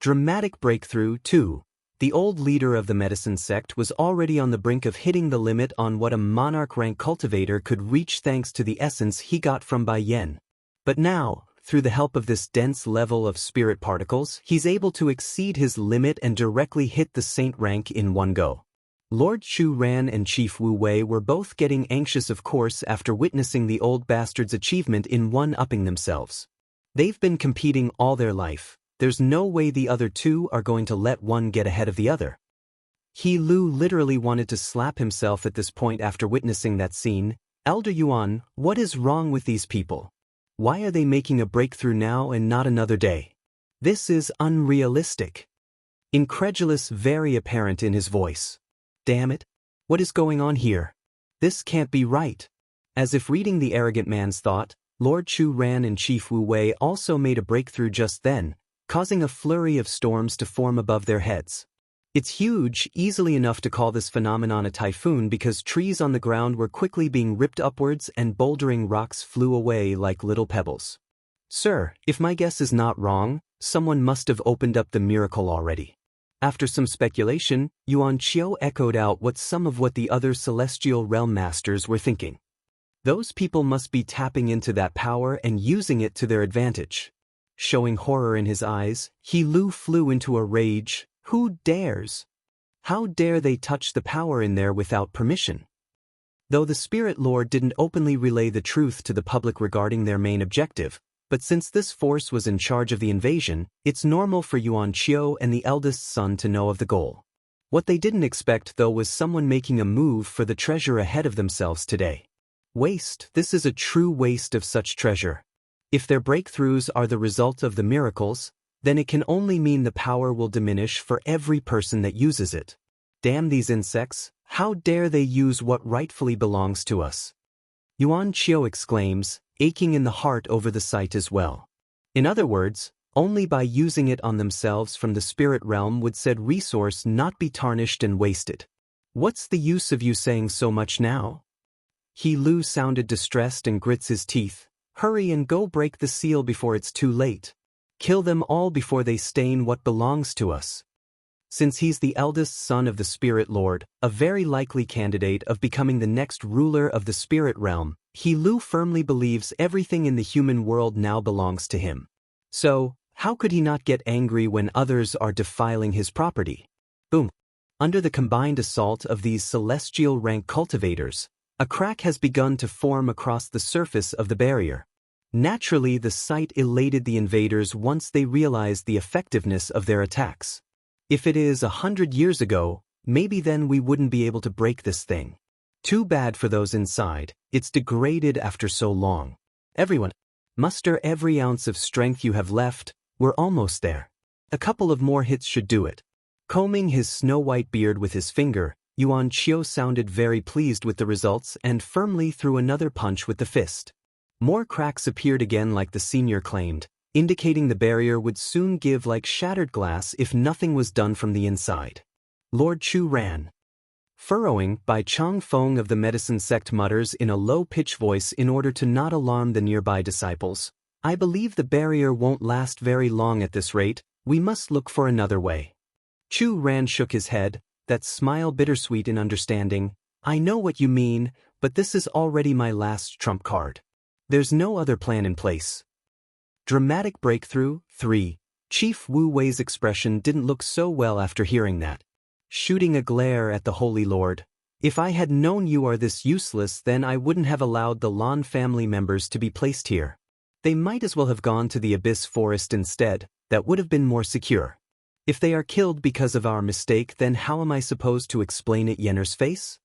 Dramatic breakthrough 2. The old leader of the medicine sect was already on the brink of hitting the limit on what a monarch-rank cultivator could reach thanks to the essence he got from Bai Yen. But now, through the help of this dense level of spirit particles, he's able to exceed his limit and directly hit the saint rank in one go. Lord Chu Ran and Chief Wu Wei were both getting anxious, of course, after witnessing the old bastard's achievement in one-upping themselves. They've been competing all their life. There's no way the other two are going to let one get ahead of the other. He Lu literally wanted to slap himself at this point after witnessing that scene. Elder Yuan, what is wrong with these people? Why are they making a breakthrough now and not another day? This is unrealistic. Incredulous very apparent in his voice. Damn it. What is going on here? This can't be right. As if reading the arrogant man's thought, Lord Chu Ran and Chief Wu Wei also made a breakthrough just then, causing a flurry of storms to form above their heads. It's huge, easily enough to call this phenomenon a typhoon because trees on the ground were quickly being ripped upwards and bouldering rocks flew away like little pebbles. Sir, if my guess is not wrong, someone must have opened up the miracle already. After some speculation, Yuan Qiu echoed out some of what the other celestial realm masters were thinking. Those people must be tapping into that power and using it to their advantage. Showing horror in his eyes, He Lu flew into a rage. Who dares? How dare they touch the power in there without permission? Though the Spirit Lord didn't openly relay the truth to the public regarding their main objective, but since this force was in charge of the invasion, it's normal for Yuan Qiu and the eldest son to know of the goal. What they didn't expect though was someone making a move for the treasure ahead of themselves today. Waste, this is a true waste of such treasure. If their breakthroughs are the result of the miracles, then it can only mean the power will diminish for every person that uses it. Damn these insects, how dare they use what rightfully belongs to us? Yuan Qiu exclaims, aching in the heart over the sight as well. In other words, only by using it on themselves from the spirit realm would said resource not be tarnished and wasted. What's the use of you saying so much now? He Lu sounded distressed and grits his teeth. Hurry and go break the seal before it's too late. Kill them all before they stain what belongs to us. Since he's the eldest son of the Spirit Lord, a very likely candidate of becoming the next ruler of the spirit realm, He Lu firmly believes everything in the human world now belongs to him. So, how could he not get angry when others are defiling his property? Boom. Under the combined assault of these celestial rank cultivators, a crack has begun to form across the surface of the barrier. Naturally, the sight elated the invaders once they realized the effectiveness of their attacks. If it is 100 years ago, maybe then we wouldn't be able to break this thing. Too bad for those inside, it's degraded after so long. Everyone, muster every ounce of strength you have left, we're almost there. A couple of more hits should do it. Combing his snow-white beard with his finger, Yuan Qiu sounded very pleased with the results and firmly threw another punch with the fist. More cracks appeared again like the senior claimed, indicating the barrier would soon give like shattered glass if nothing was done from the inside. Lord Chu Ran. Furrowing by Chang Feng of the medicine sect mutters in a low-pitched voice in order to not alarm the nearby disciples. I believe the barrier won't last very long at this rate, we must look for another way. Chu Ran shook his head, that smile bittersweet in understanding. I know what you mean, but this is already my last trump card. There's no other plan in place. Dramatic breakthrough 3. Chief Wu Wei's expression didn't look so well after hearing that. Shooting a glare at the Holy Lord. If I had known you are this useless, then I wouldn't have allowed the Lan family members to be placed here. They might as well have gone to the Abyss Forest instead, that would have been more secure. If they are killed because of our mistake, then how am I supposed to explain it? Yenner's face?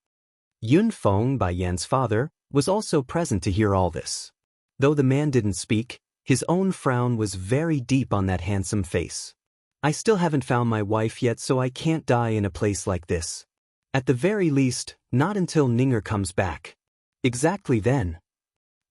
Yun Feng, Bai Yan's father, was also present to hear all this. Though the man didn't speak, his own frown was very deep on that handsome face. I still haven't found my wife yet, so I can't die in a place like this. At the very least, not until Ninger comes back. Exactly then.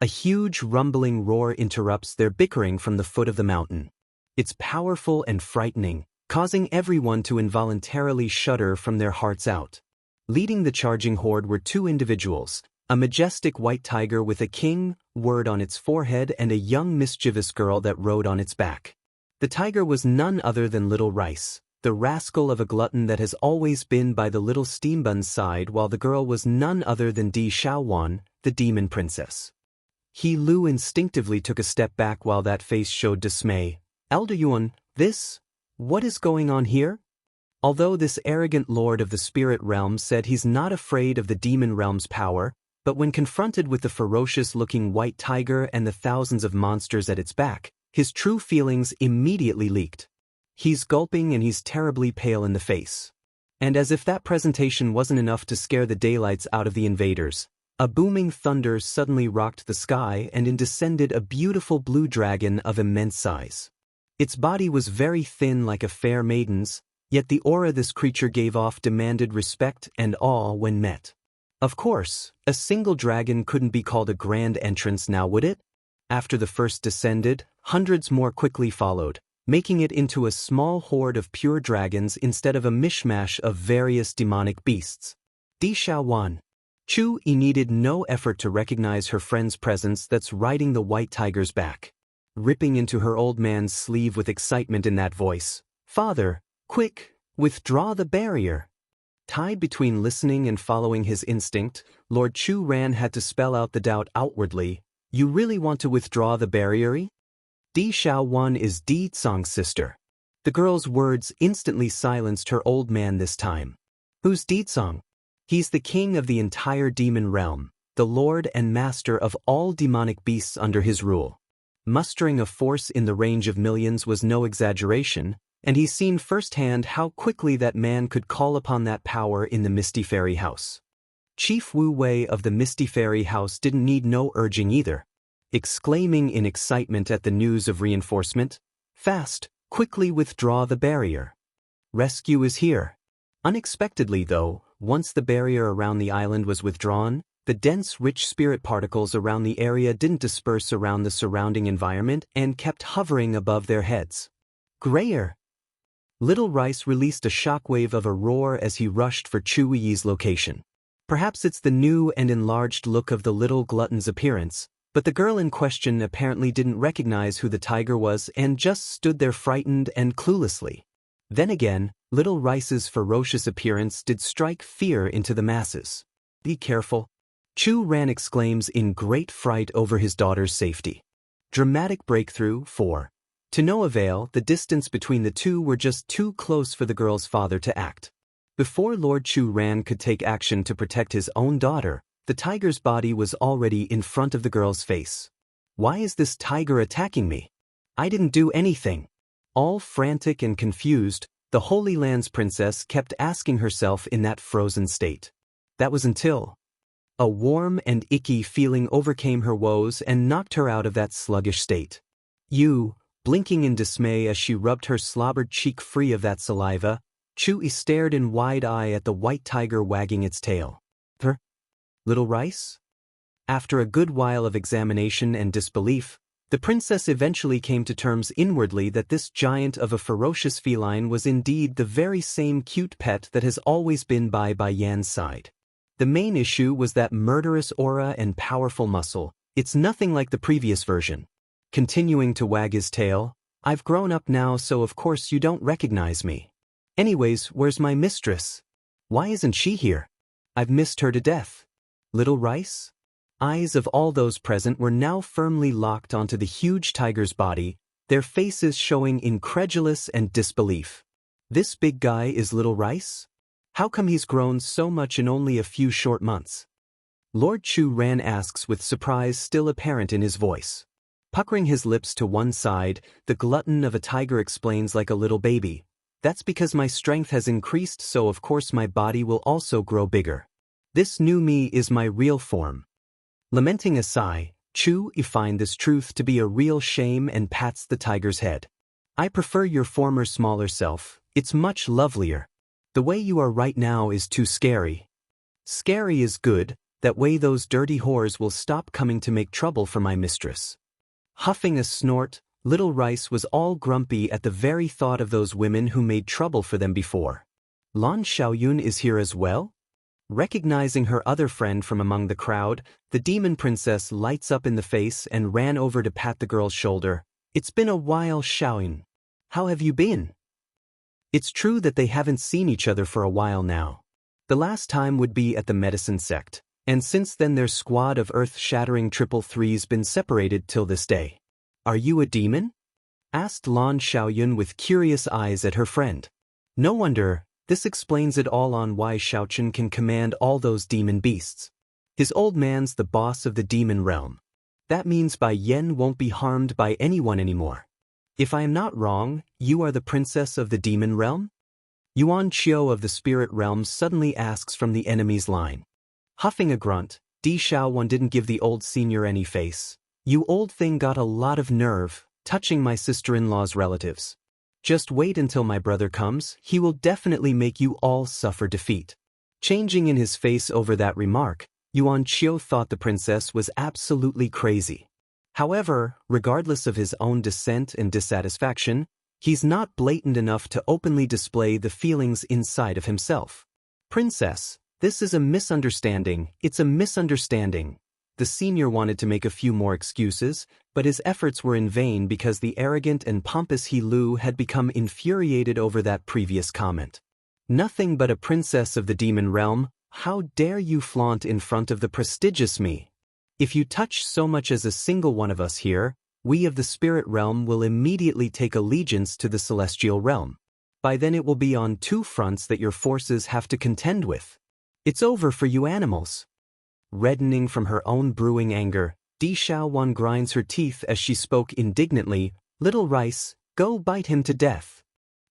A huge rumbling roar interrupts their bickering from the foot of the mountain. It's powerful and frightening, causing everyone to involuntarily shudder from their hearts out. Leading the charging horde were two individuals, a majestic white tiger with a king word on its forehead and a young mischievous girl that rode on its back. The tiger was none other than Little Rice, the rascal of a glutton that has always been by the little steambun's side, while the girl was none other than Di Xiaowan, the demon princess. He Lu instinctively took a step back while that face showed dismay. Elder Yuan, what is going on here? Although this arrogant lord of the spirit realm said he's not afraid of the demon realm's power, but when confronted with the ferocious-looking white tiger and the thousands of monsters at its back, his true feelings immediately leaked. He's gulping and he's terribly pale in the face. And as if that presentation wasn't enough to scare the daylights out of the invaders, a booming thunder suddenly rocked the sky and in descended a beautiful blue dragon of immense size. Its body was very thin like a fair maiden's, yet the aura this creature gave off demanded respect and awe when met. Of course, a single dragon couldn't be called a grand entrance now, would it? After the first descended, hundreds more quickly followed, making it into a small horde of pure dragons instead of a mishmash of various demonic beasts. Di Xiaowan. Chu Yi needed no effort to recognize her friend's presence that's riding the white tiger's back. Ripping into her old man's sleeve with excitement in that voice. Father, quick, withdraw the barrier. Tied between listening and following his instinct, Lord Chu Ran had to spell out the doubt outwardly. You really want to withdraw the barrier? Di Xiaowan is Di Tsong's sister. The girl's words instantly silenced her old man this time. Who's Di Tsong? He's the king of the entire demon realm, the lord and master of all demonic beasts under his rule. Mustering a force in the range of millions was no exaggeration, and he's seen firsthand how quickly that man could call upon that power in the Misty Fairy House. Chief Wu Wei of the Misty Fairy House didn't need no urging either. Exclaiming in excitement at the news of reinforcement, "Fast, quickly withdraw the barrier. Rescue is here." Unexpectedly though, once the barrier around the island was withdrawn, the dense rich spirit particles around the area didn't disperse around the surrounding environment and kept hovering above their heads. Grayer! Little Rice released a shockwave of a roar as he rushed for Chu Yi's location. Perhaps it's the new and enlarged look of the little glutton's appearance, but the girl in question apparently didn't recognize who the tiger was and just stood there frightened and cluelessly. Then again, Little Rice's ferocious appearance did strike fear into the masses. Be careful. Chu Ran exclaims in great fright over his daughter's safety. Dramatic breakthrough 4. To no avail, the distance between the two were just too close for the girl's father to act. Before Lord Chu Ran could take action to protect his own daughter, the tiger's body was already in front of the girl's face. Why is this tiger attacking me? I didn't do anything. All frantic and confused, the Holy Land's princess kept asking herself in that frozen state. That was until a warm and icky feeling overcame her woes and knocked her out of that sluggish state. Blinking in dismay as she rubbed her slobbered cheek free of that saliva, Chu Yi stared in wide eye at the white tiger wagging its tail. Little Rice? After a good while of examination and disbelief, the princess eventually came to terms inwardly that this giant of a ferocious feline was indeed the very same cute pet that has always been by Yan's side. The main issue was that murderous aura and powerful muscle. It's nothing like the previous version. Continuing to wag his tail, I've grown up now, so of course you don't recognize me. Anyways, where's my mistress? Why isn't she here? I've missed her to death. Little Rice? Eyes of all those present were now firmly locked onto the huge tiger's body, their faces showing incredulous and disbelief. This big guy is Little Rice? How come he's grown so much in only a few short months? Lord Chu Ran asks with surprise still apparent in his voice. Puckering his lips to one side, the glutton of a tiger explains like a little baby. That's because my strength has increased, so of course my body will also grow bigger. This new me is my real form. Lamenting a sigh, Chu Yi finds this truth to be a real shame and pats the tiger's head. I prefer your former smaller self, it's much lovelier. The way you are right now is too scary. Scary is good, that way those dirty whores will stop coming to make trouble for my mistress. Huffing a snort, Little Rice was all grumpy at the very thought of those women who made trouble for them before. Lan Xiaoyun is here as well? Recognizing her other friend from among the crowd, the demon princess lights up in the face and ran over to pat the girl's shoulder. It's been a while, Xiaoyun. How have you been? It's true that they haven't seen each other for a while now. The last time would be at the medicine sect, and since then their squad of earth-shattering triple threes been separated till this day. Are you a demon? Asked Lan Xiaoyun with curious eyes at her friend. No wonder, this explains it all on why Xiaochun can command all those demon beasts. His old man's the boss of the demon realm. That means Bai Yan won't be harmed by anyone anymore. If I am not wrong, you are the princess of the demon realm? Yuan Qiu of the spirit realm suddenly asks from the enemy's line. Huffing a grunt, Di Xiaowan didn't give the old senior any face. You old thing got a lot of nerve, touching my sister-in-law's relatives. Just wait until my brother comes, he will definitely make you all suffer defeat. Changing in his face over that remark, Yuan Qiu thought the princess was absolutely crazy. However, regardless of his own dissent and dissatisfaction, he's not blatant enough to openly display the feelings inside of himself. Princess, this is a misunderstanding, it's a misunderstanding. The senior wanted to make a few more excuses, but his efforts were in vain because the arrogant and pompous He Lu had become infuriated over that previous comment. Nothing but a princess of the demon realm, how dare you flaunt in front of the prestigious me? If you touch so much as a single one of us here, we of the spirit realm will immediately take allegiance to the celestial realm. By then it will be on two fronts that your forces have to contend with. It's over for you animals. Reddening from her own brewing anger, Di Xiaowan grinds her teeth as she spoke indignantly, Little Rice, go bite him to death.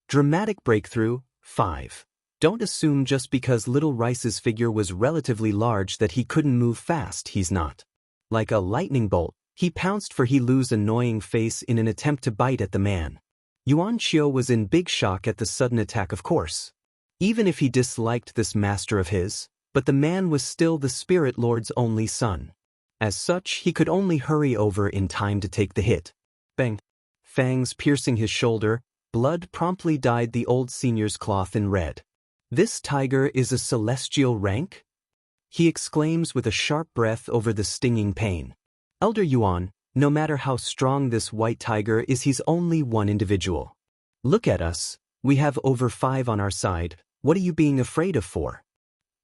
Dramatic breakthrough, 5. Don't assume just because Little Rice's figure was relatively large that he couldn't move fast, he's not. Like a lightning bolt, he pounced for He Lu's annoying face in an attempt to bite at the man. Yuan Qiu was in big shock at the sudden attack, of course. Even if he disliked this master of his, but the man was still the Spirit Lord's only son. As such, he could only hurry over in time to take the hit. Bang! Fangs piercing his shoulder, blood promptly dyed the old senior's cloth in red. This tiger is a celestial rank? He exclaims with a sharp breath over the stinging pain. Elder Yuan, no matter how strong this white tiger is, he's only one individual. Look at us, we have over 5 on our side, what are you being afraid of for?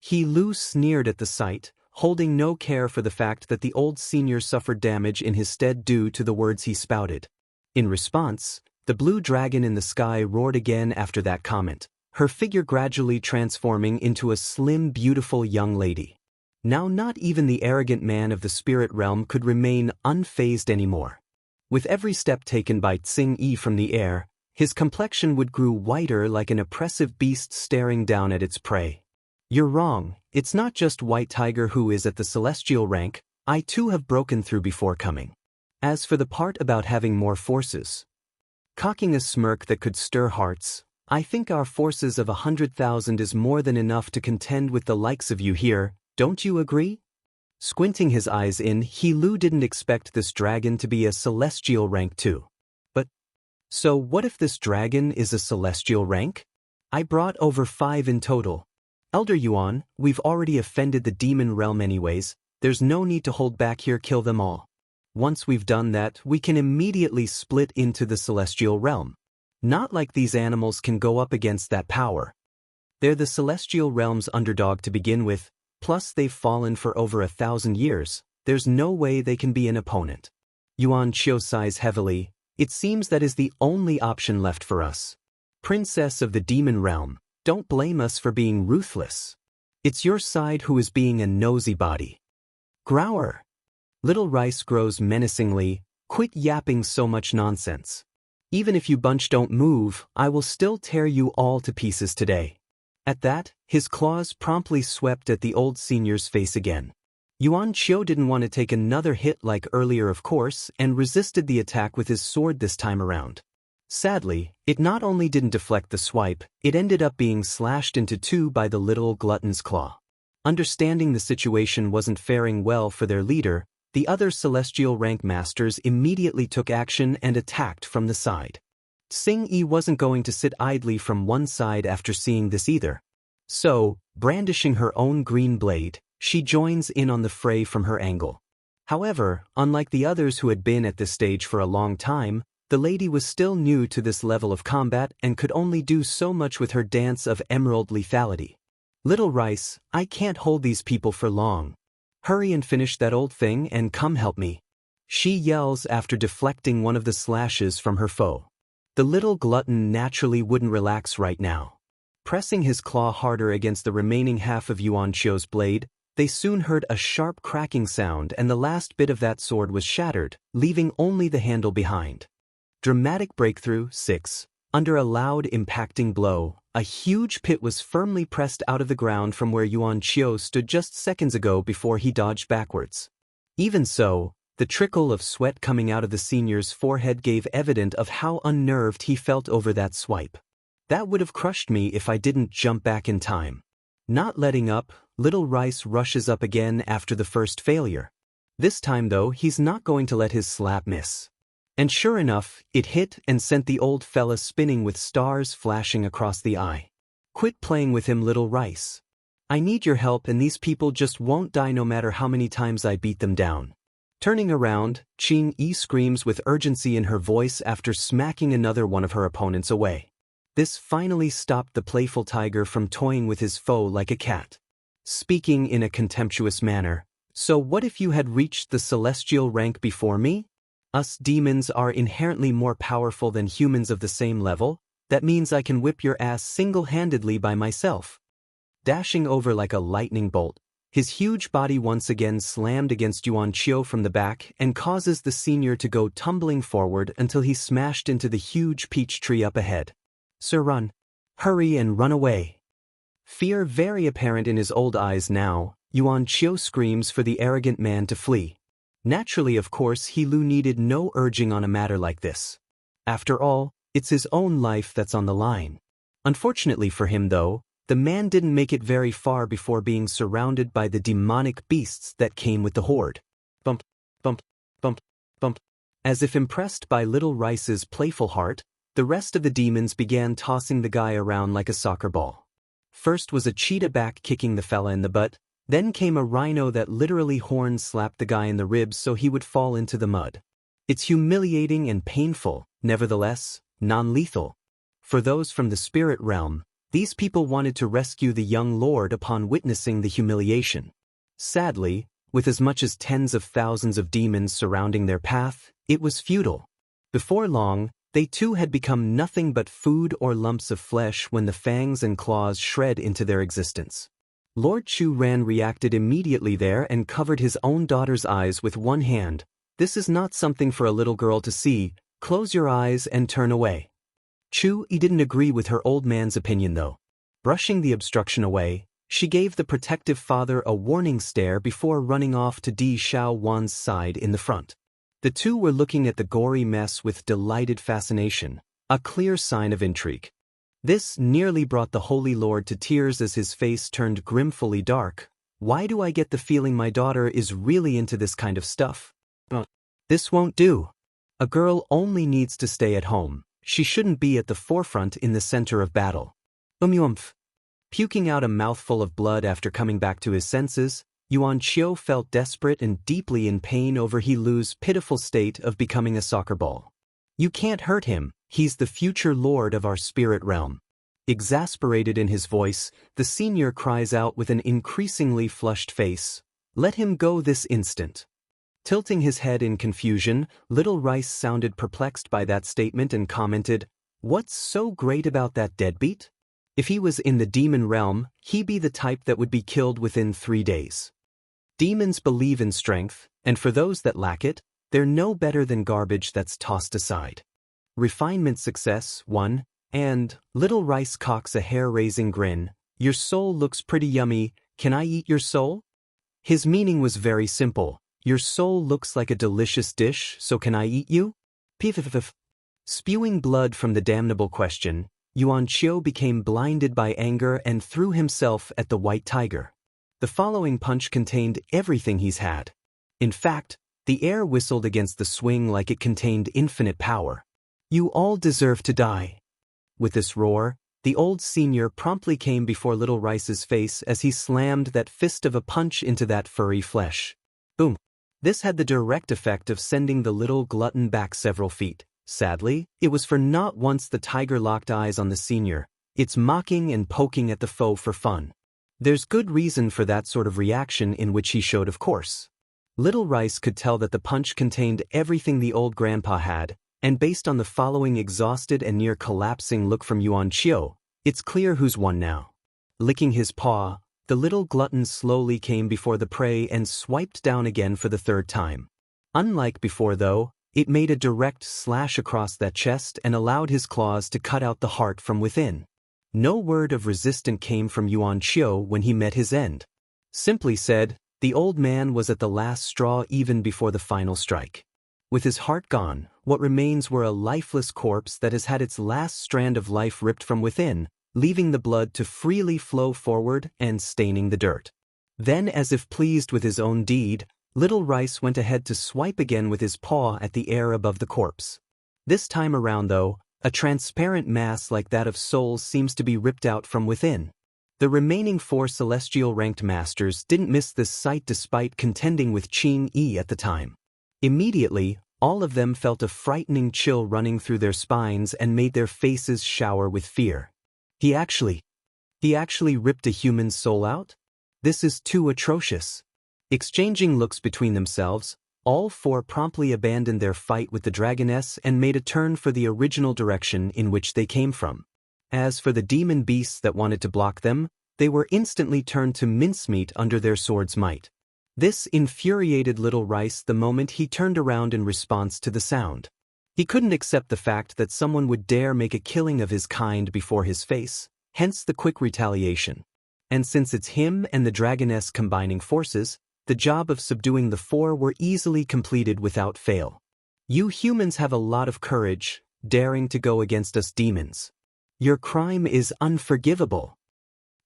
He Lu sneered at the sight, holding no care for the fact that the old senior suffered damage in his stead due to the words he spouted. In response, the blue dragon in the sky roared again after that comment, her figure gradually transforming into a slim, beautiful young lady. Now not even the arrogant man of the spirit realm could remain unfazed anymore. With every step taken by Tsing Yi from the air, his complexion would grow whiter like an oppressive beast staring down at its prey. You're wrong, it's not just White Tiger who is at the celestial rank, I too have broken through before coming. As for the part about having more forces, cocking a smirk that could stir hearts, I think our forces of 100,000 is more than enough to contend with the likes of you here, don't you agree? Squinting his eyes in, He Lu didn't expect this dragon to be a celestial rank too. But, so what if this dragon is a celestial rank? I brought over 5 in total. Elder Yuan, we've already offended the demon realm anyways, there's no need to hold back here, kill them all. Once we've done that, we can immediately split into the celestial realm. Not like these animals can go up against that power. They're the celestial realm's underdog to begin with, plus they've fallen for over 1,000 years, there's no way they can be an opponent. Yuan Qiu sighs heavily, it seems that is the only option left for us. Princess of the demon realm, don't blame us for being ruthless. It's your side who is being a nosy body. Grower. Little Rice grows menacingly, quit yapping so much nonsense. Even if you bunch don't move, I will still tear you all to pieces today. At that, his claws promptly swept at the old senior's face again. Yuan Qiu didn't want to take another hit like earlier, of course, and resisted the attack with his sword this time around. Sadly, it not only didn't deflect the swipe, it ended up being slashed into 2 by the little glutton's claw. Understanding the situation wasn't faring well for their leader, the other celestial rank masters immediately took action and attacked from the side. Tsing Yi wasn't going to sit idly from one side after seeing this either. So, brandishing her own green blade, she joins in on the fray from her angle. However, unlike the others who had been at this stage for a long time, The lady was still new to this level of combat and could only do so much with her dance of emerald lethality. Little Rice, I can't hold these people for long. Hurry and finish that old thing and come help me. She yells after deflecting one of the slashes from her foe. The little glutton naturally wouldn't relax right now. Pressing his claw harder against the remaining half of Yuan Qiu's blade, they soon heard a sharp cracking sound and the last bit of that sword was shattered, leaving only the handle behind. Dramatic breakthrough 6. Under a loud impacting blow, a huge pit was firmly pressed out of the ground from where Yuan Qiu stood just seconds ago before he dodged backwards. Even so, the trickle of sweat coming out of the senior's forehead gave evidence of how unnerved he felt over that swipe. That would have crushed me if I didn't jump back in time. Not letting up, Little Rice rushes up again after the first failure. This time though, he's not going to let his slap miss. And sure enough, it hit and sent the old fella spinning with stars flashing across the eye. Quit playing with him, Little Rice. I need your help and these people just won't die no matter how many times I beat them down. Turning around, Qing Yi screams with urgency in her voice after smacking another one of her opponents away. This finally stopped the playful tiger from toying with his foe like a cat. Speaking in a contemptuous manner, so what if you had reached the celestial rank before me? Us demons are inherently more powerful than humans of the same level. That means I can whip your ass single-handedly by myself. Dashing over like a lightning bolt, his huge body once again slammed against Yuan Qiu from the back and causes the senior to go tumbling forward until he smashed into the huge peach tree up ahead. Sir, run. Hurry and run away. Fear very apparent in his old eyes now, Yuan Qiu screams for the arrogant man to flee. Naturally, of course, He Lu needed no urging on a matter like this. After all, it's his own life that's on the line. Unfortunately for him though, the man didn't make it very far before being surrounded by the demonic beasts that came with the horde. Bump, bump, bump, bump. As if impressed by Little Rice's playful heart, the rest of the demons began tossing the guy around like a soccer ball. First was a cheetah back kicking the fella in the butt, then came a rhino that literally horn slapped the guy in the ribs so he would fall into the mud. It's humiliating and painful, nevertheless, non-lethal. For those from the spirit realm, these people wanted to rescue the young lord upon witnessing the humiliation. Sadly, with as much as tens of thousands of demons surrounding their path, it was futile. Before long, they too had become nothing but food or lumps of flesh when the fangs and claws shred into their existence. Lord Chu Ran reacted immediately there and covered his own daughter's eyes with one hand. This is not something for a little girl to see. Close your eyes and turn away. Chu Yi didn't agree with her old man's opinion though. Brushing the obstruction away, she gave the protective father a warning stare before running off to Di Xiao Wan's side in the front. The two were looking at the gory mess with delighted fascination, a clear sign of intrigue. This nearly brought the Holy Lord to tears as his face turned grimfully dark. Why do I get the feeling my daughter is really into this kind of stuff? This won't do. A girl only needs to stay at home. She shouldn't be at the forefront in the center of battle. Umyumph. Puking out a mouthful of blood after coming back to his senses, Yuan Qiu felt desperate and deeply in pain over He Lu's pitiful state of becoming a soccer ball. You can't hurt him, he's the future lord of our spirit realm. Exasperated in his voice, the senior cries out with an increasingly flushed face, "Let him go this instant." Tilting his head in confusion, Little Rice sounded perplexed by that statement and commented, "What's so great about that deadbeat? If he was in the demon realm, he'd be the type that would be killed within 3 days. Demons believe in strength, and for those that lack it, they're no better than garbage that's tossed aside. Refinement success, 1, and Little Rice cocks a hair-raising grin. Your soul looks pretty yummy, can I eat your soul? His meaning was very simple. Your soul looks like a delicious dish, so can I eat you? Pff. Spewing blood from the damnable question, Yuan Qiu became blinded by anger and threw himself at the white tiger. The following punch contained everything he's had. In fact, the air whistled against the swing like it contained infinite power. You all deserve to die. With this roar, the old senior promptly came before Little Rice's face as he slammed that fist of a punch into that furry flesh. Boom. This had the direct effect of sending the little glutton back several feet, Sadly, it was for not once the tiger locked eyes on the senior. It's mocking and poking at the foe for fun. There's good reason for that sort of reaction in which he showed, of course. Little Rice could tell that the punch contained everything the old grandpa had, and based on the following exhausted and near-collapsing look from Yuan Qiu, it's clear who's won now. Licking his paw, the little glutton slowly came before the prey and swiped down again for the third time. Unlike before though, it made a direct slash across that chest and allowed his claws to cut out the heart from within. No word of resistance came from Yuan Qiu when he met his end. Simply said, the old man was at the last straw even before the final strike. With his heart gone, what remains were a lifeless corpse that has had its last strand of life ripped from within, leaving the blood to freely flow forward and staining the dirt. Then, as if pleased with his own deed, Little Rice went ahead to swipe again with his paw at the air above the corpse. This time around though, a transparent mass like that of souls seems to be ripped out from within. The remaining 4 celestial-ranked masters didn't miss this sight despite contending with Qing Yi at the time. Immediately, all of them felt a frightening chill running through their spines and made their faces shower with fear. He actually ripped a human soul out? This is too atrocious. Exchanging looks between themselves, all 4 promptly abandoned their fight with the dragoness and made a turn for the original direction in which they came from. As for the demon beasts that wanted to block them, they were instantly turned to mincemeat under their sword's might. This infuriated Little Rice the moment he turned around in response to the sound. He couldn't accept the fact that someone would dare make a killing of his kind before his face, hence the quick retaliation. And since it's him and the dragoness combining forces, the job of subduing the 4 were easily completed without fail. You humans have a lot of courage, daring to go against us demons. Your crime is unforgivable.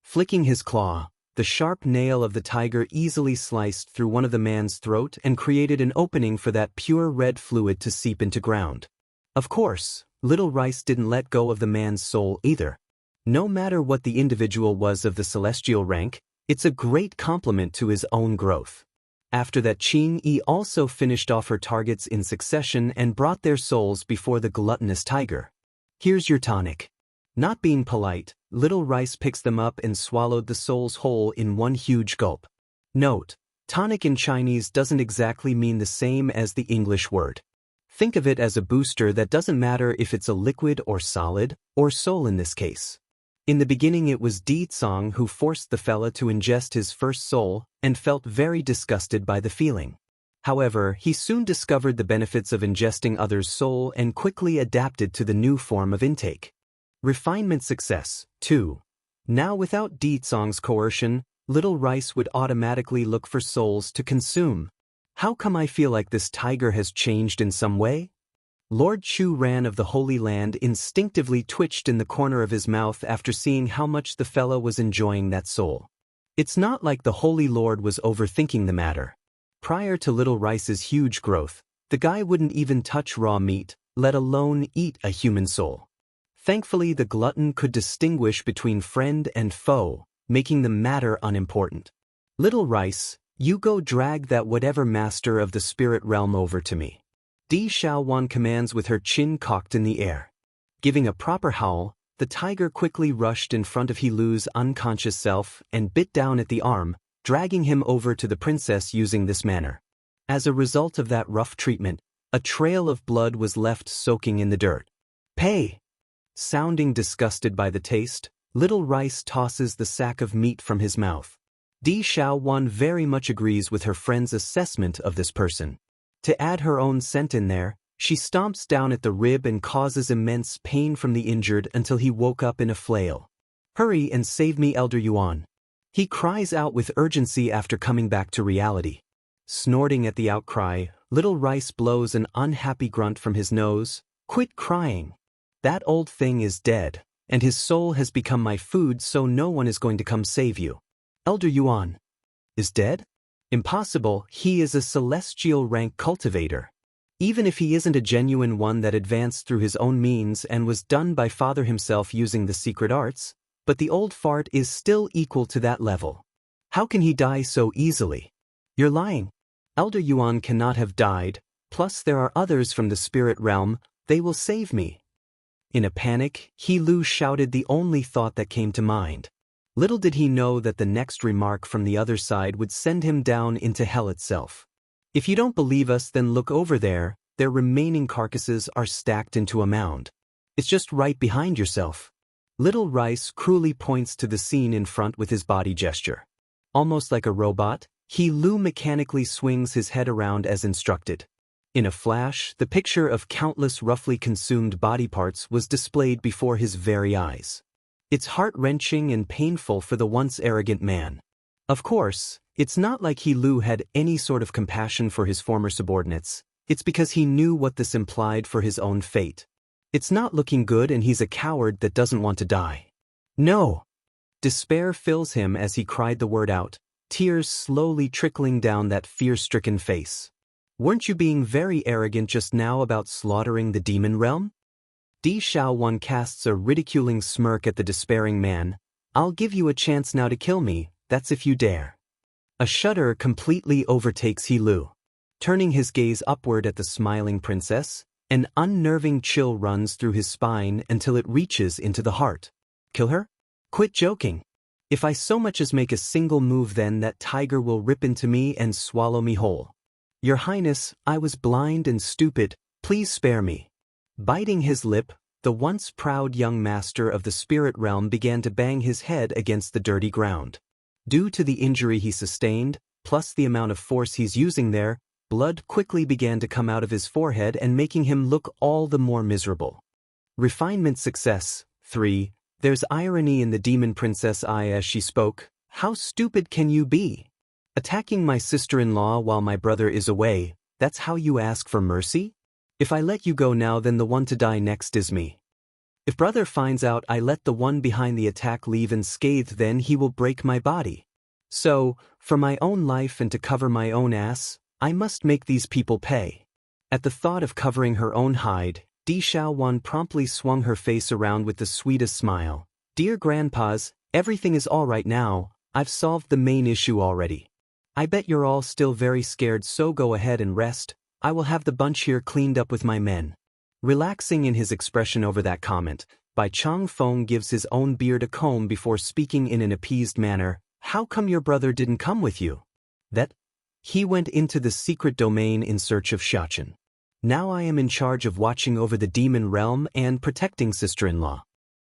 Flicking his claw, the sharp nail of the tiger easily sliced through one of the man's throat and created an opening for that pure red fluid to seep into ground. Of course, Little Rice didn't let go of the man's soul either. No matter what the individual was of the celestial rank, it's a great compliment to his own growth. After that, Qing Yi also finished off her targets in succession and brought their souls before the gluttonous tiger. Here's your tonic. Not being polite, Little Rice picks them up and swallowed the souls whole in one huge gulp. Note, tonic in Chinese doesn't exactly mean the same as the English word. Think of it as a booster that doesn't matter if it's a liquid or solid, or soul in this case. In the beginning it was Di Tsong who forced the fella to ingest his first soul and felt very disgusted by the feeling. However, he soon discovered the benefits of ingesting others' soul and quickly adapted to the new form of intake. Refinement success, too. Now without Di Tsong's coercion, Little Rice would automatically look for souls to consume. How come I feel like this tiger has changed in some way? Lord Chu Ran of the Holy Land instinctively twitched in the corner of his mouth after seeing how much the fella was enjoying that soul. It's not like the Holy Lord was overthinking the matter. Prior to Little Rice's huge growth, the guy wouldn't even touch raw meat, let alone eat a human soul. Thankfully, the glutton could distinguish between friend and foe, making the matter unimportant. Little Rice, you go drag that whatever master of the spirit realm over to me. Di Xiaowan commands with her chin cocked in the air. Giving a proper howl, the tiger quickly rushed in front of He Lu's unconscious self and bit down at the arm, dragging him over to the princess using this manner. As a result of that rough treatment, a trail of blood was left soaking in the dirt. Pay! Sounding disgusted by the taste, Little Rice tosses the sack of meat from his mouth. Di Xiaowan very much agrees with her friend's assessment of this person. To add her own scent in there, she stomps down at the rib and causes immense pain from the injured until he woke up in a flail. Hurry and save me, Elder Yuan. He cries out with urgency after coming back to reality. Snorting at the outcry, Little Rice blows an unhappy grunt from his nose. Quit crying. That old thing is dead, and his soul has become my food, so no one is going to come save you. Elder Yuan is dead? Impossible, he is a celestial rank cultivator. Even if he isn't a genuine one that advanced through his own means and was done by Father himself using the secret arts, but the old fart is still equal to that level. How can he die so easily? You're lying. Elder Yuan cannot have died, plus there are others from the spirit realm. They will save me. In a panic, He Lu shouted the only thought that came to mind. Little did he know that the next remark from the other side would send him down into hell itself. If you don't believe us, then look over there, their remaining carcasses are stacked into a mound. It's just right behind yourself. Little Rice cruelly points to the scene in front with his body gesture. Almost like a robot, He Lu mechanically swings his head around as instructed. In a flash, the picture of countless roughly consumed body parts was displayed before his very eyes. It's heart-wrenching and painful for the once arrogant man. Of course, it's not like He Lu had any sort of compassion for his former subordinates. It's because he knew what this implied for his own fate. It's not looking good, and he's a coward that doesn't want to die. No! Despair fills him as he cried the word out, tears slowly trickling down that fear-stricken face. Weren't you being very arrogant just now about slaughtering the demon realm? Di Xiaowan casts a ridiculing smirk at the despairing man. I'll give you a chance now to kill me, that's if you dare. A shudder completely overtakes He Lu. Turning his gaze upward at the smiling princess, an unnerving chill runs through his spine until it reaches into the heart. Kill her? Quit joking. If I so much as make a single move, then that tiger will rip into me and swallow me whole. Your Highness, I was blind and stupid, please spare me. Biting his lip, the once proud young master of the spirit realm began to bang his head against the dirty ground. Due to the injury he sustained, plus the amount of force he's using there, blood quickly began to come out of his forehead and making him look all the more miserable. Refinement success. 3. There's irony in the demon princess' eye as she spoke. How stupid can you be? Attacking my sister-in-law while my brother is away, that's how you ask for mercy? If I let you go now, then the one to die next is me. If brother finds out I let the one behind the attack leave unscathed, then he will break my body. So, for my own life and to cover my own ass, I must make these people pay. At the thought of covering her own hide, Di Xiaowan promptly swung her face around with the sweetest smile. Dear grandpas, everything is all right now, I've solved the main issue already. I bet you're all still very scared, so go ahead and rest. I will have the bunch here cleaned up with my men. Relaxing in his expression over that comment, Bai Changfeng gives his own beard a comb before speaking in an appeased manner. How come your brother didn't come with you? That? He went into the secret domain in search of Xiachen. Now I am in charge of watching over the demon realm and protecting sister-in-law.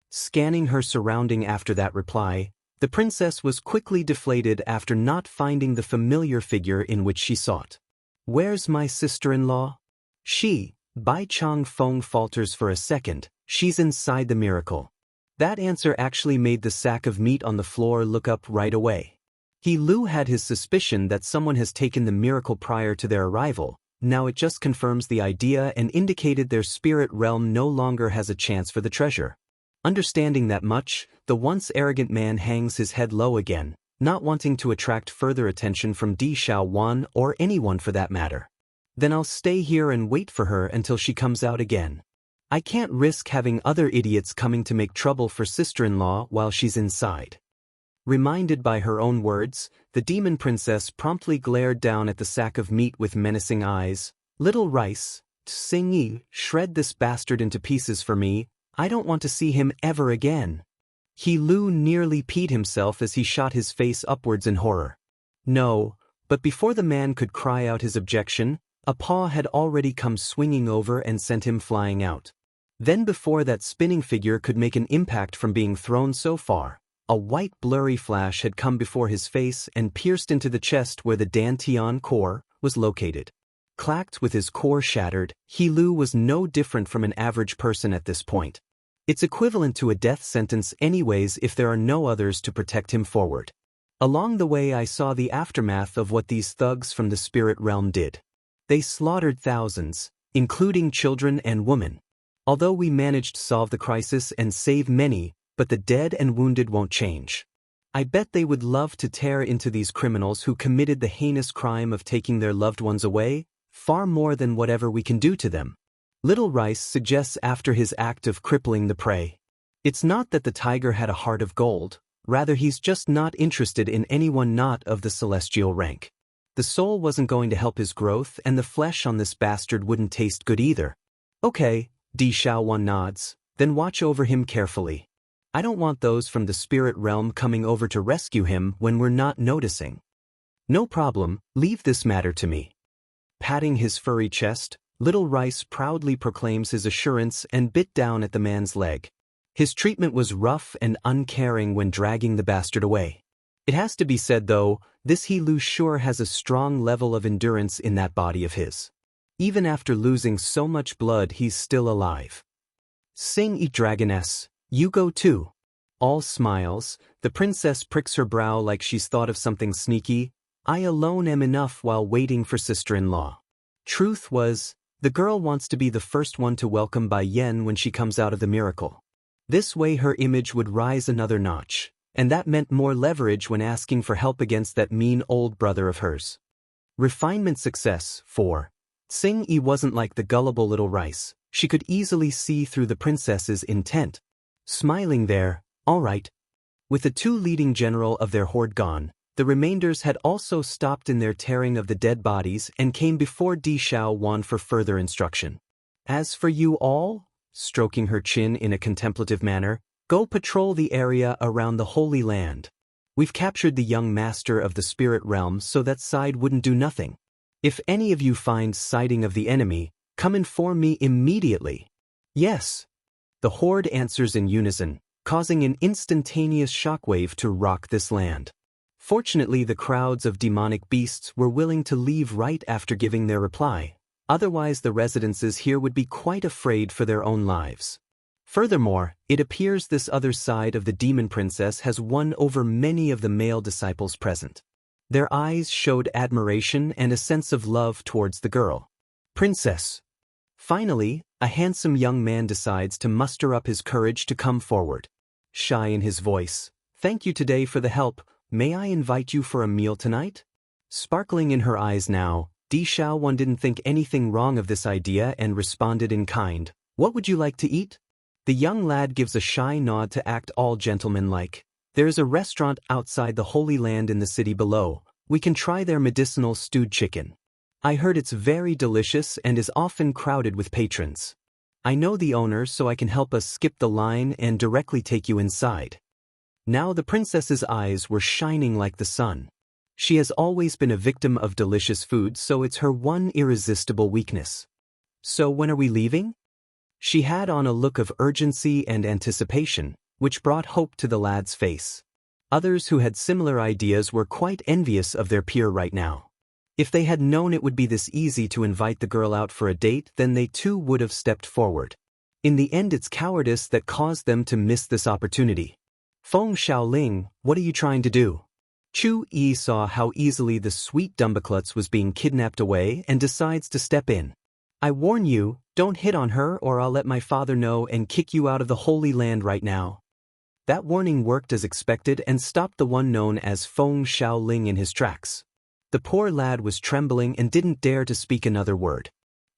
Scanning her surrounding after that reply, the princess was quickly deflated after not finding the familiar figure in which she sought. Where's my sister-in-law? Bai Changfeng falters for a second. She's inside the miracle. That answer actually made the sack of meat on the floor look up right away. He Lu had his suspicion that someone has taken the miracle prior to their arrival. Now it just confirms the idea and indicated their spirit realm no longer has a chance for the treasure. Understanding that much, the once arrogant man hangs his head low again, not wanting to attract further attention from Di Xiaowan or anyone for that matter. Then I'll stay here and wait for her until she comes out again. I can't risk having other idiots coming to make trouble for sister-in-law while she's inside. Reminded by her own words, the demon princess promptly glared down at the sack of meat with menacing eyes. Little Rice, Tsingyi, shred this bastard into pieces for me. I don't want to see him ever again. He Lu nearly peed himself as he shot his face upwards in horror. No, but before the man could cry out his objection, a paw had already come swinging over and sent him flying out. Then before that spinning figure could make an impact from being thrown so far, a white blurry flash had come before his face and pierced into the chest where the Dantian core was located. Clacked with his core shattered, He Lu was no different from an average person at this point. It's equivalent to a death sentence anyways if there are no others to protect him forward. Along the way I saw the aftermath of what these thugs from the spirit realm did. They slaughtered thousands, including children and women. Although we managed to solve the crisis and save many, but the dead and wounded won't change. I bet they would love to tear into these criminals who committed the heinous crime of taking their loved ones away, far more than whatever we can do to them. Little Rice suggests after his act of crippling the prey. It's not that the tiger had a heart of gold, rather he's just not interested in anyone not of the celestial rank. The soul wasn't going to help his growth and the flesh on this bastard wouldn't taste good either. Okay, Di Xiaowan nods, then watch over him carefully. I don't want those from the spirit realm coming over to rescue him when we're not noticing. No problem, leave this matter to me. Patting his furry chest, Little Rice proudly proclaims his assurance and bit down at the man's leg. His treatment was rough and uncaring when dragging the bastard away. It has to be said though, this He Lu sure has a strong level of endurance in that body of his. Even after losing so much blood he's still alive. Sing Eat Dragoness, you go too. All smiles, the princess pricks her brow like she's thought of something sneaky. I alone am enough while waiting for sister-in-law. Truth was, the girl wants to be the first one to welcome Bai Yan when she comes out of the miracle. This way her image would rise another notch, and that meant more leverage when asking for help against that mean old brother of hers. Refinement success, 4. Sing Yi wasn't like the gullible Little Rice, she could easily see through the princess's intent. Smiling there, all right. With the two leading general of their horde gone, the remainders had also stopped in their tearing of the dead bodies and came before Di Xiaowan for further instruction. As for you all, stroking her chin in a contemplative manner, go patrol the area around the Holy Land. We've captured the young master of the spirit realm so that side wouldn't do nothing. If any of you find sighting of the enemy, come inform me immediately. Yes. The horde answers in unison, causing an instantaneous shockwave to rock this land. Fortunately, the crowds of demonic beasts were willing to leave right after giving their reply, otherwise the residences here would be quite afraid for their own lives. Furthermore, it appears this other side of the demon princess has won over many of the male disciples present. Their eyes showed admiration and a sense of love towards the girl. Princess. Finally, a handsome young man decides to muster up his courage to come forward. Shy in his voice, thank you today for the help. May I invite you for a meal tonight? Sparkling in her eyes now, Di Xiaowan didn't think anything wrong of this idea and responded in kind. What would you like to eat? The young lad gives a shy nod to act all gentlemanlike. There is a restaurant outside the Holy Land in the city below. We can try their medicinal stewed chicken. I heard it's very delicious and is often crowded with patrons. I know the owner so I can help us skip the line and directly take you inside. Now the princess's eyes were shining like the sun. She has always been a victim of delicious food, so it's her one irresistible weakness. So when are we leaving? She had on a look of urgency and anticipation, which brought hope to the lad's face. Others who had similar ideas were quite envious of their peer right now. If they had known it would be this easy to invite the girl out for a date, then they too would have stepped forward. In the end, it's cowardice that caused them to miss this opportunity. Feng Xiaoling, what are you trying to do? Chu Yi saw how easily the sweet Dumbaklutz was being kidnapped away and decides to step in. I warn you, don't hit on her or I'll let my father know and kick you out of the Holy Land right now. That warning worked as expected and stopped the one known as Feng Xiaoling in his tracks. The poor lad was trembling and didn't dare to speak another word.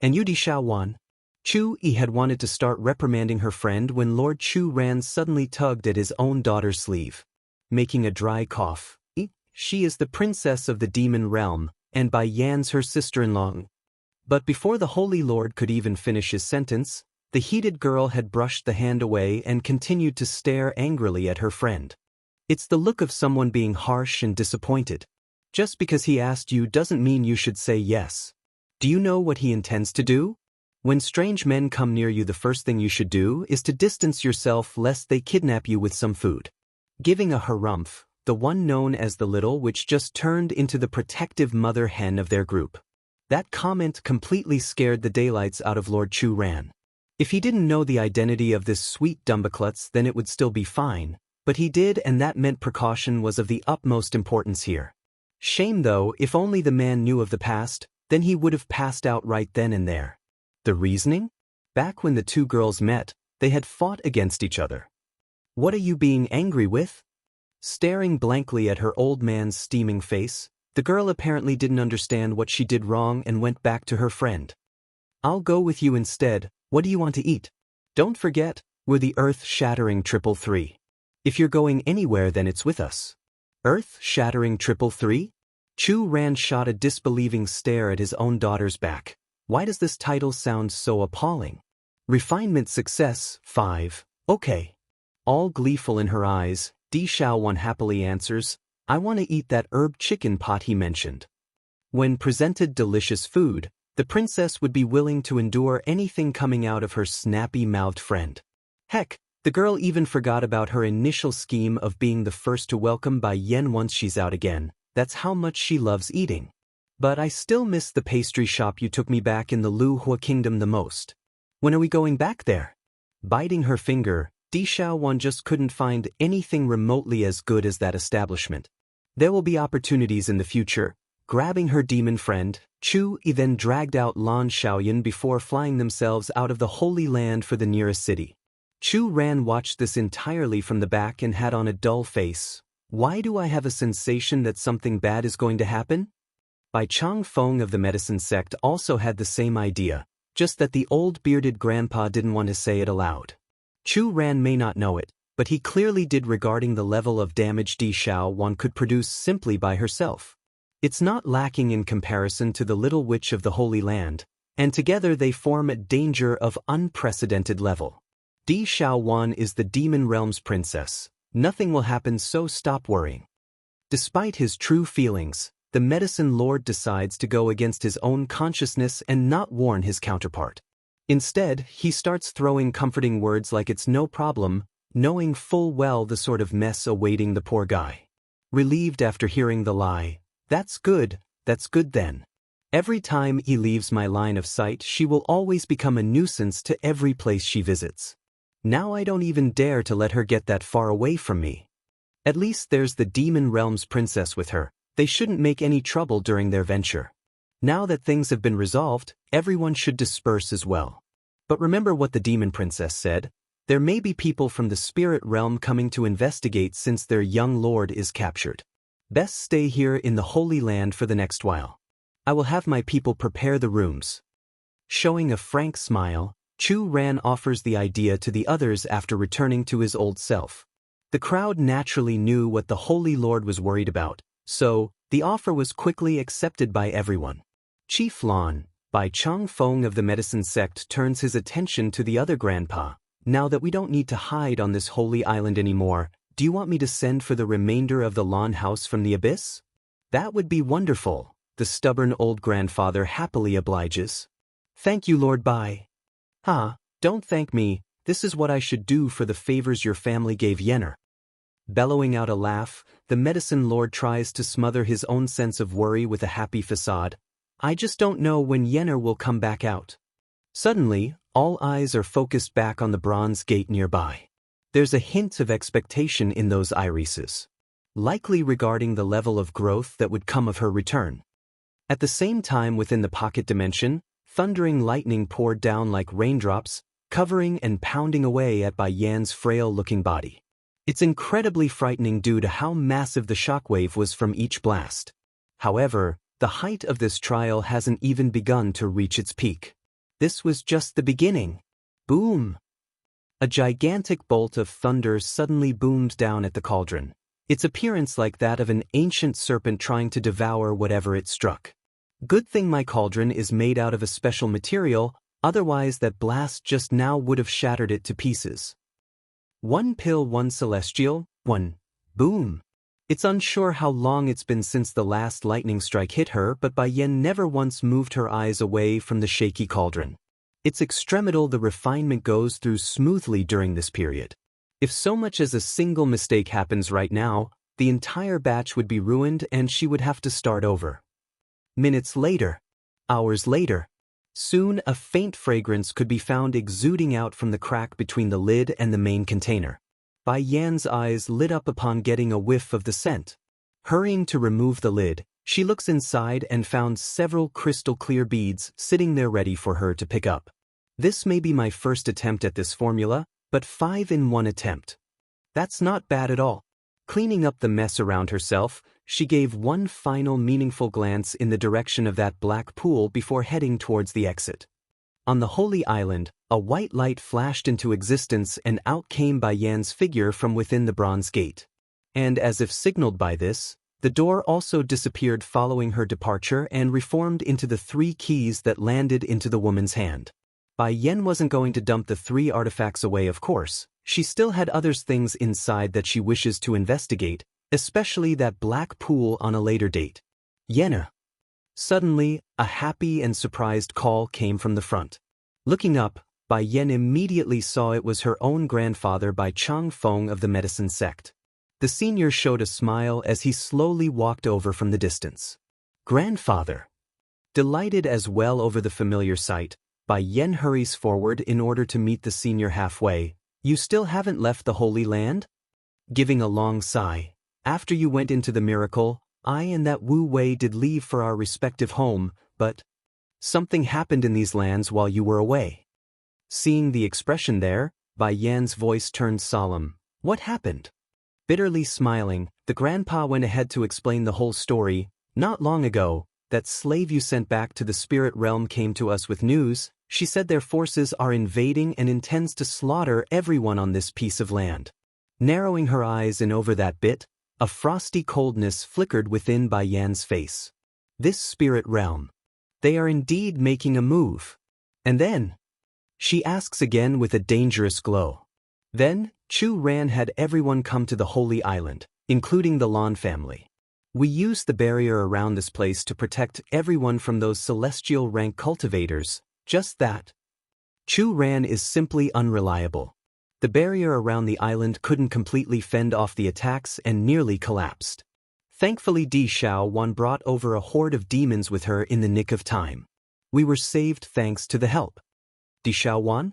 And you Di Xiaowan? Chu Yi had wanted to start reprimanding her friend when Lord Chu Ran suddenly tugged at his own daughter's sleeve. Making a dry cough. She is the princess of the demon realm, and Bai Yan's her sister-in-law. But before the Holy Lord could even finish his sentence, the heated girl had brushed the hand away and continued to stare angrily at her friend. It's the look of someone being harsh and disappointed. Just because he asked you doesn't mean you should say yes. Do you know what he intends to do? When strange men come near you, the first thing you should do is to distance yourself lest they kidnap you with some food. Giving a harumph, the one known as the Little Witch just turned into the protective mother hen of their group. That comment completely scared the daylights out of Lord Chu Ran. If he didn't know the identity of this sweet Dumbaklutz, then it would still be fine, but he did, and that meant precaution was of the utmost importance here. Shame though, if only the man knew of the past, then he would have passed out right then and there. The reasoning? Back when the two girls met, they had fought against each other. What are you being angry with? Staring blankly at her old man's steaming face, the girl apparently didn't understand what she did wrong and went back to her friend. I'll go with you instead. What do you want to eat? Don't forget, we're the earth-shattering 333. If you're going anywhere, then it's with us. Earth-shattering 333? Chu Ran shot a disbelieving stare at his own daughter's back. Why does this title sound so appalling? Refinement success, 5. Okay. All gleeful in her eyes, Di Xiaowan happily answers, I want to eat that herb chicken pot he mentioned. When presented delicious food, the princess would be willing to endure anything coming out of her snappy-mouthed friend. Heck, the girl even forgot about her initial scheme of being the first to welcome Bai Yan once she's out again. That's how much she loves eating. But I still miss the pastry shop you took me back in the Lu Hua Kingdom the most. When are we going back there? Biting her finger, Di Xiaowan just couldn't find anything remotely as good as that establishment. There will be opportunities in the future. Grabbing her demon friend, Chu Yi then dragged out Lan Xiaoyan before flying themselves out of the Holy Land for the nearest city. Chu Ran watched this entirely from the back and had on a dull face. Why do I have a sensation that something bad is going to happen? Bai Chang Feng of the medicine sect also had the same idea, just that the old bearded grandpa didn't want to say it aloud. Chu Ran may not know it, but he clearly did regarding the level of damage Di Xiaowan could produce simply by herself. It's not lacking in comparison to the little witch of the Holy Land, and together they form a danger of unprecedented level. Di Xiaowan is the demon realm's princess. Nothing will happen, so stop worrying. Despite his true feelings, the medicine lord decides to go against his own consciousness and not warn his counterpart. Instead, he starts throwing comforting words like it's no problem, knowing full well the sort of mess awaiting the poor guy. Relieved after hearing the lie, that's good then. Every time he leaves my line of sight, she will always become a nuisance to every place she visits. Now I don't even dare to let her get that far away from me. At least there's the demon realm's princess with her. They shouldn't make any trouble during their venture. Now that things have been resolved, everyone should disperse as well. But remember what the demon princess said. There may be people from the spirit realm coming to investigate since their young lord is captured. Best stay here in the Holy Land for the next while. I will have my people prepare the rooms. Showing a frank smile, Chu Ran offers the idea to the others after returning to his old self. The crowd naturally knew what the Holy Lord was worried about, so the offer was quickly accepted by everyone. Chief Lan, Bai Chang Feng of the medicine sect, turns his attention to the other grandpa. Now that we don't need to hide on this holy island anymore, do you want me to send for the remainder of the Lan house from the abyss? That would be wonderful. The stubborn old grandfather happily obliges. Thank you, Lord Bai. Don't thank me, this is what I should do for the favors your family gave Yenner. Bellowing out a laugh, the medicine lord tries to smother his own sense of worry with a happy facade. I just don't know when Yenner will come back out. Suddenly, all eyes are focused back on the bronze gate nearby. There's a hint of expectation in those irises, likely regarding the level of growth that would come of her return. At the same time, within the pocket dimension, thundering lightning poured down like raindrops, covering and pounding away at Bai Yan's frail-looking body. It's incredibly frightening due to how massive the shockwave was from each blast. However, the height of this trial hasn't even begun to reach its peak. This was just the beginning. Boom! A gigantic bolt of thunder suddenly boomed down at the cauldron, its appearance like that of an ancient serpent trying to devour whatever it struck. Good thing my cauldron is made out of a special material, otherwise that blast just now would have shattered it to pieces. One pill, one celestial, one. Boom! It's unsure how long it's been since the last lightning strike hit her, but Bai Yan never once moved her eyes away from the shaky cauldron. It's extremadal the refinement goes through smoothly during this period. If so much as a single mistake happens right now, the entire batch would be ruined and she would have to start over. Minutes later. Hours later. Soon a faint fragrance could be found exuding out from the crack between the lid and the main container. Bai Yan's eyes lit up upon getting a whiff of the scent. Hurrying to remove the lid, she looks inside and found several crystal-clear beads sitting there ready for her to pick up. This may be my first attempt at this formula, but 5 in 1 attempt. That's not bad at all. Cleaning up the mess around herself, she gave one final meaningful glance in the direction of that black pool before heading towards the exit. On the Holy Island, a white light flashed into existence and out came Bai Yan's figure from within the bronze gate. And as if signaled by this, the door also disappeared following her departure and reformed into the 3 keys that landed into the woman's hand. Bai Yen wasn't going to dump the 3 artifacts away, of course. She still had other things inside that she wishes to investigate, especially that black pool on a later date. Yenna. Suddenly, a happy and surprised call came from the front. Looking up, Bai Yen immediately saw it was her own grandfather, Bai Chang Feng of the medicine sect. The senior showed a smile as he slowly walked over from the distance. Grandfather. Delighted as well over the familiar sight, Bai Yen hurries forward in order to meet the senior halfway. You still haven't left the Holy Land? Giving a long sigh. After you went into the miracle, I and that Wu Wei did leave for our respective home, but something happened in these lands while you were away. Seeing the expression there, Bai Yan's voice turned solemn. What happened? Bitterly smiling, the grandpa went ahead to explain the whole story. Not long ago, that slave you sent back to the spirit realm came to us with news. She said their forces are invading and intends to slaughter everyone on this piece of land. Narrowing her eyes in over that bit, a frosty coldness flickered within Bai Yan's face. This spirit realm. They are indeed making a move. And then? She asks again with a dangerous glow. Then, Chu Ran had everyone come to the Holy Island, including the Lan family. We used the barrier around this place to protect everyone from those celestial rank cultivators. Just that. Chu Ran is simply unreliable. The barrier around the island couldn't completely fend off the attacks and nearly collapsed. Thankfully Di Xiaowan brought over a horde of demons with her in the nick of time. We were saved thanks to the help. Di Xiaowan?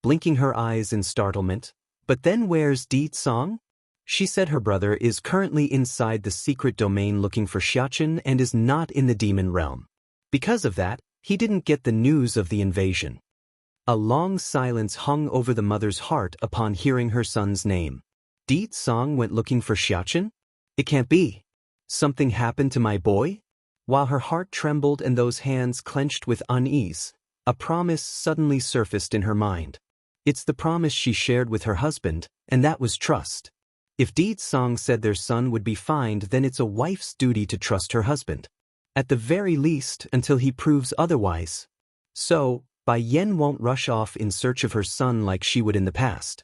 Blinking her eyes in startlement. But then where's Di Tsong? She said her brother is currently inside the secret domain looking for Xiachen and is not in the demon realm. Because of that, he didn't get the news of the invasion. A long silence hung over the mother's heart upon hearing her son's name. Di Tsong went looking for Xiachen? It can't be. Something happened to my boy? While her heart trembled and those hands clenched with unease, a promise suddenly surfaced in her mind. It's the promise she shared with her husband, and that was trust. If Di Tsong said their son would be fined, then it's a wife's duty to trust her husband. At the very least, until he proves otherwise. So, Bai Yen won't rush off in search of her son like she would in the past.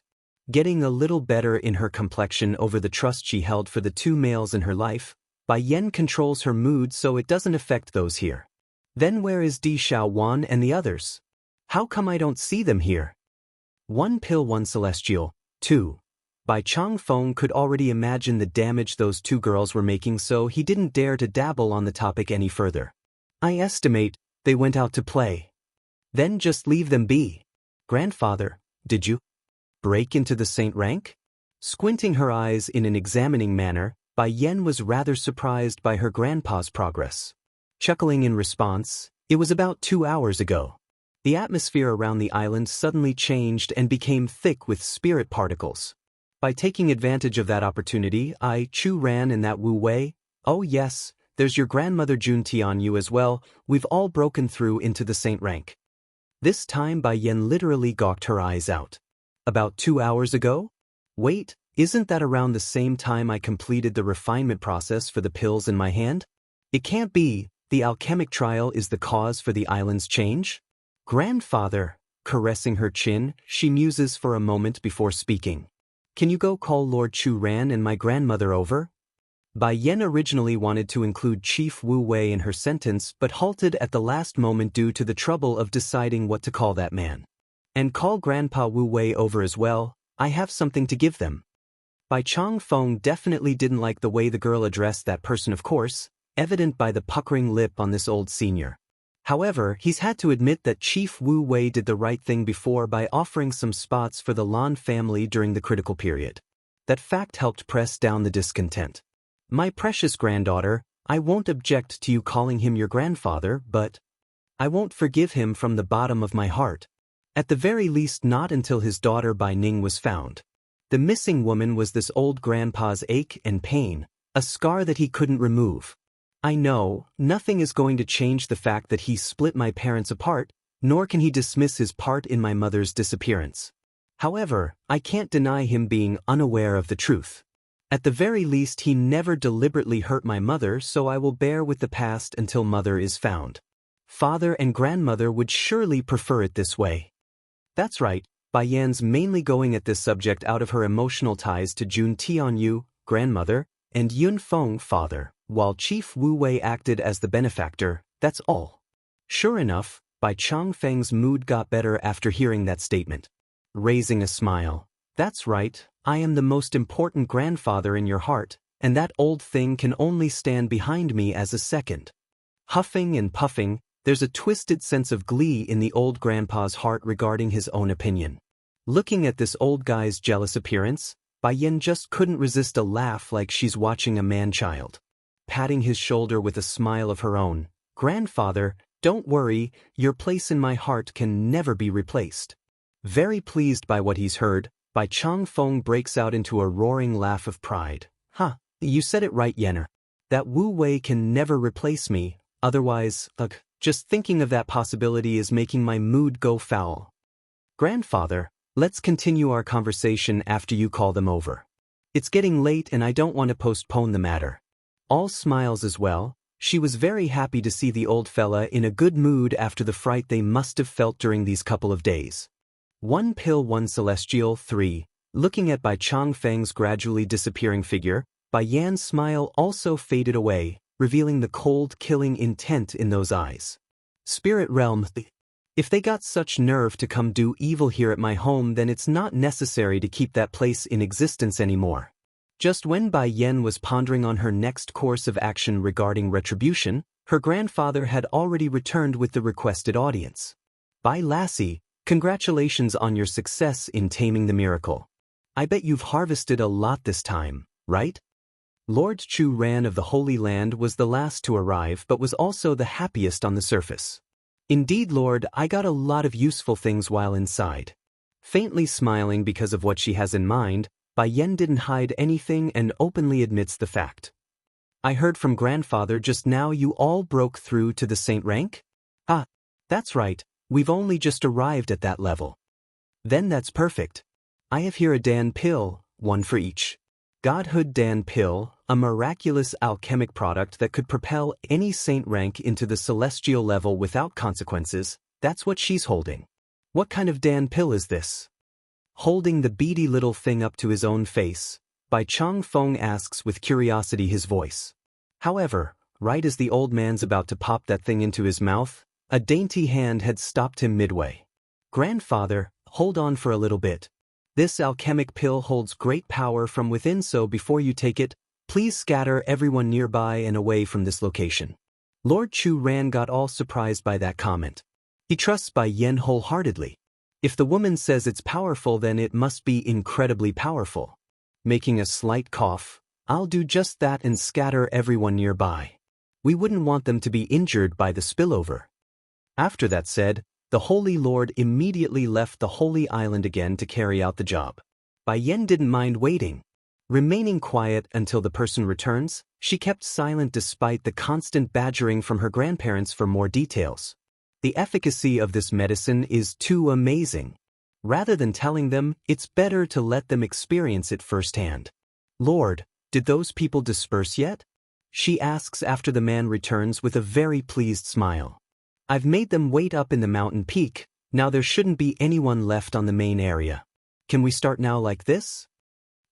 Getting a little better in her complexion over the trust she held for the 2 males in her life, Bai Yen controls her mood so it doesn't affect those here. Then where is Di Xiaowan and the others? How come I don't see them here? 1 pill 1 celestial, 2. Bai Chang Feng could already imagine the damage those 2 girls were making, so he didn't dare to dabble on the topic any further. I estimate they went out to play. Then just leave them be. Grandfather, did you break into the saint rank? Squinting her eyes in an examining manner, Bai Yen was rather surprised by her grandpa's progress. Chuckling in response, it was about 2 hours ago. The atmosphere around the island suddenly changed and became thick with spirit particles. By taking advantage of that opportunity, I, Chu Ran and that Wu Wei, oh yes, there's your grandmother Jun Tianyu as well, we've all broken through into the saint rank. This time Bai Yen literally gawked her eyes out. About 2 hours ago? Wait, isn't that around the same time I completed the refinement process for the pills in my hand? It can't be, the alchemic trial is the cause for the island's change? Grandfather, caressing her chin, she muses for a moment before speaking. Can you go call Lord Chu Ran and my grandmother over? Bai Yen originally wanted to include Chief Wu Wei in her sentence but halted at the last moment due to the trouble of deciding what to call that man. And call Grandpa Wu Wei over as well, I have something to give them. Bai Chang Feng definitely didn't like the way the girl addressed that person, of course, evident by the puckering lip on this old senior. However, he's had to admit that Chief Wu Wei did the right thing before by offering some spots for the Lan family during the critical period. That fact helped press down the discontent. My precious granddaughter, I won't object to you calling him your grandfather, but I won't forgive him from the bottom of my heart. At the very least not until his daughter Bai Ning was found. The missing woman was this old grandpa's ache and pain, a scar that he couldn't remove. I know, nothing is going to change the fact that he split my parents apart, nor can he dismiss his part in my mother's disappearance. However, I can't deny him being unaware of the truth. At the very least he never deliberately hurt my mother, so I will bear with the past until mother is found. Father and grandmother would surely prefer it this way. That's right, Bai Yan's mainly going at this subject out of her emotional ties to Jun Tianyu, grandmother, and Yun Feng, father, while Chief Wu Wei acted as the benefactor, that's all. Sure enough, Bai Changfeng's mood got better after hearing that statement. Raising a smile, that's right, I am the most important grandfather in your heart, and that old thing can only stand behind me as a second. Huffing and puffing, there's a twisted sense of glee in the old grandpa's heart regarding his own opinion. Looking at this old guy's jealous appearance, Bai Yan just couldn't resist a laugh like she's watching a man-child. Patting his shoulder with a smile of her own, "Grandfather, don't worry, your place in my heart can never be replaced." Very pleased by what he's heard, Bai Changfeng breaks out into a roaring laugh of pride. "Huh, you said it right, Yenner. That Wu Wei can never replace me, otherwise, ugh, just thinking of that possibility is making my mood go foul. Grandfather, let's continue our conversation after you call them over. It's getting late and I don't want to postpone the matter." All smiles as well, she was very happy to see the old fella in a good mood after the fright they must have felt during these couple of days. One pill, one celestial, 3. Looking at Bai Changfeng's gradually disappearing figure, Bai Yan's smile also faded away, revealing the cold, killing intent in those eyes. Spirit realm, if they got such nerve to come do evil here at my home, then it's not necessary to keep that place in existence anymore. Just when Bai Yan was pondering on her next course of action regarding retribution, her grandfather had already returned with the requested audience. "Bai Lassie, congratulations on your success in taming the miracle. I bet you've harvested a lot this time, right?" Lord Chu Ran of the Holy Land was the last to arrive but was also the happiest on the surface. "Indeed, Lord, I got a lot of useful things while inside." Faintly smiling because of what she has in mind, Bai Yan didn't hide anything and openly admits the fact. "I heard from grandfather just now you all broke through to the saint rank?" "Ah, that's right, we've only just arrived at that level." "Then that's perfect. I have here a Dan pill, one for each. Godhood Dan pill, a miraculous alchemic product that could propel any saint rank into the celestial level without consequences, that's what she's holding." "What kind of Dan pill is this?" Holding the beady little thing up to his own face, Bai Changfeng asks with curiosity his voice. However, right as the old man's about to pop that thing into his mouth, a dainty hand had stopped him midway. "Grandfather, hold on for a little bit. This alchemic pill holds great power from within, so before you take it, please scatter everyone nearby and away from this location." Lord Chu Ran got all surprised by that comment. He trusts Bai Yan wholeheartedly. If the woman says it's powerful, then it must be incredibly powerful. Making a slight cough, "I'll do just that and scatter everyone nearby. We wouldn't want them to be injured by the spillover." After that said, the Holy Lord immediately left the Holy Island again to carry out the job. Bai Yan didn't mind waiting. Remaining quiet until the person returns, she kept silent despite the constant badgering from her grandparents for more details. The efficacy of this medicine is too amazing. Rather than telling them, it's better to let them experience it firsthand. "Lord, did those people disperse yet?" she asks after the man returns with a very pleased smile. "I've made them wait up in the mountain peak, now there shouldn't be anyone left on the main area. Can we start now like this?"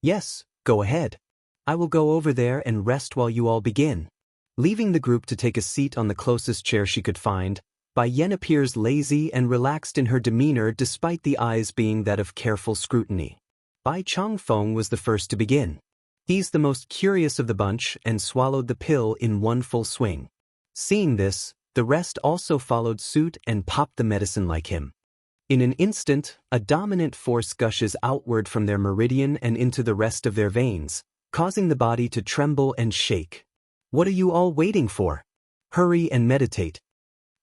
"Yes, go ahead. I will go over there and rest while you all begin." Leaving the group to take a seat on the closest chair she could find, Bai Yan appears lazy and relaxed in her demeanor despite the eyes being that of careful scrutiny. Bai Changfeng was the first to begin. He's the most curious of the bunch and swallowed the pill in one full swing. Seeing this, the rest also followed suit and popped the medicine like him. In an instant, a dominant force gushes outward from their meridian and into the rest of their veins, causing the body to tremble and shake. "What are you all waiting for? Hurry and meditate."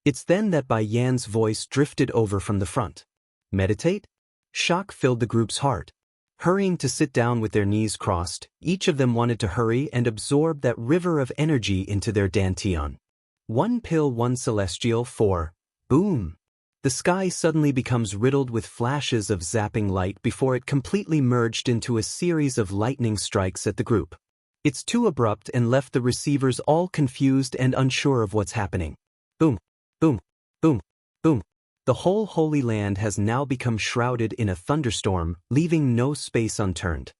It's then that Bai Yan's voice drifted over from the front. "Meditate?" Shock filled the group's heart. Hurrying to sit down with their knees crossed, each of them wanted to hurry and absorb that river of energy into their dantian. One pill, one celestial, 4. Boom! The sky suddenly becomes riddled with flashes of zapping light before it completely merged into a series of lightning strikes at the group. It's too abrupt and left the receivers all confused and unsure of what's happening. Boom! Boom! Boom! Boom! The whole Holy Land has now become shrouded in a thunderstorm, leaving no space unturned.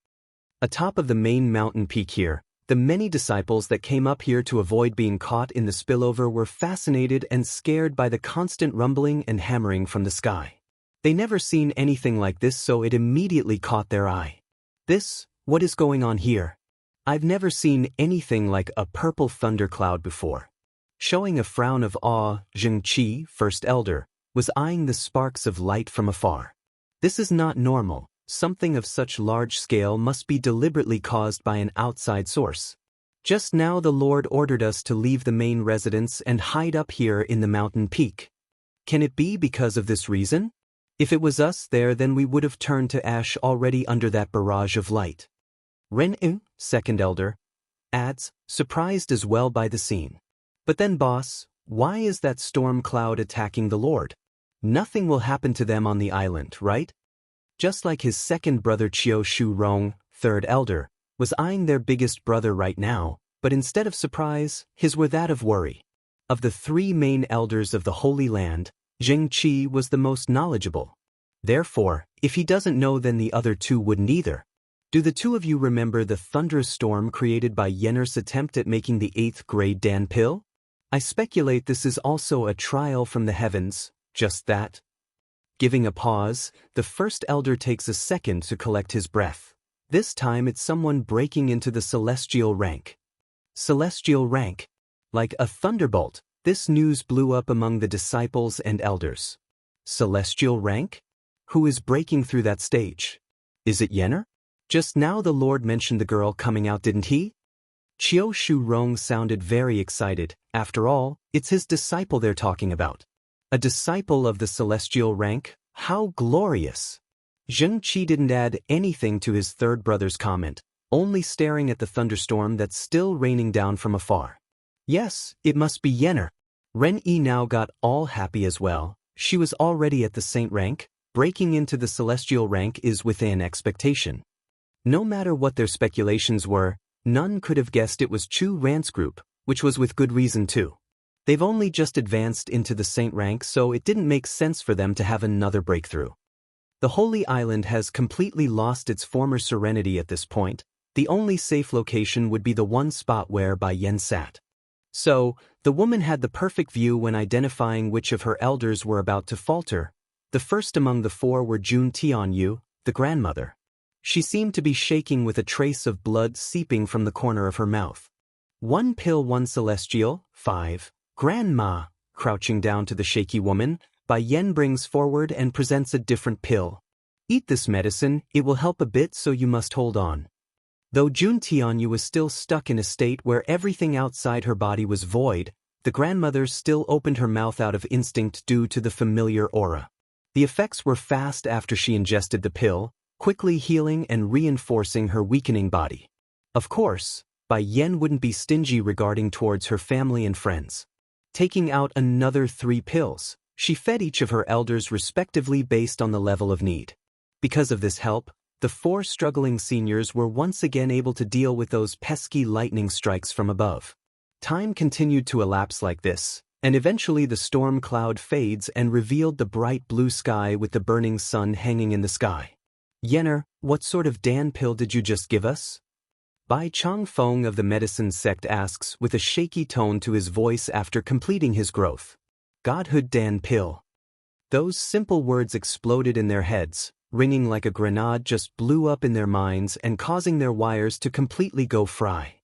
Atop of the main mountain peak here, the many disciples that came up here to avoid being caught in the spillover were fascinated and scared by the constant rumbling and hammering from the sky. They never seen anything like this, so it immediately caught their eye. What is going on here? I've never seen anything like a purple thundercloud before. Showing a frown of awe, Xianxia, first elder, was eyeing the sparks of light from afar. This is not normal. Something of such large scale must be deliberately caused by an outside source. Just now the Lord ordered us to leave the main residence and hide up here in the mountain peak. Can it be because of this reason? If it was us there, then we would have turned to ash already under that barrage of light. Ren Yu, second elder, adds, surprised as well by the scene. But then boss, why is that storm cloud attacking the Lord? Nothing will happen to them on the island, right? Just like his second brother Qiu Shu Rong, third elder, was eyeing their biggest brother right now, but instead of surprise, his were that of worry. Of the three main elders of the Holy Land, Xianxia was the most knowledgeable. Therefore, if he doesn't know, then the other two wouldn't either. Do the two of you remember the thunderous storm created by Yenner's attempt at making the 8th grade Dan pill? I speculate this is also a trial from the heavens, just that. Giving a pause, the first elder takes a second to collect his breath. This time it's someone breaking into the celestial rank. Celestial rank. Like a thunderbolt, this news blew up among the disciples and elders. Celestial rank? Who is breaking through that stage? Is it Yenner? Just now the Lord mentioned the girl coming out, didn't he? Qiu Shu Rong sounded very excited. After all, it's his disciple they're talking about. A disciple of the celestial rank? How glorious! Xianxia didn't add anything to his third brother's comment, only staring at the thunderstorm that's still raining down from afar. Yes, it must be Yenner. Ren Yi now got all happy as well. She was already at the saint rank. Breaking into the celestial rank is within expectation. No matter what their speculations were, none could have guessed it was Chu Ran's group, which was with good reason too. They've only just advanced into the saint rank, so it didn't make sense for them to have another breakthrough. The Holy Island has completely lost its former serenity at this point. The only safe location would be the one spot where Bai Yan sat. So, the woman had the perfect view when identifying which of her elders were about to falter. The first among the four were Jun Tianyu, the grandmother. She seemed to be shaking with a trace of blood seeping from the corner of her mouth. One pill, one celestial, 5. Grandma, crouching down to the shaky woman, Bai Yan brings forward and presents a different pill. Eat this medicine, it will help a bit, so you must hold on. Though Jun Tianyu was still stuck in a state where everything outside her body was void, the grandmother still opened her mouth out of instinct due to the familiar aura. The effects were fast after she ingested the pill, quickly healing and reinforcing her weakening body. Of course, Bai Yan wouldn't be stingy regarding towards her family and friends. Taking out another 3 pills, she fed each of her elders respectively based on the level of need. Because of this help, the 4 struggling seniors were once again able to deal with those pesky lightning strikes from above. Time continued to elapse like this, and eventually the storm cloud fades and revealed the bright blue sky with the burning sun hanging in the sky. Yenner, what sort of Dan pill did you just give us? Bai Changfeng of the medicine sect asks with a shaky tone to his voice after completing his growth. Godhood Dan pill. Those simple words exploded in their heads, ringing like a grenade, just blew up in their minds and causing their wires to completely go fry.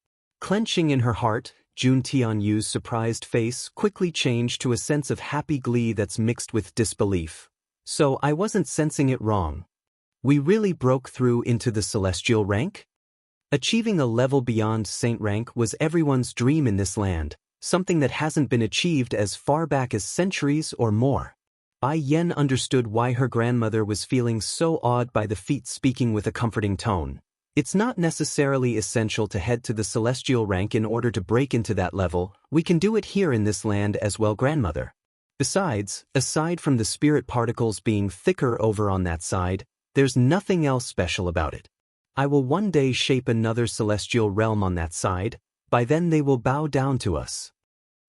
Clenching in her heart, Jun Tianyu's surprised face quickly changed to a sense of happy glee that's mixed with disbelief. So I wasn't sensing it wrong. We really broke through into the celestial rank? Achieving a level beyond saint rank was everyone's dream in this land, something that hasn't been achieved as far back as centuries or more. Bai Yan understood why her grandmother was feeling so awed by the feat, speaking with a comforting tone. It's not necessarily essential to head to the celestial rank in order to break into that level. We can do it here in this land as well, grandmother. Besides, aside from the spirit particles being thicker over on that side, there's nothing else special about it. I will one day shape another celestial realm on that side. By then they will bow down to us.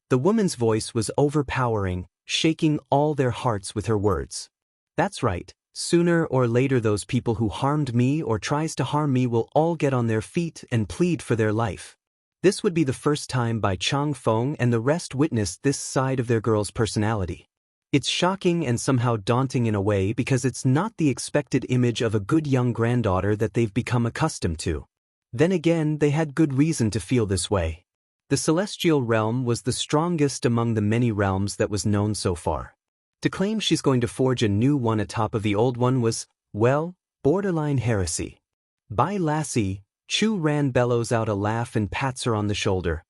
The woman's voice was overpowering, shaking all their hearts with her words. That's right, sooner or later those people who harmed me or tries to harm me will all get on their feet and plead for their life. This would be the first time Bai Chang Feng and the rest witnessed this side of their girl's personality. It's shocking and somehow daunting in a way because it's not the expected image of a good young granddaughter that they've become accustomed to. Then again, they had good reason to feel this way. The celestial realm was the strongest among the many realms that was known so far. To claim she's going to forge a new one atop of the old one was, well, borderline heresy. Bai Lassie, Chu Ran bellows out a laugh and pats her on the shoulder.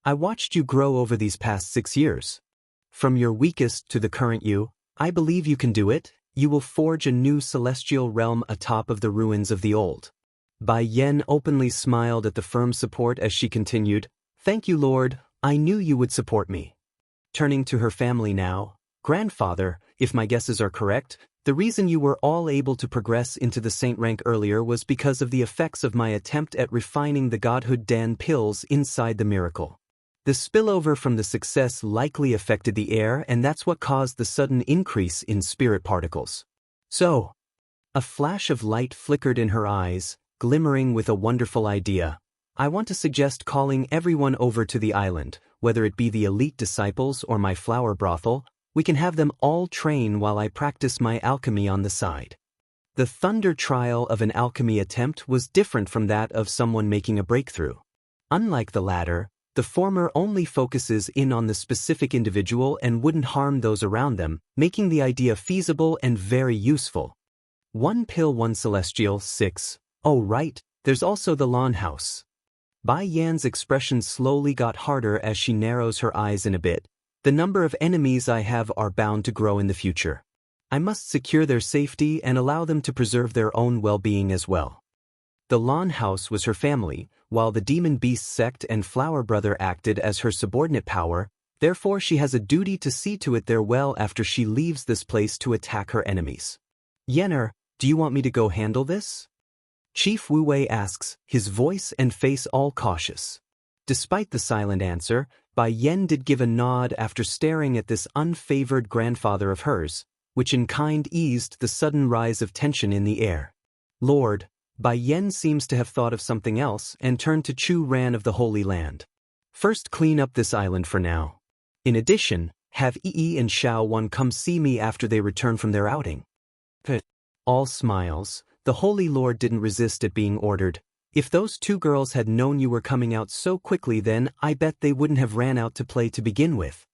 I watched you grow over these past 6 years. From your weakest to the current you, I believe you can do it. You will forge a new celestial realm atop of the ruins of the old. Bai Yen openly smiled at the firm's support as she continued, Thank you, Lord, I knew you would support me. Turning to her family now, Grandfather, if my guesses are correct, the reason you were all able to progress into the saint rank earlier was because of the effects of my attempt at refining the Godhood Dan pills inside the miracle. The spillover from the success likely affected the air, and that's what caused the sudden increase in spirit particles. So, a flash of light flickered in her eyes, glimmering with a wonderful idea. I want to suggest calling everyone over to the island, whether it be the elite disciples or my flower brothel. We can have them all train while I practice my alchemy on the side. The thunder trial of an alchemy attempt was different from that of someone making a breakthrough. Unlike the latter, the former only focuses in on the specific individual and wouldn't harm those around them, making the idea feasible and very useful. One pill, one celestial, 6. Oh right, there's also the lawn house. Bai Yan's expression slowly got harder as she narrows her eyes in a bit. The number of enemies I have are bound to grow in the future. I must secure their safety and allow them to preserve their own well-being as well. The lawn house was her family, while the demon beast sect and flower brother acted as her subordinate power, therefore she has a duty to see to it they're well after she leaves this place to attack her enemies. Yenner, do you want me to go handle this? Chief Wu Wei asks, his voice and face all cautious. Despite the silent answer, Bai Yen did give a nod after staring at this unfavored grandfather of hers, which in kind eased the sudden rise of tension in the air. Lord, Bai Yen seems to have thought of something else and turned to Chu Ran of the Holy Land. First clean up this island for now. In addition, have Yi and Xiao Wan come see me after they return from their outing. All smiles, the Holy Lord didn't resist it being ordered. If those two girls had known you were coming out so quickly then I bet they wouldn't have ran out to play to begin with.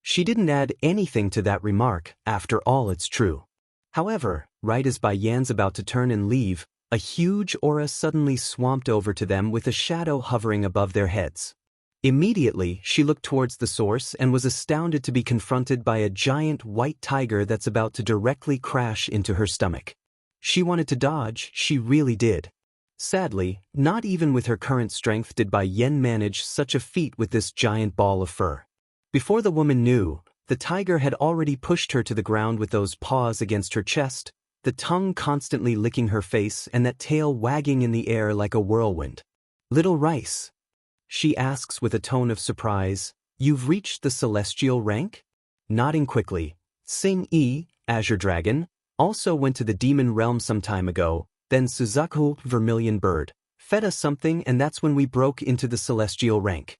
She didn't add anything to that remark, after all it's true. However, right as Bai Yan's about to turn and leave, a huge aura suddenly swamped over to them with a shadow hovering above their heads. Immediately, she looked towards the source and was astounded to be confronted by a giant white tiger that's about to directly crash into her stomach. She wanted to dodge, she really did. Sadly, not even with her current strength did Bai Yen manage such a feat with this giant ball of fur. Before the woman knew, the tiger had already pushed her to the ground with those paws against her chest, the tongue constantly licking her face and that tail wagging in the air like a whirlwind. Little Rice? She asks with a tone of surprise, you've reached the celestial rank? Nodding quickly, Xing Yi, Azure Dragon, also went to the demon realm some time ago. Then Suzaku, Vermilion Bird, fed us something and that's when we broke into the celestial rank.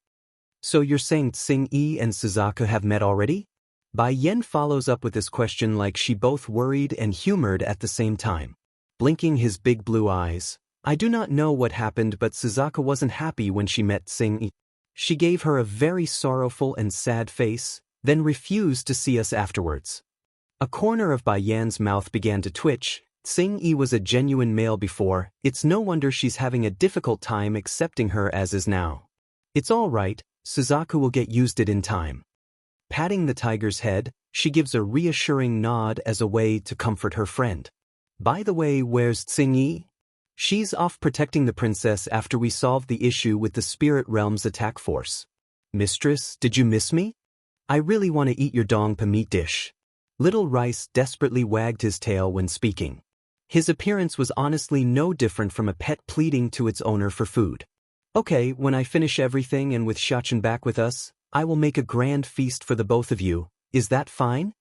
So you're saying Xing Yi and Suzaku have met already? Bai Yen follows up with this question like she both worried and humored at the same time. Blinking his big blue eyes, I do not know what happened but Suzaku wasn't happy when she met Xing Yi. She gave her a very sorrowful and sad face, then refused to see us afterwards. A corner of Bai Yan's mouth began to twitch. Xing Yi was a genuine male before, it's no wonder she's having a difficult time accepting her as is now. It's all right, Suzaku will get used it in time. Patting the tiger's head, she gives a reassuring nod as a way to comfort her friend. By the way, where's Xing Yi? She's off protecting the princess after we solved the issue with the spirit realm's attack force. Mistress, did you miss me? I really want to eat your dong pa meat dish. Little Rice desperately wagged his tail when speaking. His appearance was honestly no different from a pet pleading to its owner for food. Okay, when I finish everything and with Xiachen back with us, I will make a grand feast for the both of you. Is that fine?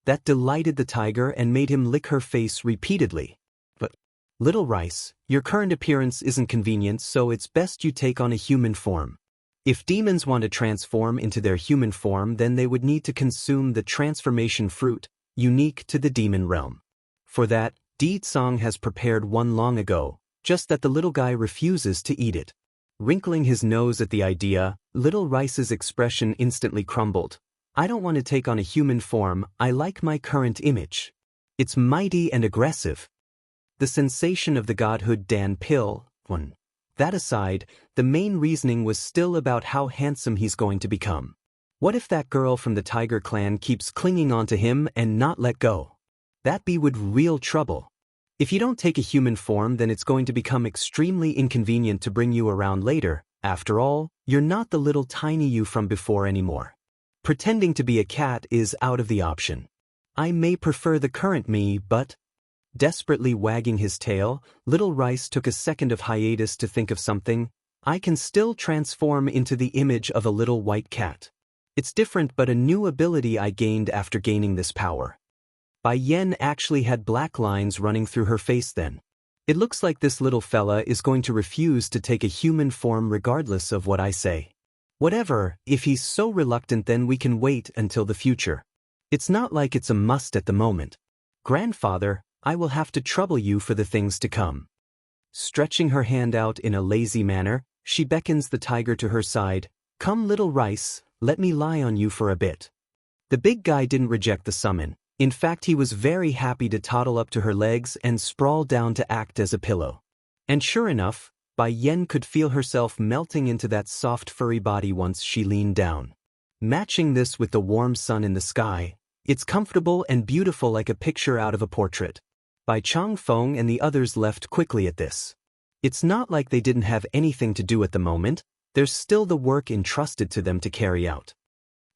That delighted the tiger and made him lick her face repeatedly. But, Little Rice, your current appearance isn't convenient, so it's best you take on a human form. If demons want to transform into their human form, then they would need to consume the transformation fruit, unique to the demon realm. For that, Di Tsang has prepared one long ago, just that the little guy refuses to eat it. Wrinkling his nose at the idea, Little Rice's expression instantly crumbled. I don't want to take on a human form, I like my current image. It's mighty and aggressive. The sensation of the godhood Dan pill, one. That aside, the main reasoning was still about how handsome he's going to become. What if that girl from the tiger clan keeps clinging onto him and not let go? That be with real trouble. If you don't take a human form, then it's going to become extremely inconvenient to bring you around later. After all, you're not the little tiny you from before anymore. Pretending to be a cat is out of the option. I may prefer the current me, but... Desperately wagging his tail, Little Rice took a second of hiatus to think of something. I can still transform into the image of a little white cat. It's different, but a new ability I gained after gaining this power. Bai Yen actually had black lines running through her face then. It looks like this little fella is going to refuse to take a human form regardless of what I say. Whatever, if he's so reluctant, then we can wait until the future. It's not like it's a must at the moment. Grandfather, I will have to trouble you for the things to come. Stretching her hand out in a lazy manner, she beckons the tiger to her side. Come, Little Rice, let me lie on you for a bit. The big guy didn't reject the summon. In fact, he was very happy to toddle up to her legs and sprawl down to act as a pillow. And sure enough, Bai Yen could feel herself melting into that soft furry body once she leaned down. Matching this with the warm sun in the sky, it's comfortable and beautiful like a picture out of a portrait. Bai Changfeng and the others left quickly at this. It's not like they didn't have anything to do at the moment, there's still the work entrusted to them to carry out.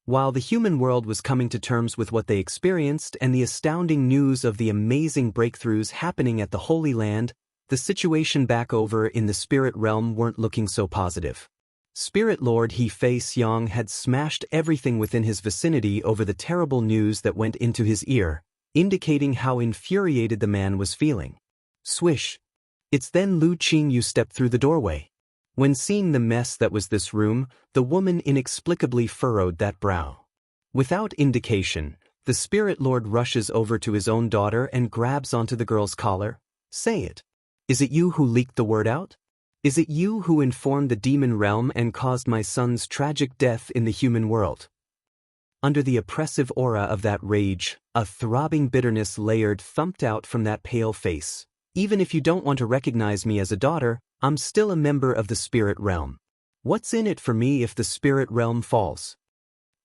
While the human world was coming to terms with what they experienced and the astounding news of the amazing breakthroughs happening at the Holy Land, the situation back over in the spirit realm weren't looking so positive. Spirit Lord He Fei Xiang had smashed everything within his vicinity over the terrible news that went into his ear, indicating how infuriated the man was feeling. Swish. It's then Lu Qingyu stepped through the doorway. When seeing the mess that was this room, the woman inexplicably furrowed that brow. Without indication, the Spirit Lord rushes over to his own daughter and grabs onto the girl's collar. Say it. Is it you who leaked the word out? Is it you who informed the demon realm and caused my son's tragic death in the human world? Under the oppressive aura of that rage, a throbbing bitterness layered thumped out from that pale face. Even if you don't want to recognize me as a daughter, I'm still a member of the spirit realm. What's in it for me if the spirit realm falls?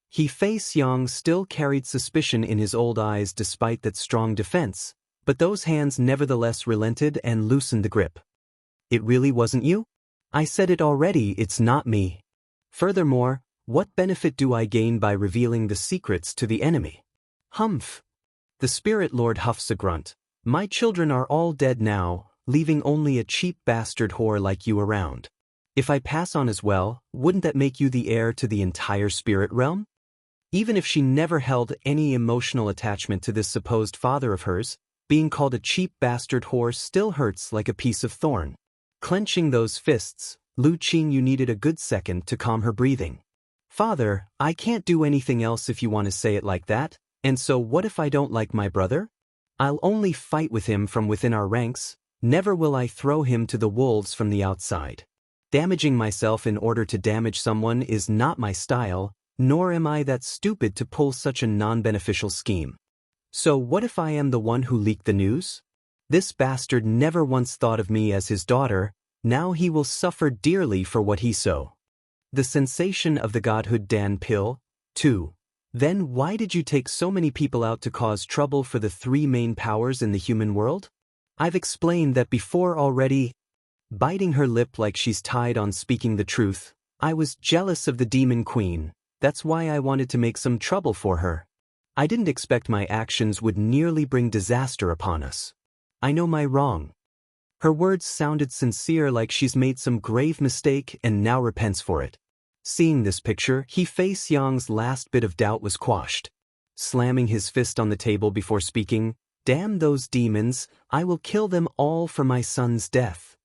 He Fei Xiang still carried suspicion in his old eyes despite that strong defense, but those hands nevertheless relented and loosened the grip. It really wasn't you? I said it already, it's not me. Furthermore, what benefit do I gain by revealing the secrets to the enemy? Humph. The Spirit Lord huffs a grunt. My children are all dead now, leaving only a cheap bastard whore like you around. If I pass on as well, wouldn't that make you the heir to the entire spirit realm? Even if she never held any emotional attachment to this supposed father of hers, being called a cheap bastard whore still hurts like a piece of thorn. Clenching those fists, Lu Qingyu needed a good second to calm her breathing. Father, I can't do anything else if you want to say it like that, and so what if I don't like my brother? I'll only fight with him from within our ranks, never will I throw him to the wolves from the outside. Damaging myself in order to damage someone is not my style, nor am I that stupid to pull such a non-beneficial scheme. So what if I am the one who leaked the news? This bastard never once thought of me as his daughter, now he will suffer dearly for what he so. The sensation of the godhood Dan pill, too. Then why did you take so many people out to cause trouble for the three main powers in the human world? I've explained that before already. Biting her lip like she's tied on speaking the truth, I was jealous of the demon queen, that's why I wanted to make some trouble for her. I didn't expect my actions would nearly bring disaster upon us. I know my wrong. Her words sounded sincere, like she's made some grave mistake and now repents for it. Seeing this picture, He Fei Xiang's last bit of doubt was quashed. slamming his fist on the table before speaking. "Damn those demons, I will kill them all for my son's death."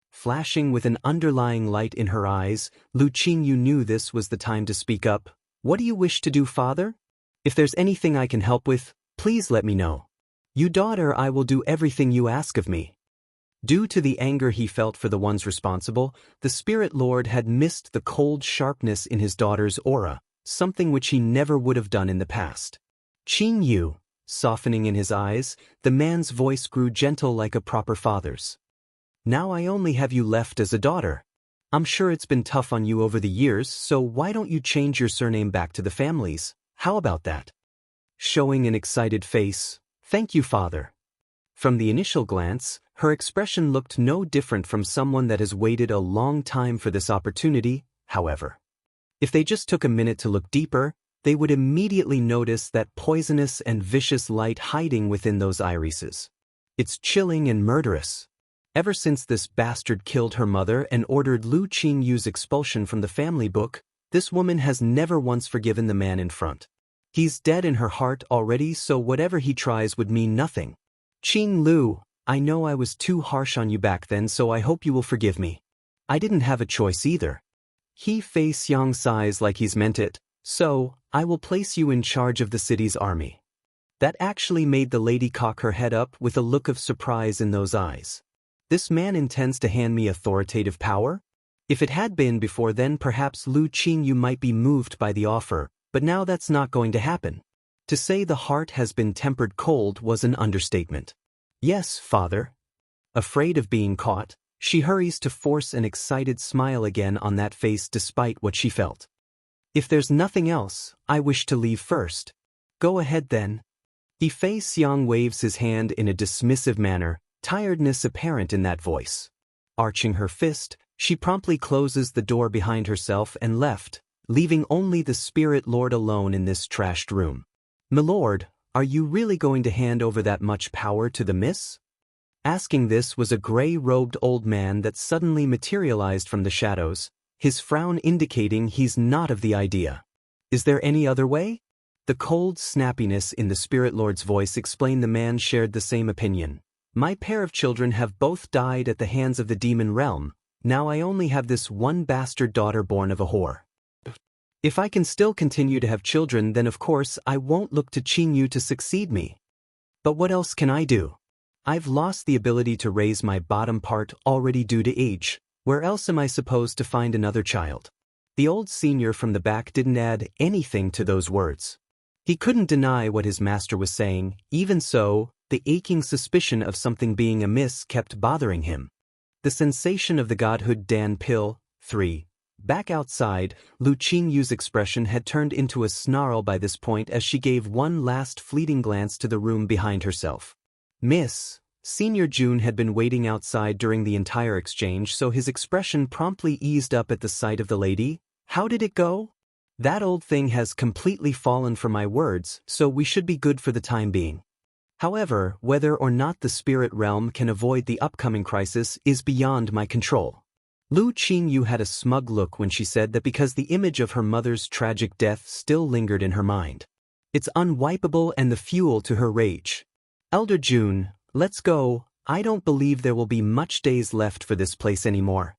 Flashing with an underlying light in her eyes, Lu Qingyu knew this was the time to speak up. "What do you wish to do, father? If there's anything I can help with, please let me know. You daughter, I will do everything you ask of me." Due to the anger he felt for the ones responsible, the Spirit Lord had missed the cold sharpness in his daughter's aura, something which he never would have done in the past. "Qingyu," softening in his eyes, the man's voice grew gentle like a proper father's. "Now I only have you left as a daughter. I'm sure it's been tough on you over the years, so why don't you change your surname back to the family's? How about that?" Showing an excited face, "Thank you, father." From the initial glance, her expression looked no different from someone that has waited a long time for this opportunity. However, if they just took a minute to look deeper, they would immediately notice that poisonous and vicious light hiding within those irises. It's chilling and murderous. Ever since this bastard killed her mother and ordered Lu Qingyu's expulsion from the family book, this woman has never once forgiven the man in front. He's dead in her heart already, so whatever he tries would mean nothing. "Qing Lu, I know I was too harsh on you back then, so I hope you will forgive me. I didn't have a choice either." He face Yang sighs like he's meant it. "So, I will place you in charge of the city's army." That actually made the lady cock her head up with a look of surprise in those eyes. This man intends to hand me authoritative power? If it had been before, then perhaps Lu Qingyu might be moved by the offer, but now that's not going to happen. To say the heart has been tempered cold was an understatement. "Yes, father." Afraid of being caught, she hurries to force an excited smile again on that face despite what she felt. "If there's nothing else, I wish to leave first." "Go ahead then." Fei Xiang waves his hand in a dismissive manner, tiredness apparent in that voice. Arching her fist, she promptly closes the door behind herself and left, leaving only the Spirit Lord alone in this trashed room. "Milord, are you really going to hand over that much power to the miss?" Asking this was a gray-robed old man that suddenly materialized from the shadows, his frown indicating he's not of the idea. "Is there any other way?" The cold snappiness in the Spirit Lord's voice explained the man shared the same opinion. "My pair of children have both died at the hands of the demon realm. Now I only have this one bastard daughter born of a whore. If I can still continue to have children, then of course I won't look to Qingyu to succeed me. But what else can I do? I've lost the ability to raise my bottom part already due to age. Where else am I supposed to find another child?" The old senior from the back didn't add anything to those words. He couldn't deny what his master was saying. Even so, the aching suspicion of something being amiss kept bothering him. The sensation of the godhood Dan pill. 3. Back outside, Lu Qingyu's expression had turned into a snarl by this point as she gave one last fleeting glance to the room behind herself. "Miss." Senior June had been waiting outside during the entire exchange, so his expression promptly eased up at the sight of the lady. "How did it go?" "That old thing has completely fallen for my words, so we should be good for the time being. However, whether or not the spirit realm can avoid the upcoming crisis is beyond my control." Lu Qingyu had a smug look when she said that because the image of her mother's tragic death still lingered in her mind. It's unwipeable and the fuel to her rage. "Elder June, let's go. I don't believe there will be much days left for this place anymore."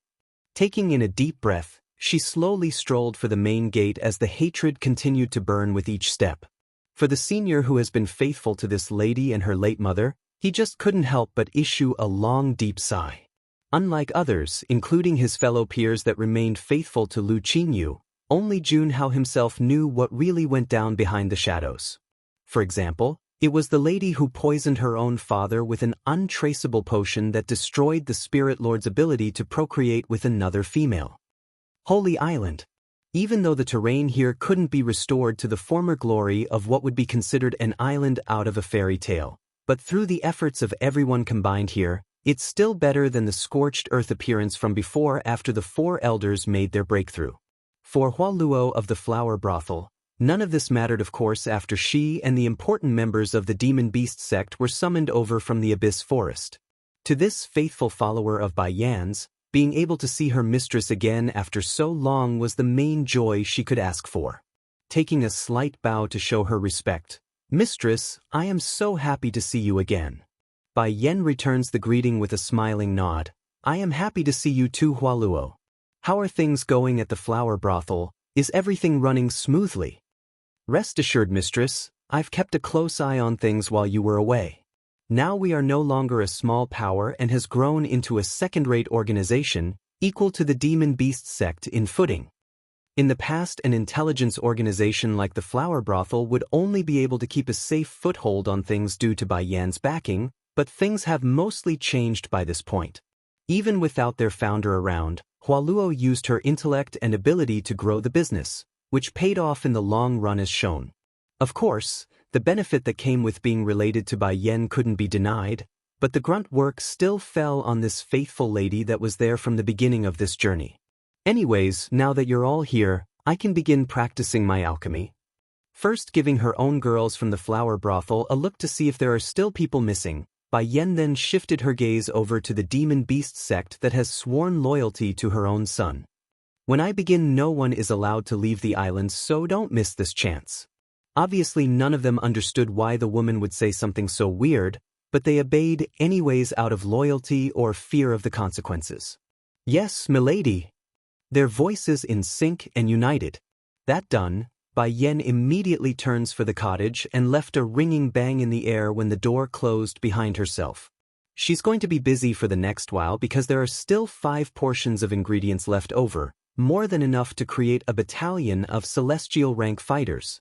Taking in a deep breath, she slowly strolled for the main gate as the hatred continued to burn with each step. For the senior who has been faithful to this lady and her late mother, he just couldn't help but issue a long deep sigh. Unlike others, including his fellow peers that remained faithful to Lu Qingyu, only Junhao himself knew what really went down behind the shadows. For example, it was the lady who poisoned her own father with an untraceable potion that destroyed the Spirit Lord's ability to procreate with another female. Holy Island. Even though the terrain here couldn't be restored to the former glory of what would be considered an island out of a fairy tale, but through the efforts of everyone combined here, it's still better than the scorched earth appearance from before after the 4 elders made their breakthrough. For Hualuo of the flower brothel, none of this mattered of course after she and the important members of the demon beast sect were summoned over from the abyss forest. To this faithful follower of Bai Yan's, being able to see her mistress again after so long was the main joy she could ask for. Taking a slight bow to show her respect, Mistress, I am so happy to see you again. Bai Yan returns the greeting with a smiling nod. I am happy to see you too, Hualuo. How are things going at the flower brothel? Is everything running smoothly? Rest assured, mistress, I've kept a close eye on things while you were away. Now we are no longer a small power and has grown into a second-rate organization, equal to the demon beast sect in footing. In the past, an intelligence organization like the flower brothel would only be able to keep a safe foothold on things due to Bai Yan's backing, but things have mostly changed by this point. Even without their founder around, Hualuo used her intellect and ability to grow the business, which paid off in the long run as shown. Of course, the benefit that came with being related to Bai Yan couldn't be denied, but the grunt work still fell on this faithful lady that was there from the beginning of this journey. Anyways, now that you're all here, I can begin practicing my alchemy. First giving her own girls from the flower brothel a look to see if there are still people missing, Bai Yan then shifted her gaze over to the demon beast sect that has sworn loyalty to her own son. When I begin, no one is allowed to leave the island, so don't miss this chance. Obviously none of them understood why the woman would say something so weird, but they obeyed anyways out of loyalty or fear of the consequences. Yes, milady. Their voices in sync and united. That done, Bai Yan immediately turns for the cottage and left a ringing bang in the air when the door closed behind herself. She's going to be busy for the next while because there are still 5 portions of ingredients left over, more than enough to create a battalion of celestial rank fighters.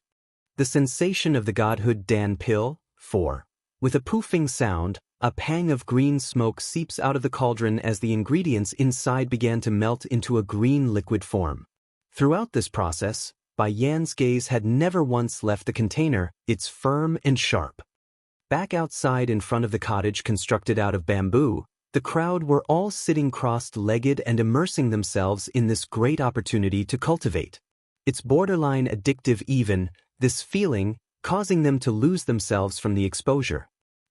The sensation of the godhood Dan pill, 4. With a poofing sound, a pang of green smoke seeps out of the cauldron as the ingredients inside began to melt into a green liquid form. Throughout this process, Bai Yan's gaze had never once left the container. It's firm and sharp. Back outside in front of the cottage constructed out of bamboo, the crowd were all sitting crossed-legged and immersing themselves in this great opportunity to cultivate. It's borderline addictive even, this feeling, causing them to lose themselves from the exposure.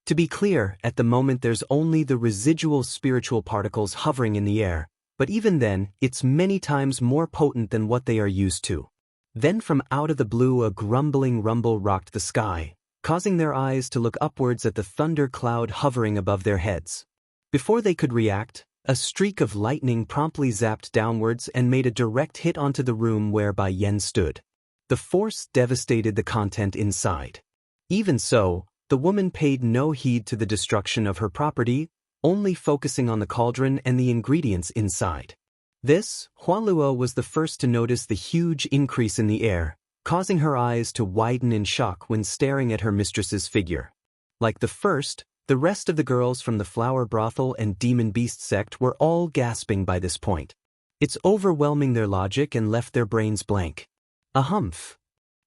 To be clear, at the moment there's only the residual spiritual particles hovering in the air, but even then, it's many times more potent than what they are used to. Then from out of the blue a grumbling rumble rocked the sky, causing their eyes to look upwards at the thunder cloud hovering above their heads. Before they could react, a streak of lightning promptly zapped downwards and made a direct hit onto the room where Bai Yan stood. The force devastated the content inside. Even so, the woman paid no heed to the destruction of her property, only focusing on the cauldron and the ingredients inside. This, Hualuo was the first to notice the huge increase in the air, causing her eyes to widen in shock when staring at her mistress's figure. Like the first, the rest of the girls from the flower brothel and demon beast sect were all gasping by this point. It's overwhelming their logic and left their brains blank. A humph.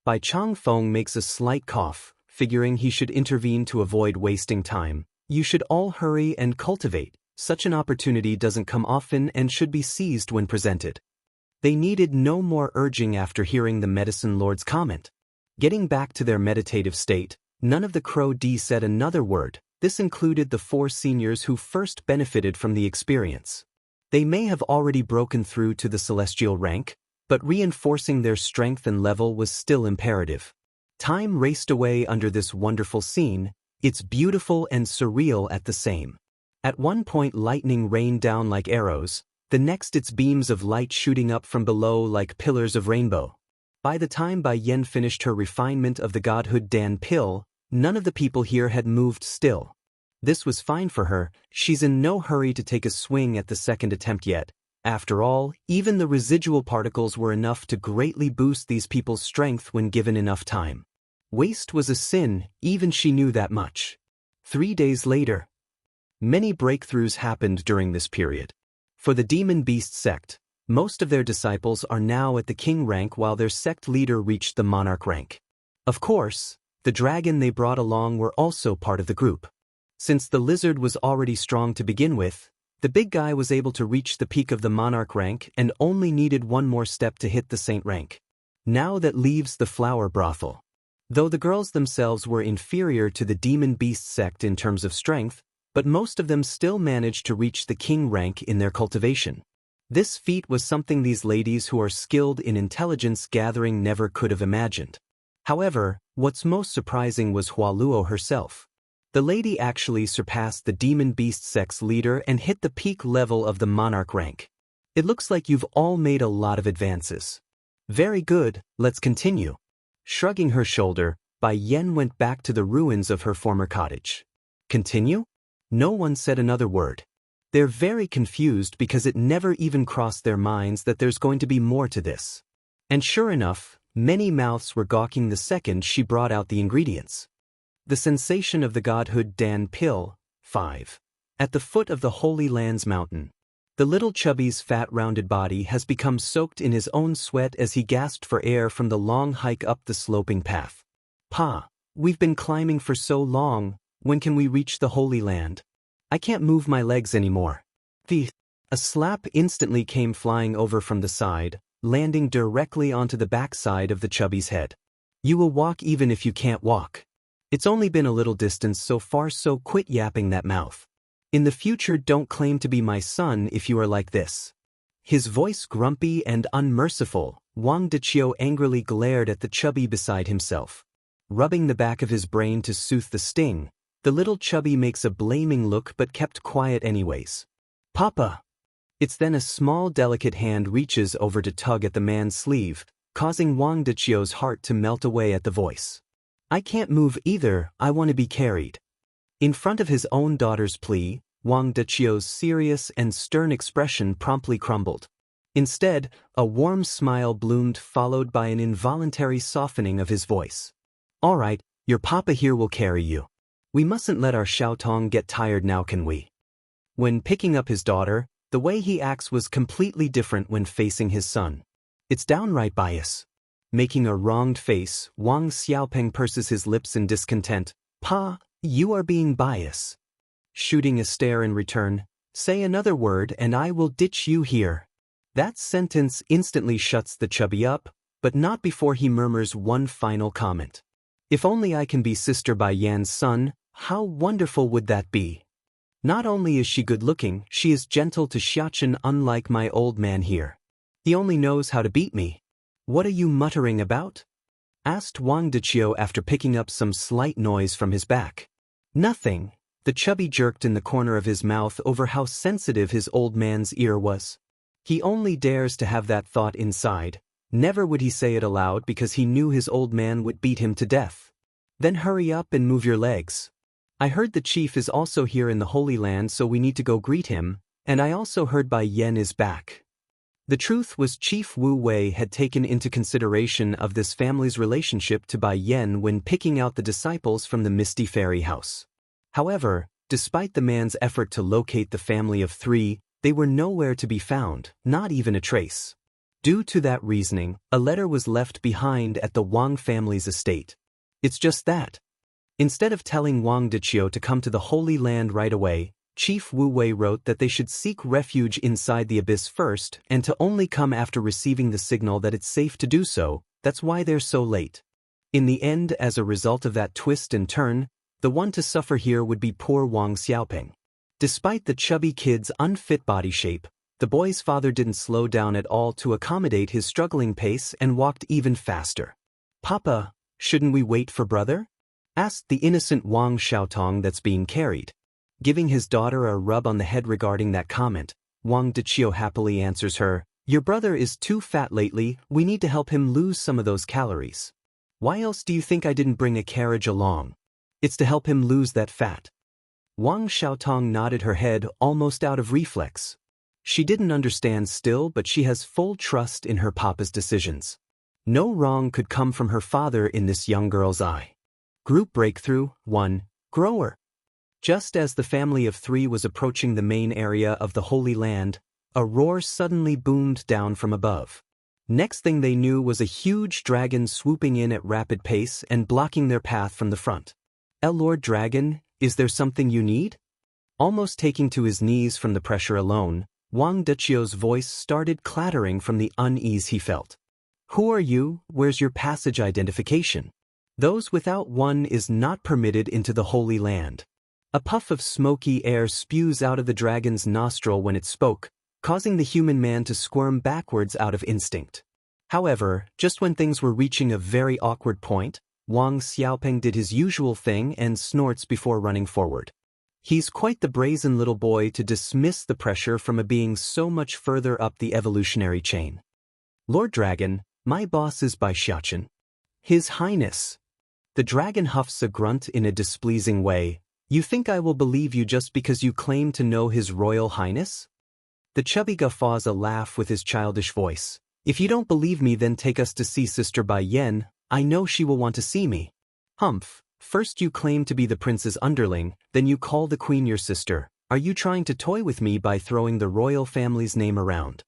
Bai Changfeng makes a slight cough, figuring he should intervene to avoid wasting time. You should all hurry and cultivate. Such an opportunity doesn't come often and should be seized when presented. They needed no more urging after hearing the medicine lord's comment. Getting back to their meditative state, none of the Crow D said another word. This included the 4 seniors who first benefited from the experience. They may have already broken through to the celestial rank, but reinforcing their strength and level was still imperative. Time raced away under this wonderful scene. It's beautiful and surreal at the same. At one point lightning rained down like arrows, the next its beams of light shooting up from below like pillars of rainbow. By the time Bai Yan finished her refinement of the godhood Dan pill, none of the people here had moved still. This was fine for her. She's in no hurry to take a swing at the second attempt yet. After all, even the residual particles were enough to greatly boost these people's strength when given enough time. Waste was a sin, even she knew that much. 3 days later. Many breakthroughs happened during this period. For the demon beast sect, most of their disciples are now at the king rank while their sect leader reached the monarch rank. Of course, the dragon they brought along were also part of the group. Since the lizard was already strong to begin with, the big guy was able to reach the peak of the monarch rank and only needed one more step to hit the saint rank. Now that leaves the flower brothel. Though the girls themselves were inferior to the demon beast sect in terms of strength, but most of them still managed to reach the king rank in their cultivation. This feat was something these ladies who are skilled in intelligence gathering never could have imagined. However, what's most surprising was Hualuo herself. The lady actually surpassed the demon beast sex leader and hit the peak level of the monarch rank. It looks like you've all made a lot of advances. Very good, let's continue. Shrugging her shoulder, Bai Yan went back to the ruins of her former cottage. Continue? No one said another word. They're very confused because it never even crossed their minds that there's going to be more to this. And sure enough, many mouths were gawking the second she brought out the ingredients. The sensation of the godhood Dan pill, 5. At the foot of the Holy Land's mountain. The little chubby's fat rounded body has become soaked in his own sweat as he gasped for air from the long hike up the sloping path. Pa, we've been climbing for so long, when can we reach the Holy Land? I can't move my legs anymore. A slap instantly came flying over from the side, landing directly onto the backside of the chubby's head. You will walk even if you can't walk. It's only been a little distance so far, so quit yapping that mouth. In the future don't claim to be my son if you are like this. His voice grumpy and unmerciful, Wang Deqiu angrily glared at the chubby beside himself. Rubbing the back of his brain to soothe the sting, the little chubby makes a blaming look but kept quiet anyways. Papa! It's then a small delicate hand reaches over to tug at the man's sleeve, causing Wang Deqiu's heart to melt away at the voice. I can't move either, I want to be carried. In front of his own daughter's plea, Wang Deqiu's serious and stern expression promptly crumbled. Instead, a warm smile bloomed followed by an involuntary softening of his voice. All right, your papa here will carry you. We mustn't let our Xiaotong get tired now, can we? When picking up his daughter, the way he acts was completely different when facing his son. It's downright bias. Making a wronged face, Wang Xiaopeng purses his lips in discontent. Pa, you are being biased. Shooting a stare in return, say another word and I will ditch you here. That sentence instantly shuts the chubby up, but not before he murmurs one final comment. If only I can be Sister Bai Yan's son, how wonderful would that be? Not only is she good-looking, she is gentle to Xiachen, unlike my old man here. He only knows how to beat me. What are you muttering about? Asked Wang Deqiu after picking up some slight noise from his back. Nothing. The chubby jerked in the corner of his mouth over how sensitive his old man's ear was. He only dares to have that thought inside. Never would he say it aloud because he knew his old man would beat him to death. Then hurry up and move your legs. I heard the chief is also here in the Holy Land, so we need to go greet him, and I also heard Bai Yan is back. The truth was Chief Wu Wei had taken into consideration of this family's relationship to Bai Yan when picking out the disciples from the Misty Fairy House. However, despite the man's effort to locate the family of 3, they were nowhere to be found, not even a trace. Due to that reasoning, a letter was left behind at the Wang family's estate. It's just that. Instead of telling Wang Deqiu to come to the Holy Land right away, Chief Wu Wei wrote that they should seek refuge inside the abyss first and to only come after receiving the signal that it's safe to do so. That's why they're so late. In the end, as a result of that twist and turn, the one to suffer here would be poor Wang Xiaopeng. Despite the chubby kid's unfit body shape, the boy's father didn't slow down at all to accommodate his struggling pace and walked even faster. Papa, shouldn't we wait for brother? Asked the innocent Wang Xiaotong that's being carried. Giving his daughter a rub on the head regarding that comment, Wang Deqiu happily answers her, your brother is too fat lately, we need to help him lose some of those calories. Why else do you think I didn't bring a carriage along? It's to help him lose that fat. Wang Xiaotong nodded her head almost out of reflex. She didn't understand still, but she has full trust in her papa's decisions. No wrong could come from her father in this young girl's eye. Group Breakthrough 1. Grower. Just as the family of 3 was approaching the main area of the Holy Land, a roar suddenly boomed down from above. Next thing they knew was a huge dragon swooping in at rapid pace and blocking their path from the front. Lord Dragon, is there something you need? Almost taking to his knees from the pressure alone, Wang Deqiu's voice started clattering from the unease he felt. Who are you? Where's your passage identification? Those without one is not permitted into the Holy Land. A puff of smoky air spews out of the dragon's nostril when it spoke, causing the human man to squirm backwards out of instinct. However, just when things were reaching a very awkward point, Wang Xiaopeng did his usual thing and snorts before running forward. He's quite the brazen little boy to dismiss the pressure from a being so much further up the evolutionary chain. Lord Dragon, my boss is by Xiachen. His Highness. The dragon huffs a grunt in a displeasing way. You think I will believe you just because you claim to know His Royal Highness? The chubby guffaws a laugh with his childish voice. If you don't believe me, then take us to see Sister Bai Yen. I know she will want to see me. Humph. First you claim to be the prince's underling, then you call the queen your sister. Are you trying to toy with me by throwing the royal family's name around?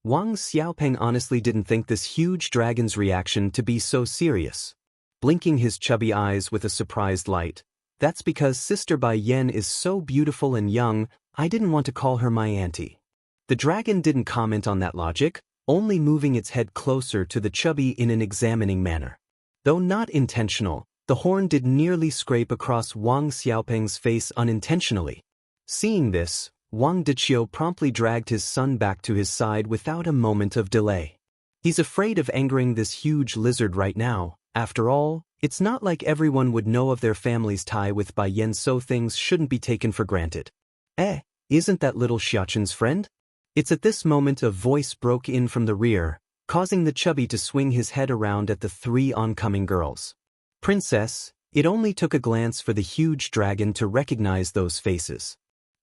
Wang Xiaopeng honestly didn't think this huge dragon's reaction to be so serious. Blinking his chubby eyes with a surprised light. That's because Sister Bai Yen is so beautiful and young, I didn't want to call her my auntie. The dragon didn't comment on that logic, only moving its head closer to the chubby in an examining manner. Though not intentional, the horn did nearly scrape across Wang Xiaopeng's face unintentionally. Seeing this, Wang Deqiu promptly dragged his son back to his side without a moment of delay. He's afraid of angering this huge lizard right now. After all, it's not like everyone would know of their family's tie with Bai Yen, so things shouldn't be taken for granted. Isn't that little Xiachen's friend? It's at this moment a voice broke in from the rear, causing the chubby to swing his head around at the three oncoming girls. Princess, it only took a glance for the huge dragon to recognize those faces.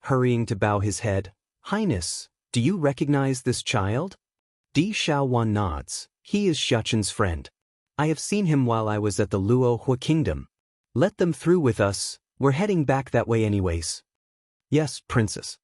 Hurrying to bow his head, Highness, do you recognize this child? Di Shaowan nods. He is Xiachen's friend. I have seen him while I was at the Luo Hua Kingdom. Let them through with us, we're heading back that way anyways. Yes, Princess.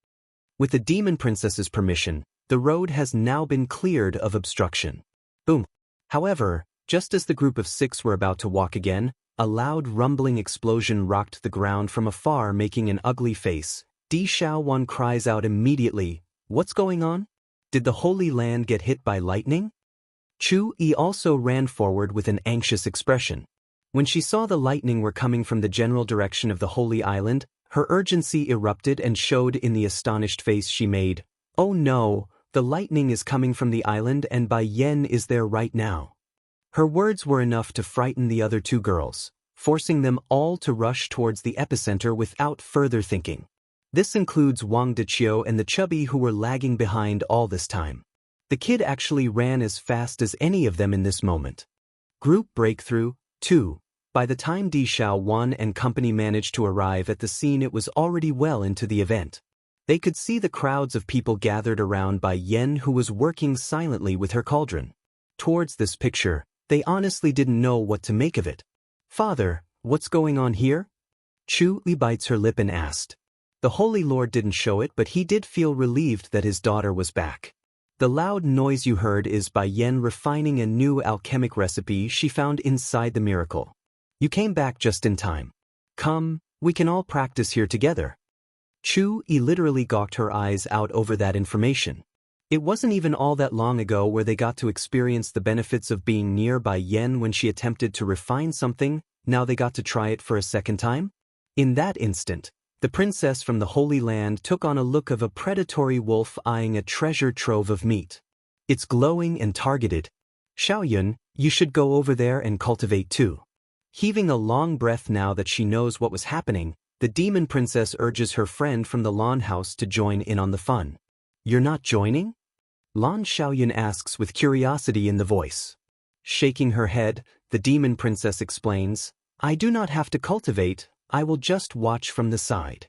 With the demon princess's permission, the road has now been cleared of obstruction. Boom. However, just as the group of 6 were about to walk again, a loud rumbling explosion rocked the ground from afar, making an ugly face. Di Shaowan cries out immediately, "What's going on? Did the Holy Land get hit by lightning?" Chu Yi also ran forward with an anxious expression. When she saw the lightning were coming from the general direction of the Holy Island, her urgency erupted and showed in the astonished face she made. Oh no, the lightning is coming from the island and Bai Yen is there right now. Her words were enough to frighten the other 2 girls, forcing them all to rush towards the epicenter without further thinking. This includes Wang Deqiu and the chubby, who were lagging behind all this time. The kid actually ran as fast as any of them in this moment. Group breakthrough, 2. By the time Di Shaowan and company managed to arrive at the scene, it was already well into the event. They could see the crowds of people gathered around Bai Yen, who was working silently with her cauldron. Towards this picture, they honestly didn't know what to make of it. Father, what's going on here? Chu Li bites her lip and asked. The Holy Lord didn't show it, but he did feel relieved that his daughter was back. The loud noise you heard is Bai Yen refining a new alchemic recipe she found inside the miracle. You came back just in time. Come, we can all practice here together. Chu Yi literally gawked her eyes out over that information. It wasn't even all that long ago where they got to experience the benefits of being near Bai Yen when she attempted to refine something. Now they got to try it for a second time? In that instant, the princess from the Holy Land took on a look of a predatory wolf eyeing a treasure trove of meat. It's glowing and targeted. Xiaoyun, you should go over there and cultivate too. Heaving a long breath now that she knows what was happening, the demon princess urges her friend from the lawn house to join in on the fun. You're not joining? Lan Xiaoyun asks with curiosity in the voice. Shaking her head, the demon princess explains, I do not have to cultivate, I will just watch from the side.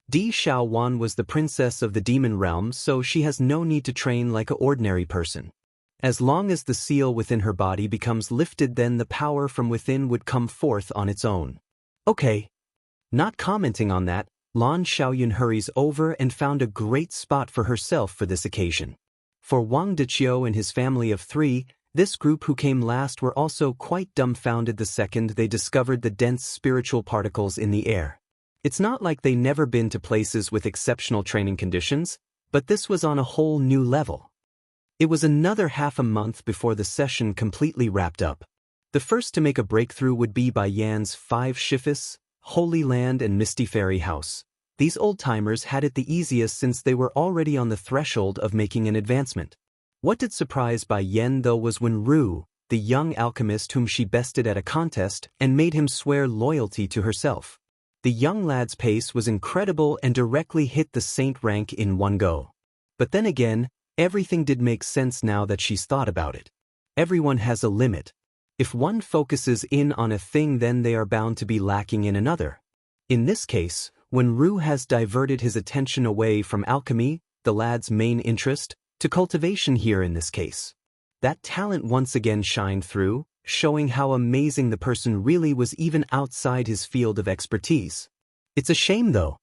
Di Shaowan was the princess of the demon realm, so she has no need to train like an ordinary person. As long as the seal within her body becomes lifted, then the power from within would come forth on its own. Okay. Not commenting on that, Lan Xiaoyun hurries over and found a great spot for herself for this occasion. For Wang Deqiu and his family of 3, this group who came last were also quite dumbfounded the second they discovered the dense spiritual particles in the air. It's not like they never been to places with exceptional training conditions, but this was on a whole new level. It was another half a month before the session completely wrapped up. The first to make a breakthrough would be Bai Yan's 5 Shifis, Holy Land and Misty Fairy House. These old-timers had it the easiest since they were already on the threshold of making an advancement. What did surprise Bai Yen though was when Ru, the young alchemist whom she bested at a contest and made him swear loyalty to herself. The young lad's pace was incredible and directly hit the saint rank in one go. But then again, everything did make sense now that she's thought about it. Everyone has a limit. If one focuses in on a thing, then they are bound to be lacking in another. In this case, when Ru has diverted his attention away from alchemy, the lad's main interest, to cultivation here in this case. That talent once again shined through, showing how amazing the person really was even outside his field of expertise. It's a shame though.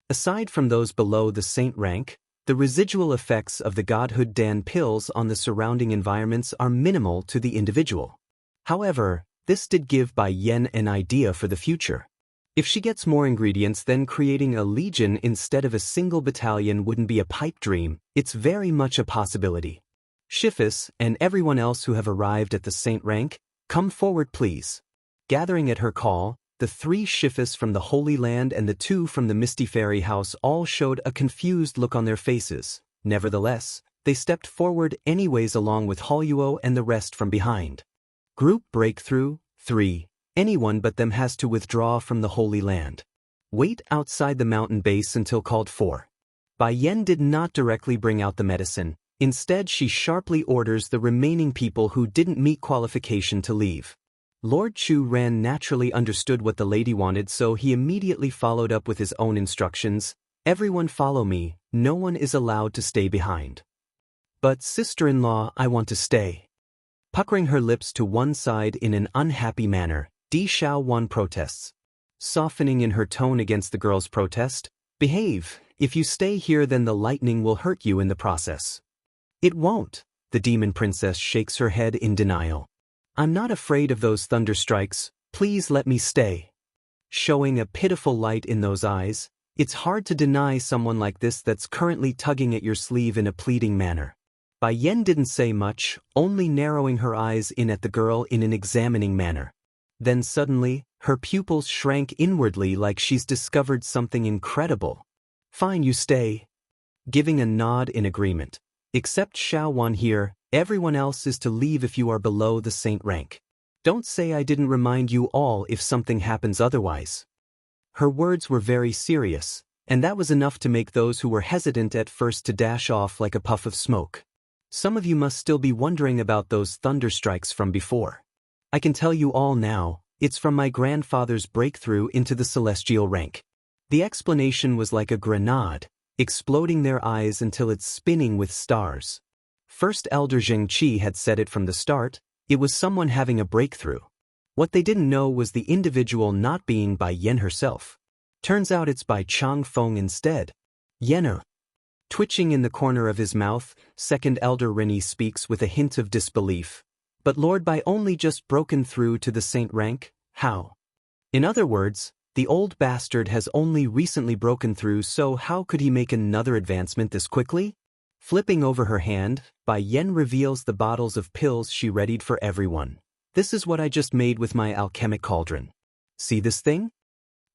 Aside from those below the saint rank, the residual effects of the godhood Dan pills on the surrounding environments are minimal to the individual. However, this did give Bai Yen an idea for the future. If she gets more ingredients, then creating a legion instead of a single battalion wouldn't be a pipe dream, it's very much a possibility. Shifis, and everyone else who have arrived at the saint rank, come forward please. Gathering at her call, the 3 Shifis from the Holy Land and the 2 from the Misty Fairy House all showed a confused look on their faces. Nevertheless, they stepped forward anyways along with Halyuo and the rest from behind. Group breakthrough, 3. Anyone but them has to withdraw from the Holy Land. Wait outside the mountain base until called for. Bai Yen did not directly bring out the medicine. Instead, she sharply orders the remaining people who didn't meet qualification to leave. Lord Chu Ran naturally understood what the lady wanted, so he immediately followed up with his own instructions. Everyone follow me, no one is allowed to stay behind. But sister-in-law, I want to stay. Puckering her lips to one side in an unhappy manner, Di Xiaowan protests. Softening in her tone against the girl's protest, behave, if you stay here then the lightning will hurt you in the process. It won't, the demon princess shakes her head in denial. I'm not afraid of those thunder strikes, please let me stay. Showing a pitiful light in those eyes, it's hard to deny someone like this that's currently tugging at your sleeve in a pleading manner. Bai Yen didn't say much, only narrowing her eyes in at the girl in an examining manner. Then suddenly, her pupils shrank inwardly like she's discovered something incredible. Fine, you stay. Giving a nod in agreement. Except Xiaowan here, everyone else is to leave if you are below the saint rank. Don't say I didn't remind you all if something happens otherwise. Her words were very serious, and that was enough to make those who were hesitant at first to dash off like a puff of smoke. Some of you must still be wondering about those thunder strikes from before. I can tell you all now, it's from my grandfather's breakthrough into the celestial rank. The explanation was like a grenade, exploding their eyes until it's spinning with stars. First Elder Xianxia had said it from the start, it was someone having a breakthrough. What they didn't know was the individual not being Bai Yen herself. Turns out it's Bai Changfeng instead. Yenner. Twitching in the corner of his mouth, Second Elder Rini speaks with a hint of disbelief. But Lord Bai only just broken through to the saint rank? How? In other words, the old bastard has only recently broken through, so how could he make another advancement this quickly? Flipping over her hand, Bai Yen reveals the bottles of pills she readied for everyone. This is what I just made with my alchemic cauldron. See this thing?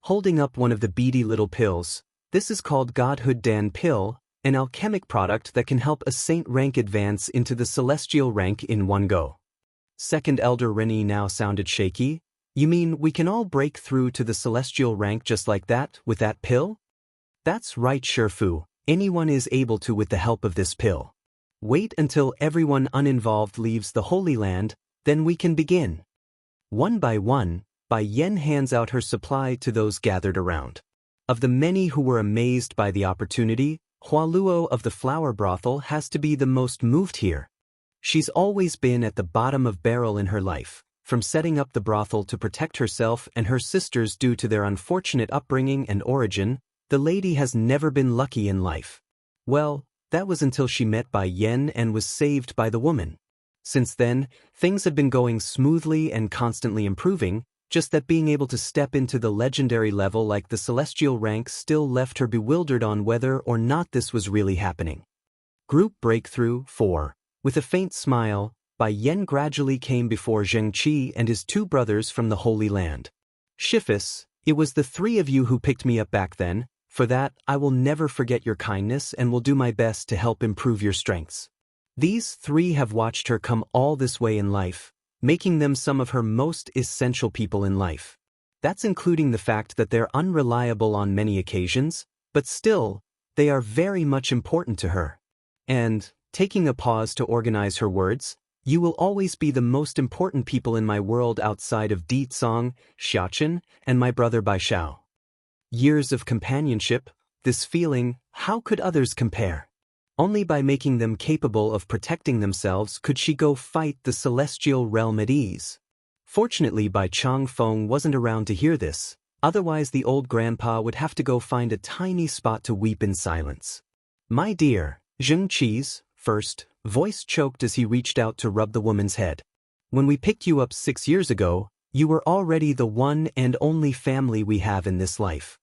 Holding up one of the beady little pills, this is called Godhood Dan Pill, an alchemic product that can help a saint rank advance into the celestial rank in one go. Second Elder Rini now sounded shaky. You mean we can all break through to the celestial rank just like that, with that pill? That's right, Shifu, anyone is able to with the help of this pill. Wait until everyone uninvolved leaves the Holy Land, then we can begin. One by one, Bai Yen hands out her supply to those gathered around. Of the many who were amazed by the opportunity, Hualuo of the flower brothel has to be the most moved here. She's always been at the bottom of barrel in her life, from setting up the brothel to protect herself and her sisters due to their unfortunate upbringing and origin. The lady has never been lucky in life. Well, that was until she met Bai Yen and was saved by the woman. Since then, things have been going smoothly and constantly improving, just that being able to step into the legendary level like the celestial rank still left her bewildered on whether or not this was really happening. Group Breakthrough 4. With a faint smile, Bai Yen gradually came before Xianxia and his 2 brothers from the Holy Land. Shifis, it was the 3 of you who picked me up back then. For that, I will never forget your kindness and will do my best to help improve your strengths. These three have watched her come all this way in life, making them some of her most essential people in life. That's including the fact that they're unreliable on many occasions, but still, they are very much important to her. And, taking a pause to organize her words, you will always be the most important people in my world outside of Di Tsong, Xiachen, and my brother Bai Xiao. Years of companionship, this feeling, how could others compare? Only by making them capable of protecting themselves could she go fight the celestial realm at ease. Fortunately, Bai Chang Feng wasn't around to hear this, otherwise the old grandpa would have to go find a tiny spot to weep in silence. My dear, Zheng Qi's, first, voice choked as he reached out to rub the woman's head. When we picked you up 6 years ago, you were already the one and only family we have in this life.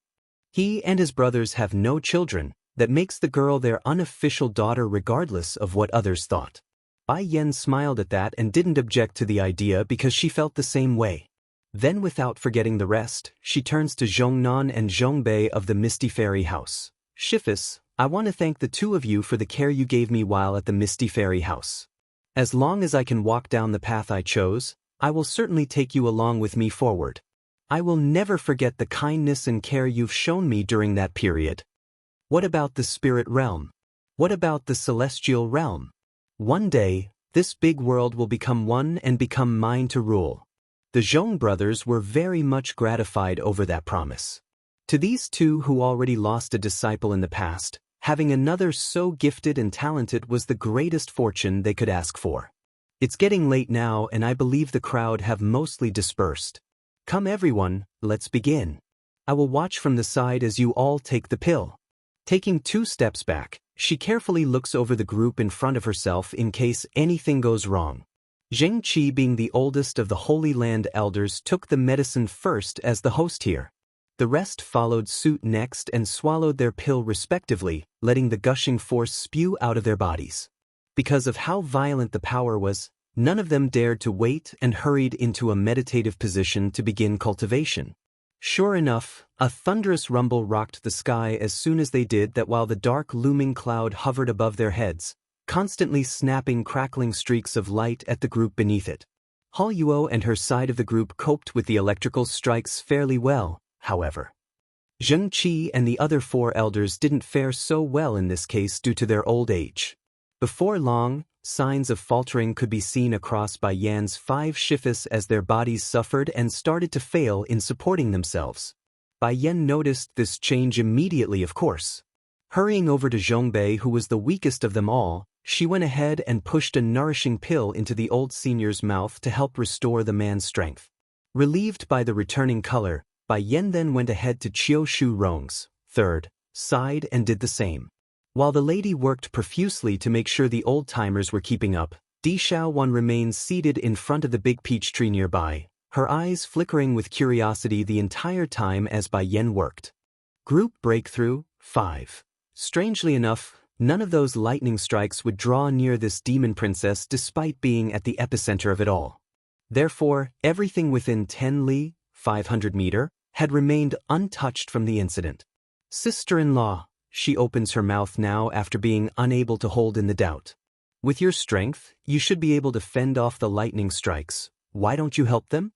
He and his brothers have no children. That makes the girl their unofficial daughter regardless of what others thought. Bai Yan smiled at that and didn't object to the idea because she felt the same way. Then without forgetting the rest, she turns to Zhongnan and Zhongbei of the Misty Fairy House. Shifus, I want to thank the two of you for the care you gave me while at the Misty Fairy House. As long as I can walk down the path I chose, I will certainly take you along with me forward. I will never forget the kindness and care you've shown me during that period. What about the spirit realm? What about the celestial realm? One day, this big world will become one and become mine to rule. The Zhong brothers were very much gratified over that promise. To these two who already lost a disciple in the past, having another so gifted and talented was the greatest fortune they could ask for. It's getting late now and I believe the crowd have mostly dispersed. Come everyone, let's begin. I will watch from the side as you all take the pill. Taking 2 steps back, she carefully looks over the group in front of herself in case anything goes wrong. Zheng Qi, being the oldest of the Holy Land elders, took the medicine first as the host here. The rest followed suit next and swallowed their pill respectively, letting the gushing force spew out of their bodies. Because of how violent the power was, none of them dared to wait and hurried into a meditative position to begin cultivation. Sure enough, a thunderous rumble rocked the sky as soon as they did that, while the dark looming cloud hovered above their heads, constantly snapping crackling streaks of light at the group beneath it. Hao Yuo and her side of the group coped with the electrical strikes fairly well, however. Zheng Qi and the other 4 elders didn't fare so well in this case due to their old age. Before long, signs of faltering could be seen across Bai Yan's 5 shifus as their bodies suffered and started to fail in supporting themselves. Bai Yan noticed this change immediately, of course. Hurrying over to Zhongbei, who was the weakest of them all, she went ahead and pushed a nourishing pill into the old senior's mouth to help restore the man's strength. Relieved by the returning color, Bai Yan then went ahead to Qiu Shu Rong's 3rd side and did the same. While the lady worked profusely to make sure the old-timers were keeping up, Di Xiaowan remained seated in front of the big peach tree nearby, her eyes flickering with curiosity the entire time as Bai Yan worked. Group Breakthrough 5. Strangely enough, none of those lightning strikes would draw near this demon princess despite being at the epicenter of it all. Therefore, everything within 10 li, 500 meter, had remained untouched from the incident. Sister-in-law, she opens her mouth now after being unable to hold in the doubt. With your strength, you should be able to fend off the lightning strikes. Why don't you help them?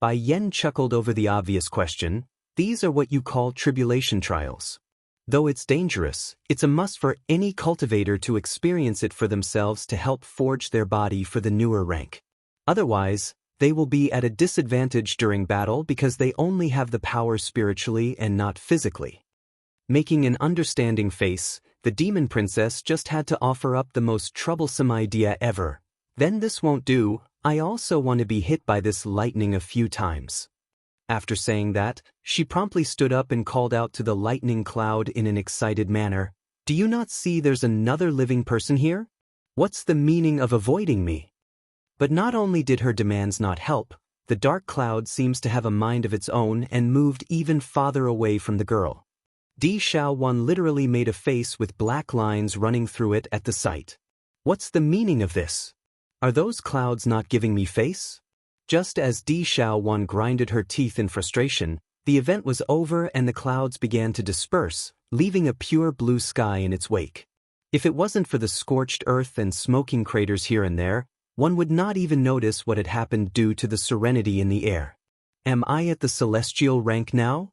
Bai Yan chuckled over the obvious question. These are what you call tribulation trials. Though it's dangerous, it's a must for any cultivator to experience it for themselves to help forge their body for the newer rank. Otherwise, they will be at a disadvantage during battle because they only have the power spiritually and not physically. Making an understanding face, the demon princess just had to offer up the most troublesome idea ever. Then this won't do, I also want to be hit by this lightning a few times. After saying that, she promptly stood up and called out to the lightning cloud in an excited manner. Do you not see there's another living person here? What's the meaning of avoiding me? But not only did her demands not help, the dark cloud seems to have a mind of its own and moved even farther away from the girl. Di Xiaowan literally made a face with black lines running through it at the sight. What's the meaning of this? Are those clouds not giving me face? Just as Di Xiaowan grinded her teeth in frustration, the event was over and the clouds began to disperse, leaving a pure blue sky in its wake. If it wasn't for the scorched earth and smoking craters here and there, one would not even notice what had happened due to the serenity in the air. Am I at the celestial rank now?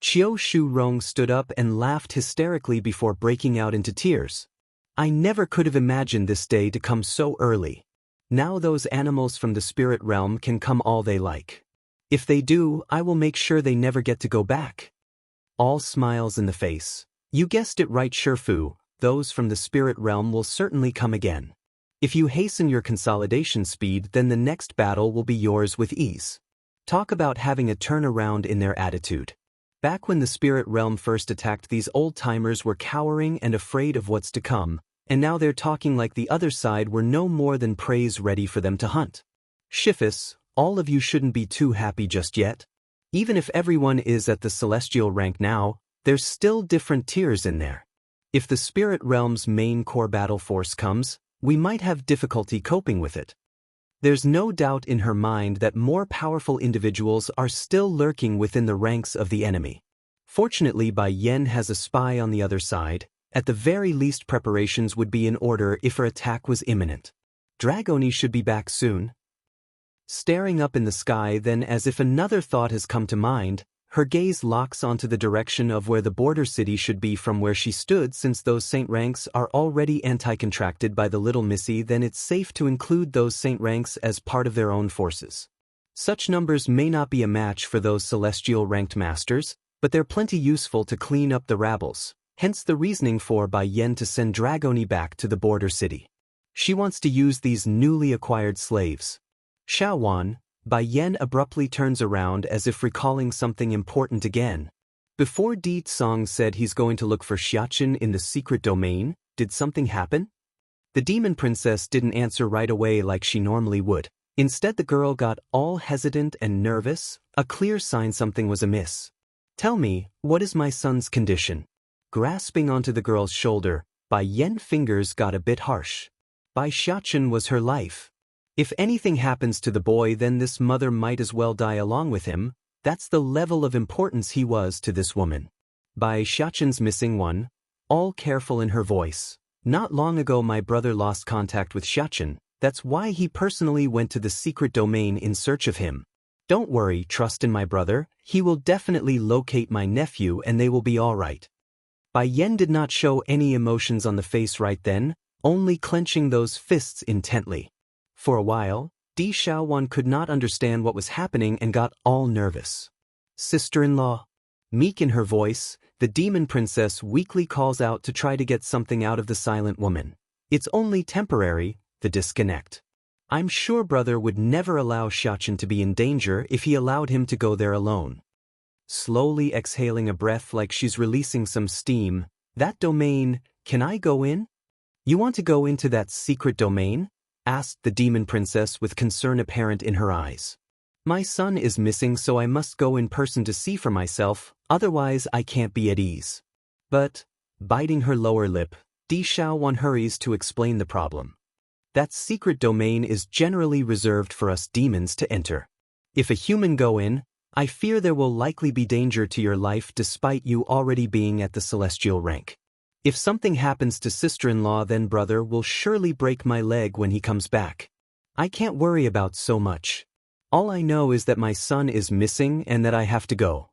Qiu Shu-rong stood up and laughed hysterically before breaking out into tears. I never could have imagined this day to come so early. Now those animals from the spirit realm can come all they like. If they do, I will make sure they never get to go back. All smiles in the face. You guessed it right, Shifu, those from the spirit realm will certainly come again. If you hasten your consolidation speed, then the next battle will be yours with ease. Talk about having a turnaround in their attitude. Back when the spirit realm first attacked, these old-timers were cowering and afraid of what's to come, and now they're talking like the other side were no more than prey ready for them to hunt. Shifus, all of you shouldn't be too happy just yet. Even if everyone is at the celestial rank now, there's still different tiers in there. If the spirit realm's main core battle force comes, we might have difficulty coping with it. There's no doubt in her mind that more powerful individuals are still lurking within the ranks of the enemy. Fortunately, Bai Yan has a spy on the other side. At the very least, preparations would be in order if her attack was imminent. Dragoni should be back soon. Staring up in the sky, then, as if another thought has come to mind, her gaze locks onto the direction of where the border city should be from where she stood. Since those saint ranks are already anti-contracted by the little missy, then it's safe to include those saint ranks as part of their own forces. Such numbers may not be a match for those celestial ranked masters, but they're plenty useful to clean up the rabbles, hence the reasoning for Bai Yan to send Dragoni back to the border city. She wants to use these newly acquired slaves. Shaowan, Bai Yan abruptly turns around as if recalling something important again. Before Di Tsong said he's going to look for Xiachen in the secret domain, did something happen? The demon princess didn't answer right away like she normally would. Instead, the girl got all hesitant and nervous, a clear sign something was amiss. Tell me, what is my son's condition? Grasping onto the girl's shoulder, Bai Yan's fingers got a bit harsh. Bai Xiachen was her life. If anything happens to the boy, then this mother might as well die along with him. That's the level of importance he was to this woman. Bai Xiachen's missing one, all careful in her voice. Not long ago my brother lost contact with Xiachen. That's why he personally went to the secret domain in search of him. Don't worry, trust in my brother. He will definitely locate my nephew and they will be all right. Bai Yan did not show any emotions on the face right then, only clenching those fists intently. For a while, Di Shaowan could not understand what was happening and got all nervous. Sister-in-law. Meek in her voice, the demon princess weakly calls out to try to get something out of the silent woman. It's only temporary, the disconnect. I'm sure brother would never allow Xiachen to be in danger if he allowed him to go there alone. Slowly exhaling a breath like she's releasing some steam. That domain, can I go in? You want to go into that secret domain? Asked the demon princess with concern apparent in her eyes. My son is missing, so I must go in person to see for myself, otherwise I can't be at ease. But, biting her lower lip, Di Shaowan hurries to explain the problem. That secret domain is generally reserved for us demons to enter. If a human go in, I fear there will likely be danger to your life despite you already being at the celestial rank. If something happens to sister-in-law, then brother will surely break my leg when he comes back. I can't worry about so much. All I know is that my son is missing and that I have to go.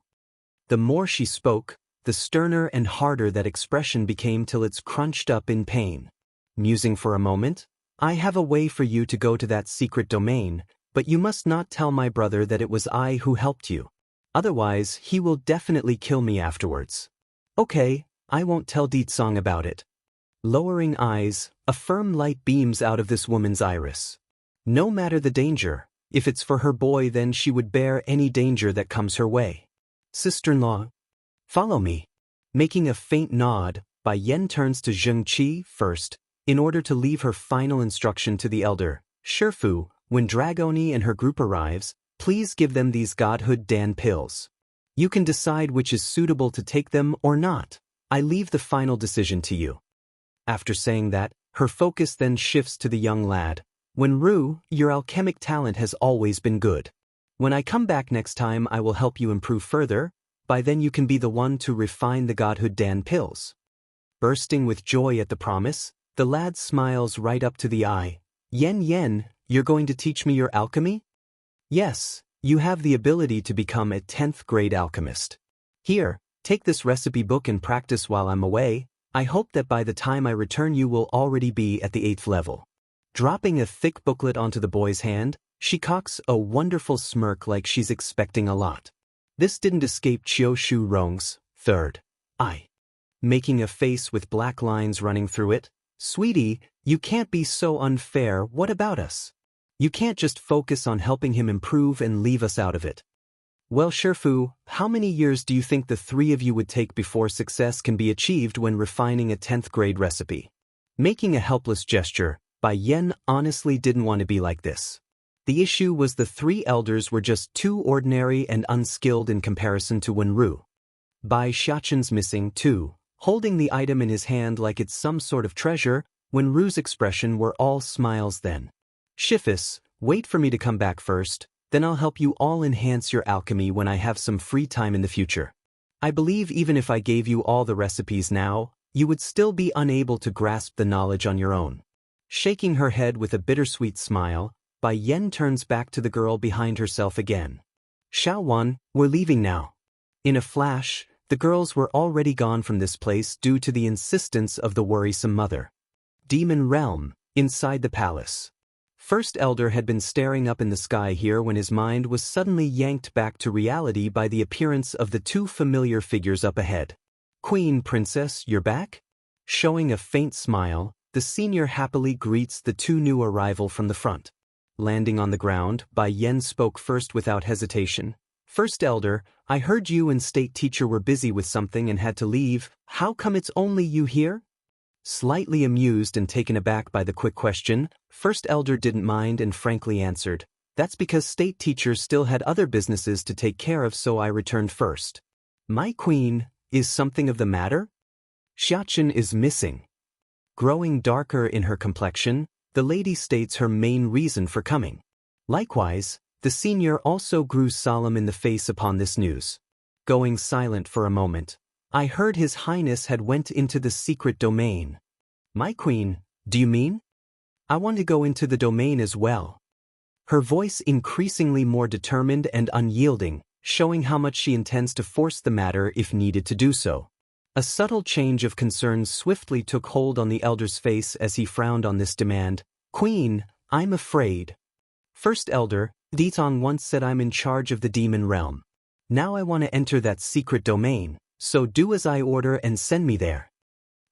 The more she spoke, the sterner and harder that expression became till it's crunched up in pain. Musing for a moment, I have a way for you to go to that secret domain, but you must not tell my brother that it was I who helped you. Otherwise, he will definitely kill me afterwards. Okay. I won't tell Di Tsong about it. Lowering eyes, a firm light beams out of this woman's iris. No matter the danger, if it's for her boy, then she would bear any danger that comes her way. Sister-in-law, follow me. Making a faint nod, Bai Yan turns to Zheng Qi first, in order to leave her final instruction to the elder. Shifu, when Dragoni and her group arrives, please give them these Godhood Dan pills. You can decide which is suitable to take them or not. I leave the final decision to you. After saying that, her focus then shifts to the young lad. Wenru, your alchemic talent has always been good. When I come back next time, I will help you improve further. By then you can be the one to refine the Godhood Dan pills. Bursting with joy at the promise, the lad smiles right up to the eye. Yen, you're going to teach me your alchemy? Yes, you have the ability to become a 10th grade alchemist. Here, take this recipe book and practice while I'm away. I hope that by the time I return you will already be at the 8th level. Dropping a thick booklet onto the boy's hand, she cocks a wonderful smirk like she's expecting a lot. This didn't escape Chiu Shu Rong's third eye, making a face with black lines running through it. Sweetie, you can't be so unfair. What about us? You can't just focus on helping him improve and leave us out of it. Well, Shifu, how many years do you think the three of you would take before success can be achieved when refining a 10th grade recipe? Making a helpless gesture, Bai Yan honestly didn't want to be like this. The issue was the three elders were just too ordinary and unskilled in comparison to Wenru. Bai Xiaoqin's missing too, holding the item in his hand like it's some sort of treasure. Wenru's expression were all smiles then. Shifus, wait for me to come back first, then I'll help you all enhance your alchemy when I have some free time in the future. I believe even if I gave you all the recipes now, you would still be unable to grasp the knowledge on your own. Shaking her head with a bittersweet smile, Bai Yan turns back to the girl behind herself again. Xiaowan, we're leaving now. In a flash, the girls were already gone from this place due to the insistence of the worrisome mother. Demon Realm, inside the palace. First Elder had been staring up in the sky here when his mind was suddenly yanked back to reality by the appearance of the two familiar figures up ahead. Queen Princess, you're back? Showing a faint smile, the senior happily greets the two new arrival from the front. Landing on the ground, Bai Yan spoke first without hesitation. First Elder, I heard you and State Teacher were busy with something and had to leave. How come it's only you here? Slightly amused and taken aback by the quick question, First Elder didn't mind and frankly answered, that's because State Teacher still had other businesses to take care of, so I returned first. My queen, is something of the matter? Xiaoqin is missing. Growing darker in her complexion, the lady states her main reason for coming. Likewise, the senior also grew solemn in the face upon this news. Going silent for a moment, I heard His Highness had went into the secret domain. My queen, do you mean? I want to go into the domain as well. Her voice increasingly more determined and unyielding, showing how much she intends to force the matter if needed to do so. A subtle change of concern swiftly took hold on the elder's face as he frowned on this demand. Queen, I'm afraid. First Elder, Ditong once said I'm in charge of the demon realm. Now I want to enter that secret domain, so do as I order and send me there.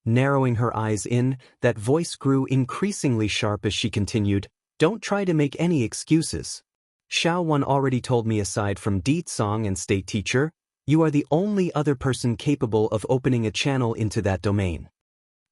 Narrowing her eyes in, that voice grew increasingly sharp as she continued, don't try to make any excuses. Xiaowan already told me aside from Ditong and State Teacher, you are the only other person capable of opening a channel into that domain.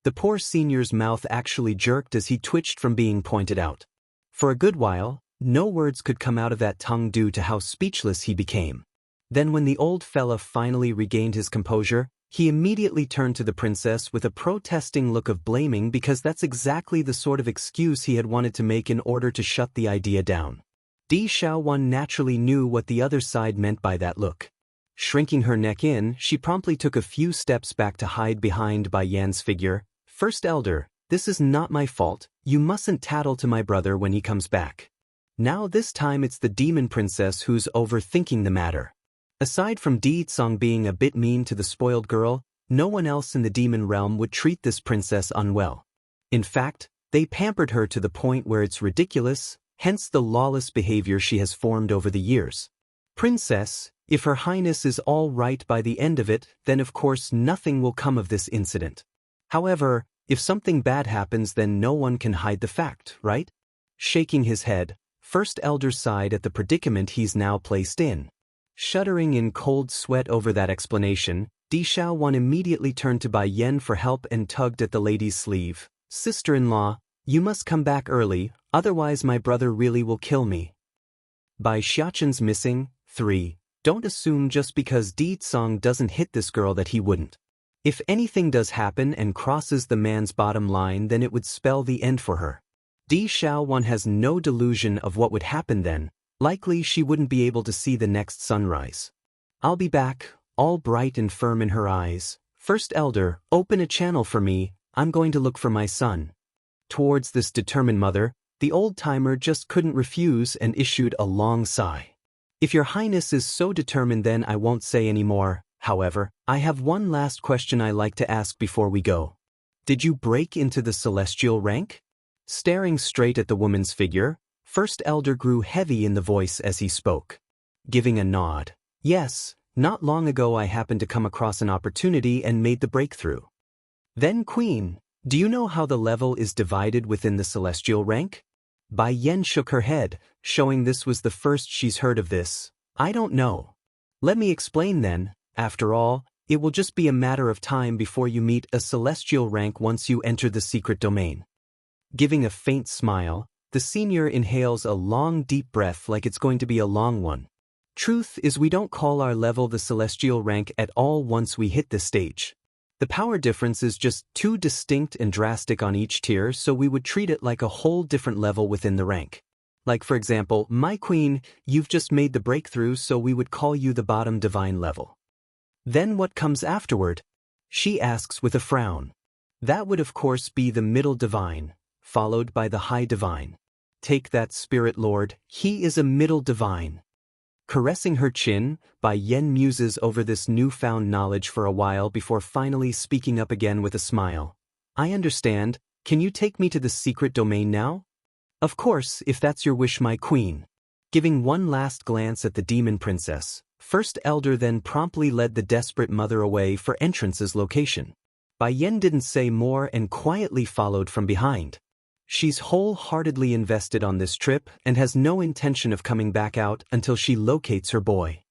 The poor senior's mouth actually jerked as he twitched from being pointed out. For a good while, no words could come out of that tongue due to how speechless he became. Then when the old fella finally regained his composure, he immediately turned to the princess with a protesting look of blaming because that's exactly the sort of excuse he had wanted to make in order to shut the idea down. Di Xiaowan naturally knew what the other side meant by that look. Shrinking her neck in, she promptly took a few steps back to hide behind Bai Yan's figure. First Elder, this is not my fault. You mustn't tattle to my brother when he comes back. Now this time it's the demon princess who's overthinking the matter. Aside from Ditong being a bit mean to the spoiled girl, no one else in the demon realm would treat this princess unwell. In fact, they pampered her to the point where it's ridiculous, hence the lawless behavior she has formed over the years. Princess, if Her Highness is all right by the end of it, then of course nothing will come of this incident. However, if something bad happens, then no one can hide the fact, right? Shaking his head, First Elder sighed at the predicament he's now placed in. Shuddering in cold sweat over that explanation, Di Xiaowan immediately turned to Bai Yan for help and tugged at the lady's sleeve. Sister-in-law, you must come back early, otherwise my brother really will kill me. Bai Xiaoqin's missing. 3. Don't assume just because Ditong doesn't hit this girl that he wouldn't. If anything does happen and crosses the man's bottom line, then it would spell the end for her. Di Xiaowan has no delusion of what would happen then. Likely she wouldn't be able to see the next sunrise. I'll be back, all bright and firm in her eyes. First Elder, open a channel for me, I'm going to look for my son. Towards this determined mother, the old-timer just couldn't refuse and issued a long sigh. If your highness is so determined, then I won't say any more. However, I have one last question I like to ask before we go. Did you break into the celestial rank? Staring straight at the woman's figure, First Elder grew heavy in the voice as he spoke. Giving a nod. Yes, not long ago I happened to come across an opportunity and made the breakthrough. Then Queen, do you know how the level is divided within the celestial rank? Bai Yen shook her head, showing this was the first she's heard of this. I don't know. Let me explain then. After all, it will just be a matter of time before you meet a celestial rank once you enter the secret domain. Giving a faint smile, the senior inhales a long deep breath like it's going to be a long one. Truth is, we don't call our level the celestial rank at all once we hit this stage. The power difference is just too distinct and drastic on each tier, so we would treat it like a whole different level within the rank. Like for example, my queen, you've just made the breakthrough, so we would call you the bottom divine level. Then what comes afterward? She asks with a frown. That would of course be the middle divine, followed by the high divine. Take that, Spirit Lord, he is a middle divine. Caressing her chin, Bai Yen muses over this newfound knowledge for a while before finally speaking up again with a smile. I understand, can you take me to the secret domain now? Of course, if that's your wish, my queen. Giving one last glance at the demon princess, First Elder then promptly led the desperate mother away for entrance's location. Bai Yen didn't say more and quietly followed from behind. She's wholeheartedly invested on this trip and has no intention of coming back out until she locates her boy.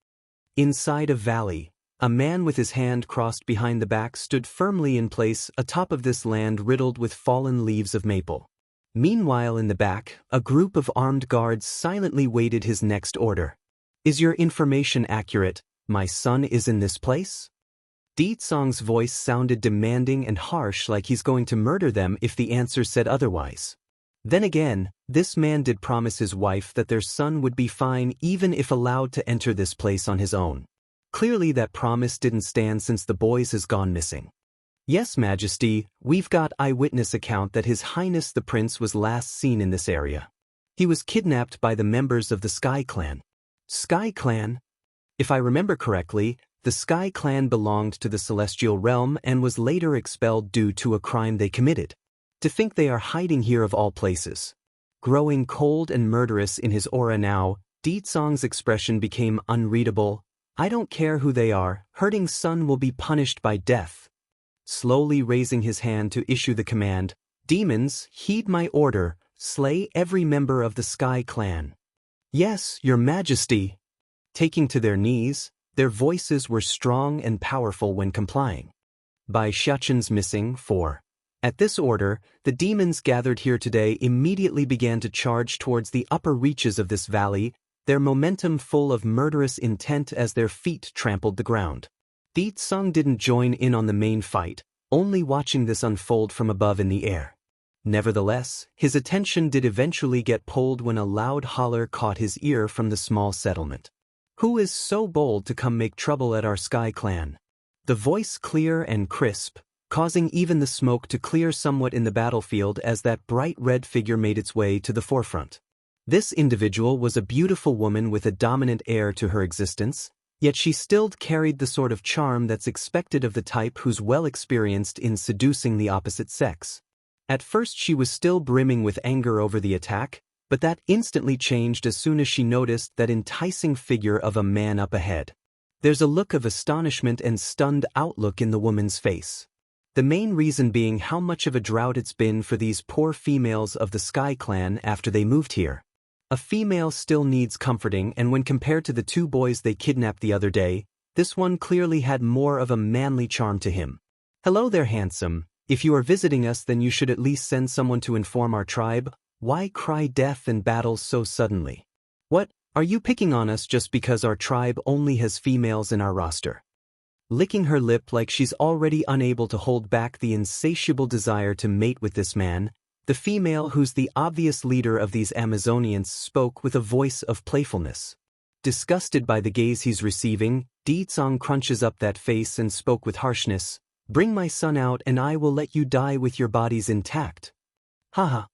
Inside a valley, a man with his hand crossed behind the back stood firmly in place atop of this land riddled with fallen leaves of maple. Meanwhile in the back, a group of armed guards silently waited his next order. Is your information accurate? My son is in this place? Di Tsong's voice sounded demanding and harsh, like he's going to murder them if the answer said otherwise. Then again, this man did promise his wife that their son would be fine even if allowed to enter this place on his own. Clearly that promise didn't stand since the boy has gone missing. Yes, Majesty, we've got eyewitness account that His Highness the Prince was last seen in this area. He was kidnapped by the members of the Sky Clan. Sky Clan? If I remember correctly, the Sky Clan belonged to the Celestial Realm and was later expelled due to a crime they committed. To think they are hiding here of all places. Growing cold and murderous in his aura now, Di Tsong's expression became unreadable. I don't care who they are, hurting son will be punished by death. Slowly raising his hand to issue the command, Demons, heed my order, slay every member of the Sky Clan. Yes, Your Majesty. Taking to their knees, their voices were strong and powerful when complying. By Xiachen's missing 4. At this order, the demons gathered here today immediately began to charge towards the upper reaches of this valley, their momentum full of murderous intent as their feet trampled the ground. Di Tsong didn't join in on the main fight, only watching this unfold from above in the air. Nevertheless, his attention did eventually get pulled when a loud holler caught his ear from the small settlement. Who is so bold to come make trouble at our Sky Clan? The voice clear and crisp, causing even the smoke to clear somewhat in the battlefield as that bright red figure made its way to the forefront. This individual was a beautiful woman with a dominant air to her existence, yet she still carried the sort of charm that's expected of the type who's well experienced in seducing the opposite sex. At first she was still brimming with anger over the attack, but that instantly changed as soon as she noticed that enticing figure of a man up ahead. There's a look of astonishment and stunned outlook in the woman's face. The main reason being how much of a drought it's been for these poor females of the Sky Clan after they moved here. A female still needs comforting, and when compared to the 2 boys they kidnapped the other day, this one clearly had more of a manly charm to him. Hello there, handsome. If you are visiting us, then you should at least send someone to inform our tribe. Why cry death and battles so suddenly? What, are you picking on us just because our tribe only has females in our roster? Licking her lip like she's already unable to hold back the insatiable desire to mate with this man, the female who's the obvious leader of these Amazonians spoke with a voice of playfulness. Disgusted by the gaze he's receiving, Di Tsong crunches up that face and spoke with harshness. Bring my son out and I will let you die with your bodies intact. Haha.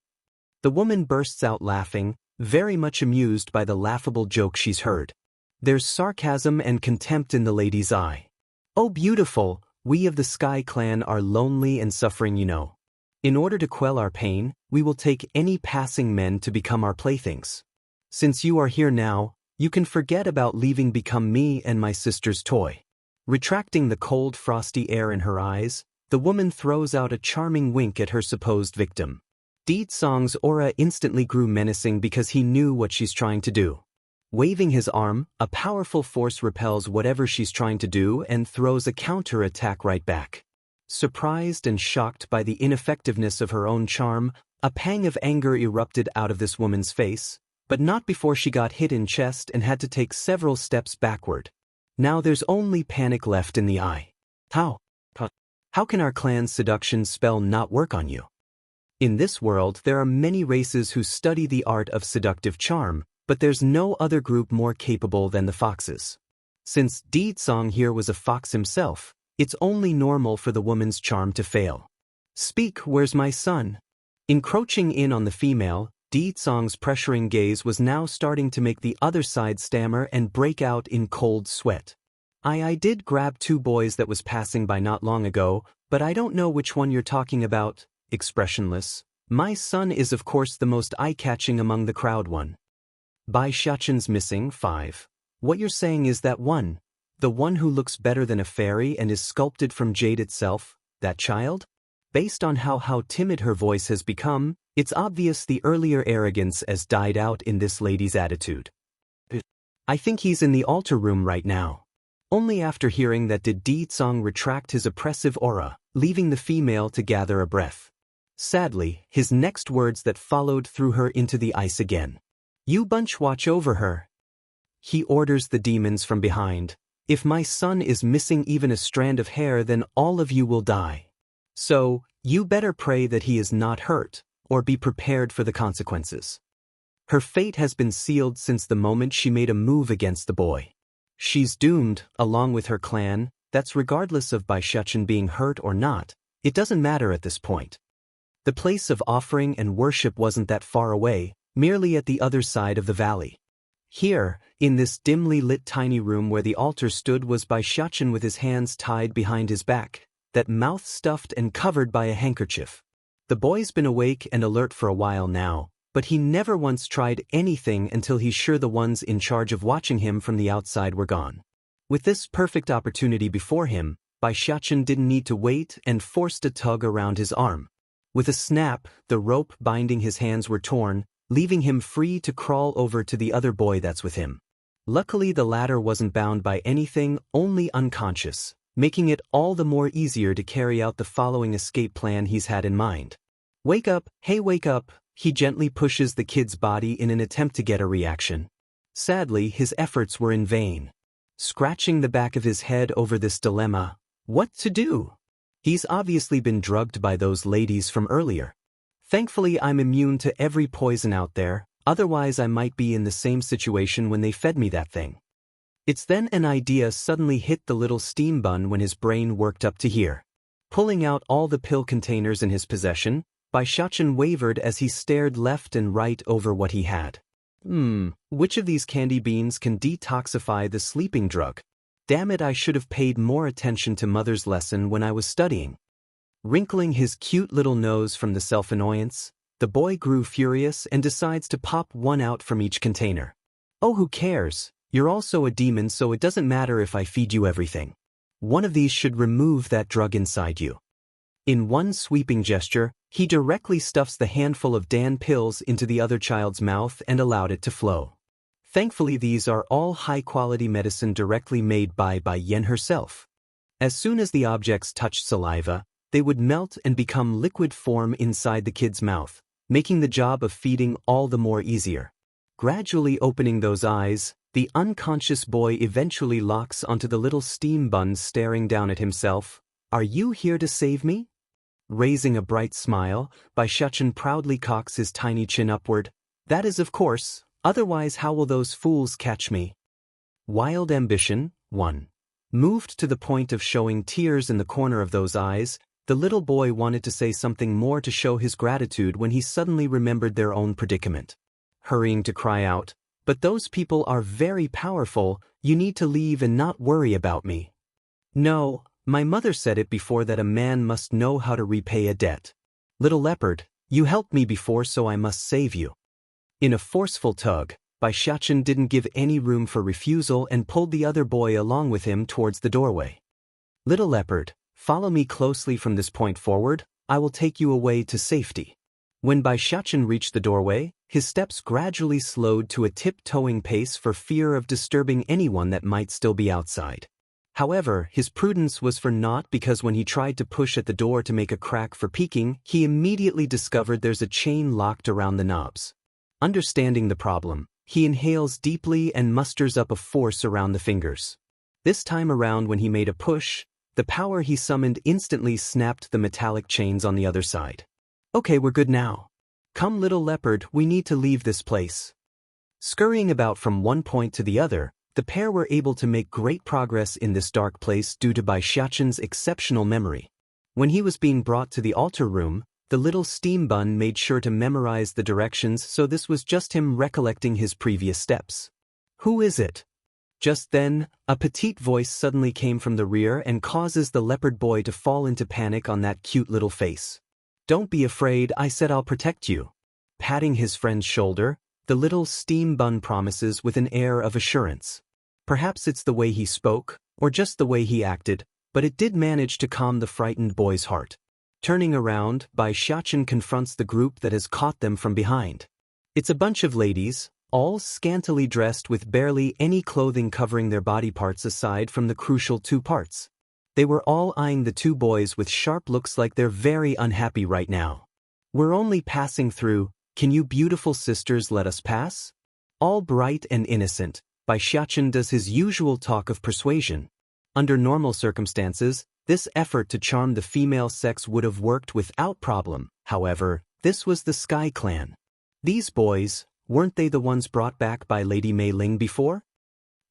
The woman bursts out laughing, very much amused by the laughable joke she's heard. There's sarcasm and contempt in the lady's eye. Oh beautiful, we of the Sky Clan are lonely and suffering, you know. In order to quell our pain, we will take any passing men to become our playthings. Since you are here now, you can forget about leaving, become me and my sister's toy. Retracting the cold frosty air in her eyes, the woman throws out a charming wink at her supposed victim. Song's aura instantly grew menacing because he knew what she's trying to do. Waving his arm, a powerful force repels whatever she's trying to do and throws a counter-attack right back. Surprised and shocked by the ineffectiveness of her own charm, a pang of anger erupted out of this woman's face, but not before she got hit in chest and had to take several steps backward. Now there's only panic left in the eye. How can our clan's seduction spell not work on you? In this world there are many races who study the art of seductive charm, but there's no other group more capable than the foxes. Since Song here was a fox himself, it's only normal for the woman's charm to fail. Speak, where's my son? Encroaching in on the female, Song's pressuring gaze was now starting to make the other side stammer and break out in cold sweat. I did grab 2 boys that was passing by not long ago, but I don't know which one you're talking about. Expressionless. My son is of course the most eye-catching among the crowd one. Bai Xiaoqin's missing 5. What you're saying is that one, the one who looks better than a fairy and is sculpted from jade itself, that child? Based on how timid her voice has become, it's obvious the earlier arrogance has died out in this lady's attitude. I think he's in the altar room right now. Only after hearing that did Song retract his oppressive aura, leaving the female to gather a breath. Sadly, his next words that followed threw her into the ice again. You bunch watch over her. He orders the demons from behind. If my son is missing even a strand of hair, then all of you will die. So, you better pray that he is not hurt, or be prepared for the consequences. Her fate has been sealed since the moment she made a move against the boy. She's doomed, along with her clan. That's regardless of Bai Xiaoqin being hurt or not. It doesn't matter at this point. The place of offering and worship wasn't that far away, merely at the other side of the valley. Here, in this dimly lit tiny room where the altar stood, was Bai Xiaoqin with his hands tied behind his back, that mouth stuffed and covered by a handkerchief. The boy's been awake and alert for a while now, but he never once tried anything until he's sure the ones in charge of watching him from the outside were gone. With this perfect opportunity before him, Bai Xiaoqin didn't need to wait and forced a tug around his arm. With a snap, the rope binding his hands were torn, leaving him free to crawl over to the other boy that's with him. Luckily the latter wasn't bound by anything, only unconscious, making it all the more easier to carry out the following escape plan he's had in mind. Wake up, hey wake up, he gently pushes the kid's body in an attempt to get a reaction. Sadly, his efforts were in vain. Scratching the back of his head over this dilemma, what to do? He's obviously been drugged by those ladies from earlier. Thankfully I'm immune to every poison out there, otherwise I might be in the same situation when they fed me that thing. It's then an idea suddenly hit the little steam bun when his brain worked up to here. Pulling out all the pill containers in his possession, Bai Xiaoqin wavered as he stared left and right over what he had. Which of these candy beans can detoxify the sleeping drug? Damn it, I should have paid more attention to Mother's lesson when I was studying. Wrinkling his cute little nose from the self-annoyance, the boy grew furious and decides to pop one out from each container. Oh, who cares? You're also a demon, so it doesn't matter if I feed you everything. One of these should remove that drug inside you. In one sweeping gesture, he directly stuffs the handful of Dan pills into the other child's mouth and allowed it to flow. Thankfully these are all high-quality medicine directly made by Yen herself. As soon as the objects touched saliva, they would melt and become liquid form inside the kid's mouth, making the job of feeding all the more easier. Gradually opening those eyes, the unconscious boy eventually locks onto the little steam bun staring down at himself. Are you here to save me? Raising a bright smile, Bai Xiaoqin proudly cocks his tiny chin upward. That is of course. Otherwise how will those fools catch me? Wild Ambition 1. Moved to the point of showing tears in the corner of those eyes, the little boy wanted to say something more to show his gratitude when he suddenly remembered their own predicament. Hurrying to cry out, "But those people are very powerful, you need to leave and not worry about me." "No, my mother said it before that a man must know how to repay a debt. Little leopard, you helped me before so I must save you." In a forceful tug, Bai Xiachen didn't give any room for refusal and pulled the other boy along with him towards the doorway. "Little leopard, follow me closely from this point forward, I will take you away to safety." When Bai Xiachen reached the doorway, his steps gradually slowed to a tiptoeing pace for fear of disturbing anyone that might still be outside. However, his prudence was for naught because when he tried to push at the door to make a crack for peeking, he immediately discovered there's a chain locked around the knobs. Understanding the problem, he inhales deeply and musters up a force around the fingers. This time around when he made a push, the power he summoned instantly snapped the metallic chains on the other side. "Okay, we're good now. Come little leopard, we need to leave this place." Scurrying about from one point to the other, the pair were able to make great progress in this dark place due to Bai Xiachen's exceptional memory. When he was being brought to the altar room, the little steam bun made sure to memorize the directions, so this was just him recollecting his previous steps. "Who is it?" Just then, a petite voice suddenly came from the rear and causes the leopard boy to fall into panic on that cute little face. "Don't be afraid, I said I'll protect you." Patting his friend's shoulder, the little steam bun promises with an air of assurance. Perhaps it's the way he spoke, or just the way he acted, but it did manage to calm the frightened boy's heart. Turning around, Bai Xiachen confronts the group that has caught them from behind. It's a bunch of ladies, all scantily dressed with barely any clothing covering their body parts aside from the crucial two parts. They were all eyeing the two boys with sharp looks like they're very unhappy right now. "We're only passing through, can you beautiful sisters let us pass?" All bright and innocent, Bai Xiachen does his usual talk of persuasion. Under normal circumstances, this effort to charm the female sex would have worked without problem. However, this was the Sky Clan. These boys, weren't they the ones brought back by Lady Mei Ling before?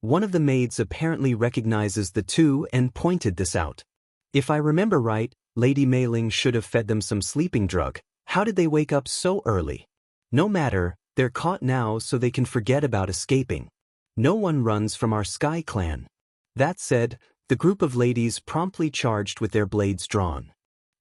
One of the maids apparently recognizes the two and pointed this out. If I remember right, Lady Mei Ling should have fed them some sleeping drug. How did they wake up so early? No matter, they're caught now so they can forget about escaping. No one runs from our Sky Clan. That said, the group of ladies promptly charged with their blades drawn.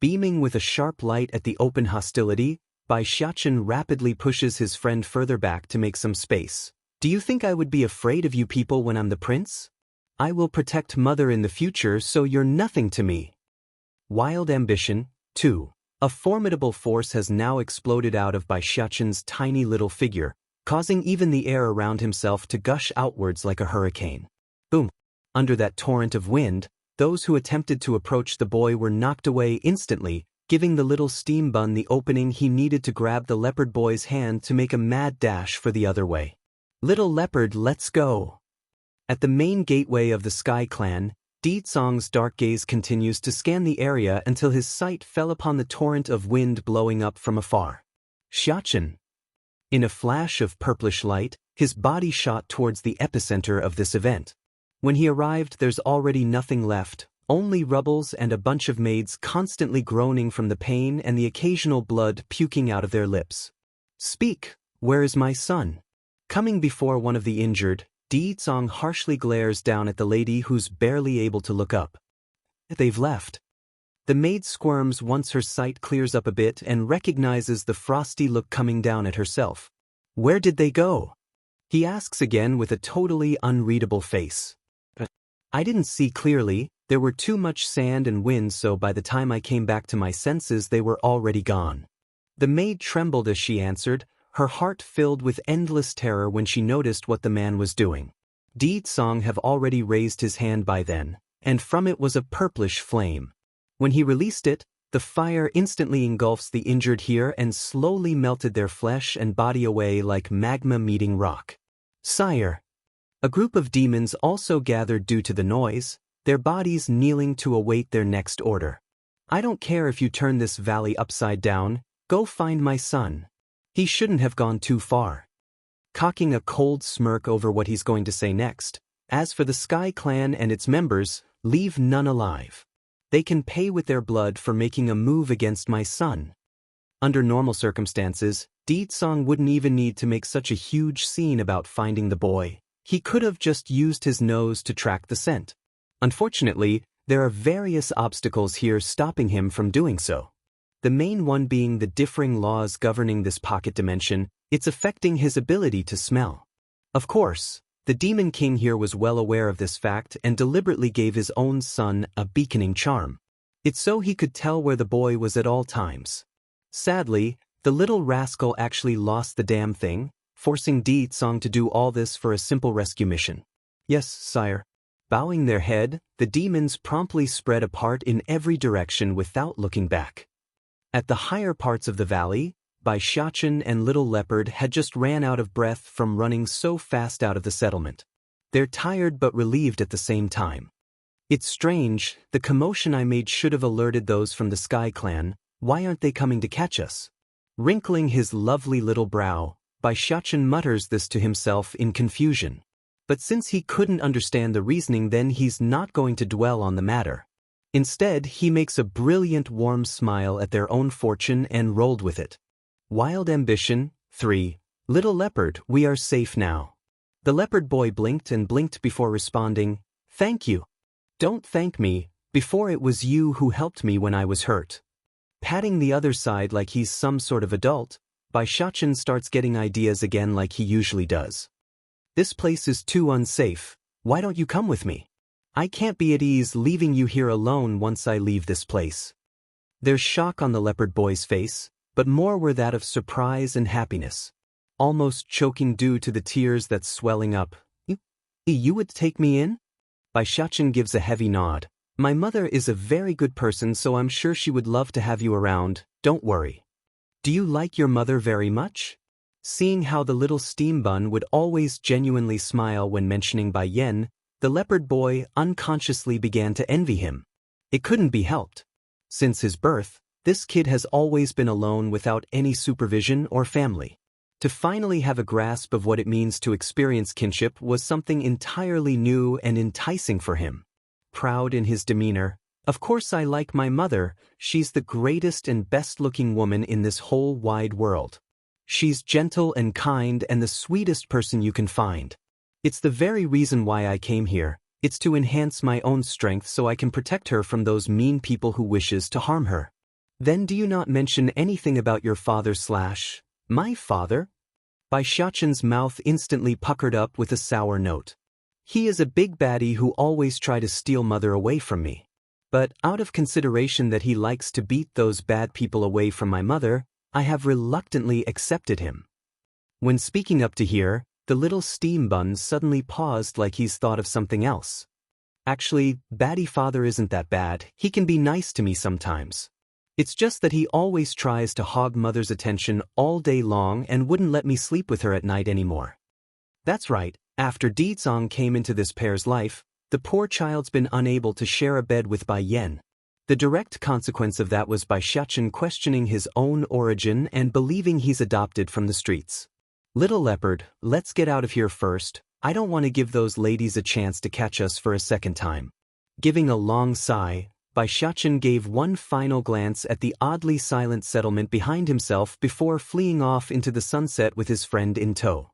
Beaming with a sharp light at the open hostility, Bai Xiachen rapidly pushes his friend further back to make some space. "Do you think I would be afraid of you people when I'm the prince? I will protect Mother in the future so you're nothing to me." Wild ambition, 2. A formidable force has now exploded out of Bai Xiachen's tiny little figure, causing even the air around himself to gush outwards like a hurricane. Boom! Under that torrent of wind, those who attempted to approach the boy were knocked away instantly, giving the little steam bun the opening he needed to grab the leopard boy's hand to make a mad dash for the other way. "Little leopard, let's go." At the main gateway of the Sky Clan, Di Tsong's dark gaze continues to scan the area until his sight fell upon the torrent of wind blowing up from afar. "Xiachen." In a flash of purplish light, his body shot towards the epicenter of this event. When he arrived, there's already nothing left, only rubbles and a bunch of maids constantly groaning from the pain and the occasional blood puking out of their lips. "Speak, where is my son?" Coming before one of the injured, Di Tsong harshly glares down at the lady who's barely able to look up. "They've left." The maid squirms once her sight clears up a bit and recognizes the frosty look coming down at herself. "Where did they go?" he asks again with a totally unreadable face. "I didn't see clearly, there were too much sand and wind, so by the time I came back to my senses they were already gone." The maid trembled as she answered, her heart filled with endless terror when she noticed what the man was doing. Di Tsong have already raised his hand by then, and from it was a purplish flame. When he released it, the fire instantly engulfs the injured here and slowly melted their flesh and body away like magma meeting rock. "Sire." A group of demons also gathered due to the noise, their bodies kneeling to await their next order. "I don't care if you turn this valley upside down, go find my son. He shouldn't have gone too far." Cocking a cold smirk over what he's going to say next. As for the Sky Clan and its members, Leave none alive. They can pay with their blood for making a move against my son. Under normal circumstances, Song wouldn't even need to make such a huge scene about finding the boy. He could have just used his nose to track the scent. Unfortunately, there are various obstacles here stopping him from doing so. The main one being the differing laws governing this pocket dimension. It's affecting his ability to smell. Of course, the Demon King here was well aware of this fact and deliberately gave his own son a beaconing charm. It's so he could tell where the boy was at all times. Sadly, the little rascal actually lost the damn thing, forcing Song to do all this for a simple rescue mission. Yes, sire. Bowing their head, the demons promptly spread apart in every direction without looking back. At the higher parts of the valley, Xianxia and Little Leopard had just ran out of breath from running so fast out of the settlement. They're tired but relieved at the same time. It's strange, the commotion I made should have alerted those from the Sky Clan. Why aren't they coming to catch us? Wrinkling his lovely little brow, Xianxia mutters this to himself in confusion. But since he couldn't understand the reasoning, then he's not going to dwell on the matter. Instead, he makes a brilliant warm smile at their own fortune and rolled with it. Wild Ambition, 3. Little Leopard, we are safe now. The leopard boy blinked and blinked before responding, thank you. Don't thank me, before it was you who helped me when I was hurt. Patting the other side like he's some sort of adult, Xianxia starts getting ideas again like he usually does. This place is too unsafe, why don't you come with me? I can't be at ease leaving you here alone once I leave this place. There's shock on the leopard boy's face, but more were that of surprise and happiness. Almost choking due to the tears that's swelling up. You would take me in? Xianxia gives a heavy nod. My mother is a very good person, so I'm sure she would love to have you around, don't worry. Do you like your mother very much? Seeing how the little steam bun would always genuinely smile when mentioning Bai Yen, the leopard boy unconsciously began to envy him. It couldn't be helped. Since his birth, this kid has always been alone without any supervision or family. To finally have a grasp of what it means to experience kinship was something entirely new and enticing for him. Proud in his demeanor, of course I like my mother, she's the greatest and best-looking woman in this whole wide world. She's gentle and kind and the sweetest person you can find. It's the very reason why I came here, it's to enhance my own strength so I can protect her from those mean people who wishes to harm her. Then do you not mention anything about your father / my father? Xianxia's mouth instantly puckered up with a sour note. He is a big baddie who always try to steal mother away from me. But out of consideration that he likes to beat those bad people away from my mother, I have reluctantly accepted him. When speaking up to here, the little steam bun suddenly paused like he's thought of something else. Actually, baddie father isn't that bad, he can be nice to me sometimes. It's just that he always tries to hog mother's attention all day long and wouldn't let me sleep with her at night anymore. That's right, after Song came into this pair's life, the poor child's been unable to share a bed with Bai Yen. The direct consequence of that was Xianxia questioning his own origin and believing he's adopted from the streets. Little Leopard, let's get out of here first, I don't want to give those ladies a chance to catch us for a second time. Giving a long sigh, Xianxia gave one final glance at the oddly silent settlement behind himself before fleeing off into the sunset with his friend in tow.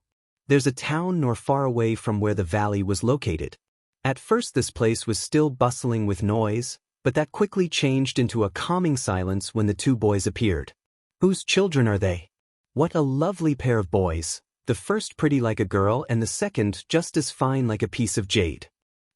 There's a town not far away from where the valley was located. At first this place was still bustling with noise, but that quickly changed into a calming silence when the two boys appeared. Whose children are they? What a lovely pair of boys, the first pretty like a girl and the second just as fine like a piece of jade.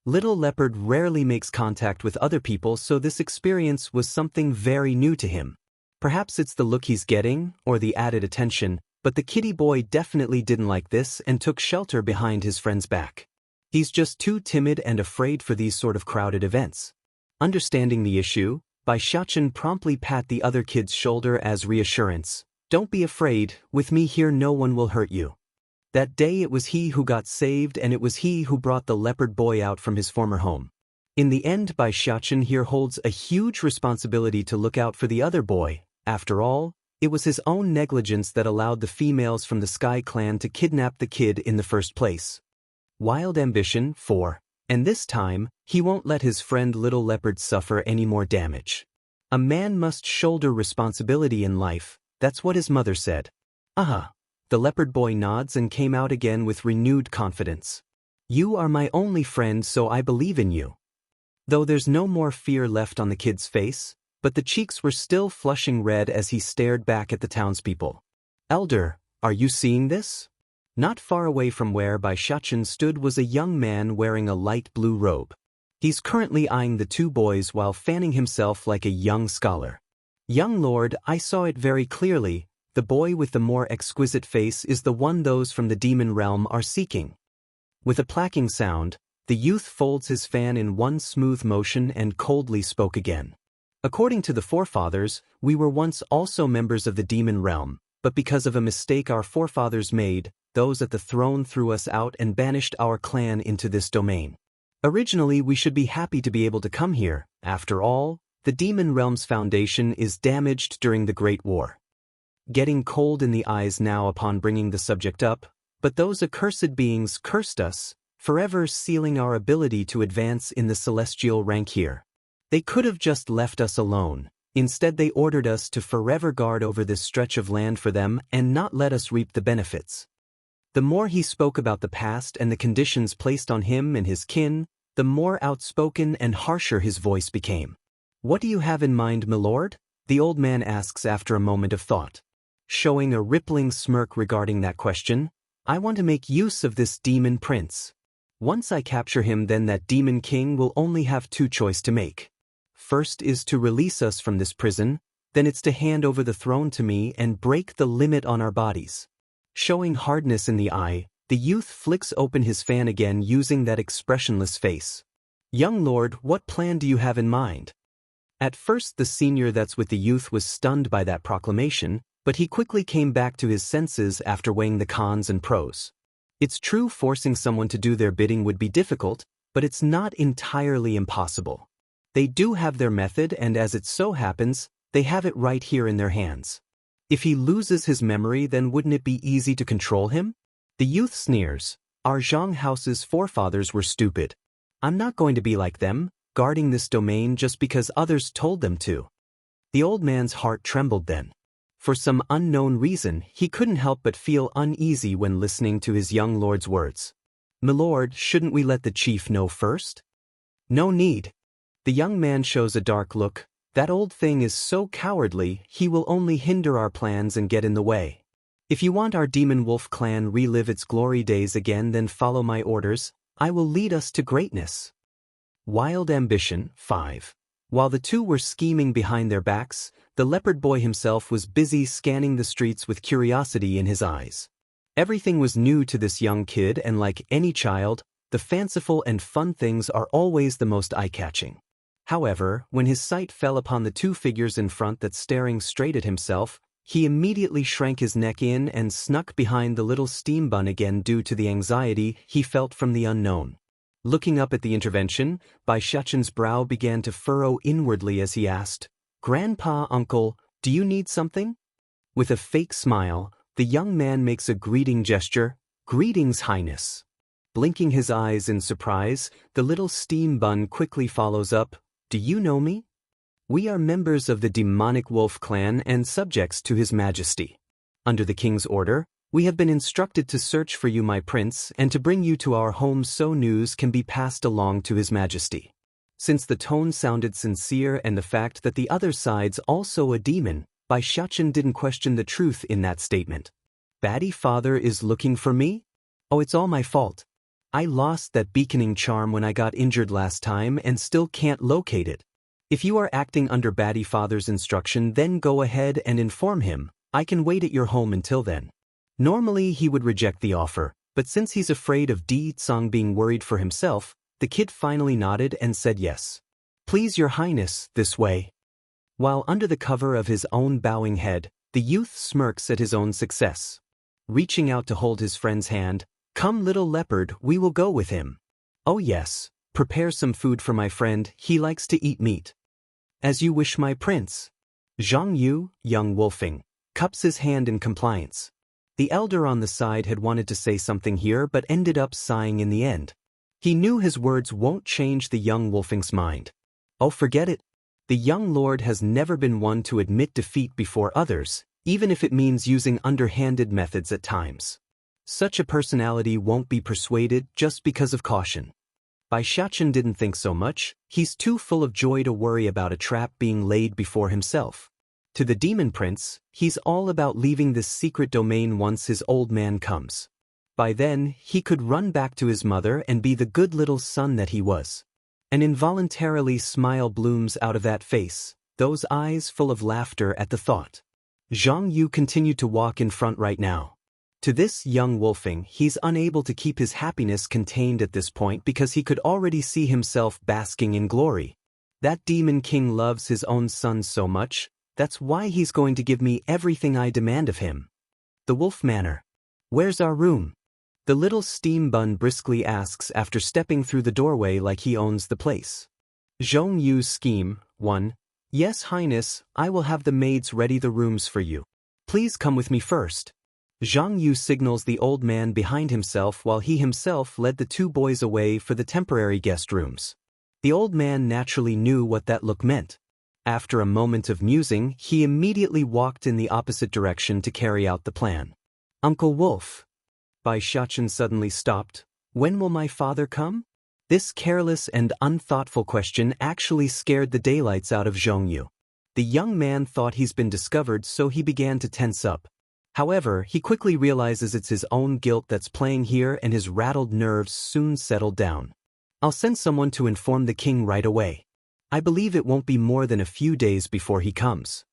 Little Leopard rarely makes contact with other people, so this experience was something very new to him. Perhaps it's the look he's getting, or the added attention, but the kitty boy definitely didn't like this and took shelter behind his friend's back. He's just too timid and afraid for these sort of crowded events. Understanding the issue, Xianxia promptly pat the other kid's shoulder as reassurance. Don't be afraid, with me here no one will hurt you. That day it was he who got saved and it was he who brought the leopard boy out from his former home. In the end, Xianxia here holds a huge responsibility to look out for the other boy. After all, it was his own negligence that allowed the females from the Sky Clan to kidnap the kid in the first place. Wild Ambition, 4. And this time, he won't let his friend Little Leopard suffer any more damage. A man must shoulder responsibility in life, that's what his mother said. Aha! The leopard boy nods and came out again with renewed confidence. You are my only friend, so I believe in you. Though there's no more fear left on the kid's face, but the cheeks were still flushing red as he stared back at the townspeople. Elder, are you seeing this? Not far away from where Bai Xiachen stood was a young man wearing a light blue robe. He's currently eyeing the two boys while fanning himself like a young scholar. Young lord, I saw it very clearly. The boy with the more exquisite face is the one those from the demon realm are seeking. With a clacking sound, the youth folds his fan in one smooth motion and coldly spoke again. According to the forefathers, we were once also members of the demon realm, but because of a mistake our forefathers made, those at the throne threw us out and banished our clan into this domain. Originally, we should be happy to be able to come here. After all, the demon realm's foundation is damaged during the Great War. Getting cold in the eyes now upon bringing the subject up, but those accursed beings cursed us, forever sealing our ability to advance in the celestial rank here. They could have just left us alone. Instead, they ordered us to forever guard over this stretch of land for them and not let us reap the benefits. The more he spoke about the past and the conditions placed on him and his kin, the more outspoken and harsher his voice became. What do you have in mind, my lord? The old man asks after a moment of thought. Showing a rippling smirk regarding that question, I want to make use of this demon prince. Once I capture him, then that demon king will only have two choices to make. First is to release us from this prison, then it's to hand over the throne to me and break the limit on our bodies. Showing hardness in the eye, the youth flicks open his fan again using that expressionless face. Young lord, what plan do you have in mind? At first the senior that's with the youth was stunned by that proclamation, but he quickly came back to his senses after weighing the cons and pros. It's true forcing someone to do their bidding would be difficult, but it's not entirely impossible. They do have their method, and as it so happens, they have it right here in their hands. If he loses his memory, then wouldn't it be easy to control him? The youth sneers. Our Zhang house's forefathers were stupid. I'm not going to be like them, guarding this domain just because others told them to. The old man's heart trembled then. For some unknown reason, he couldn't help but feel uneasy when listening to his young lord's words. My lord, shouldn't we let the chief know first? No need. The young man shows a dark look. That old thing is so cowardly, he will only hinder our plans and get in the way. If you want our demon wolf clan relive its glory days again, then follow my orders. I will lead us to greatness. Wild Ambition 5. While the two were scheming behind their backs, the leopard boy himself was busy scanning the streets with curiosity in his eyes. Everything was new to this young kid, and like any child, the fanciful and fun things are always the most eye-catching. However, when his sight fell upon the two figures in front that staring straight at himself, he immediately shrank his neck in and snuck behind the little steam bun again due to the anxiety he felt from the unknown. Looking up at the intervention, Bai Xiachen's brow began to furrow inwardly as he asked, Grandpa, uncle, do you need something? With a fake smile, the young man makes a greeting gesture. Greetings, Highness. Blinking his eyes in surprise, the little steam bun quickly follows up, Do you know me? We are members of the demonic wolf clan and subjects to His Majesty. Under the king's order, we have been instructed to search for you, my prince, and to bring you to our home so news can be passed along to His Majesty. Since the tone sounded sincere and the fact that the other side's also a demon, Bai Xiachen didn't question the truth in that statement. Baddie father is looking for me? Oh, it's all my fault. I lost that beaconing charm when I got injured last time and still can't locate it. If you are acting under Baddie father's instruction, then go ahead and inform him. I can wait at your home until then. Normally he would reject the offer, but since he's afraid of Di Tsang being worried for himself, the kid finally nodded and said yes. Please, your highness, this way. While under the cover of his own bowing head, the youth smirks at his own success. Reaching out to hold his friend's hand, Come, little leopard, we will go with him. Oh yes, prepare some food for my friend, he likes to eat meat. As you wish, my prince. Zhang Yu, young wolfing, cups his hand in compliance. The elder on the side had wanted to say something here but ended up sighing in the end. He knew his words won't change the young wolfing's mind. Oh, forget it. The young lord has never been one to admit defeat before others, even if it means using underhanded methods at times. Such a personality won't be persuaded just because of caution. Bai Xiachen didn't think so much. He's too full of joy to worry about a trap being laid before himself. To the demon prince, he's all about leaving this secret domain once his old man comes. By then, he could run back to his mother and be the good little son that he was. An involuntarily smile blooms out of that face, those eyes full of laughter at the thought. Zhang Yu continued to walk in front right now. To this young wolfing, he's unable to keep his happiness contained at this point because he could already see himself basking in glory. That demon king loves his own son so much, that's why he's going to give me everything I demand of him. The Wolf Manor. Where's our room? The little steam bun briskly asks after stepping through the doorway like he owns the place. Zhong Yu's scheme, 1. Yes, Highness, I will have the maids ready the rooms for you. Please come with me first. Zhang Yu signals the old man behind himself while he himself led the two boys away for the temporary guest rooms. The old man naturally knew what that look meant. After a moment of musing, he immediately walked in the opposite direction to carry out the plan. Uncle Wolf. Bai Xiachen suddenly stopped. When will my father come? This careless and unthoughtful question actually scared the daylights out of Zhong Yu. The young man thought he's been discovered, so he began to tense up. However, he quickly realizes it's his own guilt that's playing here and his rattled nerves soon settled down. I'll send someone to inform the king right away. I believe it won't be more than a few days before he comes.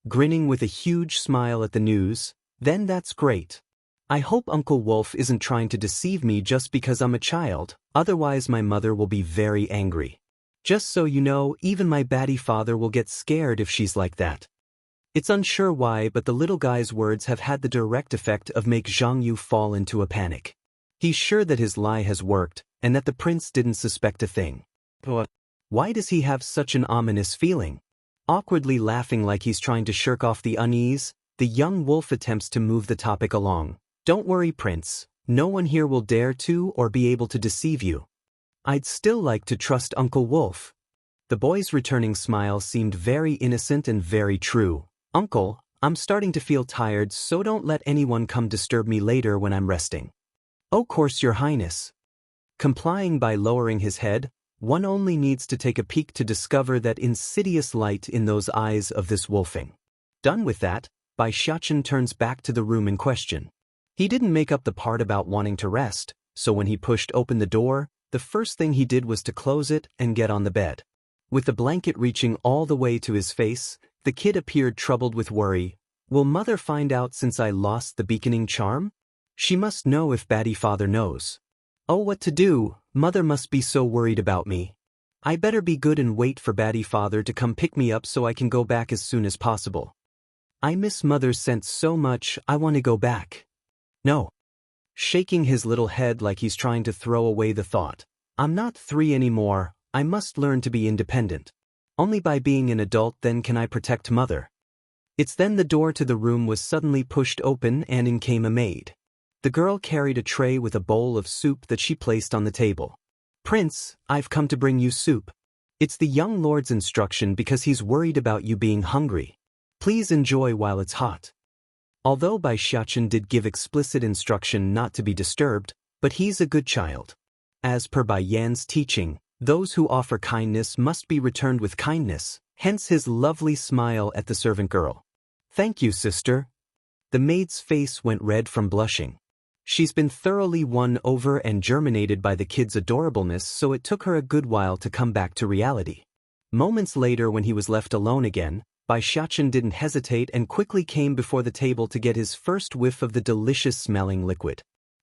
Grinning with a huge smile at the news, then that's great. I hope Uncle Wolf isn't trying to deceive me just because I'm a child, otherwise my mother will be very angry. Just so you know, even my batty father will get scared if she's like that. It's unsure why, but the little guy's words have had the direct effect of make Zhang Yu fall into a panic. He's sure that his lie has worked, and that the prince didn't suspect a thing. But why does he have such an ominous feeling? Awkwardly laughing like he's trying to shirk off the unease, the young wolf attempts to move the topic along. Don't worry, Prince. No one here will dare to or be able to deceive you. I'd still like to trust Uncle Wolf. The boy's returning smile seemed very innocent and very true. Uncle, I'm starting to feel tired, so don't let anyone come disturb me later when I'm resting. Oh, course, Your Highness. Complying by lowering his head, one only needs to take a peek to discover that insidious light in those eyes of this wolfing. Done with that, Bai Xiachen turns back to the room in question. He didn't make up the part about wanting to rest, so when he pushed open the door, the first thing he did was to close it and get on the bed. With the blanket reaching all the way to his face, the kid appeared troubled with worry. Will Mother find out since I lost the beaconing charm? She must know if Batty Father knows. Oh, what to do? Mother must be so worried about me. I better be good and wait for Batty Father to come pick me up so I can go back as soon as possible. I miss Mother's scent so much, I want to go back. No. Shaking his little head like he's trying to throw away the thought. I'm not 3 anymore, I must learn to be independent. Only by being an adult then can I protect Mother. It's then the door to the room was suddenly pushed open and in came a maid. The girl carried a tray with a bowl of soup that she placed on the table. Prince, I've come to bring you soup. It's the young lord's instruction because he's worried about you being hungry. Please enjoy while it's hot. Although Bai Xiachen did give explicit instruction not to be disturbed, but he's a good child. As per Bai Yan's teaching, those who offer kindness must be returned with kindness, hence his lovely smile at the servant girl. Thank you, sister. The maid's face went red from blushing. She's been thoroughly won over and germinated by the kid's adorableness, so it took her a good while to come back to reality. Moments later, when he was left alone again, Bai Xiachen didn't hesitate and quickly came before the table to get his first whiff of the delicious-smelling liquid.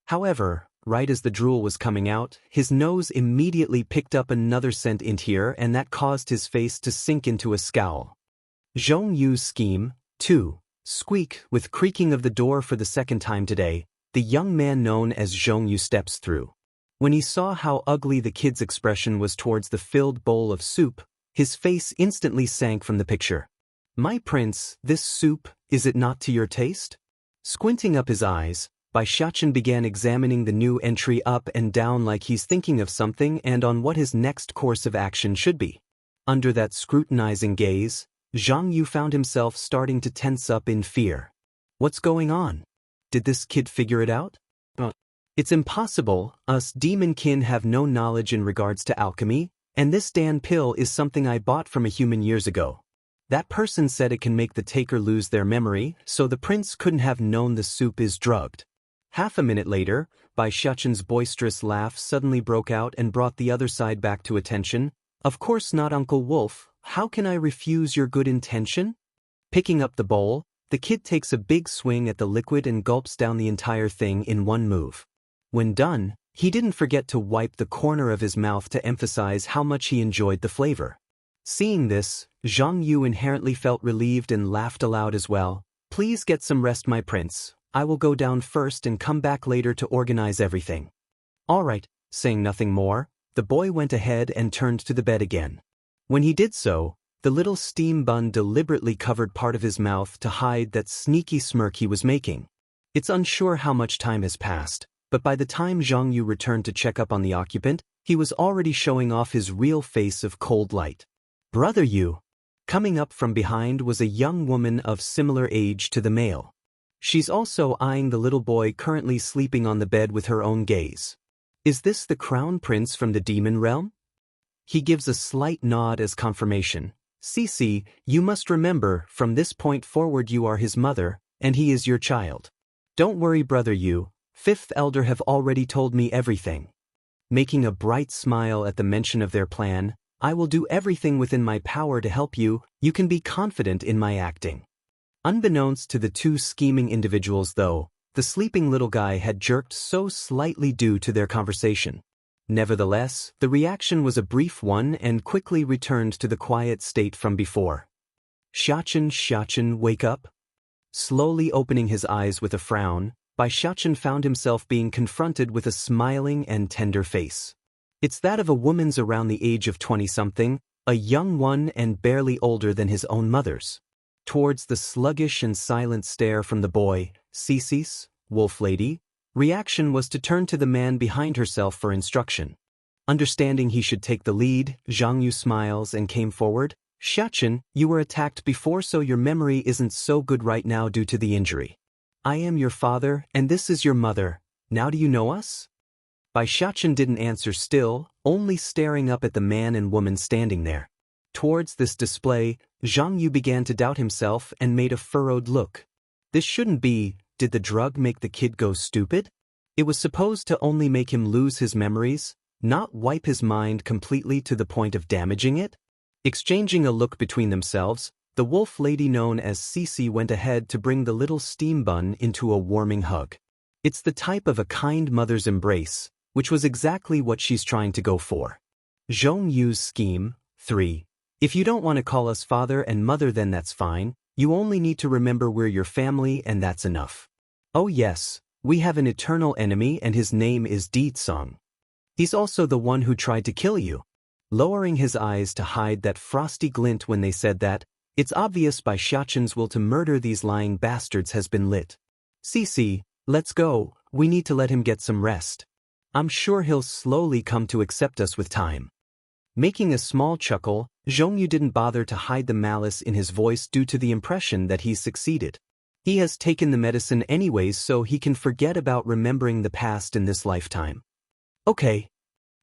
However, right as the drool was coming out, his nose immediately picked up another scent in here, and that caused his face to sink into a scowl. Zhong Yu's scheme, 2. Squeak, with creaking of the door for the second time today, the young man known as Zhong Yu steps through. When he saw how ugly the kid's expression was towards the filled bowl of soup, his face instantly sank from the picture. My prince, this soup, is it not to your taste? Squinting up his eyes, Bai Bai Xiachen began examining the new entry up and down like he's thinking of something and on what his next course of action should be. Under that scrutinizing gaze, Zhang Yu found himself starting to tense up in fear. What's going on? Did this kid figure it out? It's impossible, us demon-kin have no knowledge in regards to alchemy, and this Dan pill is something I bought from a human years ago. That person said it can make the taker lose their memory, so the prince couldn't have known the soup is drugged. Half a minute later, Bai Xiachen's boisterous laugh suddenly broke out and brought the other side back to attention. Of course not, Uncle Wolf, how can I refuse your good intention? Picking up the bowl, the kid takes a big swing at the liquid and gulps down the entire thing in one move. When done, he didn't forget to wipe the corner of his mouth to emphasize how much he enjoyed the flavor. Seeing this, Zhang Yu inherently felt relieved and laughed aloud as well. Please get some rest, my prince. I will go down first and come back later to organize everything. All right, saying nothing more, the boy went ahead and turned to the bed again. When he did so, the little steam bun deliberately covered part of his mouth to hide that sneaky smirk he was making. It's unsure how much time has passed, but by the time Zhang Yu returned to check up on the occupant, he was already showing off his real face of cold light. Brother Yu. Coming up from behind was a young woman of similar age to the male. She's also eyeing the little boy currently sleeping on the bed with her own gaze. Is this the crown prince from the demon realm? He gives a slight nod as confirmation. Cici, you must remember, from this point forward you are his mother, and he is your child. Don't worry, brother Yu. Fifth Elder have already told me everything. Making a bright smile at the mention of their plan, I will do everything within my power to help you. You can be confident in my acting. Unbeknownst to the two scheming individuals though, the sleeping little guy had jerked so slightly due to their conversation. Nevertheless, the reaction was a brief one and quickly returned to the quiet state from before. Xiachen, wake up. Slowly opening his eyes with a frown, Bai Xiachen found himself being confronted with a smiling and tender face. It's that of a woman's around the age of 20-something, a young one and barely older than his own mother's. Towards the sluggish and silent stare from the boy, Cicis, wolf lady, reaction was to turn to the man behind herself for instruction. Understanding he should take the lead, Zhang Yu smiles and came forward. Xiachen, you were attacked before, so your memory isn't so good right now due to the injury. I am your father, and this is your mother. Now do you know us? Bai Xiachen didn't answer still, only staring up at the man and woman standing there. Towards this display, Zhang Yu began to doubt himself and made a furrowed look. This shouldn't be. Did the drug make the kid go stupid? It was supposed to only make him lose his memories, not wipe his mind completely to the point of damaging it? Exchanging a look between themselves, the wolf lady known as Cici went ahead to bring the little steam bun into a warming hug. It's the type of a kind mother's embrace, which was exactly what she's trying to go for. Zhong Yu's scheme. 3. If you don't want to call us father and mother, then that's fine. You only need to remember we're your family and that's enough. Oh yes, we have an eternal enemy and his name is Deetsong. He's also the one who tried to kill you. Lowering his eyes to hide that frosty glint when they said that, it's obvious Bai Xiachen's will to murder these lying bastards has been lit. Cici, let's go, we need to let him get some rest. I'm sure he'll slowly come to accept us with time. Making a small chuckle, Zhong Yu didn't bother to hide the malice in his voice due to the impression that he's succeeded. He has taken the medicine anyways, so he can forget about remembering the past in this lifetime. Okay.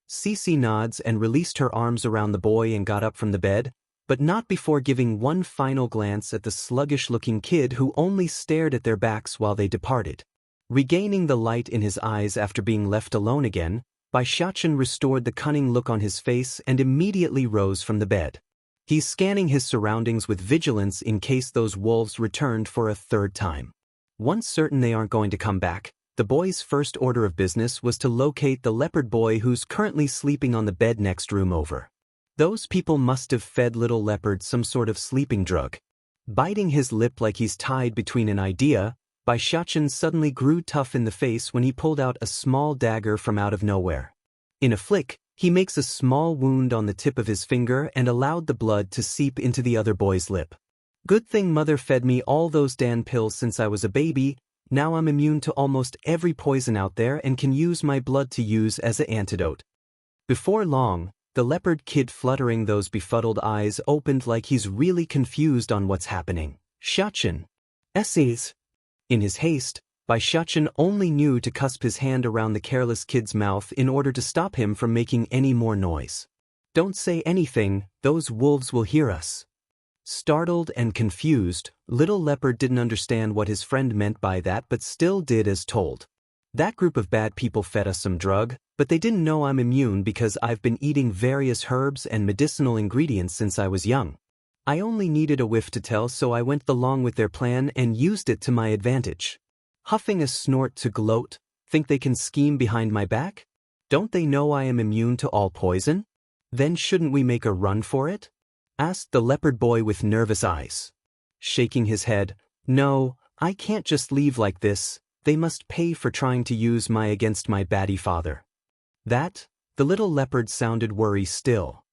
Cici nods and released her arms around the boy and got up from the bed, but not before giving one final glance at the sluggish-looking kid who only stared at their backs while they departed. Regaining the light in his eyes after being left alone again, Bai Xiachen restored the cunning look on his face and immediately rose from the bed. He's scanning his surroundings with vigilance in case those wolves returned for a third time. Once certain they aren't going to come back, the boy's first order of business was to locate the leopard boy who's currently sleeping on the bed next room over. Those people must have fed little leopard some sort of sleeping drug. Biting his lip like he's tied between an idea, Bai Xiachen suddenly grew tough in the face when he pulled out a small dagger from out of nowhere. In a flick, he makes a small wound on the tip of his finger and allowed the blood to seep into the other boy's lip. Good thing mother fed me all those Dan pills since I was a baby. Now I'm immune to almost every poison out there and can use my blood to use as an antidote. Before long, the leopard kid fluttering those befuddled eyes opened like he's really confused on what's happening. Xianxia. Essays. In his haste, Xianxia only knew to cusp his hand around the careless kid's mouth in order to stop him from making any more noise. Don't say anything, those wolves will hear us. Startled and confused, little leopard didn't understand what his friend meant by that but still did as told. That group of bad people fed us some drug, but they didn't know I'm immune because I've been eating various herbs and medicinal ingredients since I was young. I only needed a whiff to tell, so I went along with their plan and used it to my advantage. Huffing a snort to gloat, think they can scheme behind my back? Don't they know I am immune to all poison? Then shouldn't we make a run for it? Asked the leopard boy with nervous eyes. Shaking his head, no, I can't just leave like this, they must pay for trying to use my against my baddie father. That? The little leopard sounded worried still.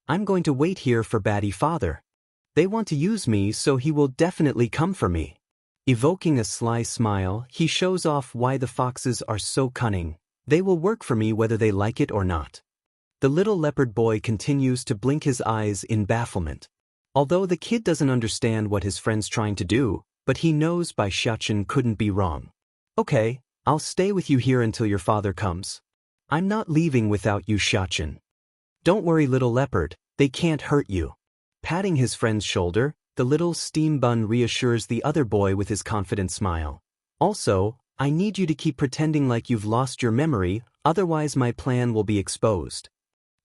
I'm going to wait here for baddie father. They want to use me, so he will definitely come for me. Evoking a sly smile, he shows off why the foxes are so cunning. They will work for me whether they like it or not. The little leopard boy continues to blink his eyes in bafflement. Although the kid doesn't understand what his friend's trying to do, but he knows Xianxia couldn't be wrong. Okay, I'll stay with you here until your father comes. I'm not leaving without you, Xianxia. Don't worry, little leopard, they can't hurt you. Patting his friend's shoulder, the little steam bun reassures the other boy with his confident smile. Also, I need you to keep pretending like you've lost your memory, otherwise my plan will be exposed.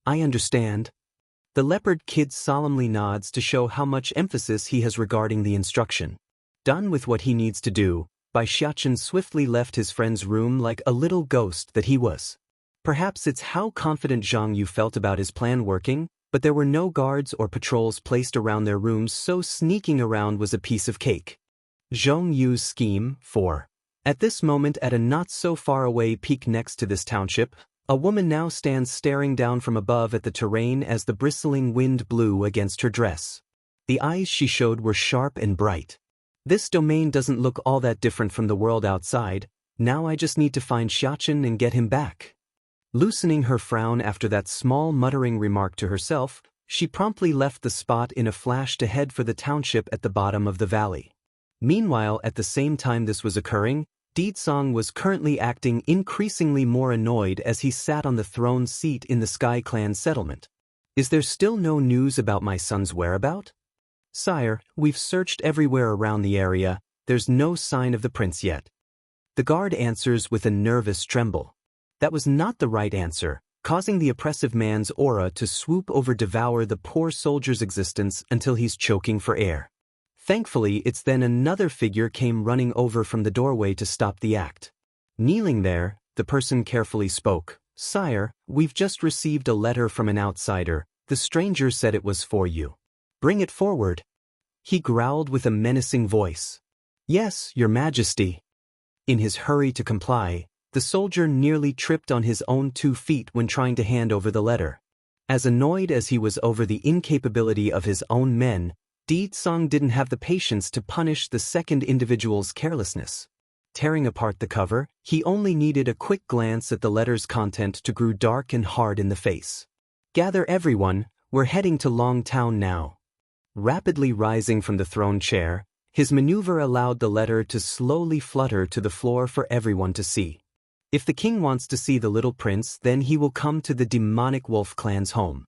I understand. The leopard kid solemnly nods to show how much emphasis he has regarding the instruction. Done with what he needs to do, Xianxia swiftly left his friend's room like a little ghost that he was. Perhaps it's how confident Zhang Yu felt about his plan working, but there were no guards or patrols placed around their rooms, so sneaking around was a piece of cake. Zhang Yu's scheme 4. At this moment, at a not-so-far-away peak next to this township, a woman now stands staring down from above at the terrain as the bristling wind blew against her dress. The eyes she showed were sharp and bright. This domain doesn't look all that different from the world outside. Now I just need to find Xianxia and get him back. Loosening her frown after that small muttering remark to herself, she promptly left the spot in a flash to head for the township at the bottom of the valley. Meanwhile, at the same time this was occurring, Daoist was currently acting increasingly more annoyed as he sat on the throne seat in the Sky Clan settlement. Is there still no news about my son's whereabout? Sire, we've searched everywhere around the area, there's no sign of the prince yet. The guard answers with a nervous tremble. That was not the right answer, causing the oppressive man's aura to swoop over devour the poor soldier's existence until he's choking for air. Thankfully, it's then another figure came running over from the doorway to stop the act. Kneeling there, the person carefully spoke. Sire, we've just received a letter from an outsider. The stranger said it was for you. Bring it forward. He growled with a menacing voice. Yes, your majesty. In his hurry to comply, the soldier nearly tripped on his own 2 feet when trying to hand over the letter. As annoyed as he was over the incapability of his own men, Daoist didn't have the patience to punish the second individual's carelessness. Tearing apart the cover, he only needed a quick glance at the letter's content to grow dark and hard in the face. Gather everyone, we're heading to Long Town now. Rapidly rising from the throne chair, his maneuver allowed the letter to slowly flutter to the floor for everyone to see. If the king wants to see the little prince, then he will come to the demonic wolf clan's home.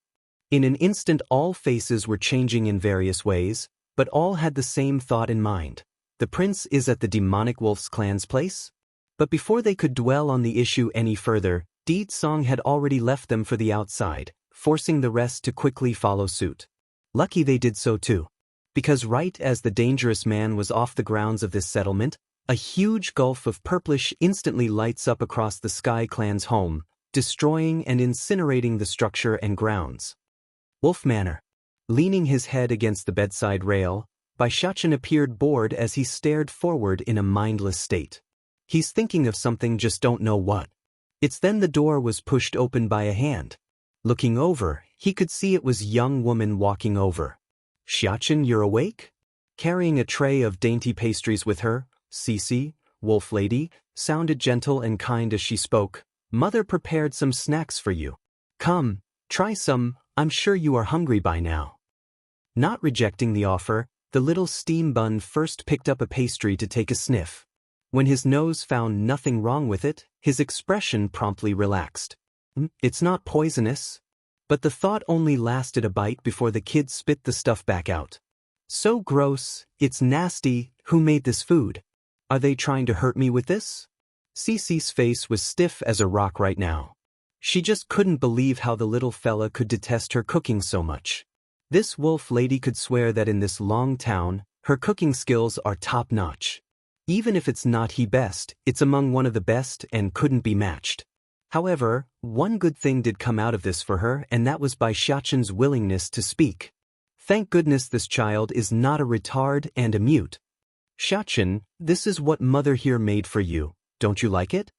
In an instant all faces were changing in various ways, but all had the same thought in mind. The prince is at the demonic wolf's clan's place? But before they could dwell on the issue any further, Daoist had already left them for the outside, forcing the rest to quickly follow suit. Lucky they did so too. Because right as the dangerous man was off the grounds of this settlement, a huge gulf of purplish instantly lights up across the Sky Clan's home, destroying and incinerating the structure and grounds. Wolf Manor. Leaning his head against the bedside rail, Xianxia appeared bored as he stared forward in a mindless state. He's thinking of something, just don't know what. It's then the door was pushed open by a hand. Looking over, he could see it was a young woman walking over. Xianxia, you're awake? Carrying a tray of dainty pastries with her, Cici, wolf lady, sounded gentle and kind as she spoke. Mother prepared some snacks for you. Come, try some, I'm sure you are hungry by now. Not rejecting the offer, the little steam bun first picked up a pastry to take a sniff. When his nose found nothing wrong with it, his expression promptly relaxed. It's not poisonous. But the thought only lasted a bite before the kid spit the stuff back out. So gross, it's nasty, who made this food? Are they trying to hurt me with this? Cece's face was stiff as a rock right now. She just couldn't believe how the little fella could detest her cooking so much. This wolf lady could swear that in this long town, her cooking skills are top-notch. Even if it's not the best, it's among one of the best and couldn't be matched. However, one good thing did come out of this for her, and that was Bai Xiaoqin's willingness to speak. Thank goodness this child is not a retard and a mute. Xiaoqin, this is what mother here made for you, don't you like it?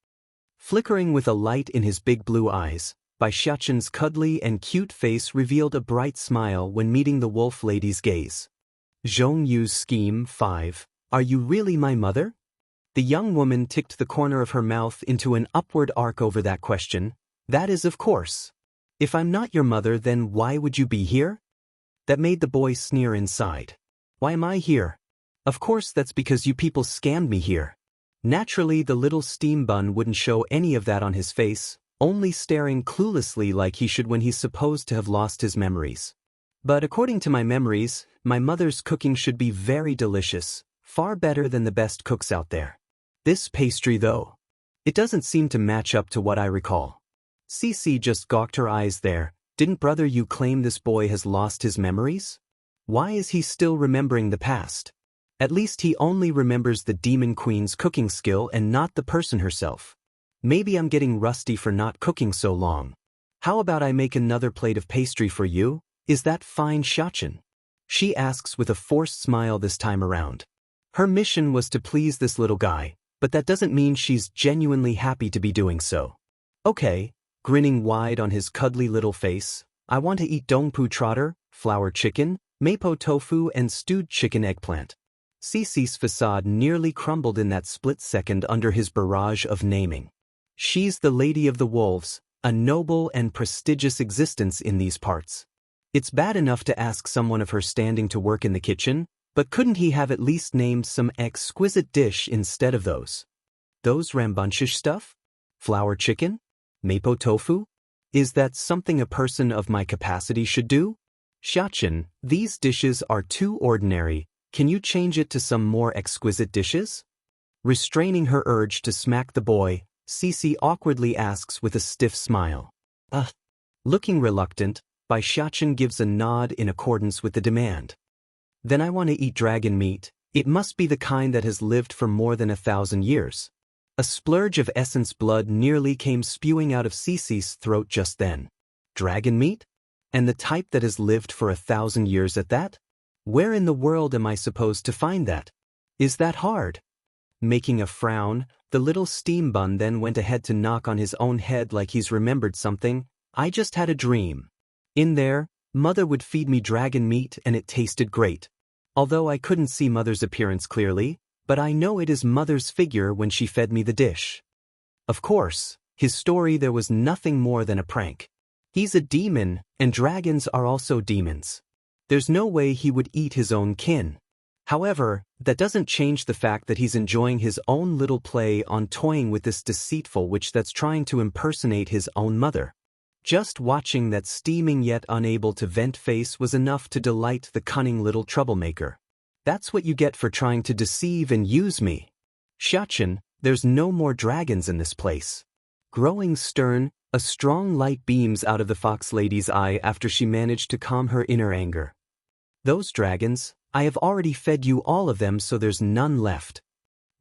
Flickering with a light in his big blue eyes, Bai Xiaoqin's cuddly and cute face revealed a bright smile when meeting the wolf lady's gaze. Zhong Yu's scheme 5. Are you really my mother? The young woman ticked the corner of her mouth into an upward arc over that question. That is, of course. If I'm not your mother, then why would you be here? That made the boy sneer inside. Why am I here? Of course that's because you people scammed me here. Naturally, the little steam bun wouldn't show any of that on his face, only staring cluelessly like he should when he's supposed to have lost his memories. But according to my memories, my mother's cooking should be very delicious, far better than the best cooks out there. This pastry though, it doesn't seem to match up to what I recall. Cece just gawked her eyes there. Didn't brother you claim this boy has lost his memories? Why is he still remembering the past? At least he only remembers the demon queen's cooking skill and not the person herself. Maybe I'm getting rusty for not cooking so long. How about I make another plate of pastry for you? Is that fine, Xiaoqin? She asks with a forced smile this time around. Her mission was to please this little guy, but that doesn't mean she's genuinely happy to be doing so. Okay, grinning wide on his cuddly little face, I want to eat dongpu trotter, flour chicken, mapo tofu and stewed chicken eggplant. Cece's facade nearly crumbled in that split second under his barrage of naming. She's the Lady of the Wolves, a noble and prestigious existence in these parts. It's bad enough to ask someone of her standing to work in the kitchen, but couldn't he have at least named some exquisite dish instead of those? Those rambunctious stuff? Flour chicken? Mapo tofu? Is that something a person of my capacity should do? Xiaoqin, these dishes are too ordinary. Can you change it to some more exquisite dishes? Restraining her urge to smack the boy, Cece awkwardly asks with a stiff smile. Looking reluctant, Bai Xiaoqin gives a nod in accordance with the demand. Then I want to eat dragon meat. It must be the kind that has lived for more than 1,000 years. A splurge of essence blood nearly came spewing out of Cece's throat just then. Dragon meat? And the type that has lived for 1,000 years at that? Where in the world am I supposed to find that? Is that hard? Making a frown, the little steam bun then went ahead to knock on his own head like he's remembered something. I just had a dream. In there, Mother would feed me dragon meat and it tasted great. Although I couldn't see Mother's appearance clearly, but I know it is Mother's figure when she fed me the dish. Of course, his story there was nothing more than a prank. He's a demon, and dragons are also demons. There's no way he would eat his own kin. However, that doesn't change the fact that he's enjoying his own little play on toying with this deceitful witch that's trying to impersonate his own mother. Just watching that steaming yet unable to vent face was enough to delight the cunning little troublemaker. That's what you get for trying to deceive and use me. Xiaoqin, there's no more dragons in this place. Growing stern, a strong light beams out of the fox lady's eye after she managed to calm her inner anger. Those dragons, I have already fed you all of them, so there's none left.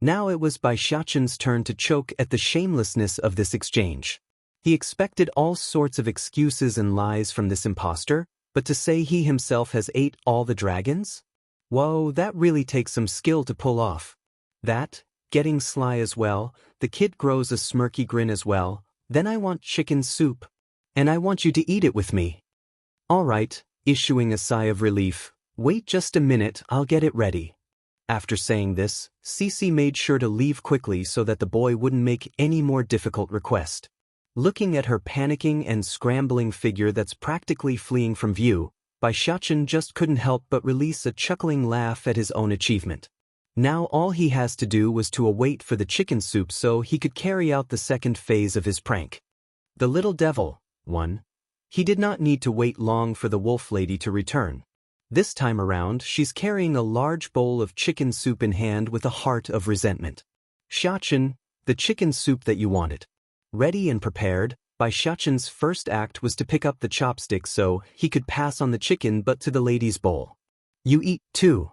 Now it was Bai Xiaoqin's turn to choke at the shamelessness of this exchange. He expected all sorts of excuses and lies from this impostor, but to say he himself has ate all the dragons? Whoa, that really takes some skill to pull off. That, getting sly as well, the kid grows a smirky grin as well. Then I want chicken soup. And I want you to eat it with me. All right, issuing a sigh of relief. Wait just a minute, I'll get it ready. After saying this, Cece made sure to leave quickly so that the boy wouldn't make any more difficult request. Looking at her panicking and scrambling figure that's practically fleeing from view, Bai Xiachen just couldn't help but release a chuckling laugh at his own achievement. Now all he has to do was to await for the chicken soup so he could carry out the second phase of his prank. The little devil, 1. He did not need to wait long for the wolf lady to return. This time around, she's carrying a large bowl of chicken soup in hand with a heart of resentment. Xiachen, the chicken soup that you wanted. Ready and prepared, Bai Xiachen's first act was to pick up the chopsticks so he could pass on the chicken but to the lady's bowl. You eat too.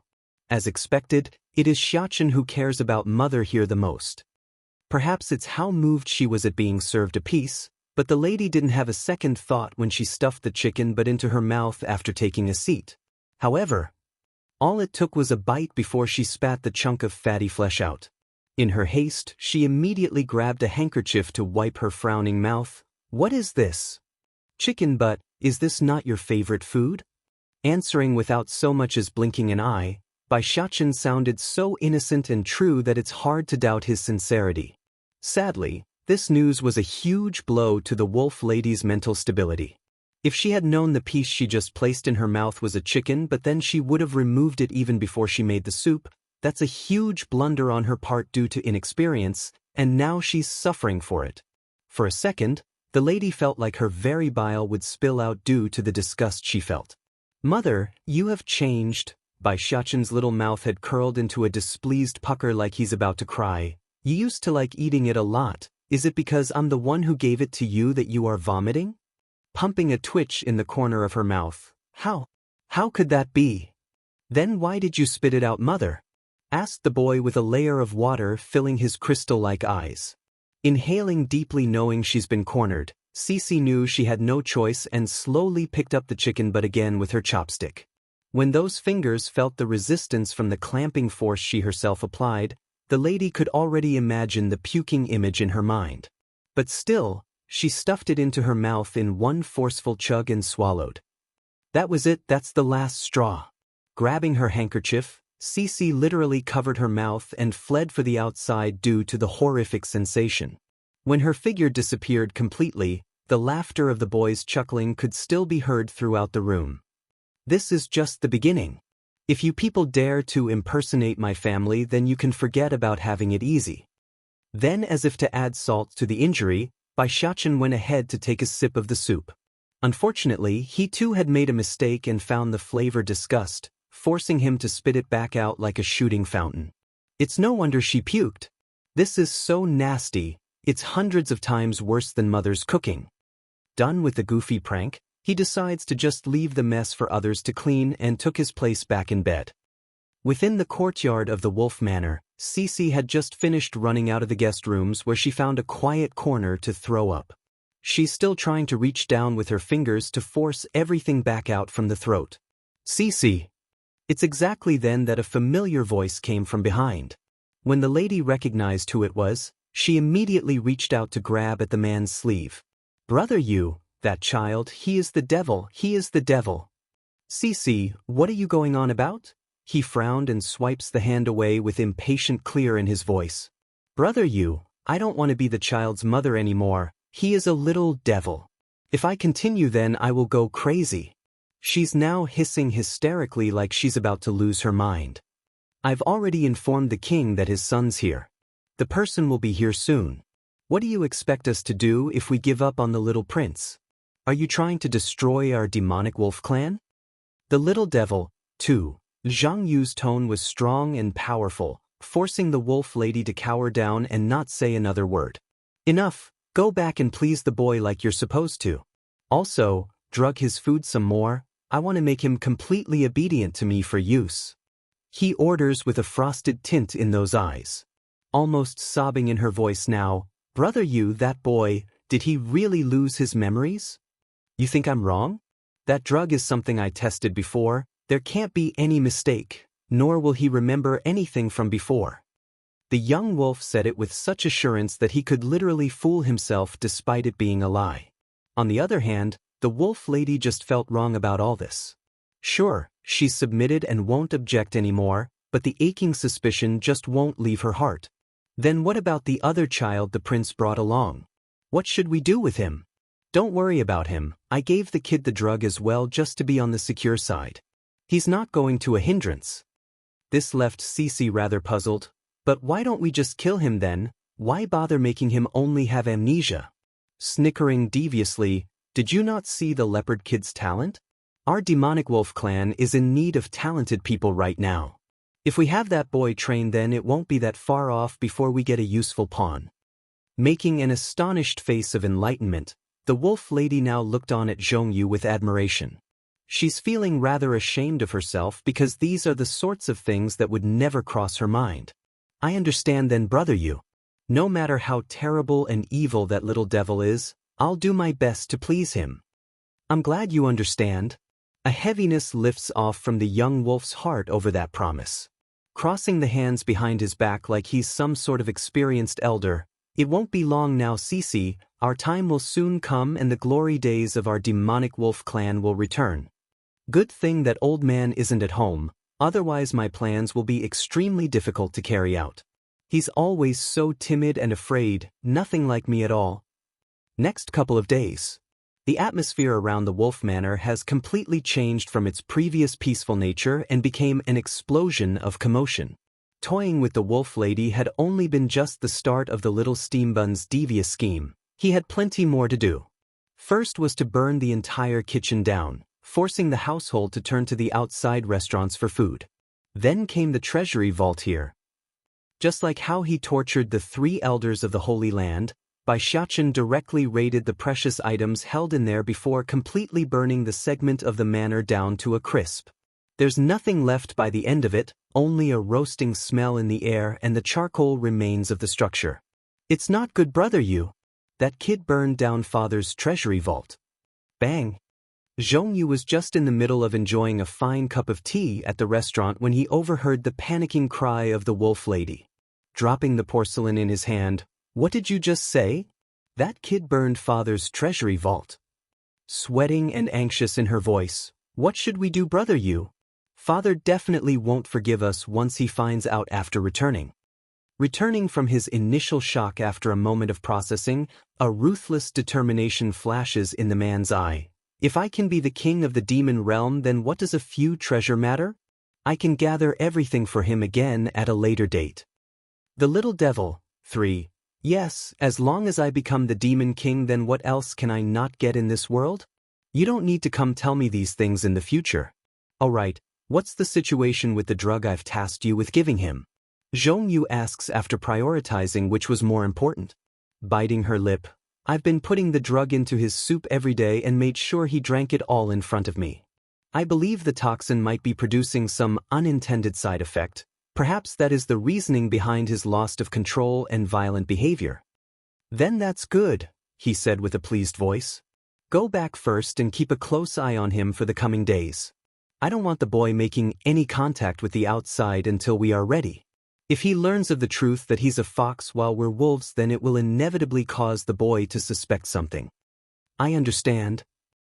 As expected, it is Xiachen who cares about mother here the most. Perhaps it's how moved she was at being served a piece, but the lady didn't have a second thought when she stuffed the chicken but into her mouth after taking a seat. However, all it took was a bite before she spat the chunk of fatty flesh out. In her haste, she immediately grabbed a handkerchief to wipe her frowning mouth. What is this? Chicken butt, is this not your favorite food? Answering without so much as blinking an eye, Bai Xiachen sounded so innocent and true that it's hard to doubt his sincerity. Sadly, this news was a huge blow to the wolf lady's mental stability. If she had known the piece she just placed in her mouth was a chicken but then she would have removed it even before she made the soup, that's a huge blunder on her part due to inexperience, and now she's suffering for it. For a second, the lady felt like her very bile would spill out due to the disgust she felt. Mother, you have changed. Bai Xiachen's little mouth had curled into a displeased pucker like he's about to cry. You used to like eating it a lot. Is it because I'm the one who gave it to you that you are vomiting? Pumping a twitch in the corner of her mouth. How could that be? Then why did you spit it out, mother? Asked the boy with a layer of water filling his crystal-like eyes. Inhaling deeply knowing she's been cornered, Cece knew she had no choice and slowly picked up the chicken butt again with her chopstick. When those fingers felt the resistance from the clamping force she herself applied, the lady could already imagine the puking image in her mind. But still, she stuffed it into her mouth in one forceful chug and swallowed. That was it, that's the last straw. Grabbing her handkerchief, Cece literally covered her mouth and fled for the outside due to the horrific sensation. When her figure disappeared completely, the laughter of the boys chuckling could still be heard throughout the room. This is just the beginning. If you people dare to impersonate my family, then you can forget about having it easy. Then, as if to add salt to the injury, Bai Xiachen went ahead to take a sip of the soup. Unfortunately, he too had made a mistake and found the flavor disgust, forcing him to spit it back out like a shooting fountain. It's no wonder she puked. This is so nasty, it's hundreds of times worse than mother's cooking. Done with the goofy prank, he decides to just leave the mess for others to clean and took his place back in bed. Within the courtyard of the Wolf Manor, Cece had just finished running out of the guest rooms where she found a quiet corner to throw up. She's still trying to reach down with her fingers to force everything back out from the throat. Cece! It's exactly then that a familiar voice came from behind. When the lady recognized who it was, she immediately reached out to grab at the man's sleeve. Brother, you, that child, he is the devil, he is the devil. Cece, what are you going on about? He frowned and swipes the hand away with impatient clear in his voice. Brother, you, I don't want to be the child's mother anymore, he is a little devil. If I continue then I will go crazy. She's now hissing hysterically like she's about to lose her mind. I've already informed the king that his son's here. The person will be here soon. What do you expect us to do if we give up on the little prince? Are you trying to destroy our demonic wolf clan? The little devil, too. Zhang Yu's tone was strong and powerful, forcing the wolf lady to cower down and not say another word. Enough, go back and please the boy like you're supposed to. Also, drug his food some more, I want to make him completely obedient to me for use. He orders with a frosted tint in those eyes. Almost sobbing in her voice now, Brother, you, that boy, did he really lose his memories? You think I'm wrong? That drug is something I tested before. There can't be any mistake, nor will he remember anything from before. The young wolf said it with such assurance that he could literally fool himself despite it being a lie. On the other hand, the wolf lady just felt wrong about all this. Sure, she's submitted and won't object anymore, but the aching suspicion just won't leave her heart. Then what about the other child the prince brought along? What should we do with him? Don't worry about him, I gave the kid the drug as well just to be on the secure side. He's not going to a hindrance. This left Cece rather puzzled. But why don't we just kill him then? Why bother making him only have amnesia? Snickering deviously, did you not see the leopard kid's talent? Our demonic wolf clan is in need of talented people right now. If we have that boy trained, then it won't be that far off before we get a useful pawn. Making an astonished face of enlightenment, the wolf lady now looked on at Zhongyu with admiration. She's feeling rather ashamed of herself because these are the sorts of things that would never cross her mind. I understand then, brother Yu. No matter how terrible and evil that little devil is, I'll do my best to please him. I'm glad you understand. A heaviness lifts off from the young wolf's heart over that promise. Crossing the hands behind his back like he's some sort of experienced elder, it won't be long now, Cece, our time will soon come and the glory days of our demonic wolf clan will return. Good thing that old man isn't at home, otherwise my plans will be extremely difficult to carry out. He's always so timid and afraid, nothing like me at all. Next couple of days. The atmosphere around the Wolf Manor has completely changed from its previous peaceful nature and became an explosion of commotion. Toying with the wolf lady had only been just the start of the little steambun's devious scheme. He had plenty more to do. First was to burn the entire kitchen down, forcing the household to turn to the outside restaurants for food. Then came the treasury vault here. Just like how he tortured the 3 elders of the Holy Land, Bai Xiachen directly raided the precious items held in there before completely burning the segment of the manor down to a crisp. There's nothing left by the end of it, only a roasting smell in the air and the charcoal remains of the structure. It's not good, brother Yu. That kid burned down father's treasury vault. Bang! Zhongyu was just in the middle of enjoying a fine cup of tea at the restaurant when he overheard the panicking cry of the wolf lady. Dropping the porcelain in his hand, "What did you just say?" "That kid burned father's treasury vault." Sweating and anxious in her voice, "What should we do, brother Yu? Father definitely won't forgive us once he finds out after returning." Returning from his initial shock after a moment of processing, a ruthless determination flashes in the man's eye. "If I can be the king of the demon realm, then what does a few treasure matter? I can gather everything for him again at a later date." The little devil, 3. "Yes, as long as I become the demon king, then what else can I not get in this world? You don't need to come tell me these things in the future. Alright, what's the situation with the drug I've tasked you with giving him?" Zhongyu asks after prioritizing which was more important. Biting her lip, "I've been putting the drug into his soup every day and made sure he drank it all in front of me. I believe the toxin might be producing some unintended side effect. Perhaps that is the reasoning behind his loss of control and violent behavior." "Then that's good," he said with a pleased voice. "Go back first and keep a close eye on him for the coming days. I don't want the boy making any contact with the outside until we are ready. If he learns of the truth that he's a fox while we're wolves, then it will inevitably cause the boy to suspect something." "I understand."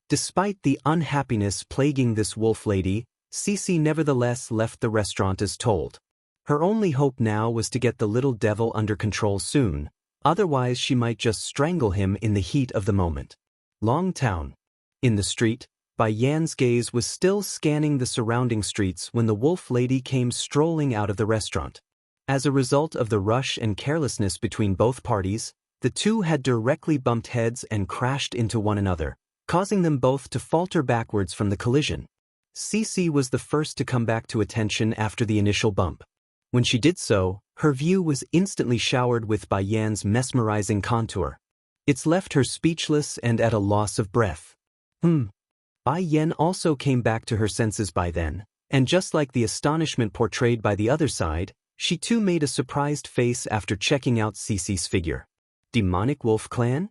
Despite the unhappiness plaguing this wolf lady, Cece nevertheless left the restaurant as told. Her only hope now was to get the little devil under control soon, otherwise she might just strangle him in the heat of the moment. Long Town. In the street, Bai Yan's gaze was still scanning the surrounding streets when the wolf lady came strolling out of the restaurant. As a result of the rush and carelessness between both parties, the two had directly bumped heads and crashed into one another, causing them both to falter backwards from the collision. Cece was the first to come back to attention after the initial bump. When she did so, her view was instantly showered with Bai Yan's mesmerizing contour. It's left her speechless and at a loss of breath. Bai Yan also came back to her senses by then, and just like the astonishment portrayed by the other side, she too made a surprised face after checking out Cece's figure. Demonic Wolf Clan?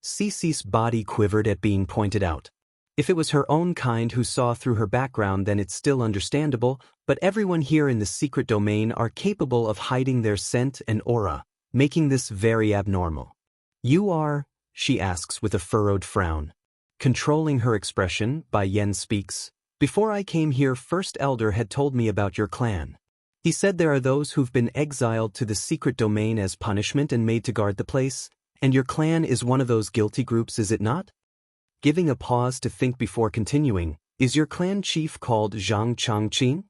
Cece's body quivered at being pointed out. If it was her own kind who saw through her background, then it's still understandable, but everyone here in the secret domain are capable of hiding their scent and aura, making this very abnormal. "You are?" she asks with a furrowed frown. Controlling her expression, Bai Yan speaks. "Before I came here, First Elder had told me about your clan. He said there are those who've been exiled to the secret domain as punishment and made to guard the place, and your clan is one of those guilty groups, is it not? Giving a pause to think before continuing, is your clan chief called Zhang Changqing?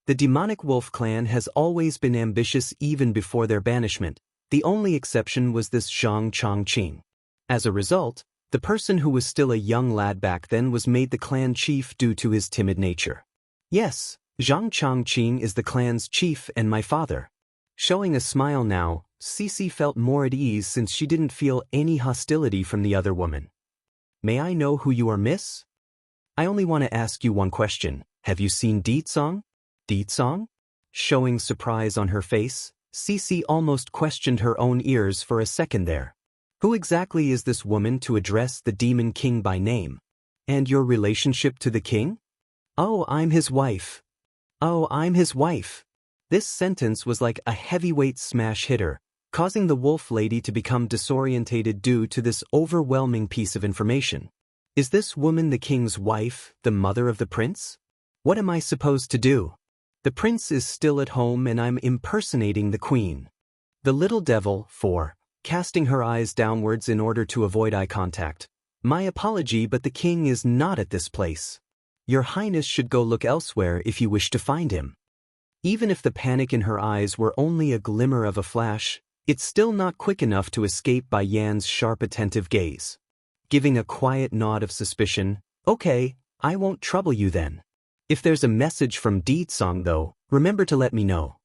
The demonic wolf clan has always been ambitious even before their banishment. The only exception was this Zhang Changqing. As a result, the person who was still a young lad back then was made the clan chief due to his timid nature. Yes, Zhang Changqing is the clan's chief and my father. Showing a smile now, Cici felt more at ease since she didn't feel any hostility from the other woman. May I know who you are, miss? I only want to ask you one question. Have you seen Deetsong? Deetsong? Showing surprise on her face, Cici almost questioned her own ears for a second there. Who exactly is this woman to address the Demon King by name? And your relationship to the king? Oh, I'm his wife. Oh, I'm his wife. This sentence was like a heavyweight smash hitter, causing the wolf lady to become disorientated due to this overwhelming piece of information. Is this woman the king's wife, the mother of the prince? What am I supposed to do? The prince is still at home and I'm impersonating the queen. The little devil, casting her eyes downwards in order to avoid eye contact. My apology, but the king is not at this place. Your Highness should go look elsewhere if you wish to find him. Even if the panic in her eyes were only a glimmer of a flash, it's still not quick enough to escape Bai Yan's sharp attentive gaze. Giving a quiet nod of suspicion, okay, I won't trouble you then. If there's a message from Deetsong though, remember to let me know.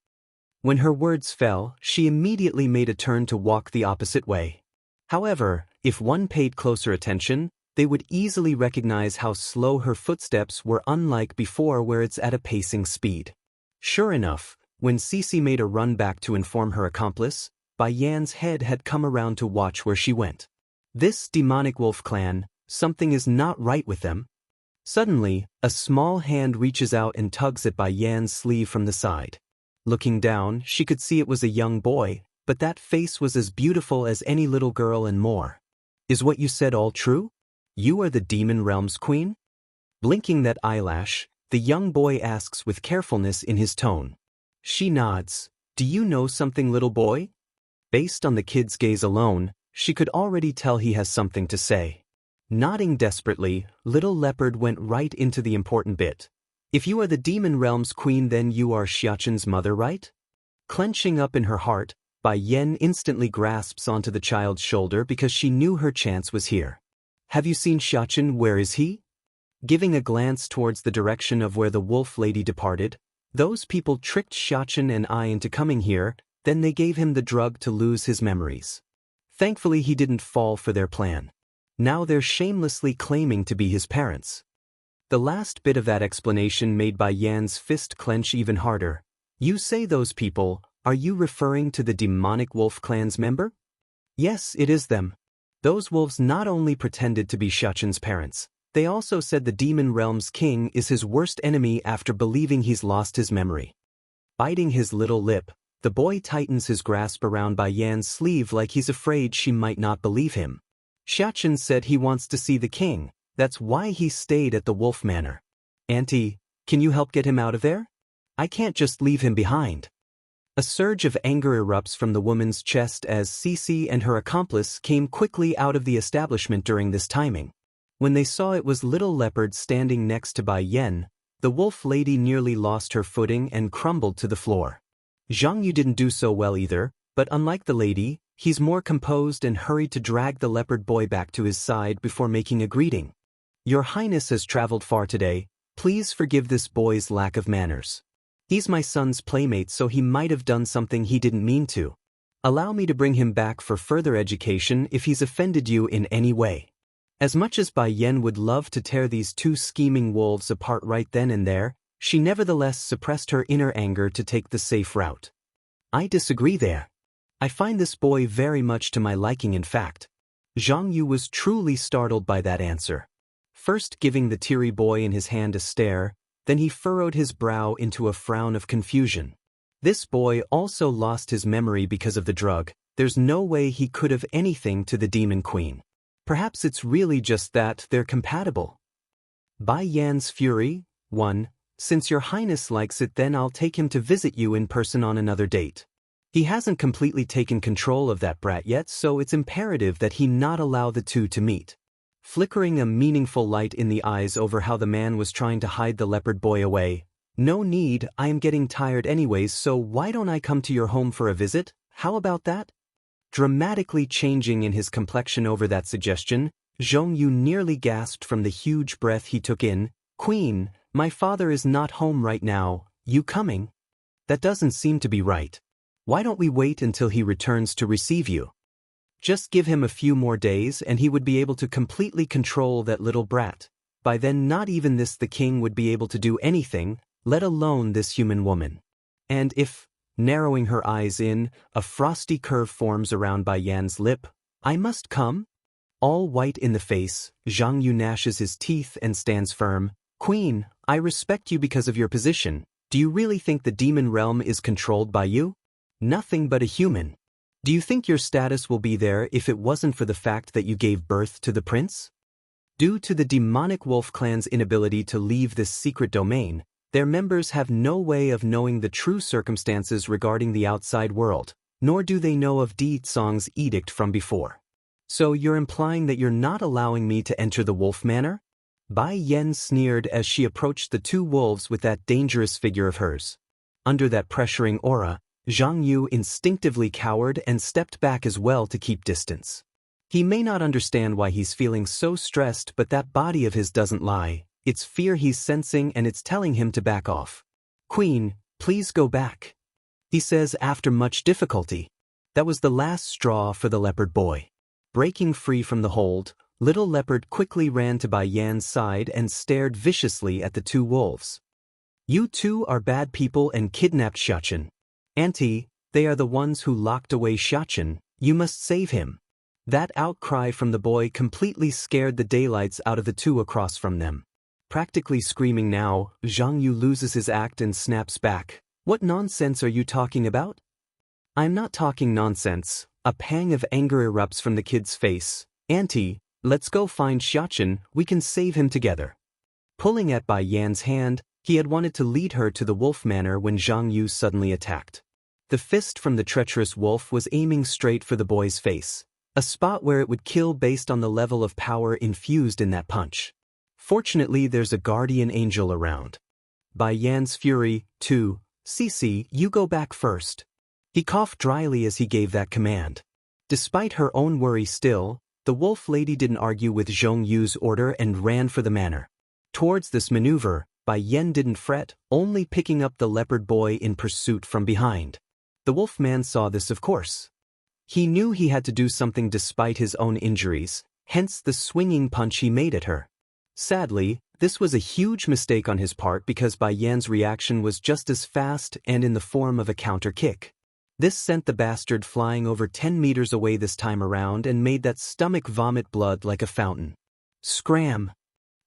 When her words fell, she immediately made a turn to walk the opposite way. However, if one paid closer attention, they would easily recognize how slow her footsteps were, unlike before where it's at a pacing speed. Sure enough, when Cici made a run back to inform her accomplice, Bai Yan's head had come around to watch where she went. This demonic wolf clan, something is not right with them. Suddenly, a small hand reaches out and tugs at Bai Yan's sleeve from the side. Looking down, she could see it was a young boy, but that face was as beautiful as any little girl and more. Is what you said all true? You are the Demon Realm's queen? Blinking that eyelash, the young boy asks with carefulness in his tone. She nods. Do you know something, little boy? Based on the kid's gaze alone, she could already tell he has something to say. Nodding desperately, little leopard went right into the important bit. If you are the Demon Realm's queen, then you are Xiaoqin's mother, right? Clenching up in her heart, Bai Yan instantly grasps onto the child's shoulder because she knew her chance was here. Have you seen Xiaoqin? Where is he? Giving a glance towards the direction of where the wolf lady departed, those people tricked Xiaoqin and I into coming here, then they gave him the drug to lose his memories. Thankfully he didn't fall for their plan. Now they're shamelessly claiming to be his parents. The last bit of that explanation made Bai Yan's fist clench even harder. You say those people, are you referring to the demonic wolf clan's member? Yes, it is them. Those wolves not only pretended to be Xiaoqin's parents, they also said the Demon Realm's king is his worst enemy after believing he's lost his memory. Biting his little lip, the boy tightens his grasp around Bai Yan's sleeve like he's afraid she might not believe him. Xiaoqin said he wants to see the king, that's why he stayed at the Wolf Manor. Auntie, can you help get him out of there? I can't just leave him behind. A surge of anger erupts from the woman's chest as Cici and her accomplice came quickly out of the establishment during this timing. When they saw it was Little Leopard standing next to Bai Yan, the wolf lady nearly lost her footing and crumbled to the floor. Zhang Yu didn't do so well either, but unlike the lady, he's more composed and hurried to drag the leopard boy back to his side before making a greeting. Your Highness has traveled far today, please forgive this boy's lack of manners. He's my son's playmate, so he might have done something he didn't mean to. Allow me to bring him back for further education if he's offended you in any way. As much as Bai Yan would love to tear these two scheming wolves apart right then and there, she nevertheless suppressed her inner anger to take the safe route. I disagree there. I find this boy very much to my liking, in fact. Zhang Yu was truly startled by that answer. First giving the teary boy in his hand a stare, then he furrowed his brow into a frown of confusion. This boy also lost his memory because of the drug. There's no way he could have anything to the Demon Queen. Perhaps it's really just that they're compatible. Bai Yan's fury, 1, Since your highness likes it, then I'll take him to visit you in person on another date. He hasn't completely taken control of that brat yet, so it's imperative that he not allow the two to meet. Flickering a meaningful light in the eyes over how the man was trying to hide the leopard boy away. No need, I am getting tired anyways, so why don't I come to your home for a visit? How about that? Dramatically changing in his complexion over that suggestion, Zhong Yu nearly gasped from the huge breath he took in. Queen, my father is not home right now, you coming? That doesn't seem to be right. Why don't we wait until he returns to receive you? Just give him a few more days and he would be able to completely control that little brat. By then not even the king would be able to do anything, let alone this human woman. And if, narrowing her eyes in, a frosty curve forms around Bai Yan's lip, I must come? All white in the face, Zhang Yu gnashes his teeth and stands firm. Queen, I respect you because of your position. Do you really think the demon realm is controlled by you? Nothing but a human. Do you think your status will be there if it wasn't for the fact that you gave birth to the prince? Due to the demonic wolf clan's inability to leave this secret domain, their members have no way of knowing the true circumstances regarding the outside world, nor do they know of Di Tsong's edict from before. So you're implying that you're not allowing me to enter the wolf manor? Bai Yan sneered as she approached the two wolves with that dangerous figure of hers. Under that pressuring aura, Zhang Yu instinctively cowered and stepped back as well to keep distance. He may not understand why he's feeling so stressed, but that body of his doesn't lie. It's fear he's sensing and it's telling him to back off. Queen, please go back, he says after much difficulty. That was the last straw for the leopard boy. Breaking free from the hold, little leopard quickly ran to Bai Yan's side and stared viciously at the two wolves. You two are bad people and kidnapped Xiachen. Auntie, they are the ones who locked away Xiachen, you must save him. That outcry from the boy completely scared the daylights out of the two across from them. Practically screaming now, Zhang Yu loses his act and snaps back. What nonsense are you talking about? I'm not talking nonsense. A pang of anger erupts from the kid's face. Auntie, let's go find Xiachen, we can save him together. Pulling at Bai Yan's hand, he had wanted to lead her to the wolf manor when Zhang Yu suddenly attacked. The fist from the treacherous wolf was aiming straight for the boy's face, a spot where it would kill based on the level of power infused in that punch. Fortunately, there's a guardian angel around. Bai Yan's fury, too. Cici, you go back first. He coughed dryly as he gave that command. Despite her own worry still, the wolf lady didn't argue with Zhong Yu's order and ran for the manor. Towards this maneuver, Bai Yan didn't fret, only picking up the leopard boy in pursuit from behind. The wolf man saw this, of course. He knew he had to do something despite his own injuries, hence the swinging punch he made at her. Sadly, this was a huge mistake on his part because Bai Yan's reaction was just as fast and in the form of a counter kick. This sent the bastard flying over 10 meters away this time around and made that stomach vomit blood like a fountain. Scram!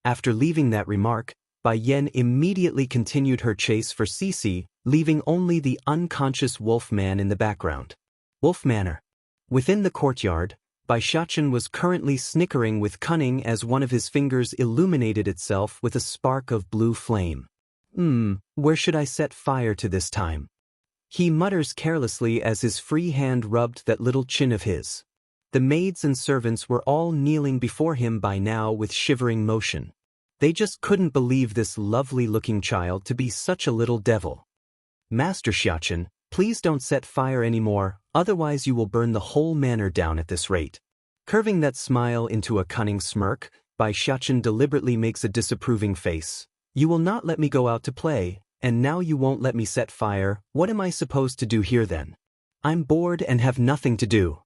After leaving that remark, Bai Yan immediately continued her chase for Cici, leaving only the unconscious wolf man in the background. Wolf Manor. Within the courtyard, Bai Xiachen was currently snickering with cunning as one of his fingers illuminated itself with a spark of blue flame. Where should I set fire to this time? He mutters carelessly as his free hand rubbed that little chin of his. The maids and servants were all kneeling before him by now with shivering motion. They just couldn't believe this lovely-looking child to be such a little devil. Master Xiachen, please don't set fire anymore, otherwise you will burn the whole manor down at this rate. Curving that smile into a cunning smirk, Bai Xiachen deliberately makes a disapproving face. You will not let me go out to play, and now you won't let me set fire. What am I supposed to do here then? I'm bored and have nothing to do.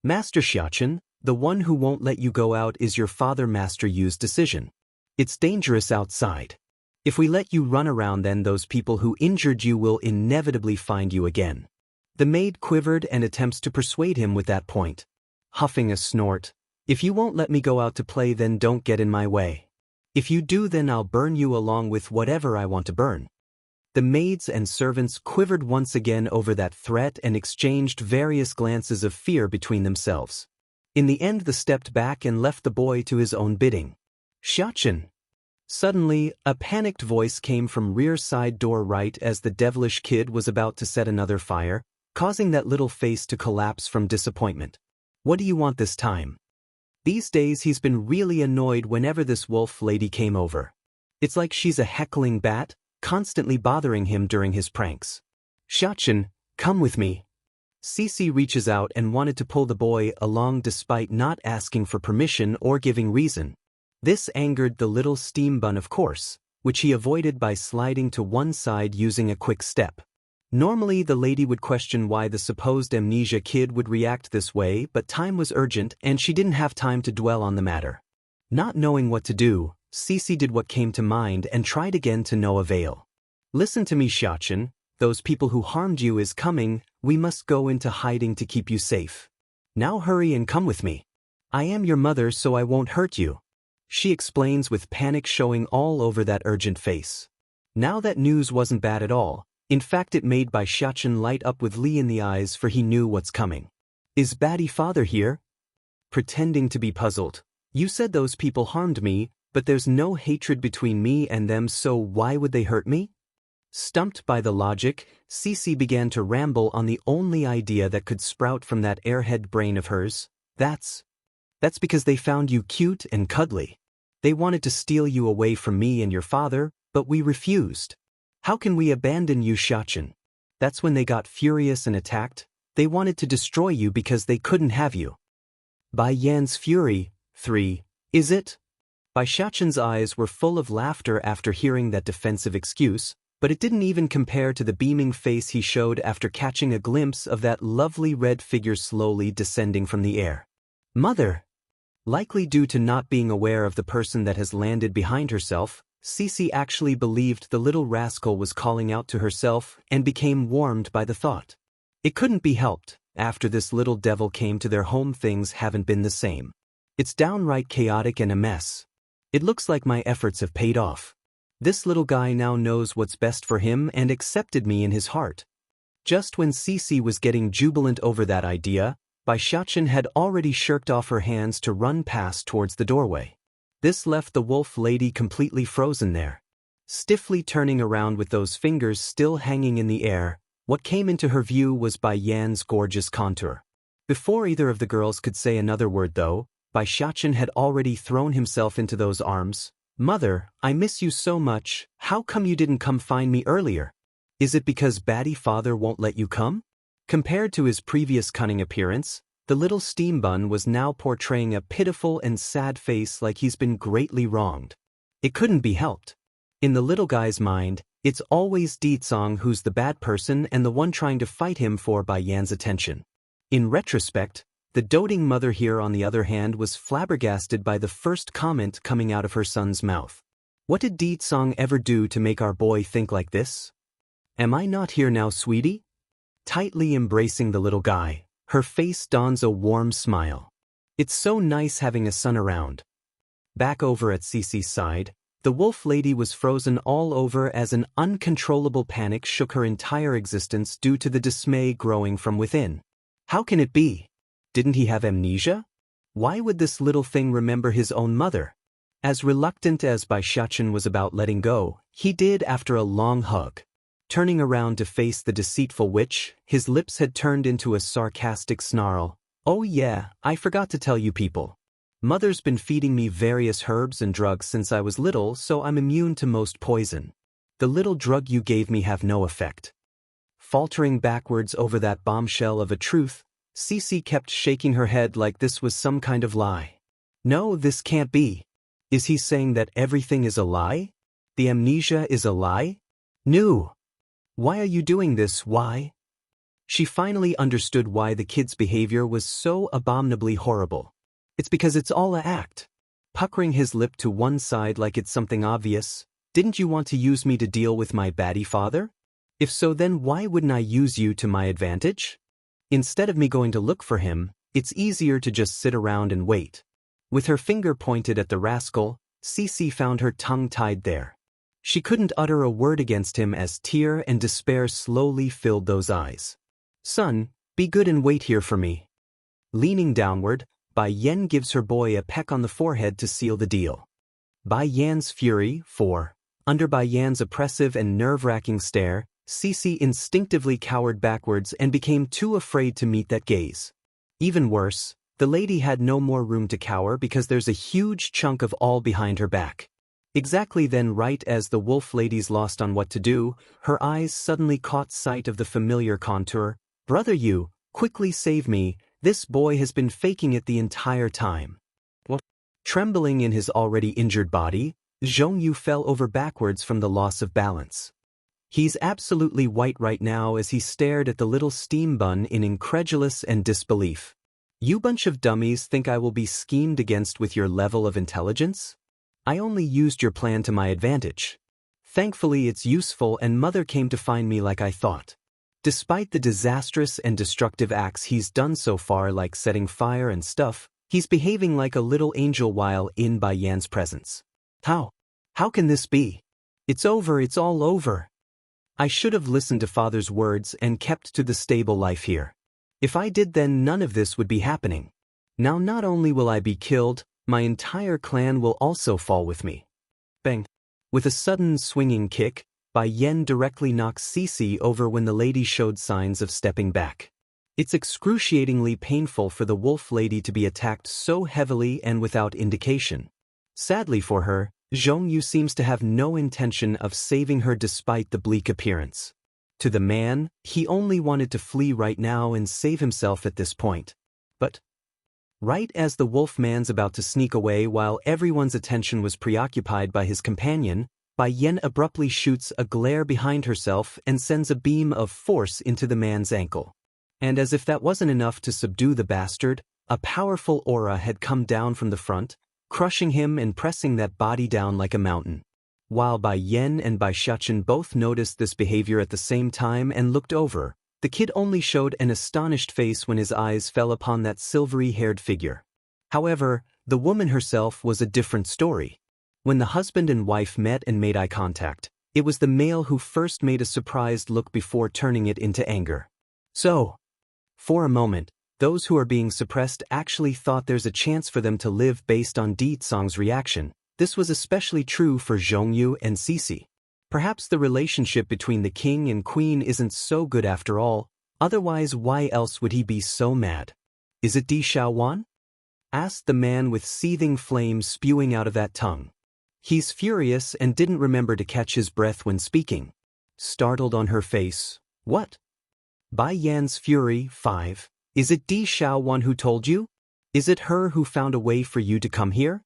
Master Xiachen, the one who won't let you go out is your father Master Yu's decision. It's dangerous outside. If we let you run around, then those people who injured you will inevitably find you again. The maid quivered and attempts to persuade him with that point. Huffing a snort. If you won't let me go out to play, then don't get in my way. If you do, then I'll burn you along with whatever I want to burn. The maids and servants quivered once again over that threat and exchanged various glances of fear between themselves. In the end, they stepped back and left the boy to his own bidding. Xiachen. Suddenly, a panicked voice came from rear side door right as the devilish kid was about to set another fire, causing that little face to collapse from disappointment. What do you want this time? These days he's been really annoyed whenever this wolf lady came over. It's like she's a heckling bat, constantly bothering him during his pranks. Xianxia, come with me. Cici reaches out and wanted to pull the boy along despite not asking for permission or giving reason. This angered the little steam bun, of course, which he avoided by sliding to one side using a quick step. Normally the lady would question why the supposed amnesia kid would react this way, but time was urgent and she didn't have time to dwell on the matter. Not knowing what to do, Cici did what came to mind and tried again to no avail. Listen to me, Xianxia, those people who harmed you is coming, we must go into hiding to keep you safe. Now hurry and come with me. I am your mother so I won't hurt you. She explains with panic showing all over that urgent face. Now that news wasn't bad at all. In fact, it made Bai Xianxia light up with Li in the eyes, for he knew what's coming. Is Baddie father here? Pretending to be puzzled. You said those people harmed me, but there's no hatred between me and them, so why would they hurt me? Stumped by the logic, Cici began to ramble on the only idea that could sprout from that airhead brain of hers. That's because they found you cute and cuddly. They wanted to steal you away from me and your father, but we refused. How can we abandon you, Xianxia? That's when they got furious and attacked. They wanted to destroy you because they couldn't have you. Bai Yan's fury. 3. Is it? Bai Xianxia's eyes were full of laughter after hearing that defensive excuse, but it didn't even compare to the beaming face he showed after catching a glimpse of that lovely red figure slowly descending from the air. Mother! Likely due to not being aware of the person that has landed behind herself, Cici actually believed the little rascal was calling out to herself and became warmed by the thought. It couldn't be helped. After this little devil came to their home, things haven't been the same. It's downright chaotic and a mess. It looks like my efforts have paid off. This little guy now knows what's best for him and accepted me in his heart. Just when Cici was getting jubilant over that idea, Bai Xianxia had already shirked off her hands to run past towards the doorway. This left the wolf lady completely frozen there. Stiffly turning around with those fingers still hanging in the air, what came into her view was Bai Yan's gorgeous contour. Before either of the girls could say another word though, Bai Xianxia had already thrown himself into those arms. Mother, I miss you so much, how come you didn't come find me earlier? Is it because Baddie father won't let you come? Compared to his previous cunning appearance, the little steam bun was now portraying a pitiful and sad face, like he's been greatly wronged. It couldn't be helped. In the little guy's mind, it's always Ditsong who's the bad person and the one trying to fight him for Bai Yan's attention. In retrospect, the doting mother here on the other hand was flabbergasted by the first comment coming out of her son's mouth. What did Ditsong ever do to make our boy think like this? Am I not here now, sweetie? Tightly embracing the little guy, her face dons a warm smile. It's so nice having a son around. Back over at Cici's side, the wolf lady was frozen all over as an uncontrollable panic shook her entire existence due to the dismay growing from within. How can it be? Didn't he have amnesia? Why would this little thing remember his own mother? As reluctant as Bai Xianxia was about letting go, he did after a long hug. Turning around to face the deceitful witch, his lips had turned into a sarcastic snarl. Oh yeah, I forgot to tell you people. Mother's been feeding me various herbs and drugs since I was little, so I'm immune to most poison. The little drug you gave me have no effect. Faltering backwards over that bombshell of a truth, Cici kept shaking her head like this was some kind of lie. No, this can't be. Is he saying that everything is a lie? The amnesia is a lie? No. Why are you doing this, why? She finally understood why the kid's behavior was so abominably horrible. It's because it's all a act. Puckering his lip to one side like it's something obvious, didn't you want to use me to deal with my baddie father? If so, then why wouldn't I use you to my advantage? Instead of me going to look for him, it's easier to just sit around and wait. With her finger pointed at the rascal, Cici found her tongue tied there. She couldn't utter a word against him as tear and despair slowly filled those eyes. Son, be good and wait here for me. Leaning downward, Bai Yan gives her boy a peck on the forehead to seal the deal. Bai Yan's fury. 4. Under Bai Yan's oppressive and nerve-wracking stare, Cece instinctively cowered backwards and became too afraid to meet that gaze. Even worse, the lady had no more room to cower because there's a huge chunk of all behind her back. Exactly then, right as the wolf lady's lost on what to do, her eyes suddenly caught sight of the familiar contour. "Brother Yu, quickly save me, this boy has been faking it the entire time." What? Trembling in his already injured body, Zhongyu fell over backwards from the loss of balance. He's absolutely white right now as he stared at the little steam bun in incredulous and disbelief. "You bunch of dummies think I will be schemed against with your level of intelligence? I only used your plan to my advantage. Thankfully it's useful and Mother came to find me like I thought." Despite the disastrous and destructive acts he's done so far, like setting fire and stuff, he's behaving like a little angel while in Bai Yan's presence. How can this be? It's over, it's all over. I should have listened to Father's words and kept to the stable life here. If I did, then none of this would be happening. Now not only will I be killed, my entire clan will also fall with me. Bang! With a sudden swinging kick, Bai Yan directly knocks Cece over when the lady showed signs of stepping back. It's excruciatingly painful for the wolf lady to be attacked so heavily and without indication. Sadly for her, Zhongyu seems to have no intention of saving her despite the bleak appearance. To the man, he only wanted to flee right now and save himself at this point. But right as the wolf man's about to sneak away while everyone's attention was preoccupied by his companion, Bai Yan abruptly shoots a glare behind herself and sends a beam of force into the man's ankle. And as if that wasn't enough to subdue the bastard, a powerful aura had come down from the front, crushing him and pressing that body down like a mountain. While Bai Yan and Bai Xiachen both noticed this behavior at the same time and looked over, the kid only showed an astonished face when his eyes fell upon that silvery-haired figure. However, the woman herself was a different story. When the husband and wife met and made eye contact, it was the male who first made a surprised look before turning it into anger. So, for a moment, those who are being suppressed actually thought there's a chance for them to live based on Ditsong's reaction. This was especially true for Zhongyu and Cece. Perhaps the relationship between the king and queen isn't so good after all, otherwise why else would he be so mad? "Is it Di Xiaowan?" asked the man with seething flames spewing out of that tongue. He's furious and didn't remember to catch his breath when speaking. Startled on her face, "What?" Bai Yan's fury. 5. "Is it Di Xiaowan who told you? Is it her who found a way for you to come here?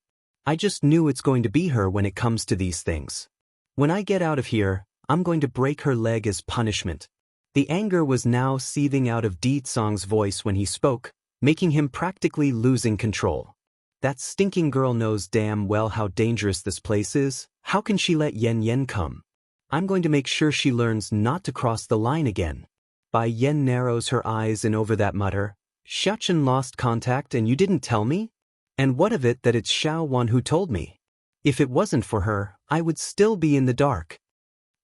I just knew it's going to be her when it comes to these things. When I get out of here, I'm going to break her leg as punishment." The anger was now seething out of Ditsong's voice when he spoke, making him practically losing control. "That stinking girl knows damn well how dangerous this place is. How can she let Yen come? I'm going to make sure she learns not to cross the line again." Bai Yan narrows her eyes and over that mutter, "Xiachen lost contact and you didn't tell me? And what of it that it's Xiaowan who told me? If it wasn't for her, I would still be in the dark.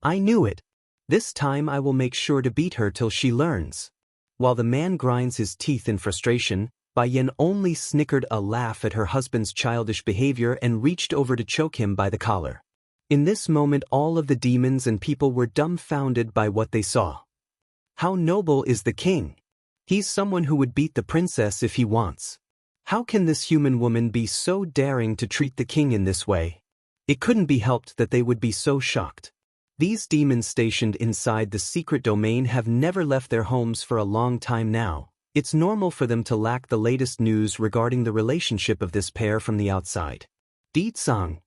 I knew it. This time I will make sure to beat her till she learns." While the man grinds his teeth in frustration, Bai Yan only snickered a laugh at her husband's childish behavior and reached over to choke him by the collar. In this moment all of the demons and people were dumbfounded by what they saw. How noble is the king! He's someone who would beat the princess if he wants. How can this human woman be so daring to treat the king in this way? It couldn't be helped that they would be so shocked. These demons stationed inside the secret domain have never left their homes for a long time now. It's normal for them to lack the latest news regarding the relationship of this pair from the outside. "Ditsong,"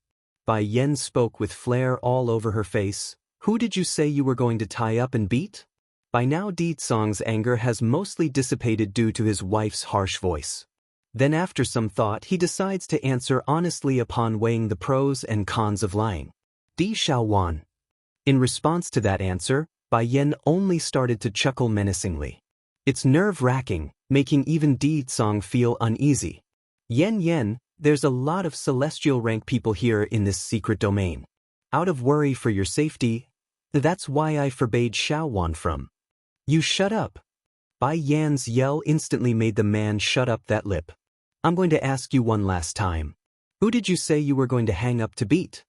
Bai Yan spoke with flair all over her face, "who did you say you were going to tie up and beat?" By now Ditsong's anger has mostly dissipated due to his wife's harsh voice. Then after some thought he decides to answer honestly upon weighing the pros and cons of lying. "Di Xiaowan." In response to that answer, Bai Yan only started to chuckle menacingly. It's nerve-wracking, making even Ditsong feel uneasy. Yen, there's a lot of celestial rank people here in this secret domain. Out of worry for your safety, that's why I forbade Xiaowan from. "You shut up." Bai Yan's yell instantly made the man shut up that lip. "I'm going to ask you one last time. Who did you say you were going to hang up to beat?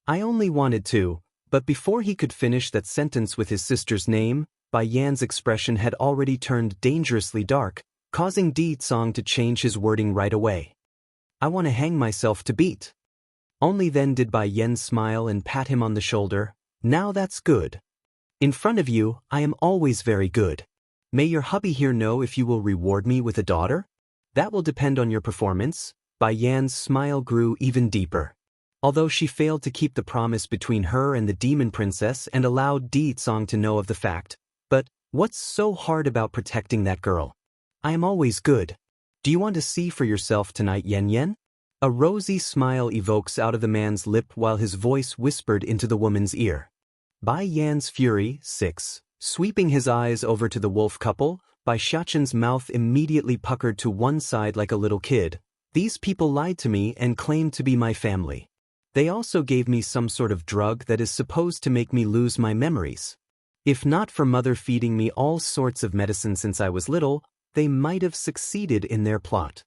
I only wanted to, but before he could finish that sentence with his sister's name, Bai Yan's expression had already turned dangerously dark, causing Di Tsong to change his wording right away. I want to hang myself to beat. Only then did Bai Yan smile and pat him on the shoulder. Now that's good. In front of you, I am always very good. May your hubby here know if you will reward me with a daughter? That will depend on your performance. Bai Yan's smile grew even deeper. Although she failed to keep the promise between her and the demon princess and allowed Di Tsong to know of the fact. But what's so hard about protecting that girl? I am always good. Do you want to see for yourself tonight, Yan Yan? A rosy smile evokes out of the man's lip while his voice whispered into the woman's ear. Bai Yan's fury, 6. Sweeping his eyes over to the wolf couple, Bai Xiaoqian's mouth immediately puckered to one side like a little kid. These people lied to me and claimed to be my family. They also gave me some sort of drug that is supposed to make me lose my memories. If not for mother feeding me all sorts of medicine since I was little, they might have succeeded in their plot.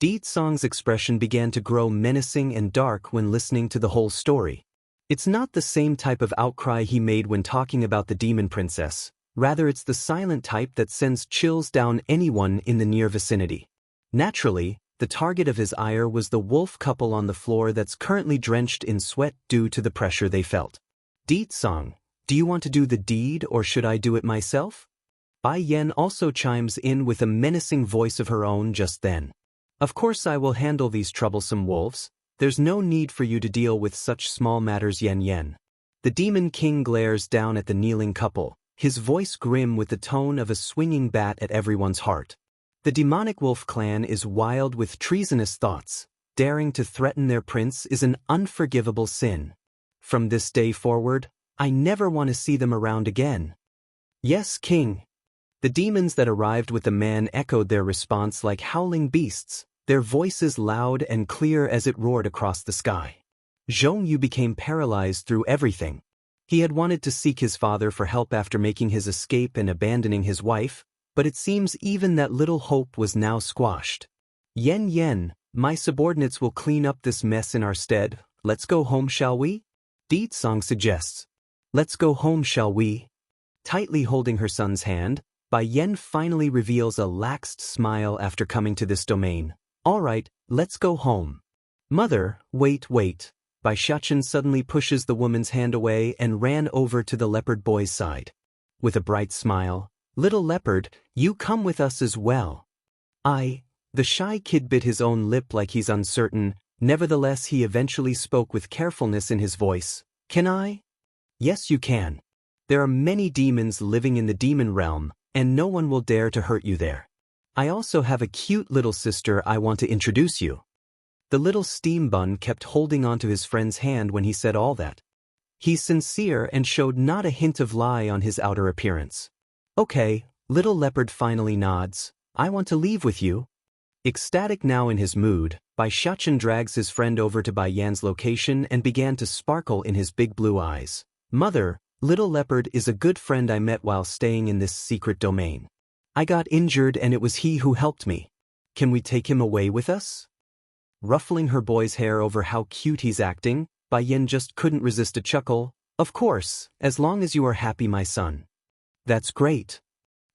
Di Tsong's expression began to grow menacing and dark when listening to the whole story. It's not the same type of outcry he made when talking about the demon princess. Rather, it's the silent type that sends chills down anyone in the near vicinity. Naturally, the target of his ire was the wolf couple on the floor that's currently drenched in sweat due to the pressure they felt. Di Tsong, do you want to do the deed or should I do it myself? Bai Yan also chimes in with a menacing voice of her own just then. Of course I will handle these troublesome wolves. There's no need for you to deal with such small matters, Yan Yan. The demon king glares down at the kneeling couple, his voice grim with the tone of a swinging bat at everyone's heart. The demonic wolf clan is wild with treasonous thoughts. Daring to threaten their prince is an unforgivable sin. From this day forward, I never want to see them around again. Yes, king. The demons that arrived with the man echoed their response like howling beasts, their voices loud and clear as it roared across the sky. Zhong Yu became paralyzed through everything. He had wanted to seek his father for help after making his escape and abandoning his wife, but it seems even that little hope was now squashed. Yan Yan, my subordinates will clean up this mess in our stead. Let's go home, shall we? Di Tsong suggests. Let's go home, shall we? Tightly holding her son's hand, Bai Yan finally reveals a laxed smile after coming to this domain. All right, let's go home. Mother, wait. Bai Xiaoqian suddenly pushes the woman's hand away and ran over to the leopard boy's side. With a bright smile, little leopard, you come with us as well. The shy kid bit his own lip like he's uncertain. Nevertheless, he eventually spoke with carefulness in his voice. Can I? Yes, you can. There are many demons living in the demon realm, and no one will dare to hurt you there. I also have a cute little sister I want to introduce you. The little steam bun kept holding onto his friend's hand when he said all that. He's sincere and showed not a hint of lie on his outer appearance. Okay, little leopard finally nods. I want to leave with you. Ecstatic now in his mood, Bai Xiaoqian drags his friend over to Bai Yan's location and began to sparkle in his big blue eyes. Mother, little leopard is a good friend I met while staying in this secret domain. I got injured and it was he who helped me. Can we take him away with us? Ruffling her boy's hair over how cute he's acting, Bai Yan just couldn't resist a chuckle. Of course, as long as you are happy, my son. That's great.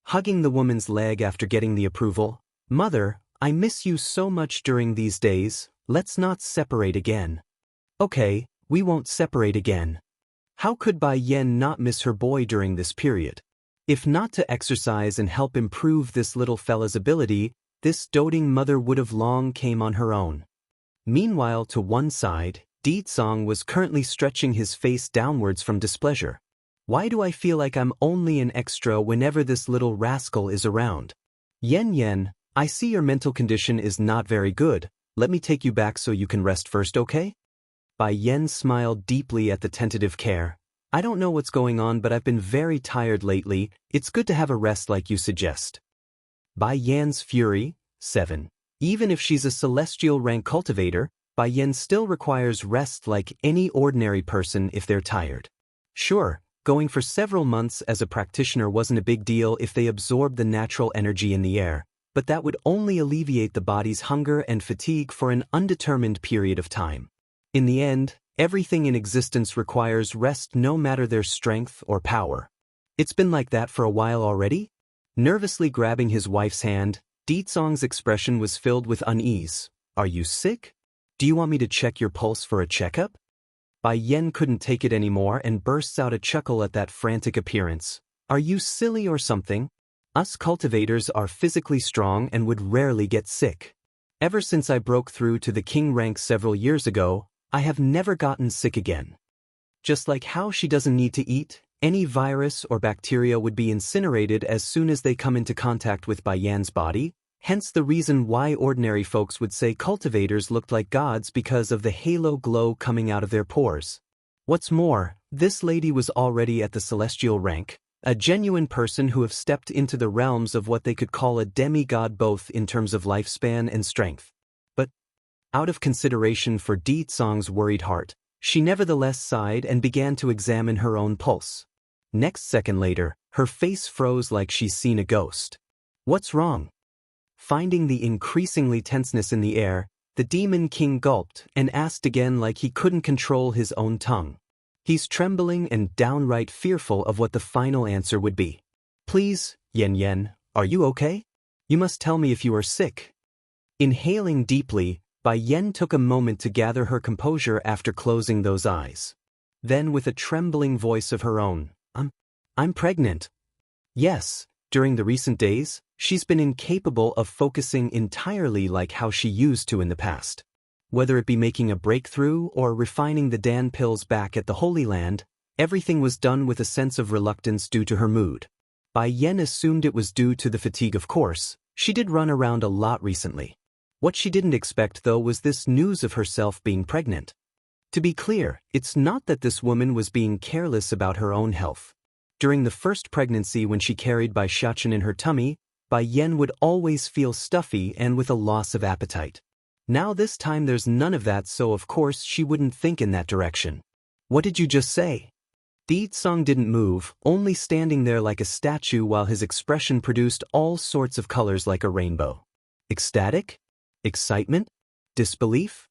Hugging the woman's leg after getting the approval. Mother, I miss you so much during these days. Let's not separate again. Okay, we won't separate again. How could Bai Yan not miss her boy during this period? If not to exercise and help improve this little fella's ability, this doting mother would have long came on her own. Meanwhile, to one side, Di Tsong was currently stretching his face downwards from displeasure. Why do I feel like I'm only an extra whenever this little rascal is around? Yan Yan, I see your mental condition is not very good. Let me take you back so you can rest first, okay? Bai Yan smiled deeply at the tentative care. I don't know what's going on, but I've been very tired lately. It's good to have a rest like you suggest. Bai Yan's fury, 7. Even if she's a celestial rank cultivator, Bai Yan still requires rest like any ordinary person if they're tired. Sure, going for several months as a practitioner wasn't a big deal if they absorbed the natural energy in the air, but that would only alleviate the body's hunger and fatigue for an undetermined period of time. In the end, everything in existence requires rest no matter their strength or power. It's been like that for a while already? Nervously grabbing his wife's hand, Ditsong's expression was filled with unease. Are you sick? Do you want me to check your pulse for a checkup? Bai Yan couldn't take it anymore and bursts out a chuckle at that frantic appearance. Are you silly or something? Us cultivators are physically strong and would rarely get sick. Ever since I broke through to the king rank several years ago, I have never gotten sick again. Just like how she doesn't need to eat, any virus or bacteria would be incinerated as soon as they come into contact with Bai Yan's body, hence the reason why ordinary folks would say cultivators looked like gods because of the halo glow coming out of their pores. What's more, this lady was already at the celestial rank, a genuine person who have stepped into the realms of what they could call a demigod both in terms of lifespan and strength. But, out of consideration for Ditsong's worried heart, she nevertheless sighed and began to examine her own pulse. Next second later, her face froze like she's seen a ghost. What's wrong? Finding the increasingly tenseness in the air, the Demon King gulped and asked again like he couldn't control his own tongue. He's trembling and downright fearful of what the final answer would be. Please, Yan Yan, are you okay? You must tell me if you are sick. Inhaling deeply, Bai Yan took a moment to gather her composure after closing those eyes. Then with a trembling voice of her own, I'm pregnant. Yes, during the recent days, she's been incapable of focusing entirely like how she used to in the past. Whether it be making a breakthrough or refining the Dan pills back at the Holy Land, everything was done with a sense of reluctance due to her mood. Bai Yan assumed it was due to the fatigue of course, she did run around a lot recently. What she didn't expect though was this news of herself being pregnant. To be clear, it's not that this woman was being careless about her own health. During the first pregnancy when she carried Bai Xiachen in her tummy, Bai Yan would always feel stuffy and with a loss of appetite. Now this time there's none of that, so of course she wouldn't think in that direction. What did you just say? Ditsong didn't move, only standing there like a statue while his expression produced all sorts of colors like a rainbow. Ecstatic? Excitement? Disbelief?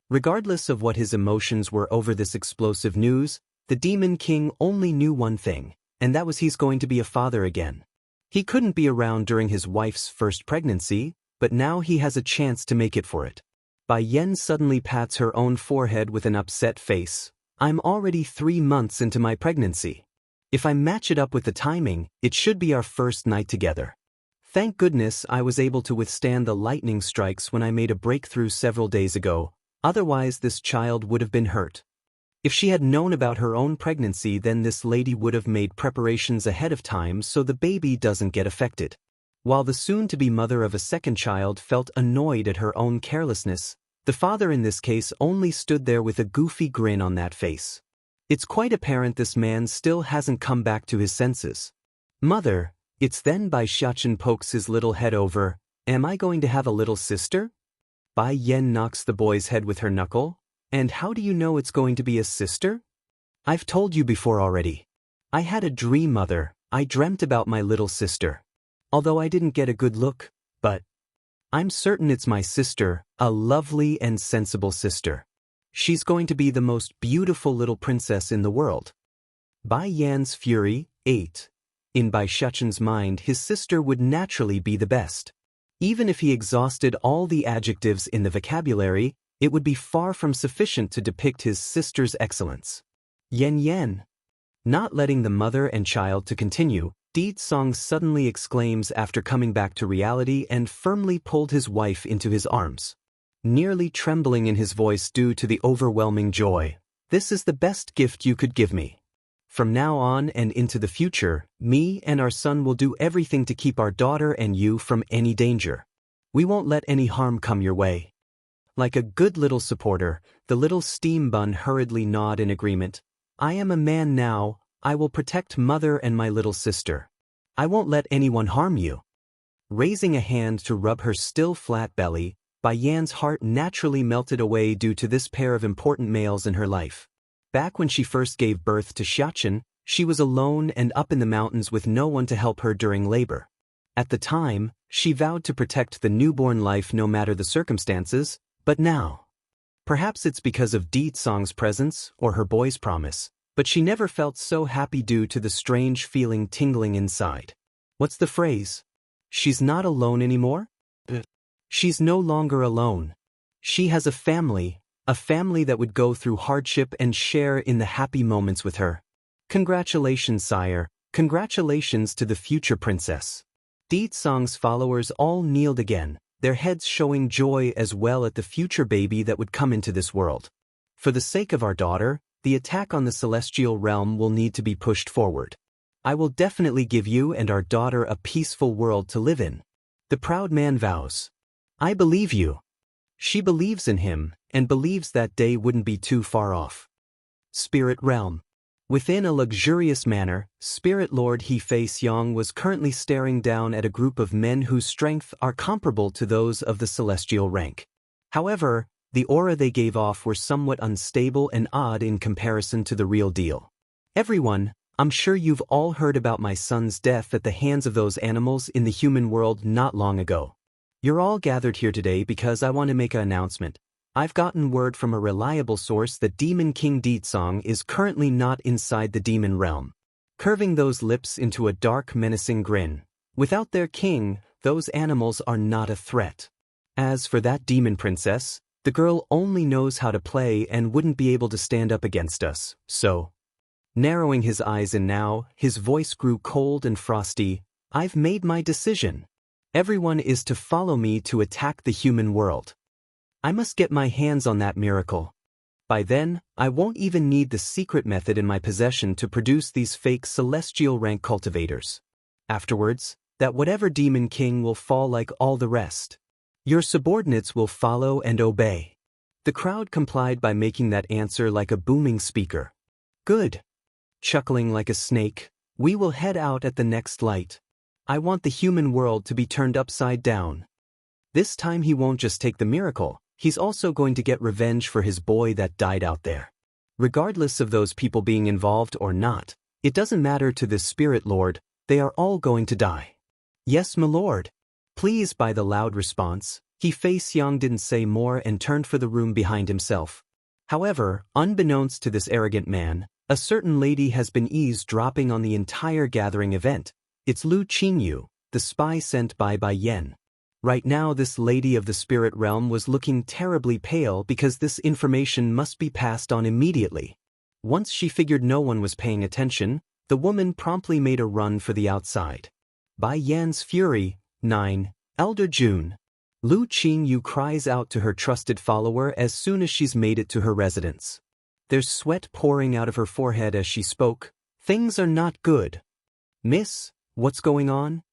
Regardless of what his emotions were over this explosive news, the Demon King only knew one thing, and that was he's going to be a father again. He couldn't be around during his wife's first pregnancy, but now he has a chance to make it for it. Bai Yan suddenly pats her own forehead with an upset face. I'm already 3 months into my pregnancy. If I match it up with the timing, it should be our first night together. Thank goodness I was able to withstand the lightning strikes when I made a breakthrough several days ago, otherwise this child would have been hurt. If she had known about her own pregnancy, then this lady would have made preparations ahead of time so the baby doesn't get affected. While the soon-to-be mother of a second child felt annoyed at her own carelessness, the father in this case only stood there with a goofy grin on that face. It's quite apparent this man still hasn't come back to his senses. Mother, it's then Bai Xiachen pokes his little head over. Am I going to have a little sister? Bai Yan knocks the boy's head with her knuckle. And how do you know it's going to be a sister? I've told you before already. I had a dream, Mother. I dreamt about my little sister. Although I didn't get a good look, but I'm certain it's my sister, a lovely and sensible sister. She's going to be the most beautiful little princess in the world. Bai Yan's fury, 8. In Bai Xiachen's mind, his sister would naturally be the best. Even if he exhausted all the adjectives in the vocabulary, it would be far from sufficient to depict his sister's excellence. Yan Yan. Not letting the mother and child to continue, Ditsong suddenly exclaims after coming back to reality and firmly pulled his wife into his arms. Nearly trembling in his voice due to the overwhelming joy, this is the best gift you could give me. From now on and into the future, me and our son will do everything to keep our daughter and you from any danger. We won't let any harm come your way. Like a good little supporter, the little steam bun hurriedly nod in agreement. I am a man now, I will protect Mother and my little sister. I won't let anyone harm you. Raising a hand to rub her still flat belly, Bai Yan's heart naturally melted away due to this pair of important males in her life. Back when she first gave birth to Xiachen, she was alone and up in the mountains with no one to help her during labor. At the time, she vowed to protect the newborn life no matter the circumstances, but now. Perhaps it's because of Song's presence or her boy's promise, but she never felt so happy due to the strange feeling tingling inside. What's the phrase? She's not alone anymore? She's no longer alone. She has a family that would go through hardship and share in the happy moments with her. Congratulations, sire. Congratulations to the future princess. Song's followers all kneeled again, their heads showing joy as well at the future baby that would come into this world. For the sake of our daughter, the attack on the celestial realm will need to be pushed forward. I will definitely give you and our daughter a peaceful world to live in. The proud man vows. I believe you. She believes in him, and believes that day wouldn't be too far off. Spirit Realm. Within a luxurious manner, Spirit Lord He Fei Xiang was currently staring down at a group of men whose strength are comparable to those of the celestial rank. However, the aura they gave off were somewhat unstable and odd in comparison to the real deal. Everyone, I'm sure you've all heard about my son's death at the hands of those animals in the human world not long ago. You're all gathered here today because I want to make an announcement. I've gotten word from a reliable source that Demon King Song is currently not inside the demon realm. Curving those lips into a dark, menacing grin. Without their king, those animals are not a threat. As for that demon princess, the girl only knows how to play and wouldn't be able to stand up against us, so. Narrowing his eyes in now, his voice grew cold and frosty. I've made my decision. Everyone is to follow me to attack the human world. I must get my hands on that miracle. By then, I won't even need the secret method in my possession to produce these fake celestial rank cultivators. Afterwards, that whatever demon king will fall like all the rest. Your subordinates will follow and obey. The crowd complied by making that answer like a booming speaker. Good. Chuckling like a snake, we will head out at the next light. I want the human world to be turned upside down. This time he won't just take the miracle, he's also going to get revenge for his boy that died out there. Regardless of those people being involved or not, it doesn't matter to this Spirit Lord, they are all going to die. Yes, my lord. Pleased by the loud response, He Fei Xiang didn't say more and turned for the room behind himself. However, unbeknownst to this arrogant man, a certain lady has been eavesdropping on the entire gathering event. It's Lu Qingyu, the spy sent by Bai Yan. Right now this lady of the spirit realm was looking terribly pale because this information must be passed on immediately. Once she figured no one was paying attention, the woman promptly made a run for the outside. Bai Yan's fury. 9. Elder June. Lu Qingyu cries out to her trusted follower as soon as she's made it to her residence. There's sweat pouring out of her forehead as she spoke. Things are not good. Miss, what's going on?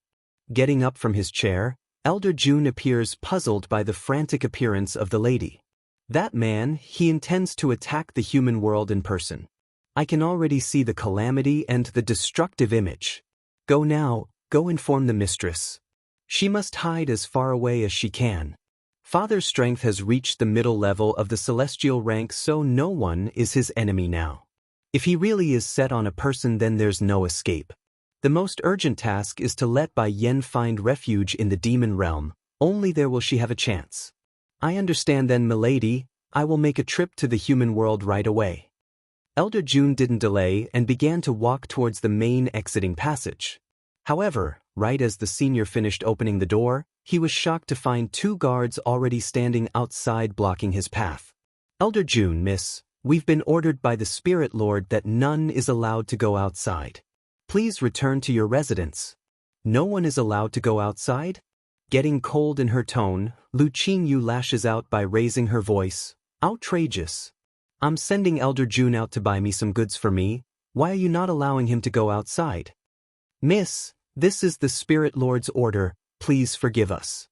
Getting up from his chair, Elder June appears puzzled by the frantic appearance of the lady. That man, he intends to attack the human world in person. I can already see the calamity and the destructive image. Go now, go inform the mistress. She must hide as far away as she can. Father's strength has reached the middle level of the celestial rank, so no one is his enemy now. If he really is set on a person, then there's no escape. The most urgent task is to let Bai Yan find refuge in the demon realm, only there will she have a chance. I understand then, milady, I will make a trip to the human world right away. Elder June didn't delay and began to walk towards the main exiting passage. However, right as the senior finished opening the door, he was shocked to find 2 guards already standing outside blocking his path. Elder June, miss, we've been ordered by the Spirit Lord that none is allowed to go outside. Please return to your residence. No one is allowed to go outside? Getting cold in her tone, Lu Qingyu lashes out by raising her voice. Outrageous. I'm sending Elder June out to buy me some goods for me. Why are you not allowing him to go outside? Miss, this is the Spirit Lord's order, please forgive us.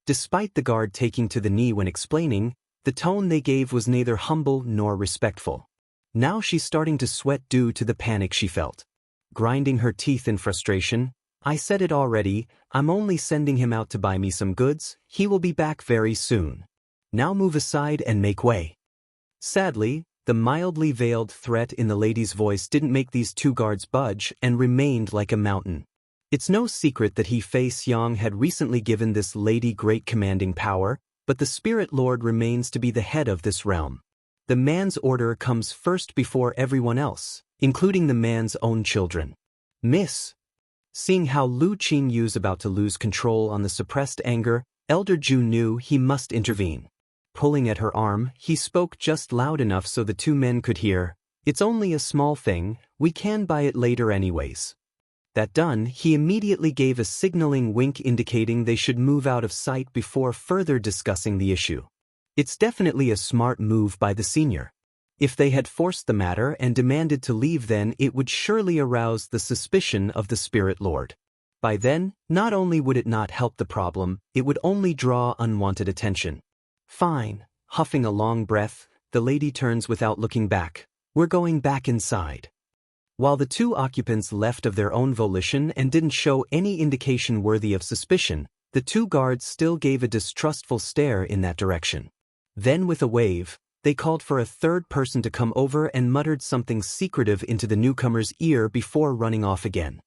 Despite the guard taking to the knee when explaining, the tone they gave was neither humble nor respectful. Now she's starting to sweat due to the panic she felt. Grinding her teeth in frustration, I said it already, I'm only sending him out to buy me some goods, he will be back very soon. Now move aside and make way. Sadly, the mildly veiled threat in the lady's voice didn't make these 2 guards budge and remained like a mountain. It's no secret that Fei Xiang had recently given this lady great commanding power, but the Spirit Lord remains to be the head of this realm. The man's order comes first before everyone else, including the man's own children. Miss. Seeing how Lu Qingyu's about to lose control on the suppressed anger, Elder Ju knew he must intervene. Pulling at her arm, he spoke just loud enough so the two men could hear, "It's only a small thing, we can buy it later anyways." That done, he immediately gave a signaling wink indicating they should move out of sight before further discussing the issue. It's definitely a smart move by the senior. If they had forced the matter and demanded to leave, then it would surely arouse the suspicion of the Spirit Lord. By then, not only would it not help the problem, it would only draw unwanted attention. Fine. Huffing a long breath, the lady turns without looking back. We're going back inside. While the two occupants left of their own volition and didn't show any indication worthy of suspicion, the two guards still gave a distrustful stare in that direction. Then with a wave, they called for a third person to come over and muttered something secretive into the newcomer's ear before running off again.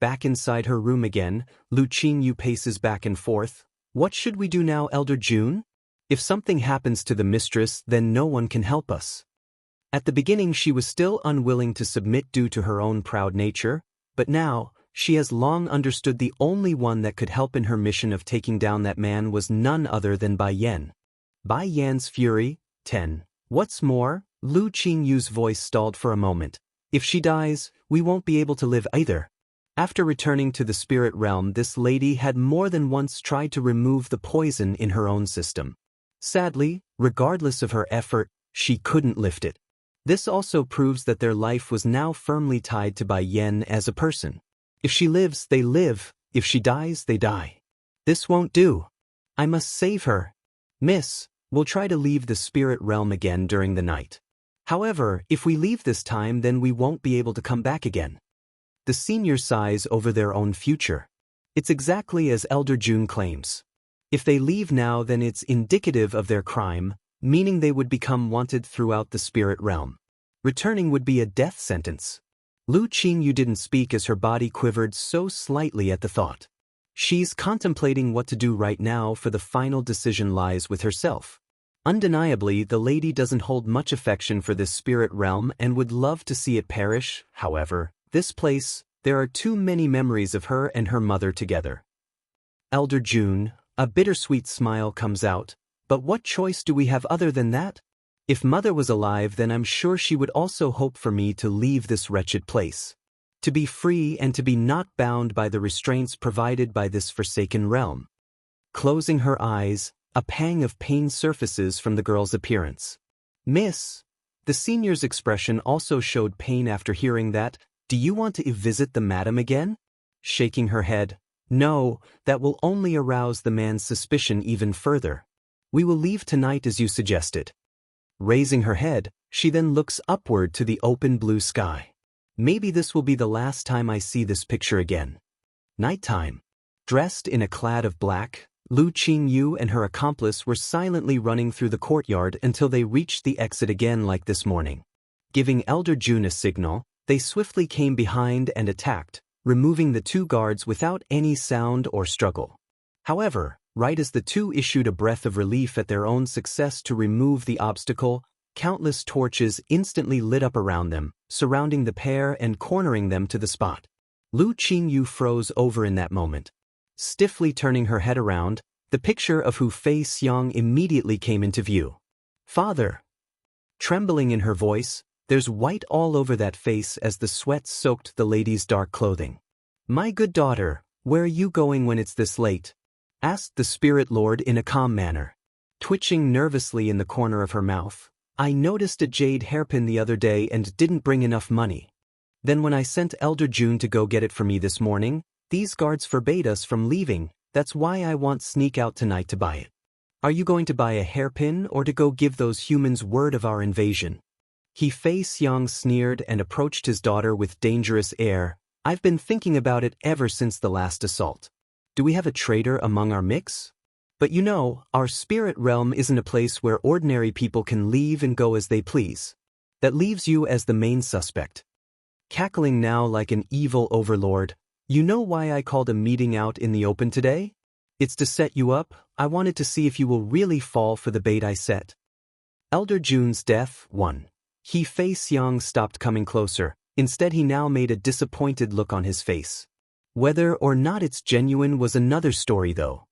Back inside her room again, Lu Qingyu paces back and forth. What should we do now, Elder June? If something happens to the mistress, then no one can help us. At the beginning she was still unwilling to submit due to her own proud nature, but now, she has long understood the only one that could help in her mission of taking down that man was none other than Bai Yan. Bai Yan's fury, 10. What's more, Lu Qingyu's voice stalled for a moment. If she dies, we won't be able to live either. After returning to the spirit realm, this lady had more than once tried to remove the poison in her own system. Sadly, regardless of her effort, she couldn't lift it. This also proves that their life was now firmly tied to Bai Yan as a person. If she lives, they live. If she dies, they die. This won't do. I must save her. Miss, we'll try to leave the spirit realm again during the night. However, if we leave this time, then we won't be able to come back again. The senior sighs over their own future. It's exactly as Elder June claims. If they leave now, then it's indicative of their crime, meaning they would become wanted throughout the spirit realm. Returning would be a death sentence. Lu Qingyu didn't speak as her body quivered so slightly at the thought. She's contemplating what to do right now, for the final decision lies with herself. Undeniably, the lady doesn't hold much affection for this spirit realm and would love to see it perish. However, this place, there are too many memories of her and her mother together. Elder June, a bittersweet smile comes out. But what choice do we have other than that? If Mother was alive, then I'm sure she would also hope for me to leave this wretched place. To be free and to be not bound by the restraints provided by this forsaken realm. Closing her eyes, a pang of pain surfaces from the girl's appearance. Miss. The senior's expression also showed pain after hearing that. Do you want to visit the madam again? Shaking her head. No, that will only arouse the man's suspicion even further. We will leave tonight as you suggested. Raising her head, she then looks upward to the open blue sky. Maybe this will be the last time I see this picture again. Nighttime. Dressed in a clad of black, Lu Qingyu and her accomplice were silently running through the courtyard until they reached the exit again like this morning. Giving Elder June a signal, they swiftly came behind and attacked, removing the two guards without any sound or struggle. However, right as the two issued a breath of relief at their own success to remove the obstacle, countless torches instantly lit up around them, surrounding the pair and cornering them to the spot. Lu Qingyu froze over in that moment. Stiffly turning her head around, the picture of Fei Xiang immediately came into view. Father! Trembling in her voice, there's white all over that face as the sweat soaked the lady's dark clothing. My good daughter, where are you going when it's this late? Asked the Spirit Lord in a calm manner. Twitching nervously in the corner of her mouth. I noticed a jade hairpin the other day and didn't bring enough money. Then when I sent Elder June to go get it for me this morning, these guards forbade us from leaving. That's why I want sneak out tonight to buy it. Are you going to buy a hairpin or to go give those humans word of our invasion? Fei Xiang sneered and approached his daughter with dangerous air. I've been thinking about it ever since the last assault. Do we have a traitor among our mix? But you know, our spirit realm isn't a place where ordinary people can leave and go as they please. That leaves you as the main suspect. Cackling now like an evil overlord, You know why I called a meeting out in the open today? It's to set you up. I wanted to see if you will really fall for the bait I set. Elder Jun's death. 1. Fei Xiang stopped coming closer. Instead he now made a disappointed look on his face. Whether or not it's genuine was another story though.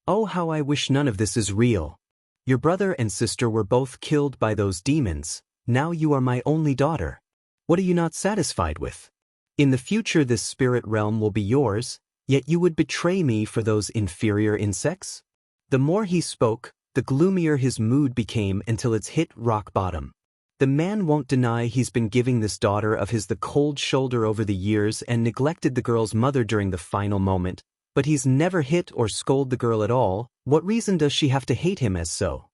Oh, how I wish none of this is real. Your brother and sister were both killed by those demons. Now you are my only daughter. What are you not satisfied with? In the future this spirit realm will be yours, yet you would betray me for those inferior insects? The more he spoke, the gloomier his mood became until it's hit rock bottom. The man won't deny he's been giving this daughter of his the cold shoulder over the years and neglected the girl's mother during the final moment, but he's never hit or scolded the girl at all. What reason does she have to hate him as so?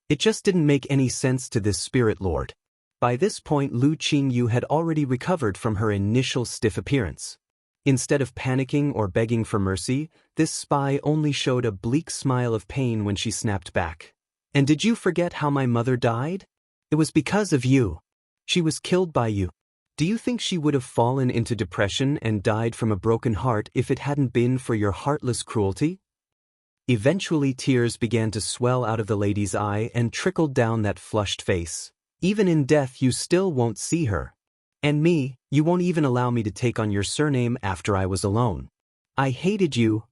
It just didn't make any sense to this spirit lord. By this point Lu Qingyu had already recovered from her initial stiff appearance. Instead of panicking or begging for mercy, this spy only showed a bleak smile of pain when she snapped back. And did you forget how my mother died? It was because of you. She was killed by you. Do you think she would have fallen into depression and died from a broken heart if it hadn't been for your heartless cruelty? Eventually tears began to swell out of the lady's eye and trickled down that flushed face. Even in death you still won't see her. And me, you won't even allow me to take on your surname after I was alone. I hated you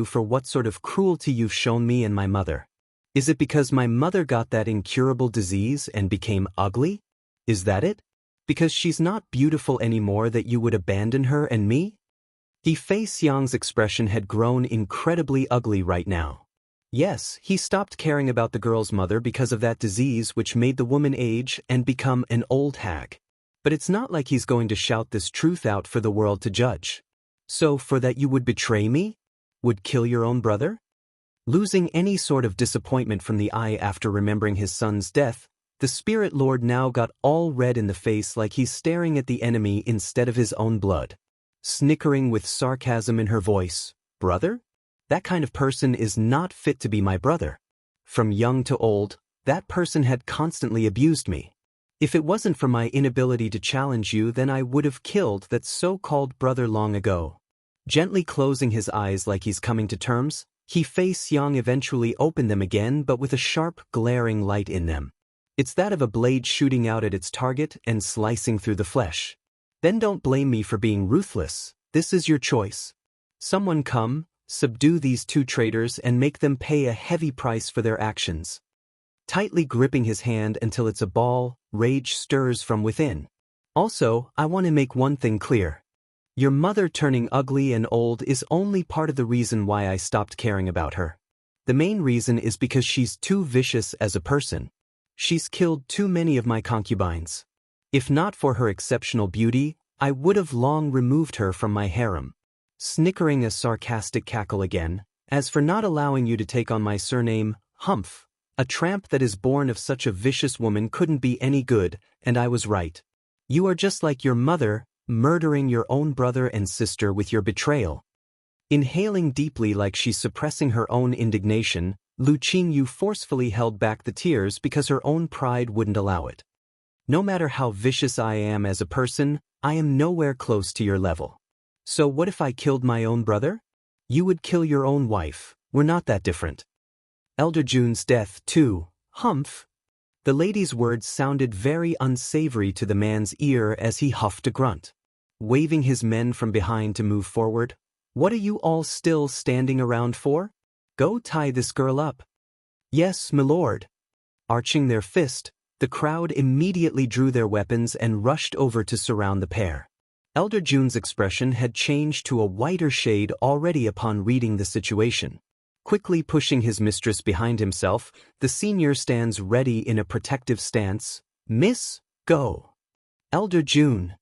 for what sort of cruelty you've shown me and my mother. Is it because my mother got that incurable disease and became ugly? Is that it? Because she's not beautiful anymore that you would abandon her and me? Fei Xiang's expression had grown incredibly ugly right now. Yes, he stopped caring about the girl's mother because of that disease which made the woman age and become an old hag. But it's not like he's going to shout this truth out for the world to judge. So for that you would betray me? Would kill your own brother? Losing any sort of disappointment from the eye after remembering his son's death, the spirit lord now got all red in the face like he's staring at the enemy instead of his own blood. Snickering with sarcasm in her voice, "Brother? That kind of person is not fit to be my brother. From young to old, that person had constantly abused me. If it wasn't for my inability to challenge you, then I would have killed that so-called brother long ago." Gently closing his eyes like he's coming to terms, Fei Xiang eventually opened them again but with a sharp, glaring light in them. It's that of a blade shooting out at its target and slicing through the flesh. Then don't blame me for being ruthless. This is your choice. Someone come, subdue these two traitors and make them pay a heavy price for their actions. Tightly gripping his hand until it's a ball, rage stirs from within. Also, I want to make one thing clear. Your mother turning ugly and old is only part of the reason why I stopped caring about her. The main reason is because she's too vicious as a person. She's killed too many of my concubines. If not for her exceptional beauty, I would have long removed her from my harem. Snickering a sarcastic cackle again, as for not allowing you to take on my surname, Humph, a tramp that is born of such a vicious woman couldn't be any good, and I was right. You are just like your mother, murdering your own brother and sister with your betrayal. Inhaling deeply like she's suppressing her own indignation, Lu Qingyu forcefully held back the tears because her own pride wouldn't allow it. No matter how vicious I am as a person, I am nowhere close to your level. So what if I killed my own brother? You would kill your own wife. We're not that different. Elder Jun's death, too. Humph. The lady's words sounded very unsavory to the man's ear as he huffed a grunt. Waving his men from behind to move forward. What are you all still standing around for? Go tie this girl up. Yes, milord. Arching their fist, the crowd immediately drew their weapons and rushed over to surround the pair. Elder Jun's expression had changed to a whiter shade already upon reading the situation. Quickly pushing his mistress behind himself, the senior stands ready in a protective stance. Miss, go. Elder Jun.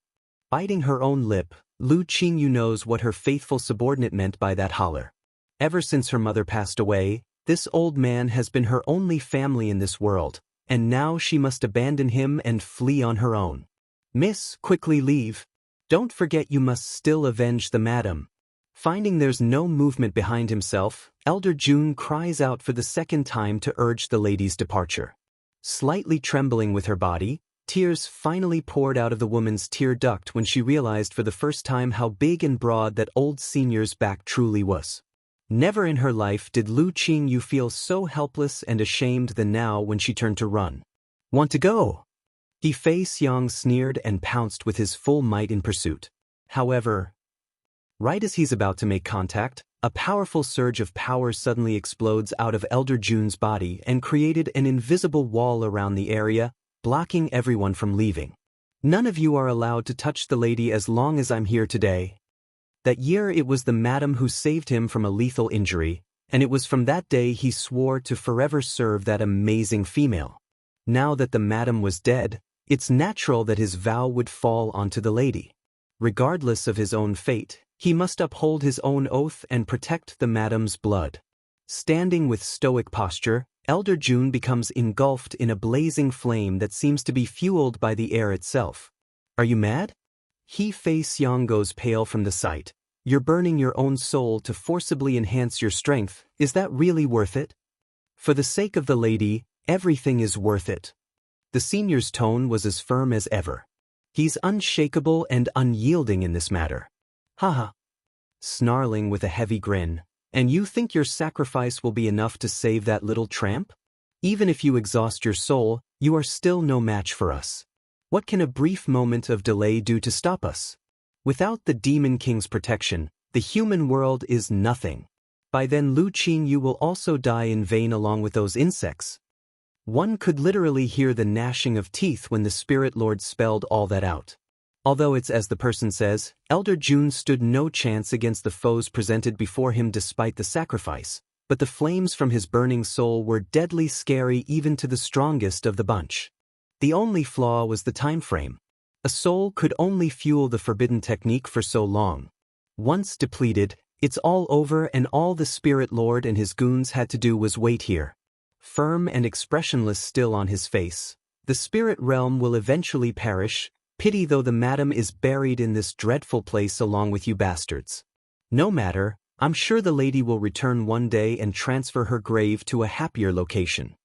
Biting her own lip, Lu Qingyu knows what her faithful subordinate meant by that holler. Ever since her mother passed away, this old man has been her only family in this world, and now she must abandon him and flee on her own. Miss, quickly leave. Don't forget you must still avenge the madam. Finding there's no movement behind himself, Elder Jun cries out for the second time to urge the lady's departure. Slightly trembling with her body, Tears finally poured out of the woman's tear duct when she realized for the first time how big and broad that old senior's back truly was. Never in her life did Lu Qingyu feel so helpless and ashamed than now when she turned to run. "Want to go?" Fei Xiang sneered and pounced with his full might in pursuit. However, right as he's about to make contact, a powerful surge of power suddenly explodes out of Elder Jun's body and created an invisible wall around the area, blocking everyone from leaving. "None of you are allowed to touch the lady as long as I'm here today." That year it was the madam who saved him from a lethal injury, and it was from that day he swore to forever serve that amazing female. Now that the madam was dead, it's natural that his vow would fall onto the lady. Regardless of his own fate, he must uphold his own oath and protect the madam's blood. Standing with stoic posture, Elder Jun becomes engulfed in a blazing flame that seems to be fueled by the air itself. "Are you mad?" Fei Xiang goes pale from the sight. "You're burning your own soul to forcibly enhance your strength. Is that really worth it?" "For the sake of the lady, everything is worth it." The senior's tone was as firm as ever. He's unshakable and unyielding in this matter. Haha. Snarling with a heavy grin. "And you think your sacrifice will be enough to save that little tramp? Even if you exhaust your soul, you are still no match for us. What can a brief moment of delay do to stop us? Without the Demon King's protection, the human world is nothing. By then Lu Qingyu will also die in vain along with those insects." One could literally hear the gnashing of teeth when the Spirit Lord spelled all that out. Although it's as the person says, Elder Jun stood no chance against the foes presented before him despite the sacrifice, but the flames from his burning soul were deadly scary even to the strongest of the bunch. The only flaw was the time frame. A soul could only fuel the forbidden technique for so long. Once depleted, it's all over and all the Spirit Lord and his goons had to do was wait here. Firm and expressionless still on his face. "The spirit realm will eventually perish. Pity though the madam is buried in this dreadful place along with you bastards. No matter, I'm sure the lady will return one day and transfer her grave to a happier location."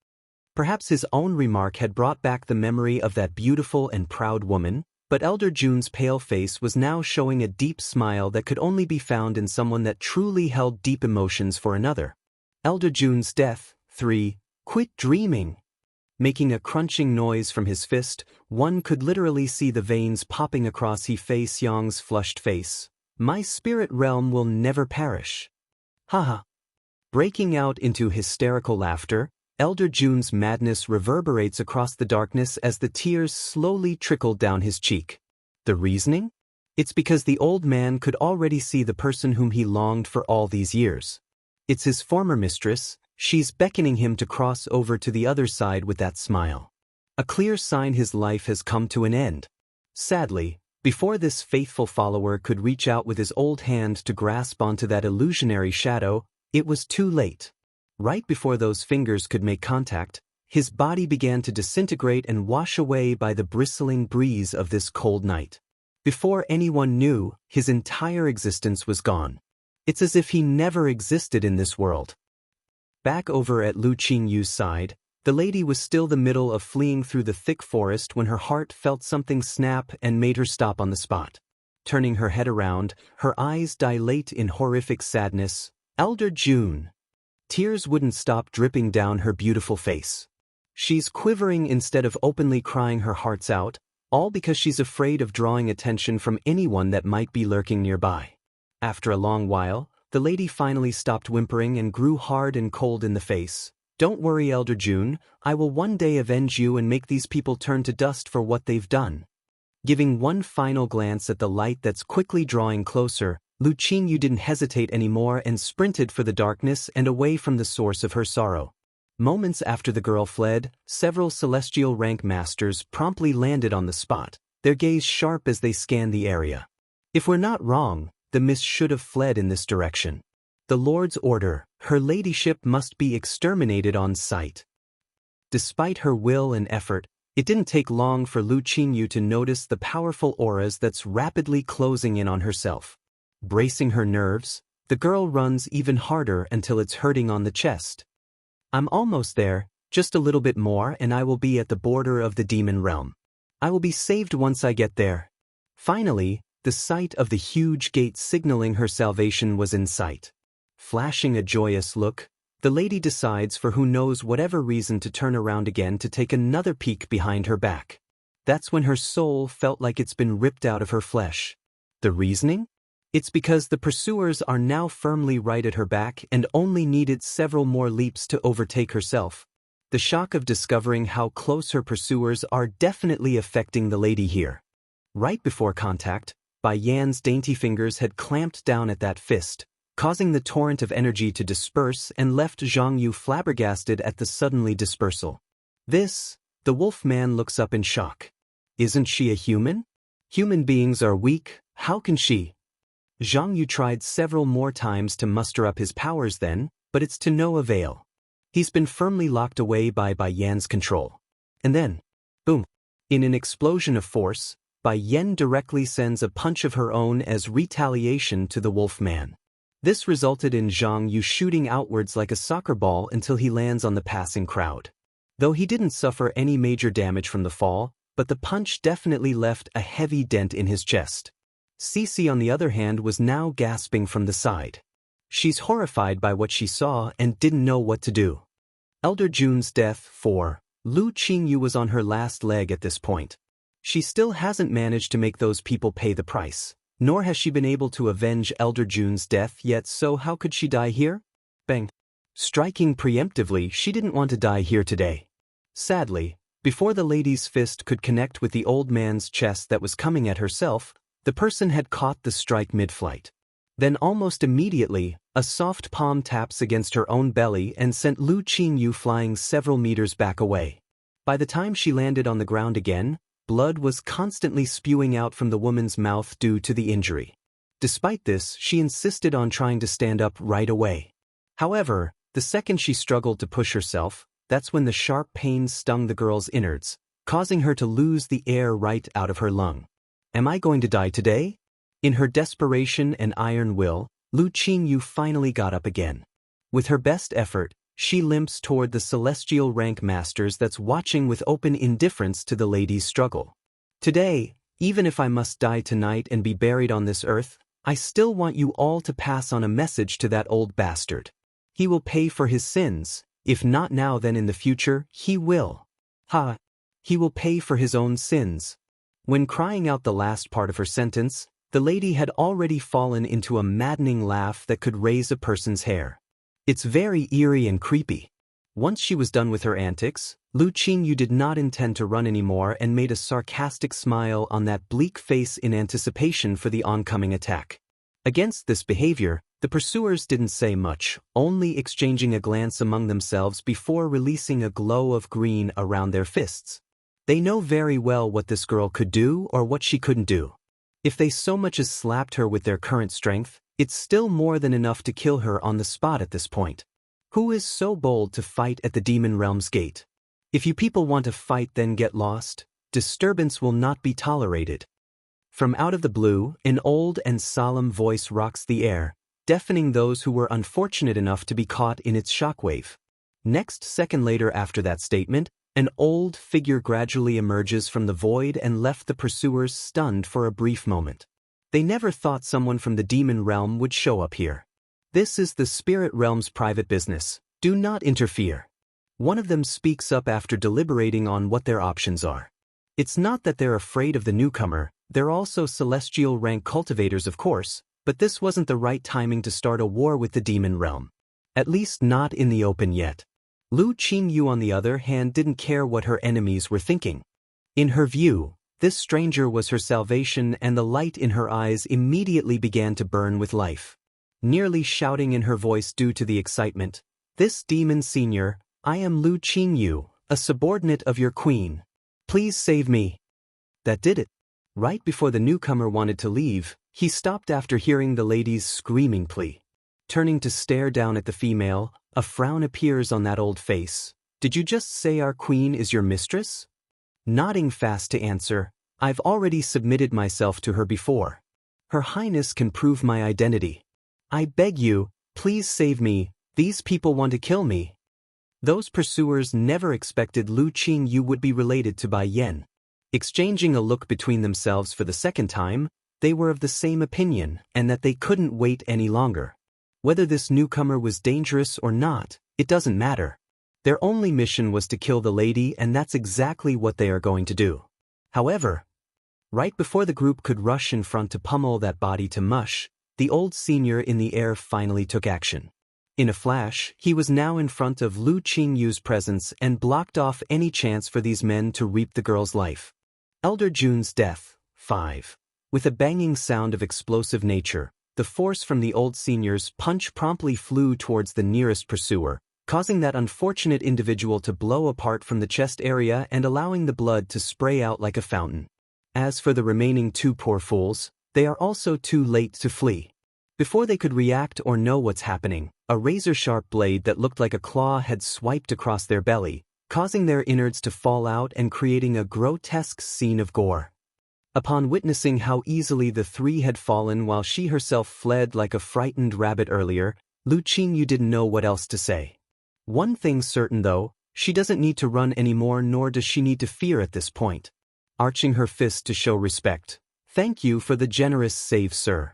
Perhaps his own remark had brought back the memory of that beautiful and proud woman, but Elder Jun's pale face was now showing a deep smile that could only be found in someone that truly held deep emotions for another. Elder Jun's death. 3. Quit dreaming. Making a crunching noise from his fist, one could literally see the veins popping across Fei Xiang's flushed face. "My spirit realm will never perish." Haha. Breaking out into hysterical laughter, Elder Jun's madness reverberates across the darkness as the tears slowly trickle down his cheek. The reasoning? It's because the old man could already see the person whom he longed for all these years. It's his former mistress. She's beckoning him to cross over to the other side with that smile. A clear sign his life has come to an end. Sadly, before this faithful follower could reach out with his old hand to grasp onto that illusionary shadow, it was too late. Right before those fingers could make contact, his body began to disintegrate and wash away by the bristling breeze of this cold night. Before anyone knew, his entire existence was gone. It's as if he never existed in this world. Back over at Lu Qingyu's side, the lady was still in the middle of fleeing through the thick forest when her heart felt something snap and made her stop on the spot. Turning her head around, her eyes dilate in horrific sadness. Elder Jun. Tears wouldn't stop dripping down her beautiful face. She's quivering instead of openly crying her hearts out, all because she's afraid of drawing attention from anyone that might be lurking nearby. After a long while, the lady finally stopped whimpering and grew hard and cold in the face. "Don't worry, Elder Jun, I will one day avenge you and make these people turn to dust for what they've done." Giving one final glance at the light that's quickly drawing closer, Lu Qingyu didn't hesitate anymore and sprinted for the darkness and away from the source of her sorrow. Moments after the girl fled, several celestial rank masters promptly landed on the spot, their gaze sharp as they scanned the area. If we're not wrong, the mist should have fled in this direction. The Lord's order, her ladyship must be exterminated on sight. Despite her will and effort, it didn't take long for Lu Qingyu to notice the powerful auras that's rapidly closing in on herself. Bracing her nerves, the girl runs even harder until it's hurting on the chest. "I'm almost there, just a little bit more and I will be at the border of the demon realm. I will be saved once I get there. Finally, the sight of the huge gate signaling her salvation was in sight. Flashing a joyous look, the lady decides for who knows whatever reason to turn around again to take another peek behind her back. That's when her soul felt like it's been ripped out of her flesh. The reasoning? It's because the pursuers are now firmly right at her back and only needed several more leaps to overtake herself. The shock of discovering how close her pursuers are definitely affecting the lady here. Right before contact, Bai Yan's dainty fingers had clamped down at that fist, causing the torrent of energy to disperse and left Zhang Yu flabbergasted at the suddenly dispersal. The wolf man looks up in shock. Isn't she a human? Human beings are weak, how can she? Zhang Yu tried several more times to muster up his powers then, but it's to no avail. He's been firmly locked away by Bai Yan's control. And then, boom! In an explosion of force, Bai Yan directly sends a punch of her own as retaliation to the wolf man. This resulted in Zhang Yu shooting outwards like a soccer ball until he lands on the passing crowd. Though he didn't suffer any major damage from the fall, but the punch definitely left a heavy dent in his chest. Cece on the other hand was now gasping from the side. She's horrified by what she saw and didn't know what to do. Elder Jun's death for Lu Qingyu was on her last leg at this point. She still hasn't managed to make those people pay the price, nor has she been able to avenge Elder Jun's death yet, so how could she die here? Bang! Striking preemptively, she didn't want to die here today. Sadly, before the lady's fist could connect with the old man's chest that was coming at herself, the person had caught the strike mid-flight. Then almost immediately, a soft palm taps against her own belly and sent Lu Qingyu flying several meters back away. By the time she landed on the ground again, blood was constantly spewing out from the woman's mouth due to the injury. Despite this, she insisted on trying to stand up right away. However, the second she struggled to push herself, that's when the sharp pain stung the girl's innards, causing her to lose the air right out of her lung. Am I going to die today? In her desperation and iron will, Lu Qingyu finally got up again. With her best effort, she limps toward the celestial rank masters that's watching with open indifference to the lady's struggle. Today, even if I must die tonight and be buried on this earth, I still want you all to pass on a message to that old bastard. He will pay for his sins, if not now then in the future, he will. He will pay for his own sins. When crying out the last part of her sentence, the lady had already fallen into a maddening laugh that could raise a person's hair. It's very eerie and creepy. Once she was done with her antics, Lu Qingyu did not intend to run anymore and made a sarcastic smile on that bleak face in anticipation for the oncoming attack. Against this behavior, the pursuers didn't say much, only exchanging a glance among themselves before releasing a glow of green around their fists. They know very well what this girl could do or what she couldn't do. If they so much as slapped her with their current strength, it's still more than enough to kill her on the spot at this point. Who is so bold to fight at the demon realm's gate? If you people want to fight, then get lost. Disturbance will not be tolerated. From out of the blue, an old and solemn voice rocks the air, deafening those who were unfortunate enough to be caught in its shockwave. Next second later after that statement, an old figure gradually emerges from the void and left the pursuers stunned for a brief moment. They never thought someone from the demon realm would show up here. This is the spirit realm's private business. Do not interfere. One of them speaks up after deliberating on what their options are. It's not that they're afraid of the newcomer, they're also celestial rank cultivators of course, but this wasn't the right timing to start a war with the demon realm. At least not in the open yet. Lu Qingyu on the other hand didn't care what her enemies were thinking. In her view, this stranger was her salvation and the light in her eyes immediately began to burn with life. Nearly shouting in her voice due to the excitement, "This demon senior, I am Lu Qingyu, a subordinate of your queen. Please save me." That did it. Right before the newcomer wanted to leave, he stopped after hearing the lady's screaming plea. Turning to stare down at the female, a frown appears on that old face. "Did you just say our queen is your mistress?" Nodding fast to answer, "I've already submitted myself to her before. Her Highness can prove my identity. I beg you, please save me, these people want to kill me." Those pursuers never expected Lu Qingyu would be related to Bai Yan. Exchanging a look between themselves for the second time, they were of the same opinion and that they couldn't wait any longer. Whether this newcomer was dangerous or not, it doesn't matter. Their only mission was to kill the lady, and that's exactly what they are going to do. However, right before the group could rush in front to pummel that body to mush, the old senior in the air finally took action. In a flash, he was now in front of Lu Qingyu's presence and blocked off any chance for these men to reap the girl's life. Elder Jun's death. 5. With a banging sound of explosive nature, the force from the old senior's punch promptly flew towards the nearest pursuer, causing that unfortunate individual to blow apart from the chest area and allowing the blood to spray out like a fountain. As for the remaining two poor fools, they are also too late to flee. Before they could react or know what's happening, a razor-sharp blade that looked like a claw had swiped across their belly, causing their innards to fall out and creating a grotesque scene of gore. Upon witnessing how easily the three had fallen while she herself fled like a frightened rabbit earlier, Lu Qingyu didn't know what else to say. One thing's certain though, she doesn't need to run anymore, nor does she need to fear at this point. Arching her fist to show respect. "Thank you for the generous save, sir.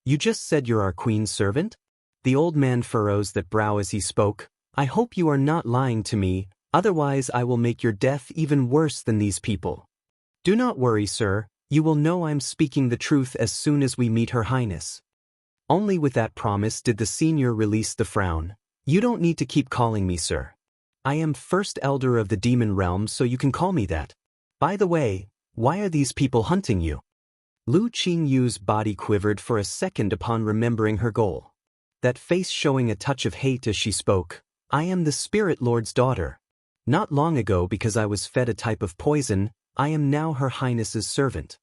You just said you're our queen's servant?" The old man furrows that brow as he spoke. "I hope you are not lying to me, otherwise I will make your death even worse than these people." "Do not worry, sir, you will know I'm speaking the truth as soon as we meet Her Highness." Only with that promise did the senior release the frown. "You don't need to keep calling me sir. I am First Elder of the Demon Realm, so you can call me that. By the way, why are these people hunting you?" Lu Qingyu's body quivered for a second upon remembering her goal. That face showing a touch of hate as she spoke. "I am the Spirit Lord's daughter. Not long ago, because I was fed a type of poison, I am now Her Highness's servant."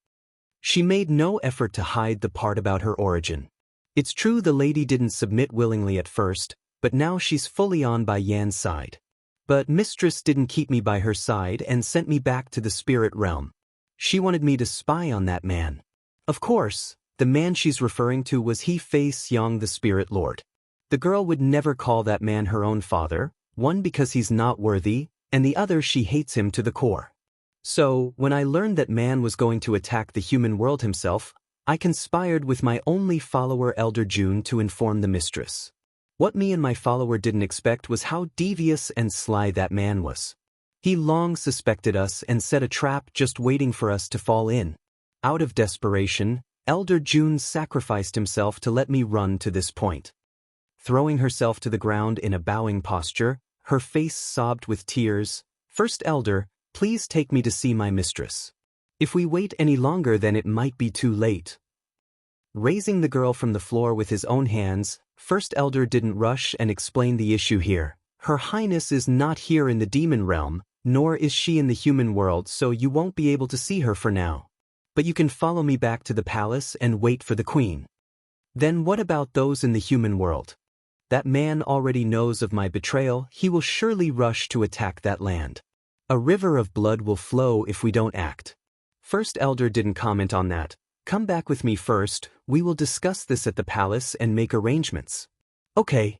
She made no effort to hide the part about her origin. It's true the lady didn't submit willingly at first, but now she's fully on by Yan's side. "But Mistress didn't keep me by her side and sent me back to the spirit realm. She wanted me to spy on that man." Of course, the man she's referring to was He-Fei Xiang, the Spirit Lord. The girl would never call that man her own father, one because he's not worthy, and the other she hates him to the core. So, when I learned that man was going to attack the human world himself, I conspired with my only follower Elder Jun to inform the mistress. What me and my follower didn't expect was how devious and sly that man was. He long suspected us and set a trap just waiting for us to fall in. Out of desperation, Elder Jun sacrificed himself to let me run to this point. Throwing herself to the ground in a bowing posture, her face sobbed with tears. "First Elder, please take me to see my mistress. If we wait any longer, then it might be too late." Raising the girl from the floor with his own hands, First Elder didn't rush and explain the issue here. "Her Highness is not here in the demon realm, nor is she in the human world, so you won't be able to see her for now. But you can follow me back to the palace and wait for the queen." "Then what about those in the human world? That man already knows of my betrayal. He will surely rush to attack that land. A river of blood will flow if we don't act." First Elder didn't comment on that. "Come back with me first, we will discuss this at the palace and make arrangements." "Okay."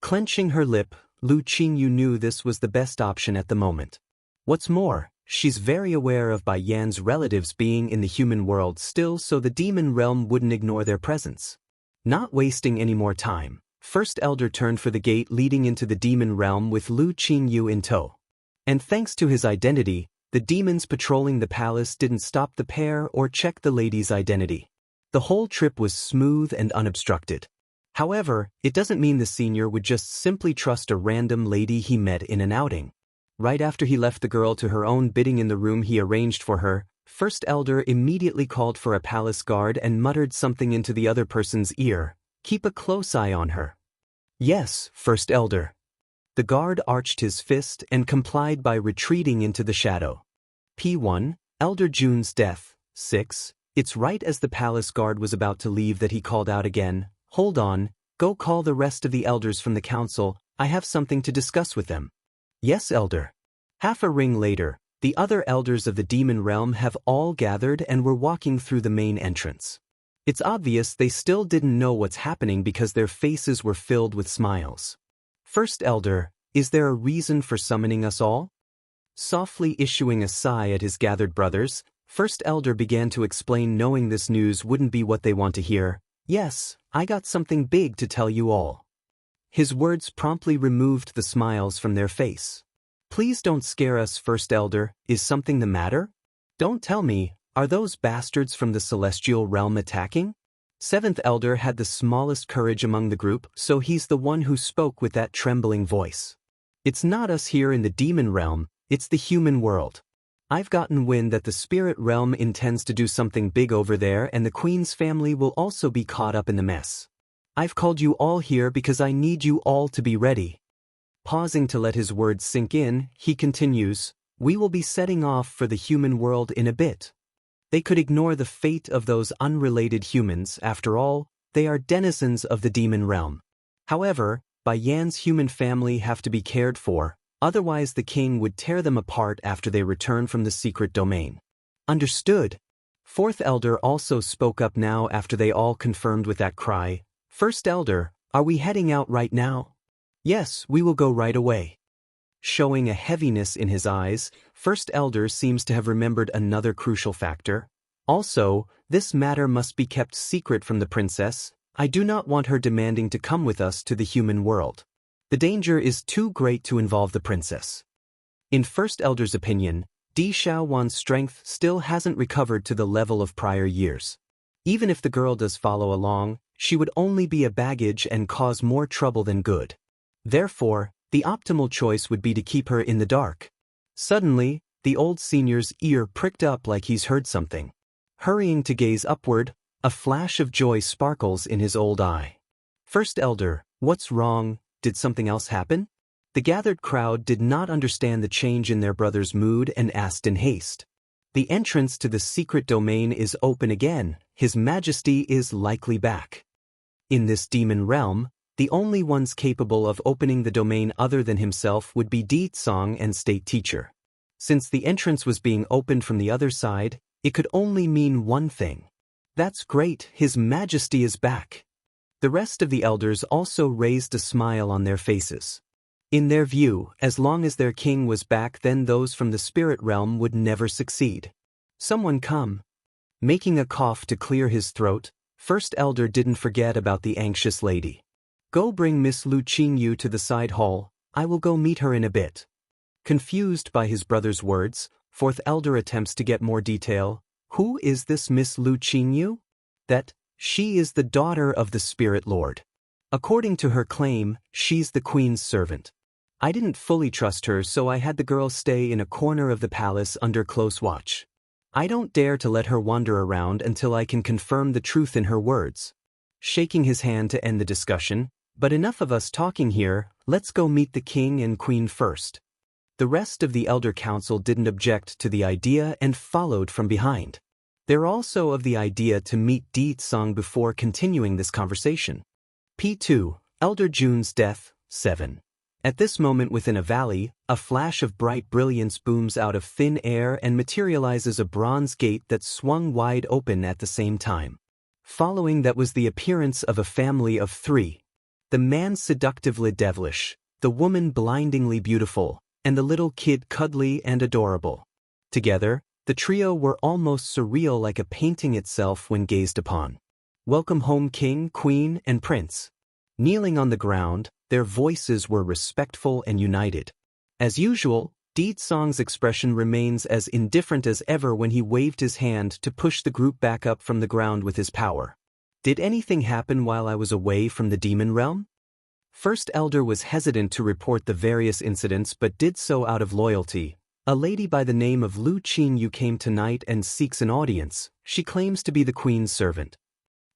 Clenching her lip, Lu Qingyu knew this was the best option at the moment. What's more, she's very aware of Bai Yan's relatives being in the human world still, so the demon realm wouldn't ignore their presence. Not wasting any more time, First Elder turned for the gate leading into the demon realm with Lu Qingyu in tow. And thanks to his identity, the demons patrolling the palace didn't stop the pair or check the lady's identity. The whole trip was smooth and unobstructed. However, it doesn't mean the senior would just simply trust a random lady he met in an outing. Right after he left the girl to her own bidding in the room he arranged for her, First Elder immediately called for a palace guard and muttered something into the other person's ear. "Keep a close eye on her." "Yes, First Elder." The guard arched his fist and complied by retreating into the shadow. P1, Elder Jun's death. 6. It's right as the palace guard was about to leave that he called out again. "Hold on, go call the rest of the elders from the council, I have something to discuss with them." "Yes, Elder." Half a ring later, the other elders of the demon realm have all gathered and were walking through the main entrance. It's obvious they still didn't know what's happening because their faces were filled with smiles. "First Elder, is there a reason for summoning us all?" Softly issuing a sigh at his gathered brothers, First Elder began to explain, knowing this news wouldn't be what they want to hear. Yes, I got something big to tell you all. His words promptly removed the smiles from their face. Please don't scare us, First Elder. Is something the matter? Don't tell me, are those bastards from the celestial realm attacking? Seventh Elder had the smallest courage among the group, so he's the one who spoke with that trembling voice. It's not us here in the demon realm, it's the human world. I've gotten wind that the spirit realm intends to do something big over there, and the Queen's family will also be caught up in the mess. I've called you all here because I need you all to be ready. Pausing to let his words sink in, he continues, we will be setting off for the human world in a bit. They could ignore the fate of those unrelated humans. After all, they are denizens of the demon realm. However, Bai Yan's human family have to be cared for, otherwise the king would tear them apart after they return from the secret domain. Understood. Fourth Elder also spoke up now after they all confirmed with that cry, First Elder, are we heading out right now? Yes, we will go right away. Showing a heaviness in his eyes, First Elder seems to have remembered another crucial factor. Also, this matter must be kept secret from the princess. I do not want her demanding to come with us to the human world. The danger is too great to involve the princess. In First Elder's opinion, Di Xiaowan's strength still hasn't recovered to the level of prior years. Even if the girl does follow along, she would only be a baggage and cause more trouble than good. Therefore, the optimal choice would be to keep her in the dark. Suddenly, the old senior's ear pricked up like he's heard something. Hurrying to gaze upward, a flash of joy sparkles in his old eye. First Elder, what's wrong? Did something else happen? The gathered crowd did not understand the change in their brother's mood and asked in haste. The entrance to the secret domain is open again. His Majesty is likely back. In this demon realm, the only ones capable of opening the domain other than himself would be Di Tsong and State Teacher. Since the entrance was being opened from the other side, it could only mean one thing. That's great, His Majesty is back. The rest of the elders also raised a smile on their faces. In their view, as long as their king was back, then those from the spirit realm would never succeed. Someone come. Making a cough to clear his throat, First Elder didn't forget about the anxious lady. Go bring Miss Lu Qingyu to the side hall, I will go meet her in a bit. Confused by his brother's words, Fourth Elder attempts to get more detail. Who is this Miss Lu Qingyu? That, she is the daughter of the Spirit Lord. According to her claim, she's the Queen's servant. I didn't fully trust her, so I had the girl stay in a corner of the palace under close watch. I don't dare to let her wander around until I can confirm the truth in her words. Shaking his hand to end the discussion, but enough of us talking here, let's go meet the king and queen first. The rest of the elder council didn't object to the idea and followed from behind. They're also of the idea to meet Di Tsong before continuing this conversation. P2, Elder Jun's death, 7. At this moment within a valley, a flash of bright brilliance booms out of thin air and materializes a bronze gate that swung wide open at the same time. Following that was the appearance of a family of 3. The man seductively devilish, the woman blindingly beautiful, and the little kid cuddly and adorable. Together, the trio were almost surreal, like a painting itself when gazed upon. Welcome home, king, queen, and prince. Kneeling on the ground, their voices were respectful and united. As usual, Di Tsong's expression remains as indifferent as ever when he waved his hand to push the group back up from the ground with his power. Did anything happen while I was away from the demon realm? First Elder was hesitant to report the various incidents but did so out of loyalty. A lady by the name of Lu Qingyu came tonight and seeks an audience. She claims to be the queen's servant.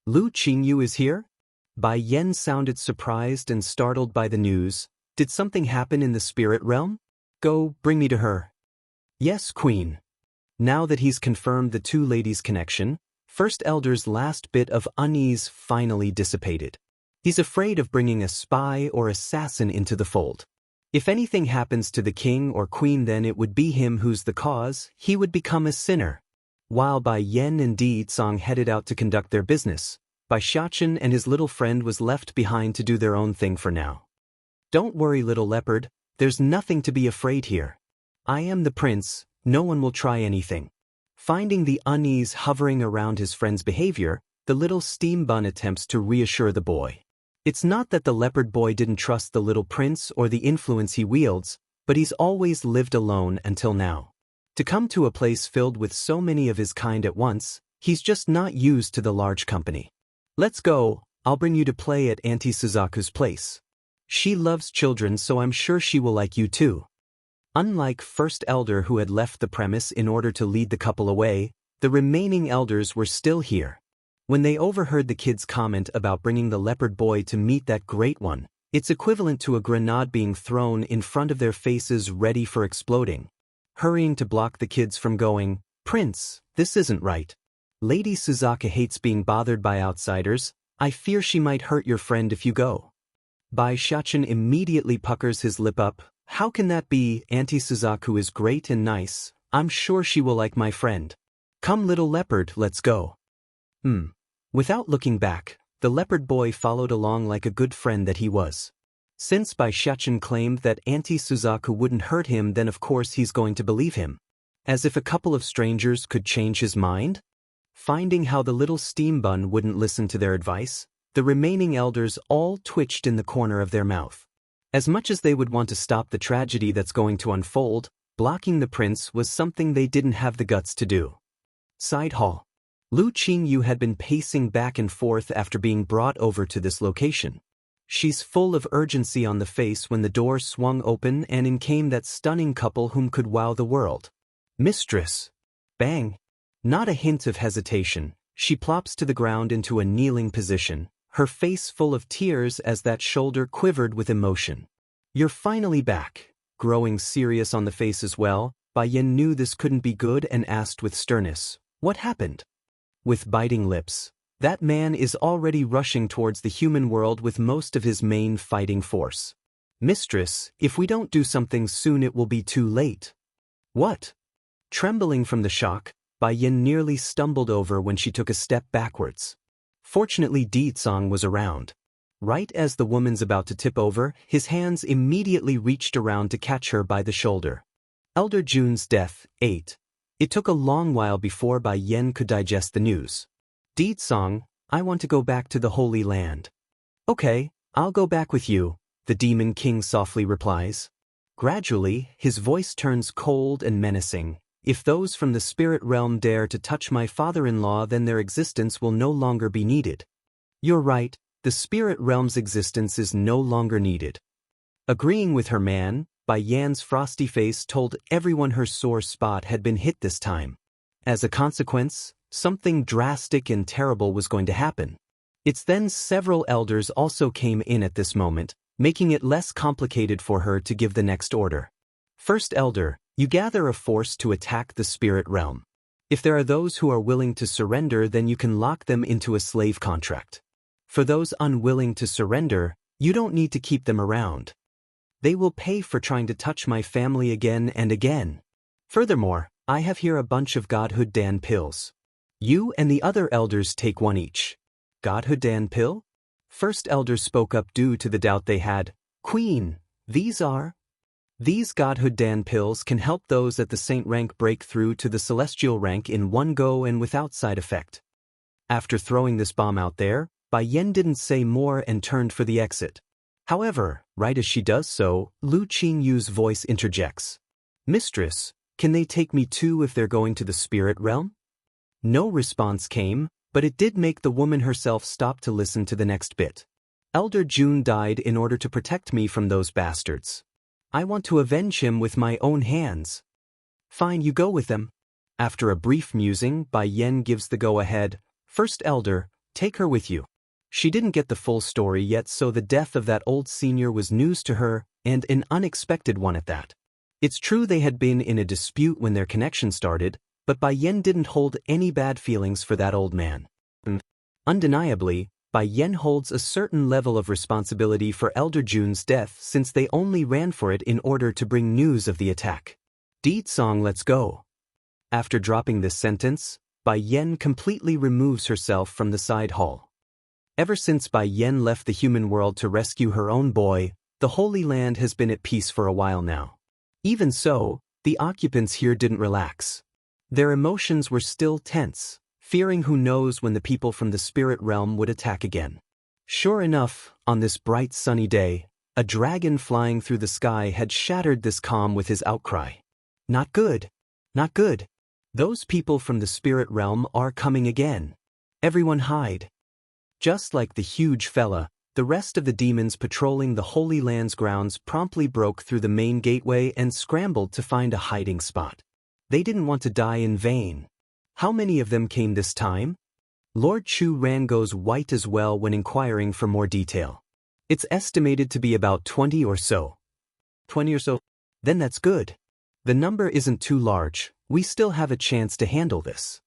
Lu Qingyu is here? Bai Yan sounded surprised and startled by the news. Did something happen in the spirit realm? Go, bring me to her. Yes, queen. Now that he's confirmed the two ladies' connection, First Elder's last bit of unease finally dissipated. He's afraid of bringing a spy or assassin into the fold. If anything happens to the king or queen, then it would be him who's the cause. He would become a sinner. While Bai Yan and Di Tsong headed out to conduct their business, Bai Xiachen and his little friend was left behind to do their own thing for now. Don't worry, little leopard, there's nothing to be afraid here. I am the prince, no one will try anything. Finding the unease hovering around his friend's behavior, the little steam bun attempts to reassure the boy. It's not that the leopard boy didn't trust the little prince or the influence he wields, but he's always lived alone until now. To come to a place filled with so many of his kind at once, he's just not used to the large company. Let's go, I'll bring you to play at Auntie Suzaku's place. She loves children, so I'm sure she will like you too. Unlike First Elder, who had left the premise in order to lead the couple away, the remaining elders were still here. When they overheard the kids' comment about bringing the leopard boy to meet that great one, it's equivalent to a grenade being thrown in front of their faces ready for exploding. Hurrying to block the kids from going, "Prince, this isn't right. Lady Suzaku hates being bothered by outsiders. I fear she might hurt your friend if you go." Bai Xiachen immediately puckers his lip up. "How can that be? Auntie Suzaku is great and nice. I'm sure she will like my friend. Come little leopard, let's go." Without looking back, the leopard boy followed along like a good friend that he was. Since Bai Xiachen claimed that Auntie Suzaku wouldn't hurt him, then of course he's going to believe him. As if a couple of strangers could change his mind? Finding how the little steam bun wouldn't listen to their advice, the remaining elders all twitched in the corner of their mouth. As much as they would want to stop the tragedy that's going to unfold, blocking the prince was something they didn't have the guts to do. Side hall. Lu Qingyu had been pacing back and forth after being brought over to this location. She's full of urgency on the face when the door swung open and in came that stunning couple whom could wow the world. "Mistress!" Bang! Not a hint of hesitation, she plops to the ground into a kneeling position, her face full of tears as that shoulder quivered with emotion. "You're finally back." Growing serious on the face as well, Bai Yin knew this couldn't be good and asked with sternness, "What happened?" With biting lips, "That man is already rushing towards the human world with most of his main fighting force. Mistress, if we don't do something soon it will be too late." "What?" Trembling from the shock, Bai Yin nearly stumbled over when she took a step backwards. Fortunately Di Tsang was around. Right as the woman's about to tip over, his hands immediately reached around to catch her by the shoulder. Elder Jun's death, 8. It took a long while before Bai Yin could digest the news. "Di Tsang, I want to go back to the Holy Land." "Okay, I'll go back with you," the Demon King softly replies. Gradually, his voice turns cold and menacing. "If those from the spirit realm dare to touch my father-in-law, then their existence will no longer be needed." "You're right, the spirit realm's existence is no longer needed." Agreeing with her man, Bai Yan's frosty face told everyone her sore spot had been hit this time. As a consequence, something drastic and terrible was going to happen. It's then several elders also came in at this moment, making it less complicated for her to give the next order. "First Elder, you gather a force to attack the spirit realm. If there are those who are willing to surrender, then you can lock them into a slave contract. For those unwilling to surrender, you don't need to keep them around. They will pay for trying to touch my family again and again. Furthermore, I have here a bunch of Godhood Dan pills. You and the other elders take one each." "Godhood Dan pill?" First Elder spoke up due to the doubt they had. "Queen, these Godhood Dan pills can help those at the saint rank break through to the celestial rank in one go and without side effect." After throwing this bomb out there, Bai Yin didn't say more and turned for the exit. However, right as she does so, Lu Qingyu's voice interjects. "Mistress, can they take me too if they're going to the spirit realm?" No response came, but it did make the woman herself stop to listen to the next bit. "Elder Jun died in order to protect me from those bastards. I want to avenge him with my own hands." "Fine, you go with them." After a brief musing, Bai Yin gives the go-ahead. "First Elder, take her with you." She didn't get the full story yet, so the death of that old senior was news to her, and an unexpected one at that. It's true they had been in a dispute when their connection started, but Bai Yin didn't hold any bad feelings for that old man. Undeniably, Bai Yin holds a certain level of responsibility for Elder Jun's death since they only ran for it in order to bring news of the attack. "Di Tsang, let's go." After dropping this sentence, Bai Yin completely removes herself from the side hall. Ever since Bai Yin left the human world to rescue her own boy, the Holy Land has been at peace for a while now. Even so, The occupants here didn't relax. Their emotions were still tense, fearing who knows when the people from the spirit realm would attack again. Sure enough, on this bright sunny day, a dragon flying through the sky had shattered this calm with his outcry. Not good. Not good. Those people from the spirit realm are coming again. Everyone hide. Just like the huge fella, the rest of the demons patrolling the Holy Land's grounds promptly broke through the main gateway and scrambled to find a hiding spot. They didn't want to die in vain. How many of them came this time? Lord Chu Ran goes white as well when inquiring for more detail. It's estimated to be about 20 or so. 20 or so? Then that's good. The number isn't too large, we still have a chance to handle this.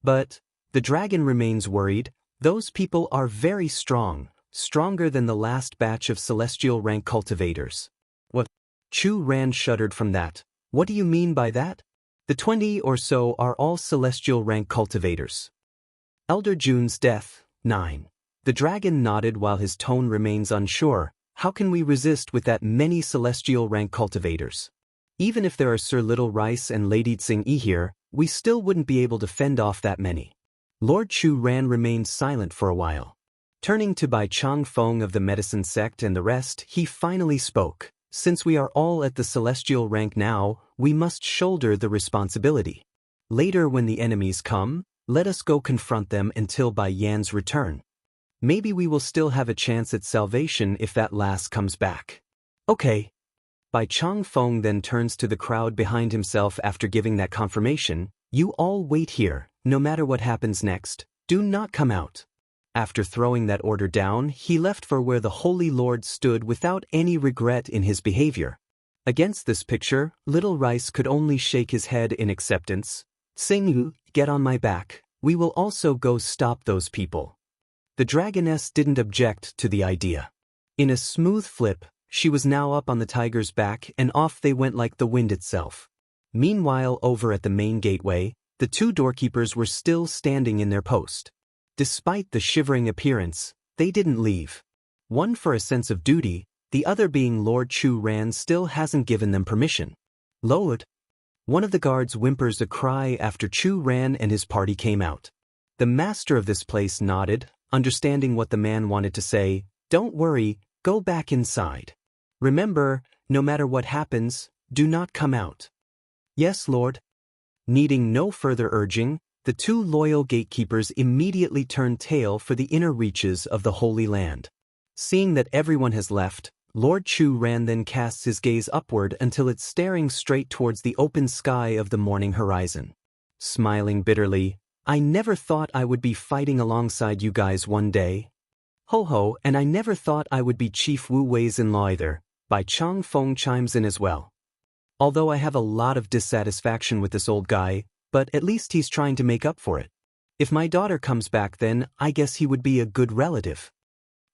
But the dragon remains worried. Those people are very strong, stronger than the last batch of celestial rank cultivators. What? Chu Ran shuddered from that. What do you mean by that? The 20 or so are all celestial rank cultivators. Elder Jun's death, 9. The dragon nodded while his tone remains unsure. How can we resist with that many celestial rank cultivators? Even if there are Sir Little Rice and Lady Tsing Yi here, we still wouldn't be able to fend off that many. Lord Chu Ran remained silent for a while. Turning to Bai Chang Feng of the medicine sect and the rest, he finally spoke. Since we are all at the celestial rank now, we must shoulder the responsibility. Later when the enemies come, let us go confront them until Bai Yan's return. Maybe we will still have a chance at salvation if that lass comes back. Okay. Bai Chang Feng then turns to the crowd behind himself after giving that confirmation. You all wait here, no matter what happens next, do not come out. After throwing that order down, he left for where the Holy Lord stood without any regret in his behavior. Against this picture, Little Rice could only shake his head in acceptance. Tsing, get on my back, we will also go stop those people. The dragoness didn't object to the idea. In a smooth flip, she was now up on the tiger's back and off they went like the wind itself. Meanwhile, over at the main gateway, the two doorkeepers were still standing in their post. Despite the shivering appearance, they didn't leave. One for a sense of duty, the other being Lord Chu Ran still hasn't given them permission. Lord. One of the guards whimpers a cry after Chu Ran and his party came out. The master of this place nodded, understanding what the man wanted to say. Don't worry, go back inside. Remember, no matter what happens, do not come out. Yes, Lord. Needing no further urging, the two loyal gatekeepers immediately turned tail for the inner reaches of the Holy Land. Seeing that everyone has left, Lord Chu Ran then casts his gaze upward until it's staring straight towards the open sky of the morning horizon. Smiling bitterly, I never thought I would be fighting alongside you guys one day. Ho ho, and I never thought I would be Chief Wu Wei's in-law either. Bai Chang Feng chimes in as well. Although I have a lot of dissatisfaction with this old guy, but at least he's trying to make up for it. If my daughter comes back then, I guess he would be a good relative.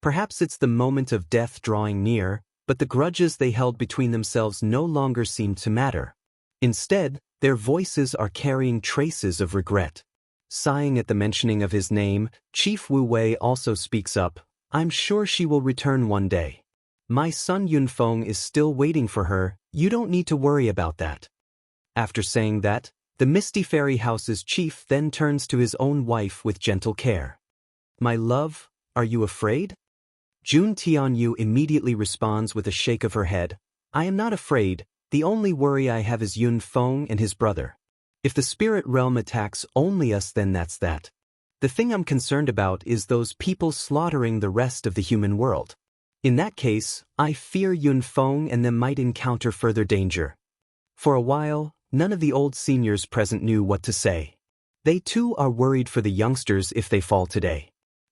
Perhaps it's the moment of death drawing near, but the grudges they held between themselves no longer seem to matter. Instead, their voices are carrying traces of regret. Sighing at the mentioning of his name, Chief Wu Wei also speaks up. I'm sure she will return one day. My son Yunfeng is still waiting for her, you don't need to worry about that. After saying that, the Misty Fairy House's chief then turns to his own wife with gentle care. My love, are you afraid? Jun Tianyu immediately responds with a shake of her head. I am not afraid, the only worry I have is Yunfeng and his brother. If the spirit realm attacks only us then that's that. The thing I'm concerned about is those people slaughtering the rest of the human world. In that case, I fear Yunfeng and them might encounter further danger. For a while, none of the old seniors present knew what to say. They too are worried for the youngsters if they fall today.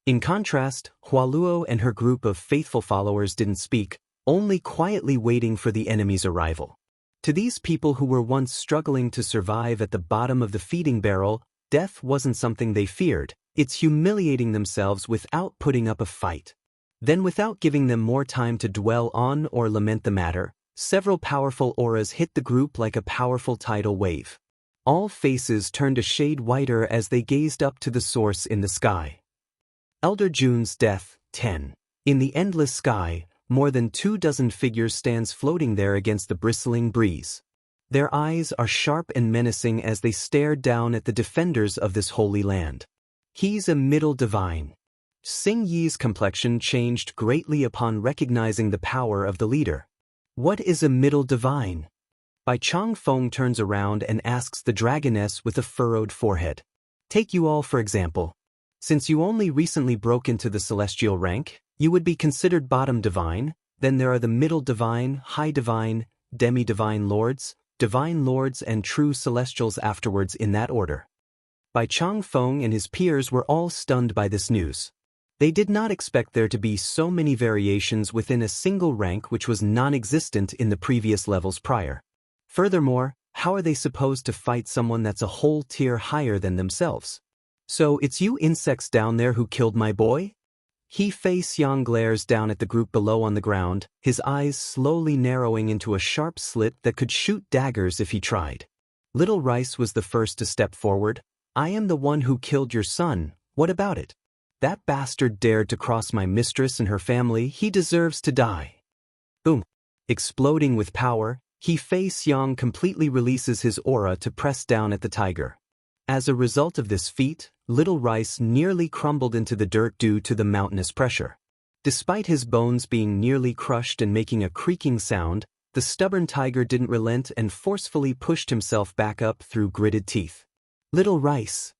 In contrast, Hualuo and her group of faithful followers didn't speak, only quietly waiting for the enemy's arrival. To these people who were once struggling to survive at the bottom of the feeding barrel, death wasn't something they feared, it's humiliating themselves without putting up a fight. Then without giving them more time to dwell on or lament the matter, several powerful auras hit the group like a powerful tidal wave. All faces turned a shade whiter as they gazed up to the source in the sky. Elder Jun's death, 10. In the endless sky, more than 24 figures stands floating there against the bristling breeze. Their eyes are sharp and menacing as they stare down at the defenders of this holy land. He's a middle divine. Xing Yi's complexion changed greatly upon recognizing the power of the leader. What is a middle divine? Bai Changfeng turns around and asks the dragoness with a furrowed forehead. Take you all for example. Since you only recently broke into the celestial rank, you would be considered bottom divine. Then there are the middle divine, high divine, demi-divine lords, divine lords and true celestials afterwards in that order. Bai Changfeng and his peers were all stunned by this news. They did not expect there to be so many variations within a single rank which was non-existent in the previous levels prior. Furthermore, how are they supposed to fight someone that's a whole tier higher than themselves? So it's you insects down there who killed my boy? He Fei Xiang glares down at the group below on the ground, his eyes slowly narrowing into a sharp slit that could shoot daggers if he tried. Little Rice was the first to step forward. I am the one who killed your son, what about it? That bastard dared to cross my mistress and her family, he deserves to die. Boom. Exploding with power, He Fei Xiang completely releases his aura to press down at the tiger. As a result of this feat, Little Rice nearly crumbled into the dirt due to the mountainous pressure. Despite his bones being nearly crushed and making a creaking sound, the stubborn tiger didn't relent and forcefully pushed himself back up through gritted teeth. Little Rice.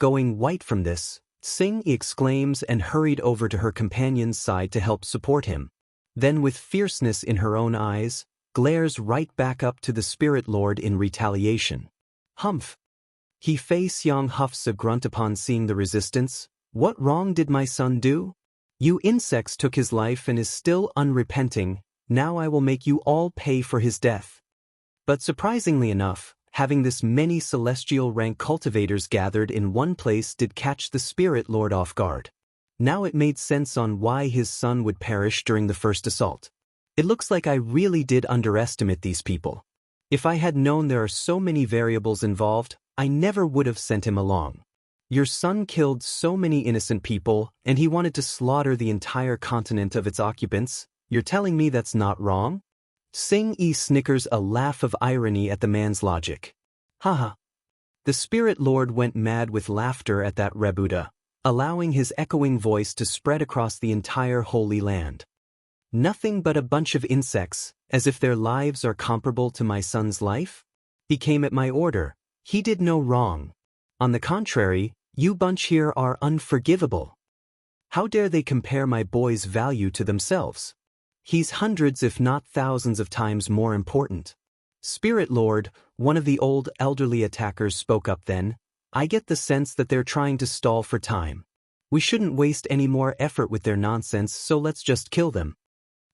Going white from this, Xing Yi exclaims and hurried over to her companion's side to help support him. Then with fierceness in her own eyes, glares right back up to the Spirit Lord in retaliation. Humph. He Fei Xiang huffs a grunt upon seeing the resistance. What wrong did my son do? You insects took his life and is still unrepenting. Now I will make you all pay for his death. But surprisingly enough, having this many celestial rank cultivators gathered in one place did catch the Spirit Lord off guard. Now it made sense on why his son would perish during the first assault. It looks like I really did underestimate these people. If I had known there are so many variables involved, I never would have sent him along. Your son killed so many innocent people, and he wanted to slaughter the entire continent of its occupants. You're telling me that's not wrong? Xing Yi snickers a laugh of irony at the man's logic. Haha. The Spirit Lord went mad with laughter at that rebuda, allowing his echoing voice to spread across the entire Holy Land. Nothing but a bunch of insects, as if their lives are comparable to my son's life? He came at my order. He did no wrong. On the contrary, you bunch here are unforgivable. How dare they compare my boy's value to themselves? He's hundreds if not thousands of times more important. Spirit Lord, one of the old elderly attackers spoke up then. I get the sense that they're trying to stall for time. We shouldn't waste any more effort with their nonsense, so let's just kill them.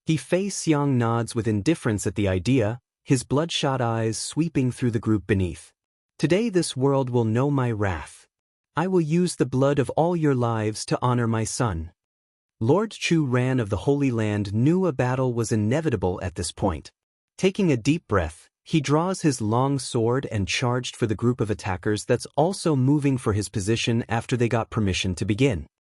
He Fei Xiang nods with indifference at the idea, his bloodshot eyes sweeping through the group beneath. Today this world will know my wrath. I will use the blood of all your lives to honor my son. Lord Chu Ran of the Holy Land knew a battle was inevitable at this point. Taking a deep breath, he draws his long sword and charged for the group of attackers that's also moving for his position after they got permission to begin.